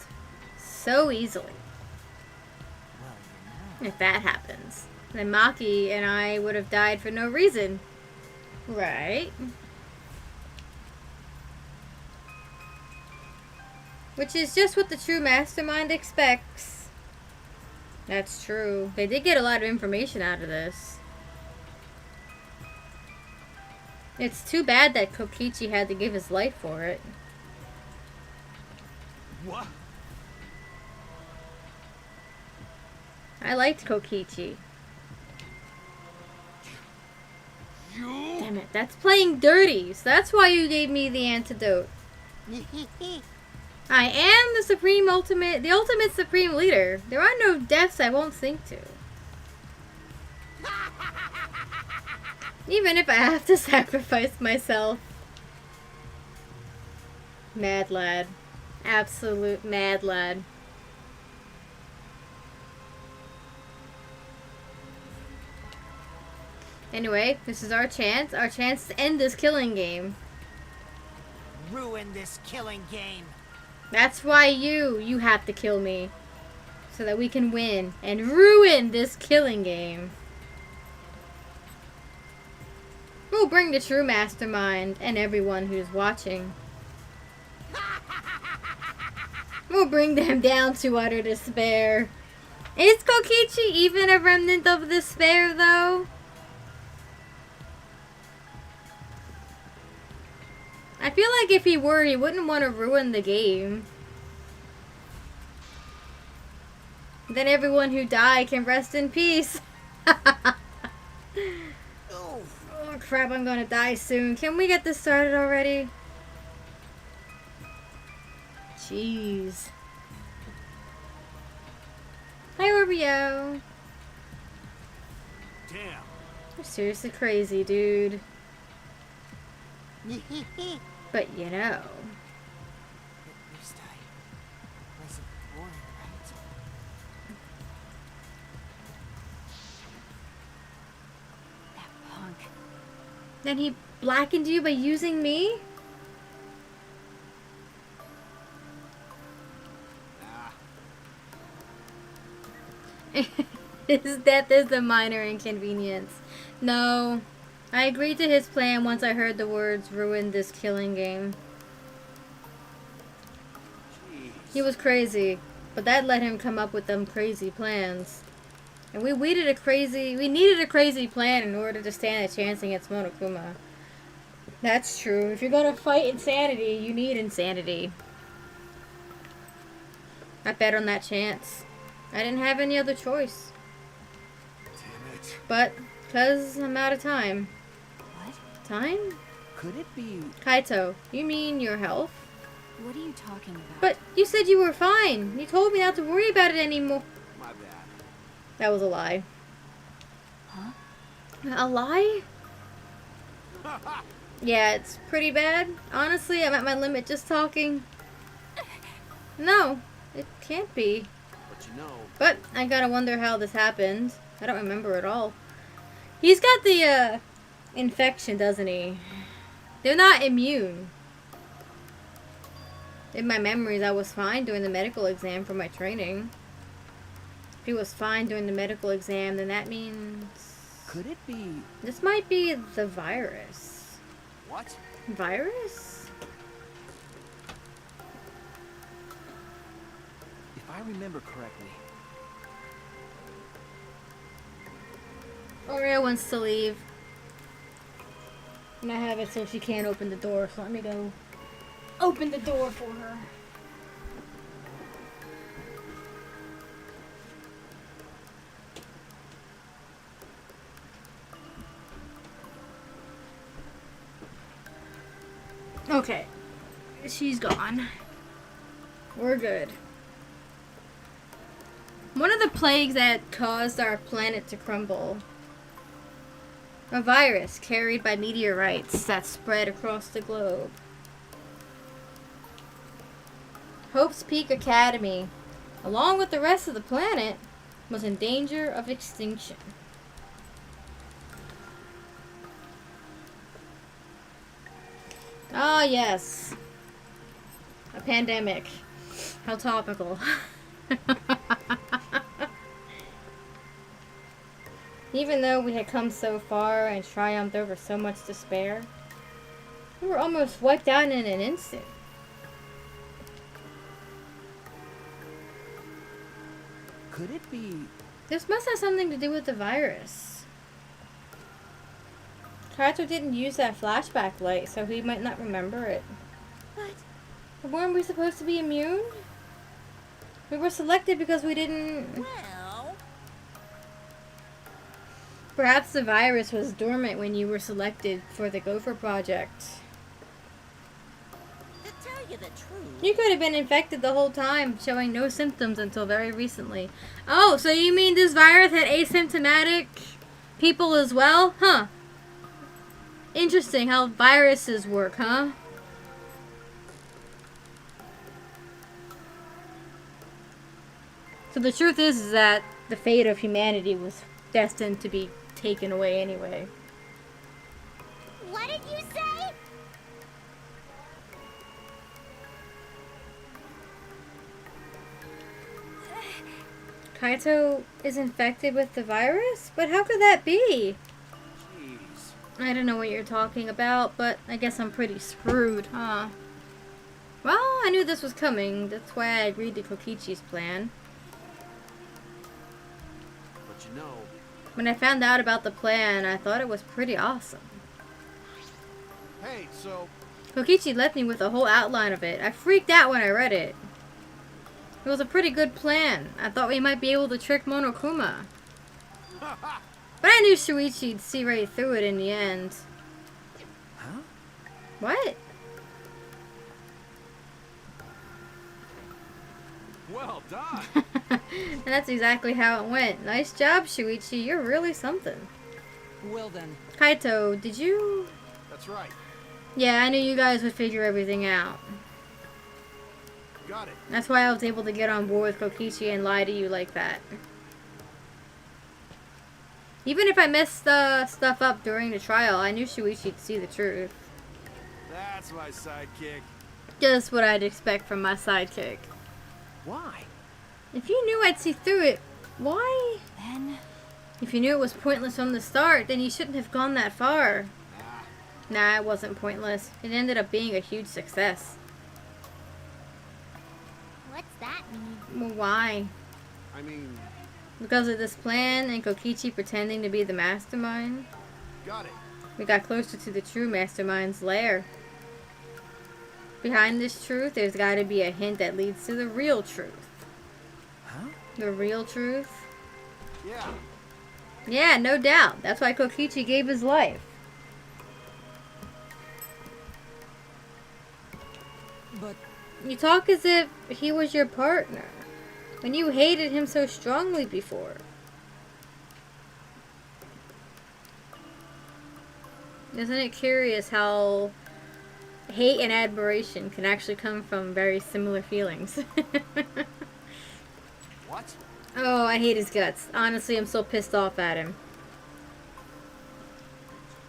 so easily. Well, you know. If that happens. Then Maki and I would have died for no reason. Right? Which is just what the true mastermind expects. That's true. They did get a lot of information out of this. It's too bad that Kokichi had to give his life for it. What? I liked Kokichi. You? Damn it, that's playing dirty. So that's why you gave me the antidote. I am the ultimate supreme leader. There are no deaths I won't sink to. Even if I have to sacrifice myself. Mad lad. Absolute mad lad. Anyway, this is our chance to end this killing game. Ruin this killing game. That's why you have to kill me. So that we can win and ruin this killing game. We'll bring the true mastermind and everyone who's watching. We'll bring them down to utter despair. Is Kokichi even a remnant of despair, though? I feel like if he were, he wouldn't want to ruin the game. Then everyone who died can rest in peace. Oh crap, I'm gonna die soon. Can we get this started already? Jeez. Hi, Oreo. Damn. You're seriously crazy, dude. But you know. At least I wasn't born, right? That punk. Then he blackened you by using me? His death is a minor inconvenience. No. I agreed to his plan once I heard the words ruin this killing game. Jeez. He was crazy, but that let him come up with them crazy plans. And we needed a crazy plan in order to stand a chance against Monokuma. That's true. If you're gonna fight insanity, you need insanity. I bet on that chance. I didn't have any other choice. Damn it. But, cause I'm out of time. What? Time? Could it be... Kaito, you mean your health? What are you talking about? But you said you were fine. You told me not to worry about it anymore. My bad. That was a lie. Huh? A lie? Yeah, it's pretty bad. Honestly, I'm at my limit just talking. No, it can't be. But you know. But I gotta wonder how this happened. I don't remember at all. He's got the infection, doesn't he? They're not immune. In my memories, I was fine during the medical exam for my training. If he was fine during the medical exam, then that means... Could it be... This might be the virus. What? Virus? If I remember correctly... Oreo wants to leave. And I have it so she can't open the door, so let me go open the door for her. Okay. She's gone. We're good. One of the plagues that caused our planet to crumble. A virus carried by meteorites that spread across the globe. Hope's Peak Academy, along with the rest of the planet, was in danger of extinction. Ah, yes. A pandemic. How topical. Even though we had come so far and triumphed over so much despair, we were almost wiped out in an instant. Could it be... This must have something to do with the virus. Kaito didn't use that flashback light, so he might not remember it. But weren't we supposed to be immune? We were selected because we didn't... Well... Perhaps the virus was dormant when you were selected for the Gopher Project. To tell you the truth... You could have been infected the whole time, showing no symptoms until very recently. Oh, so you mean this virus had asymptomatic people as well? Huh. Interesting how viruses work, huh? So the truth is that the fate of humanity was destined to be taken away anyway. What did you say? Kaito is infected with the virus? But how could that be? Jeez. I don't know what you're talking about, but I guess I'm pretty screwed, huh? Well, I knew this was coming. That's why I agreed to Kokichi's plan. But you know... When I found out about the plan, I thought it was pretty awesome. Hey, so... Kokichi left me with a whole outline of it. I freaked out when I read it. It was a pretty good plan. I thought we might be able to trick Monokuma. But I knew Shuichi'd see right through it in the end. Huh? What? Well done. And that's exactly how it went. Nice job, Shuichi. You're really something. Well then, Kaito, did you... That's right. Yeah, I knew you guys would figure everything out. Got it. That's why I was able to get on board with Kokichi and lie to you like that. Even if I messed stuff up during the trial, I knew Shuichi'd see the truth. That's my sidekick. Just what I'd expect from my sidekick. Why? If you knew I'd see through it, why? Then... If you knew it was pointless from the start, then you shouldn't have gone that far. Ah, Nah, it wasn't pointless. It ended up being a huge success. What's that mean? Well, why? I mean, Because of this plan and Kokichi pretending to be the mastermind, got it. we got closer to the true mastermind's lair. Behind this truth, there's got to be a hint that leads to the real truth. Huh? The real truth? Yeah. Yeah, no doubt. That's why Kokichi gave his life. but You talk as if he was your partner, when you hated him so strongly before. Isn't it curious how hate and admiration can actually come from very similar feelings? What? Oh, I hate his guts. Honestly, I'm so pissed off at him.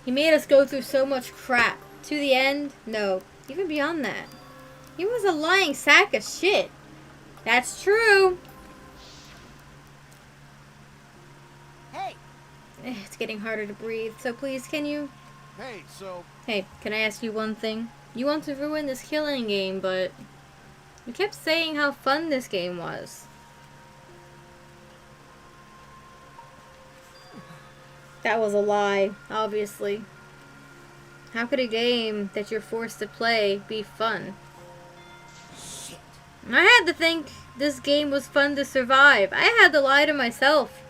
He made us go through so much crap. To the end? No. Even beyond that. He was a lying sack of shit. That's true. Hey, It's getting harder to breathe, so please, can you... Hey, so... Hey, can I ask you one thing? You want to ruin this killing game, but... You kept saying how fun this game was. That was a lie, obviously. How could a game that you're forced to play be fun? shit. I had to think this game was fun to survive. I had to lie to myself.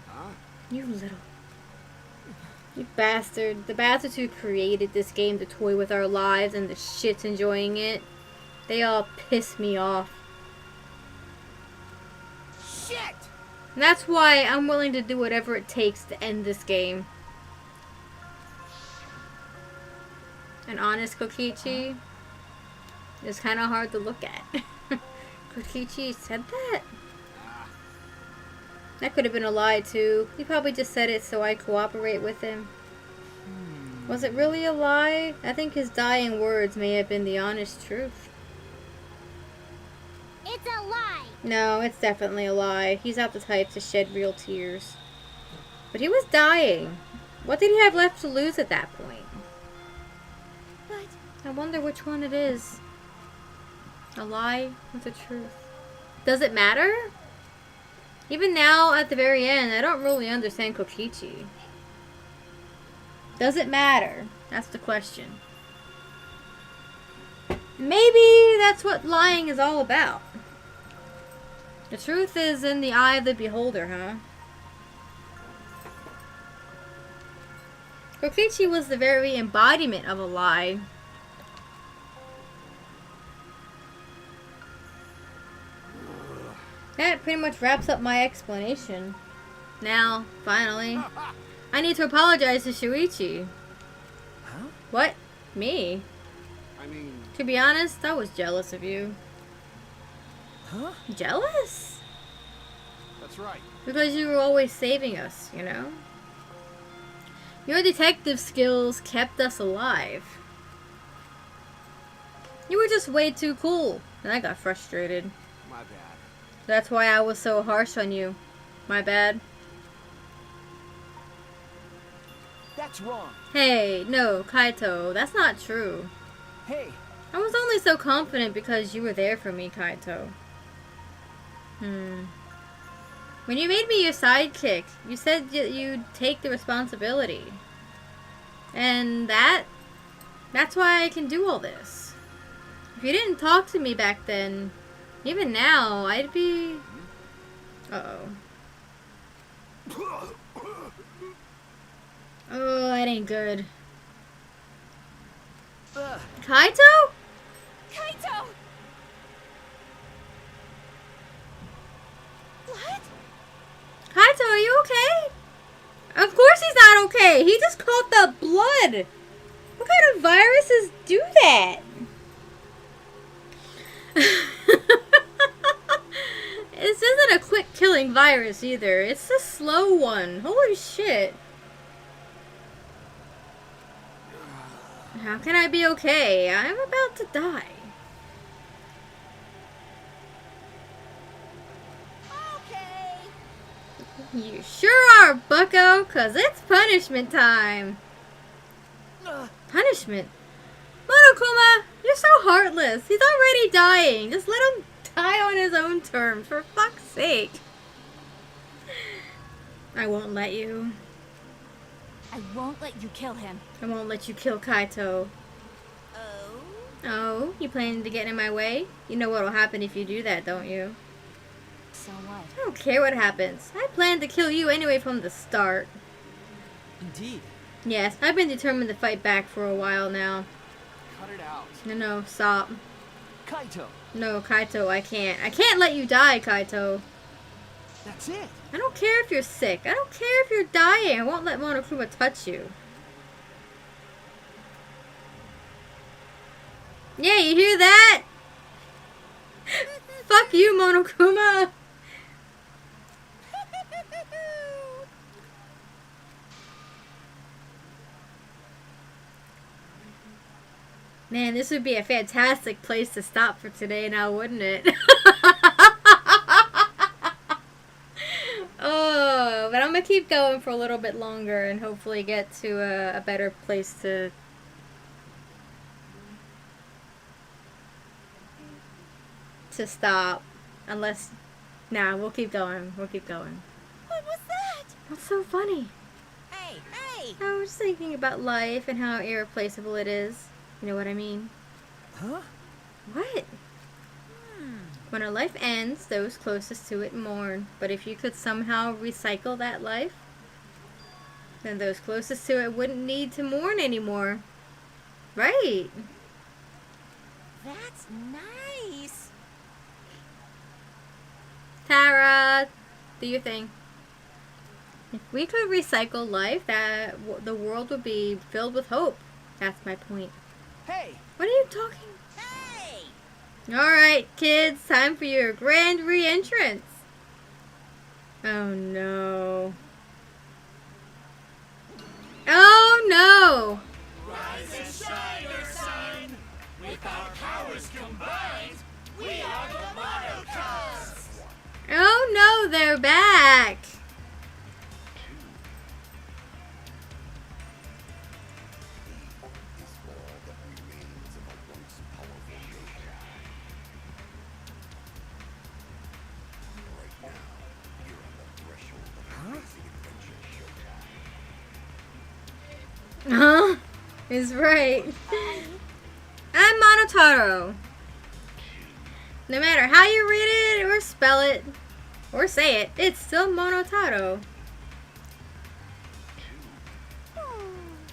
Huh? You little... You bastard. The bastards who created this game to toy with our lives and the shit's enjoying it. They all piss me off. Shit! And that's why I'm willing to do whatever it takes to end this game. An honest Kokichi is kind of hard to look at. Kokichi said that? That could have been a lie too. He probably just said it so I cooperate with him. Was it really a lie? I think his dying words may have been the honest truth. It's a lie! No, it's definitely a lie. He's not the type to shed real tears. But he was dying. What did he have left to lose at that point? But I wonder which one it is. A lie or the truth? Does it matter? Even now, at the very end, I don't really understand Kokichi. Does it matter? That's the question. Maybe that's what lying is all about. The truth is in the eye of the beholder, huh? Kokichi was the very embodiment of a lie. That pretty much wraps up my explanation. Now, finally, I need to apologize to Shuichi. Huh? What? Me? I mean, To be honest, I was jealous of you. Huh? Jealous? that's right. Because you were always saving us, you know? Your detective skills kept us alive. You were just way too cool, and I got frustrated. My bad. That's why I was so harsh on you. My bad. That's wrong. Hey, no, Kaito, that's not true. Hey, I was only so confident because you were there for me, Kaito. When you made me your sidekick, you said you'd take the responsibility. And that's why I can do all this. If you didn't talk to me back then, even now, I'd be... Uh-oh. Oh, that ain't good. Kaito? Kaito! What? Kaito, are you okay? Of course he's not okay. He just caught the blood. What kind of viruses do that? This isn't a quick killing virus either. It's a slow one. Holy shit. How can I be okay? I'm about to die. Okay. You sure are, bucko, 'cause it's punishment time. Punishment? Monokuma, you're so heartless. He's already dying. Just let him die on his own terms, for fuck's sake. I won't let you. I won't let you kill him. I won't let you kill Kaito. Oh? Oh, you planning to get in my way? You know what'll happen if you do that, don't you? So what? I don't care what happens. I planned to kill you anyway from the start. indeed. Yes, I've been determined to fight back for a while now. Cut it out. No, stop. Kaito, No, Kaito, I can't. I can't let you die, Kaito. that's it. I don't care if you're sick. I don't care if you're dying. I won't let Monokuma touch you. Yeah, you hear that? Fuck you, Monokuma. Man, this would be a fantastic place to stop for today now, wouldn't it? Oh, but I'm gonna keep going for a little bit longer and hopefully get to a better place to stop. Unless, nah, we'll keep going. We'll keep going. What was that? What's so funny? Hey, hey! I was thinking about life and how irreplaceable it is. You know what I mean? Huh? What? When our life ends, those closest to it mourn. But if you could somehow recycle that life, Then those closest to it wouldn't need to mourn anymore. Right. That's nice. Tara, do your thing. If we could recycle life, the world would be filled with hope. That's my point. Hey! What are you talking? Hey! Alright, kids, time for your grand re-entrance. Oh no. Oh no! Rise and shine, your sun. With our powers combined, we are the Monocubs. Oh no, they're back! Huh? Is right. I'm Monotaro. No matter how you read it, or spell it, or say it, it's still Monotaro.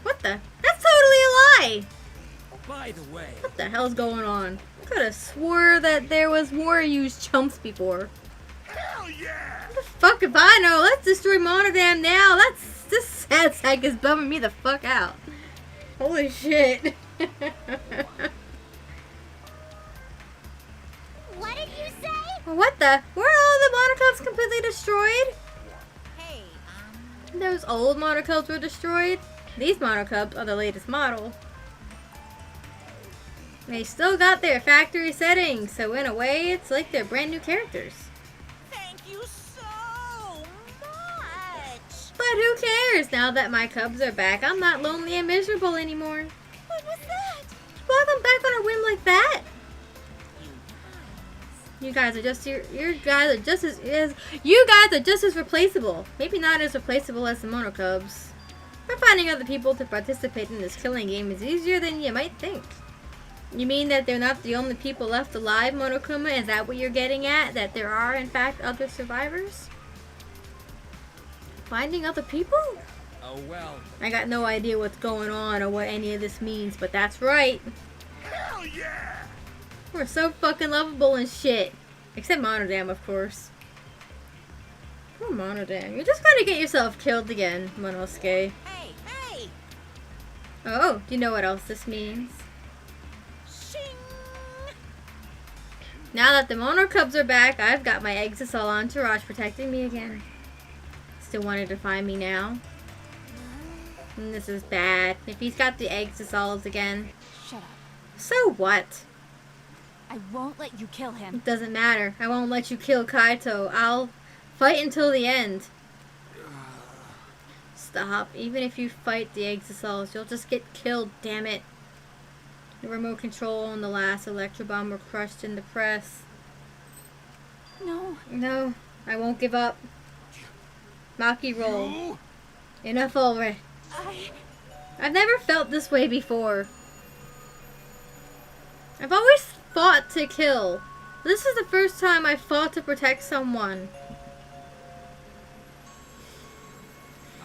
What the? That's totally a lie! By the way, What the hell's going on? I could have swore that there was more used chumps before. Hell yeah! What the fuck if I know? Let's destroy Monodam now. This sad sack is bumming me the fuck out. Holy shit. What did you say? What the? Weren't all the Monocubs completely destroyed? Hey, Those old Monocubs were destroyed. These Monocubs are the latest model. They still got their factory settings, so in a way, it's like they're brand new characters. thank you so much. But who cares? Now that my cubs are back, I'm not lonely and miserable anymore. What was that? Welcome back on a whim like that. You guys are just you guys are just as replaceable. Maybe not as replaceable as the Monocubs. But finding other people to participate in this killing game is easier than you might think. You mean that they're not the only people left alive, Monokuma? Is that what you're getting at? That there are, in fact, other survivors? Finding other people? oh well. I got no idea what's going on or what any of this means, but that's right. Hell yeah! We're so fucking lovable and shit. Except Monodam, of course. Poor Monodam. You're just gonna get yourself killed again, Monosuke. Hey, hey! Oh, do you know what else this means? Shing! Now that the Monocubs are back, I've got my Exisal entourage protecting me again. Still wanted to find me now. And this is bad. If he's got the Exisals again. Shut up. So what? I won't let you kill him. It doesn't matter. I won't let you kill Kaito. I'll fight until the end. Stop. Even if you fight the Exisals, you'll just get killed, damn it. The remote control and the last Electro Bomb were crushed in the press. No. No, I won't give up. Maki roll. Enough already. I've never felt this way before. I've always fought to kill. This is the first time I fought to protect someone.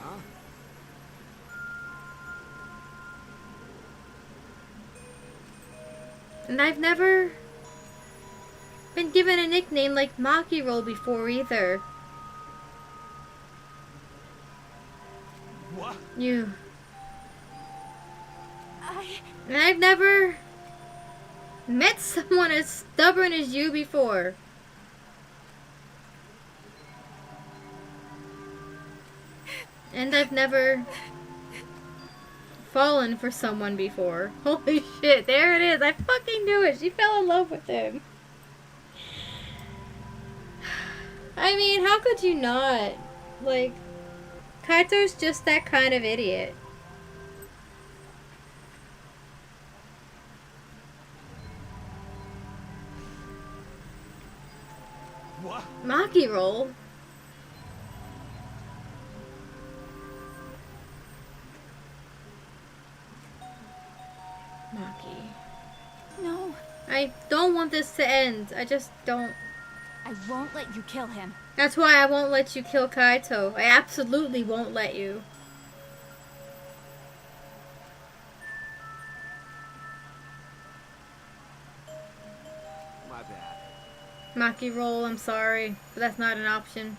Huh? And I've never been given a nickname like Maki Roll before either. What? You. And I've never met someone as stubborn as you before. And I've never fallen for someone before. Holy shit, there it is. I fucking knew it. She fell in love with him. I mean, how could you not? Like, Kaito's just that kind of idiot. What? Maki roll? Maki. No. I don't want this to end. I just don't. I won't let you kill him. That's why I won't let you kill Kaito. I absolutely won't let you. Maki roll, I'm sorry, but that's not an option.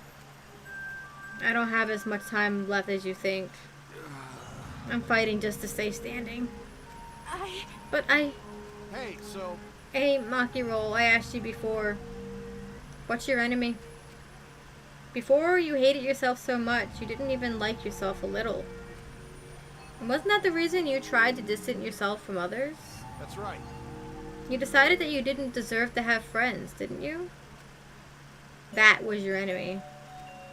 I don't have as much time left as you think. I'm fighting just to stay standing. Hey, so... Hey, Maki roll, I asked you before. What's your enemy? Before, you hated yourself so much, you didn't even like yourself a little. And wasn't that the reason you tried to distance yourself from others? That's right. You decided that you didn't deserve to have friends, didn't you? That was your enemy.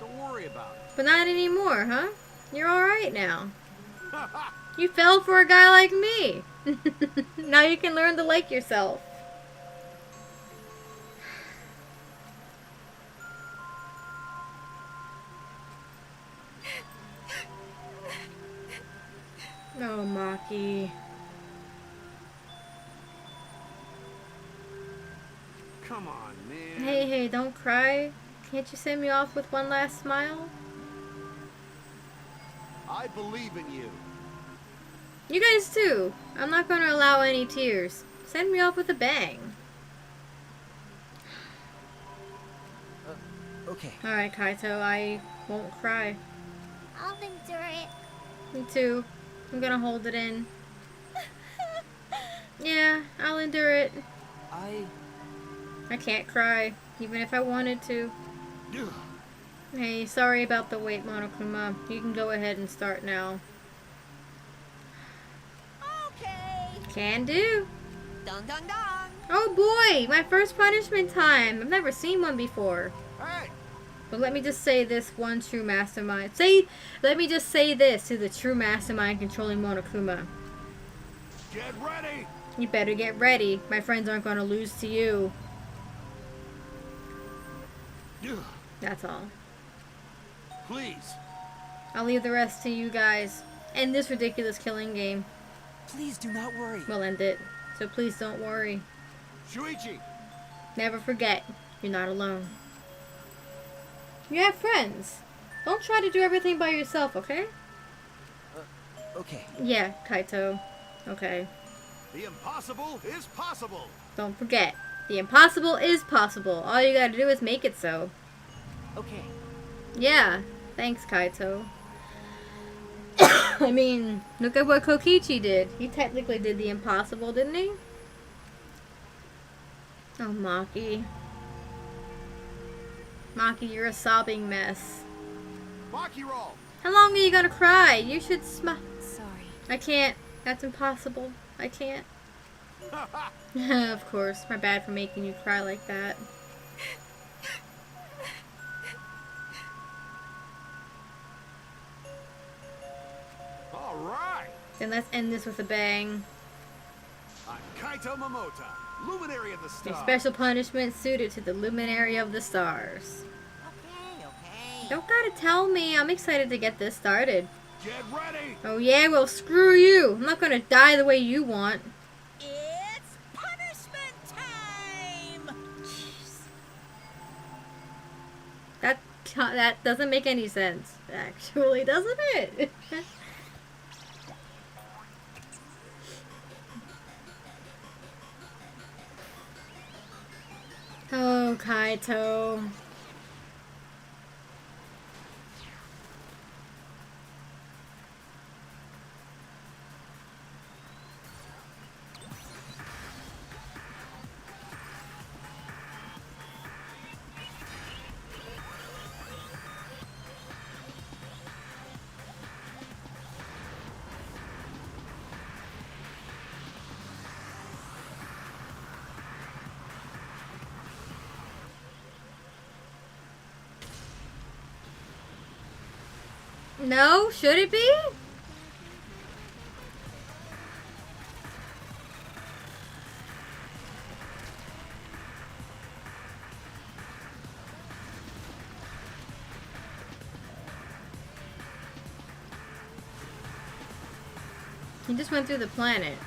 Don't worry about it. But not anymore, huh? You're alright now. You fell for a guy like me. Now you can learn to like yourself. Oh, Maki. Come on, man. Hey, don't cry. Can't you send me off with one last smile? I believe in you. You guys too. I'm not going to allow any tears. Send me off with a bang. Okay. Alright, Kaito, I won't cry. I'll endure it. Me too. I'm gonna hold it in. Yeah, I'll endure it. I can't cry, even if I wanted to. Hey, sorry about the wait, Monokuma. You can go ahead and start now. Okay. Can do. Dun dun dun. Oh boy, my first punishment time. I've never seen one before. Hey! But let me just say this one true mastermind. Let me just say this to the true mastermind controlling Monokuma. Get ready! You better get ready. My friends aren't going to lose to you. That's all. Please. I'll leave the rest to you guys. End this ridiculous killing game. Please do not worry. We'll end it. So please don't worry. Shuichi! Never forget, you're not alone. You have friends. Don't try to do everything by yourself, okay? Okay. Yeah, Kaito. Okay. The impossible is possible! Don't forget, the impossible is possible. All you gotta do is make it so. Okay. Yeah, thanks, Kaito. I mean, look at what Kokichi did. He technically did the impossible, didn't he? Oh, Maki. Maki, you're a sobbing mess. Maki roll! How long are you gonna cry? You should smile. Sorry. I can't. That's impossible. I can't. Of course. My bad for making you cry like that. Alright! Then let's end this with a bang. I'm Kaito Momota, Luminary of the A Stars. special punishment suited to the luminary of the stars. Okay. Don't gotta tell me. I'm excited to get this started. Get ready! Oh yeah, well screw you. I'm not gonna die the way you want. It's punishment time. That doesn't make any sense. Actually, doesn't it? Oh, Kaito. No? Should it be? He just went through the planet.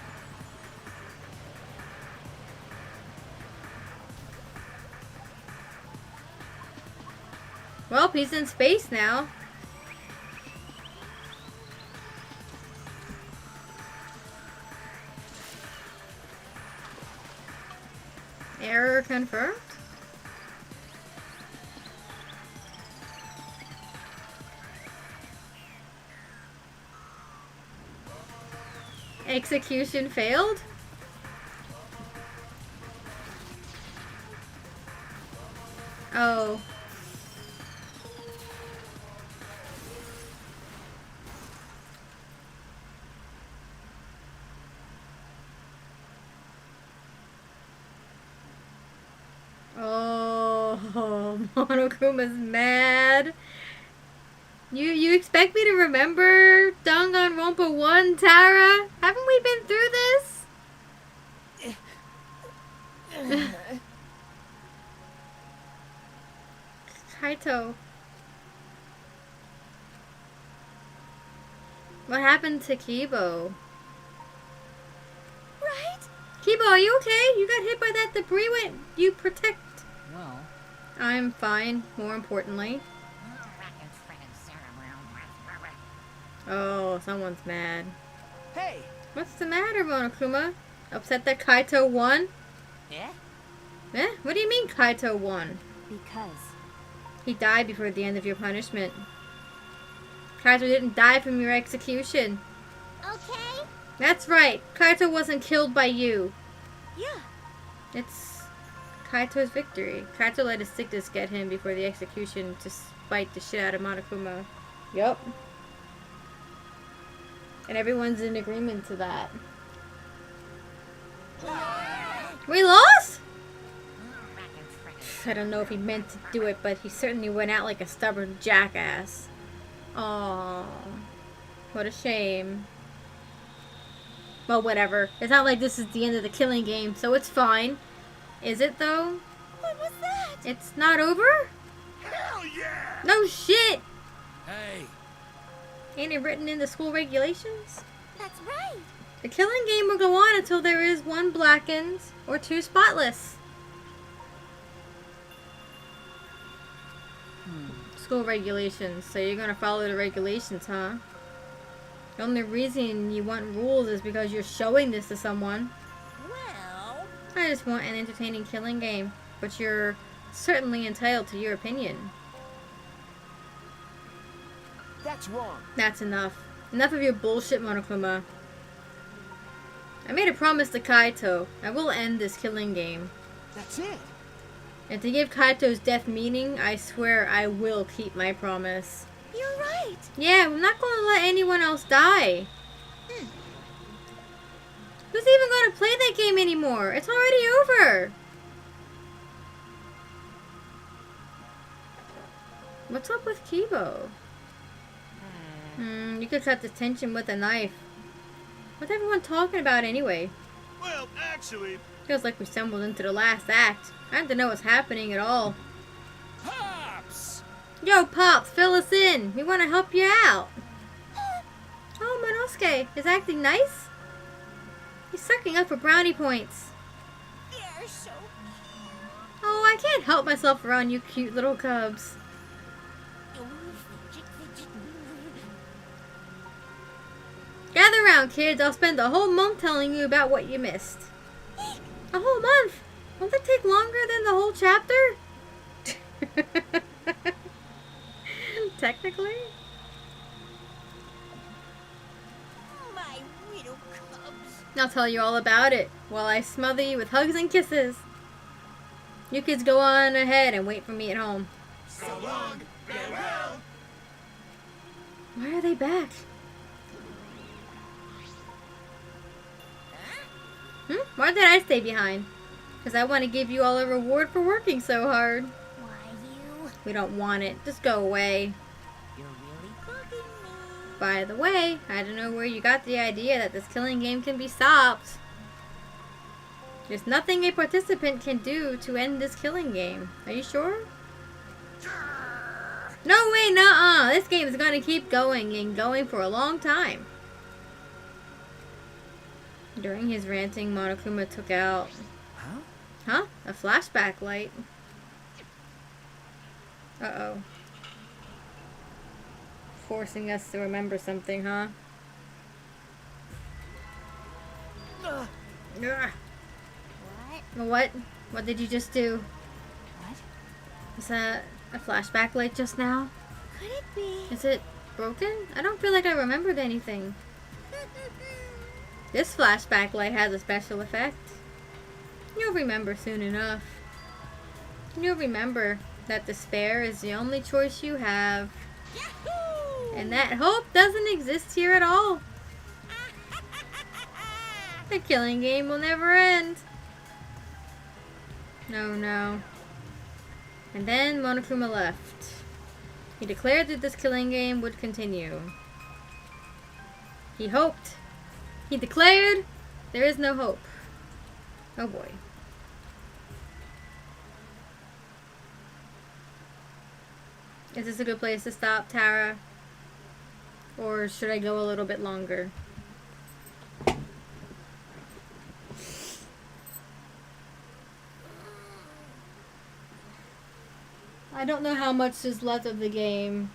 Well, he's in space now. Error confirmed? Execution failed? Oh. Oh, Monokuma's mad. You expect me to remember Danganronpa 1, Tara? Haven't we been through this? Kaito. What happened to Kibo? Right? Kibo, are you okay? You got hit by that debris when you protect. Well, I'm fine, more importantly. Oh, someone's mad. Hey! What's the matter, Monokuma? Upset that Kaito won? Yeah? Eh? What do you mean Kaito won? Because He died before the end of your punishment. Kaito didn't die from your execution. Okay? That's right. Kaito wasn't killed by you. Yeah. It's Kaito's victory. Kaito let his sickness get him before the execution to spite the shit out of Monokuma. Yup. And everyone's in agreement to that. We lost? I don't know if he meant to do it, but he certainly went out like a stubborn jackass. Aww. What a shame. Well, whatever. It's not like this is the end of the killing game, so it's fine. Is it, though? What was that? It's not over? Hell yeah! No shit! Hey, Ain't it written in the school regulations? That's right. The killing game will go on until there is 1 blackened or 2 spotless. School regulations. So you're gonna follow the regulations, huh? The only reason you want rules is because you're showing this to someone. Well, I just want an entertaining killing game, but you're certainly entitled to your opinion. That's wrong. That's enough. Enough of your bullshit, Monokuma. I made a promise to Kaito. I will end this killing game. That's it. And to give Kaito's death meaning, I swear I will keep my promise. You're right. Yeah, I'm not going to let anyone else die. Who's even going to play that game anymore? It's already over. What's up with Kibo? You could cut the tension with a knife. What's everyone talking about anyway? Well, actually, Feels like we stumbled into the last act. I don't know what's happening at all. Pops! Yo, Pops, fill us in. We want to help you out. Oh, Monosuke is acting nice. He's sucking up for brownie points. they're so Oh, I can't help myself around you cute little cubs. Gather around, kids. I'll spend the whole month telling you about what you missed. A whole month? Won't that take longer than the whole chapter? Technically. my widow cubs. I'll tell you all about it while I smother you with hugs and kisses. You kids go on ahead and wait for me at home. So long, farewell! Why are they back? Why did I stay behind? Because I want to give you all a reward for working so hard. Why you? We don't want it. Just go away. You're really bugging me. By the way, I don't know where you got the idea that this killing game can be stopped. There's nothing a participant can do to end this killing game. Are you sure? No way, nuh-uh. This game is going to keep going and going for a long time. During his ranting, Monokuma took out... Huh? A flashback light. Uh-oh. Forcing us to remember something, huh? Ugh. What? What? What did you just do? what? Was that a flashback light just now? Could it be? Is it broken? I don't feel like I remembered anything. This flashback light has a special effect. You'll remember soon enough. You'll remember that despair is the only choice you have. Yahoo! And that hope doesn't exist here at all. The killing game will never end. No, no. And then Monokuma left. He declared that this killing game would continue. He hoped. He declared there is no hope. Oh boy. Is this a good place to stop, Tara? Or should I go a little bit longer? I don't know how much is left of the game,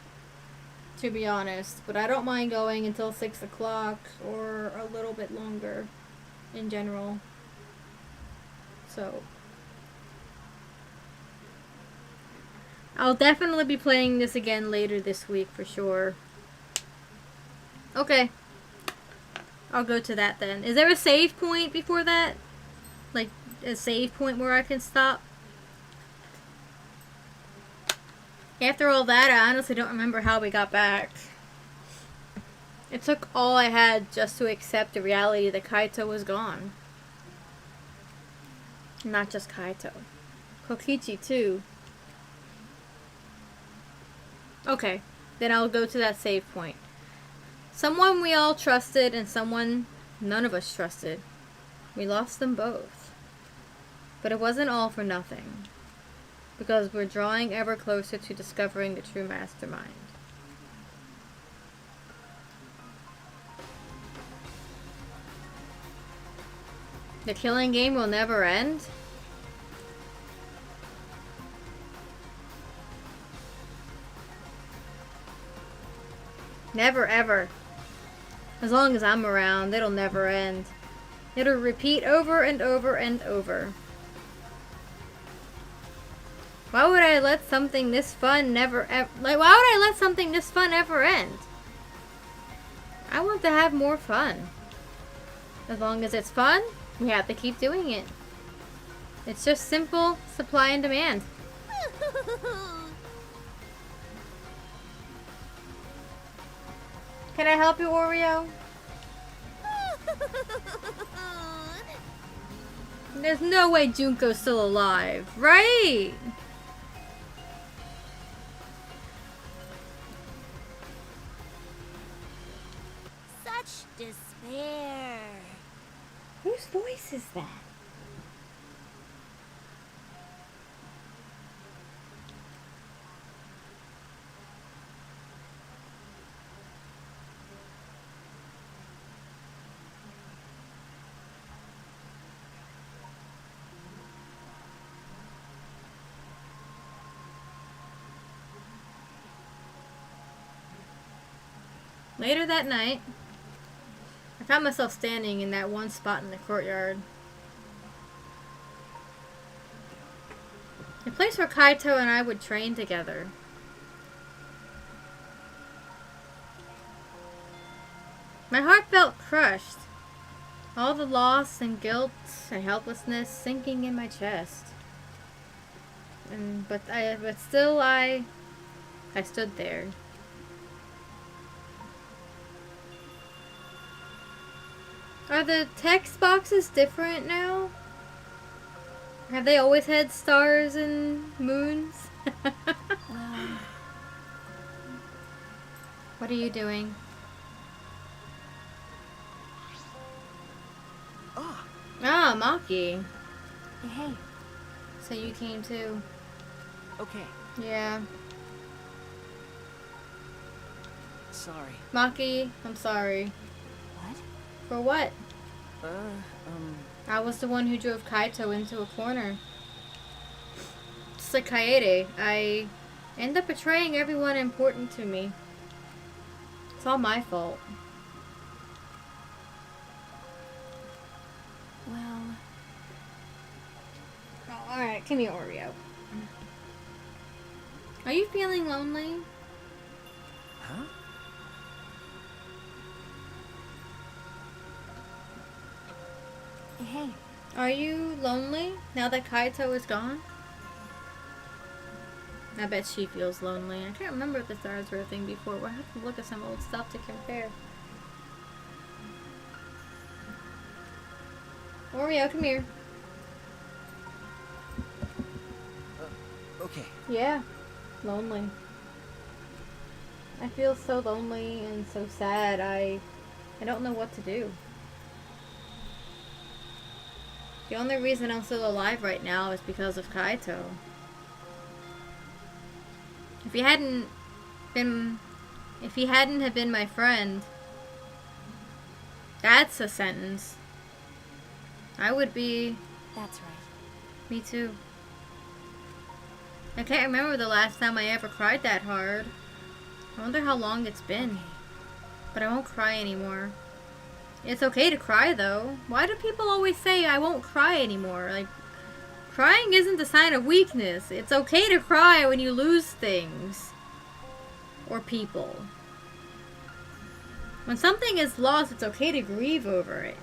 to be honest, but I don't mind going until 6 o'clock or a little bit longer in general. So I'll definitely be playing this again later this week for sure. Okay. I'll go to that then. Is there a save point before that? Like a save point where I can stop? After all that, I honestly don't remember how we got back. It took all I had just to accept the reality that Kaito was gone. Not just Kaito. Kokichi too. Okay, then I'll go to that save point. Someone we all trusted and someone none of us trusted. We lost them both. But it wasn't all for nothing. Because we're drawing ever closer to discovering the true mastermind. The killing game will never end? Never ever. As long as I'm around, it'll never end. It'll repeat over and over and over. Why would I let something this fun never ever... Like, why would I let something this fun ever end? I want to have more fun. As long as it's fun, we have to keep doing it. It's just simple supply and demand. Can I help you, Oreo? There's no way Junko's still alive, right? Such despair. Whose voice is that? Later that night, I found myself standing in that one spot in the courtyard. A place where Kaito and I would train together. My heart felt crushed. All the loss and guilt and helplessness sinking in my chest. But still I stood there. Are the text boxes different now? Have they always had stars and moons? What are you doing? Ah, Maki. Hey. So you came too. Okay. Yeah. Sorry. Maki, I'm sorry. What? For what? Uh, I was the one who drove Kaito into a corner. Just like Kaede, I end up betraying everyone important to me. It's all my fault. Well... Oh, alright, come here, Oreo. Are you feeling lonely? huh? Hey, Are you lonely now that Kaito is gone? I bet she feels lonely. I can't remember if the stars were a thing before. We'll have to look at some old stuff to compare. Oreo, come here. Okay. Yeah, lonely. I feel so lonely and so sad. I don't know what to do. The only reason I'm still alive right now is because of Kaito. If he hadn't have been my friend, that's a sentence. I would be. that's right. Me too. I can't remember the last time I ever cried that hard. I wonder how long it's been. Okay. But I won't cry anymore. It's okay to cry though. Why do people always say I won't cry anymore? Like, crying isn't a sign of weakness. It's okay to cry when you lose things. Or people. When something is lost, it's okay to grieve over it.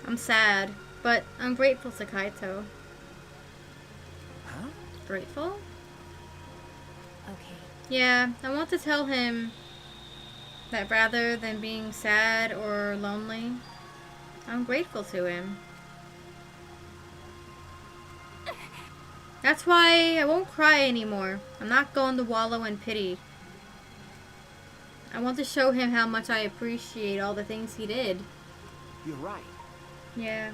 I'm sad, but I'm grateful to Kaito. Huh? Grateful? Okay. Yeah, I want to tell him that rather than being sad or lonely, I'm grateful to him. That's why I won't cry anymore. I'm not going to wallow in pity. I want to show him how much I appreciate all the things he did. You're right. Yeah.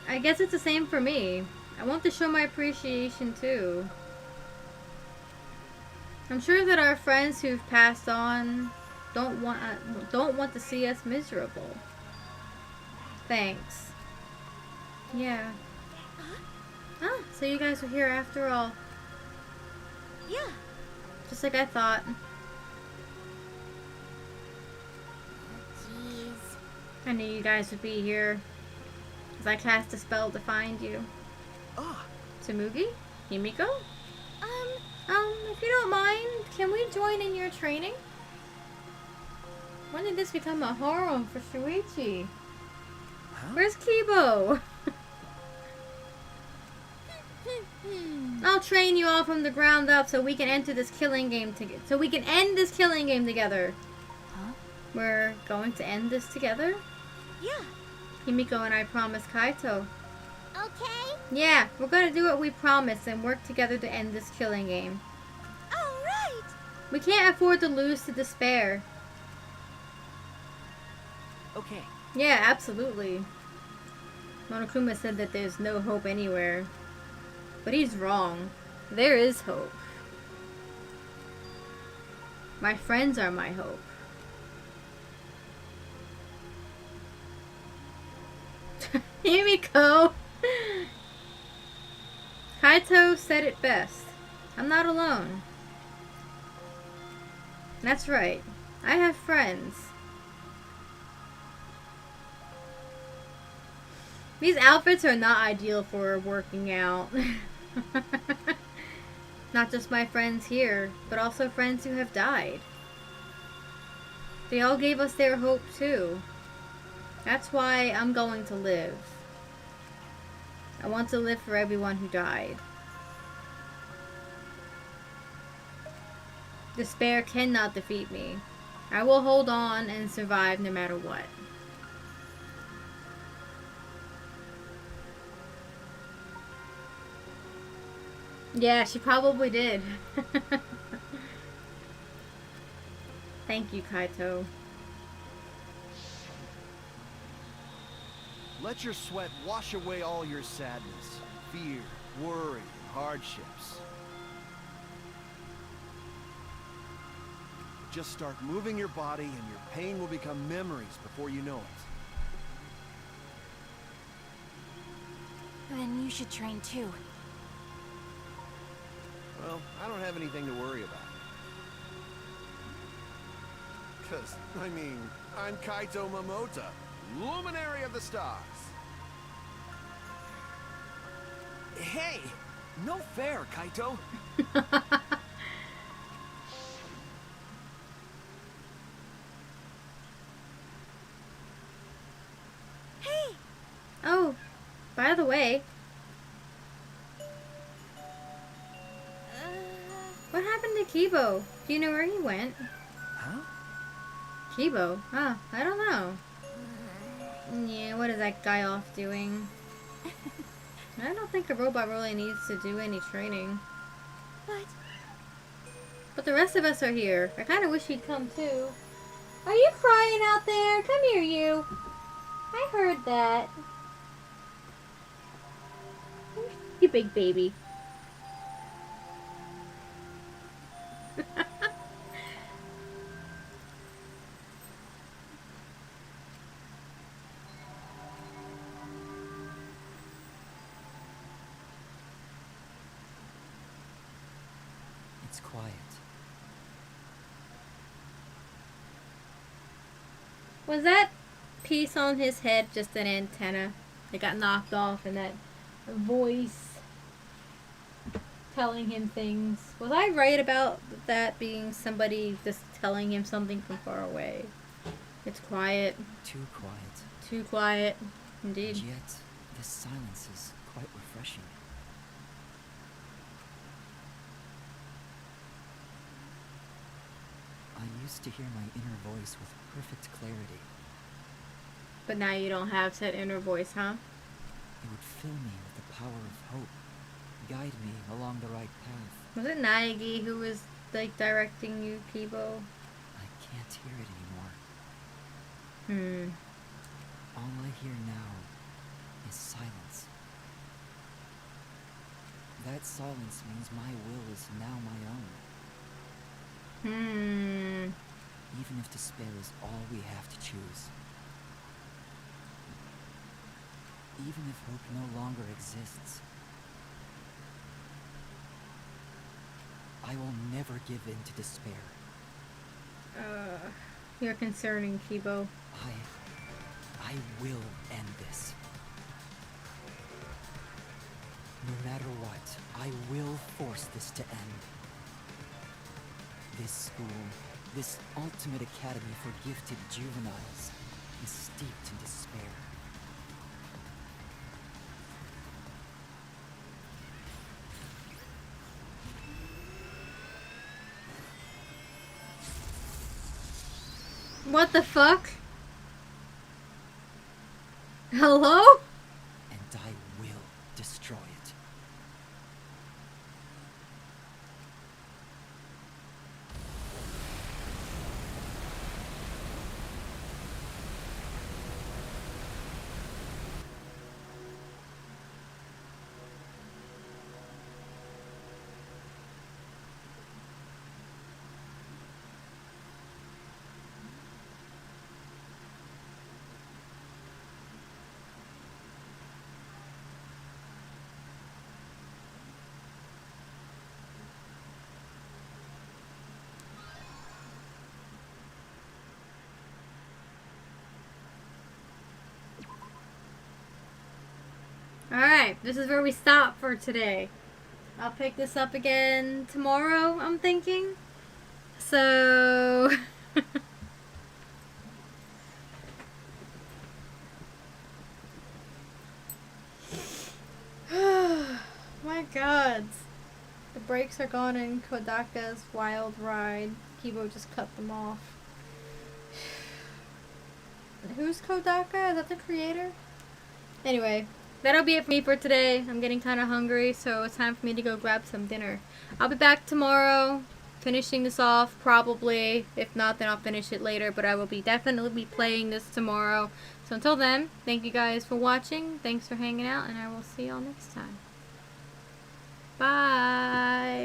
I guess it's the same for me. I want to show my appreciation too. I'm sure that our friends who've passed on don't want to see us miserable. Thanks. Yeah. Ah, so you guys are here after all. Yeah. Just like I thought. Jeez. I knew you guys would be here. As I cast a spell to find you. Ah, Tsurugi? Himiko? If you don't mind, can we join in your training? When did this become a harem for Shuichi? Huh? Where's Kibo? I'll train you all from the ground up so we can enter this killing game together. So we can end this killing game together. Huh? We're going to end this together? Yeah. Himiko and I promised Kaito. Okay? Yeah, we're gonna do what we promised and work together to end this killing game. All right. We can't afford to lose to despair. Okay. Yeah, absolutely. Monokuma said that there's no hope anywhere. But he's wrong. There is hope. My friends are my hope. Himiko! Kaito said it best. I'm not alone. That's right. I have friends. These outfits are not ideal for working out. Not just my friends here, but also friends who have died. They all gave us their hope too. That's why I'm going to live. I want to live for everyone who died. Despair cannot defeat me. I will hold on and survive no matter what. Yeah, she probably did. Thank you, Kaito. Let your sweat wash away all your sadness, fear, worry, and hardships. Just start moving your body and your pain will become memories before you know it. Then you should train too. Well, I don't have anything to worry about. 'Cause, I mean, I'm Kaito Momota, Luminary of the Stars. Hey! No fair, Kaito! Oh, by the way, what happened to Kibo? Do you know where he went? Huh? Kibo? Huh, I don't know. Yeah, what is that guy off doing? I don't think a robot really needs to do any training. But the rest of us are here. I kind of wish he'd come too. Are you crying out there? Come here, you. I heard that. You big baby. It's quiet. Was that piece on his head just an antenna that got knocked off and that voice telling him things? Was I right about that being somebody just telling him something from far away? It's quiet. Too quiet. Too quiet. Indeed. And yet, this silence is quite refreshing. I used to hear my inner voice with perfect clarity. But now you don't have that inner voice, huh? It would fill me with the power of hope, guide me along the right path. Was it Naegi who was, like, directing you, Kibo? I can't hear it anymore. All I hear now is silence. That silence means my will is now my own. Even if despair is all we have to choose. Even if hope no longer exists. I will never give in to despair. You're concerning, Kibo. I will end this. No matter what, I will force this to end. This school, this ultimate academy for gifted juveniles, is steeped in despair. What the fuck? Hello? And I will destroy it. Alright, this is where we stop for today. I'll pick this up again tomorrow, I'm thinking. So... My god. The brakes are gone in Kodaka's wild ride. Kibo just cut them off. Who's Kodaka? Is that the creator? Anyway, that'll be it for me for today. I'm getting kind of hungry, so it's time for me to go grab some dinner. I'll be back tomorrow, finishing this off, probably. If not, then I'll finish it later, but I will definitely be playing this tomorrow. So until then, thank you guys for watching. Thanks for hanging out, and I will see y'all next time. Bye!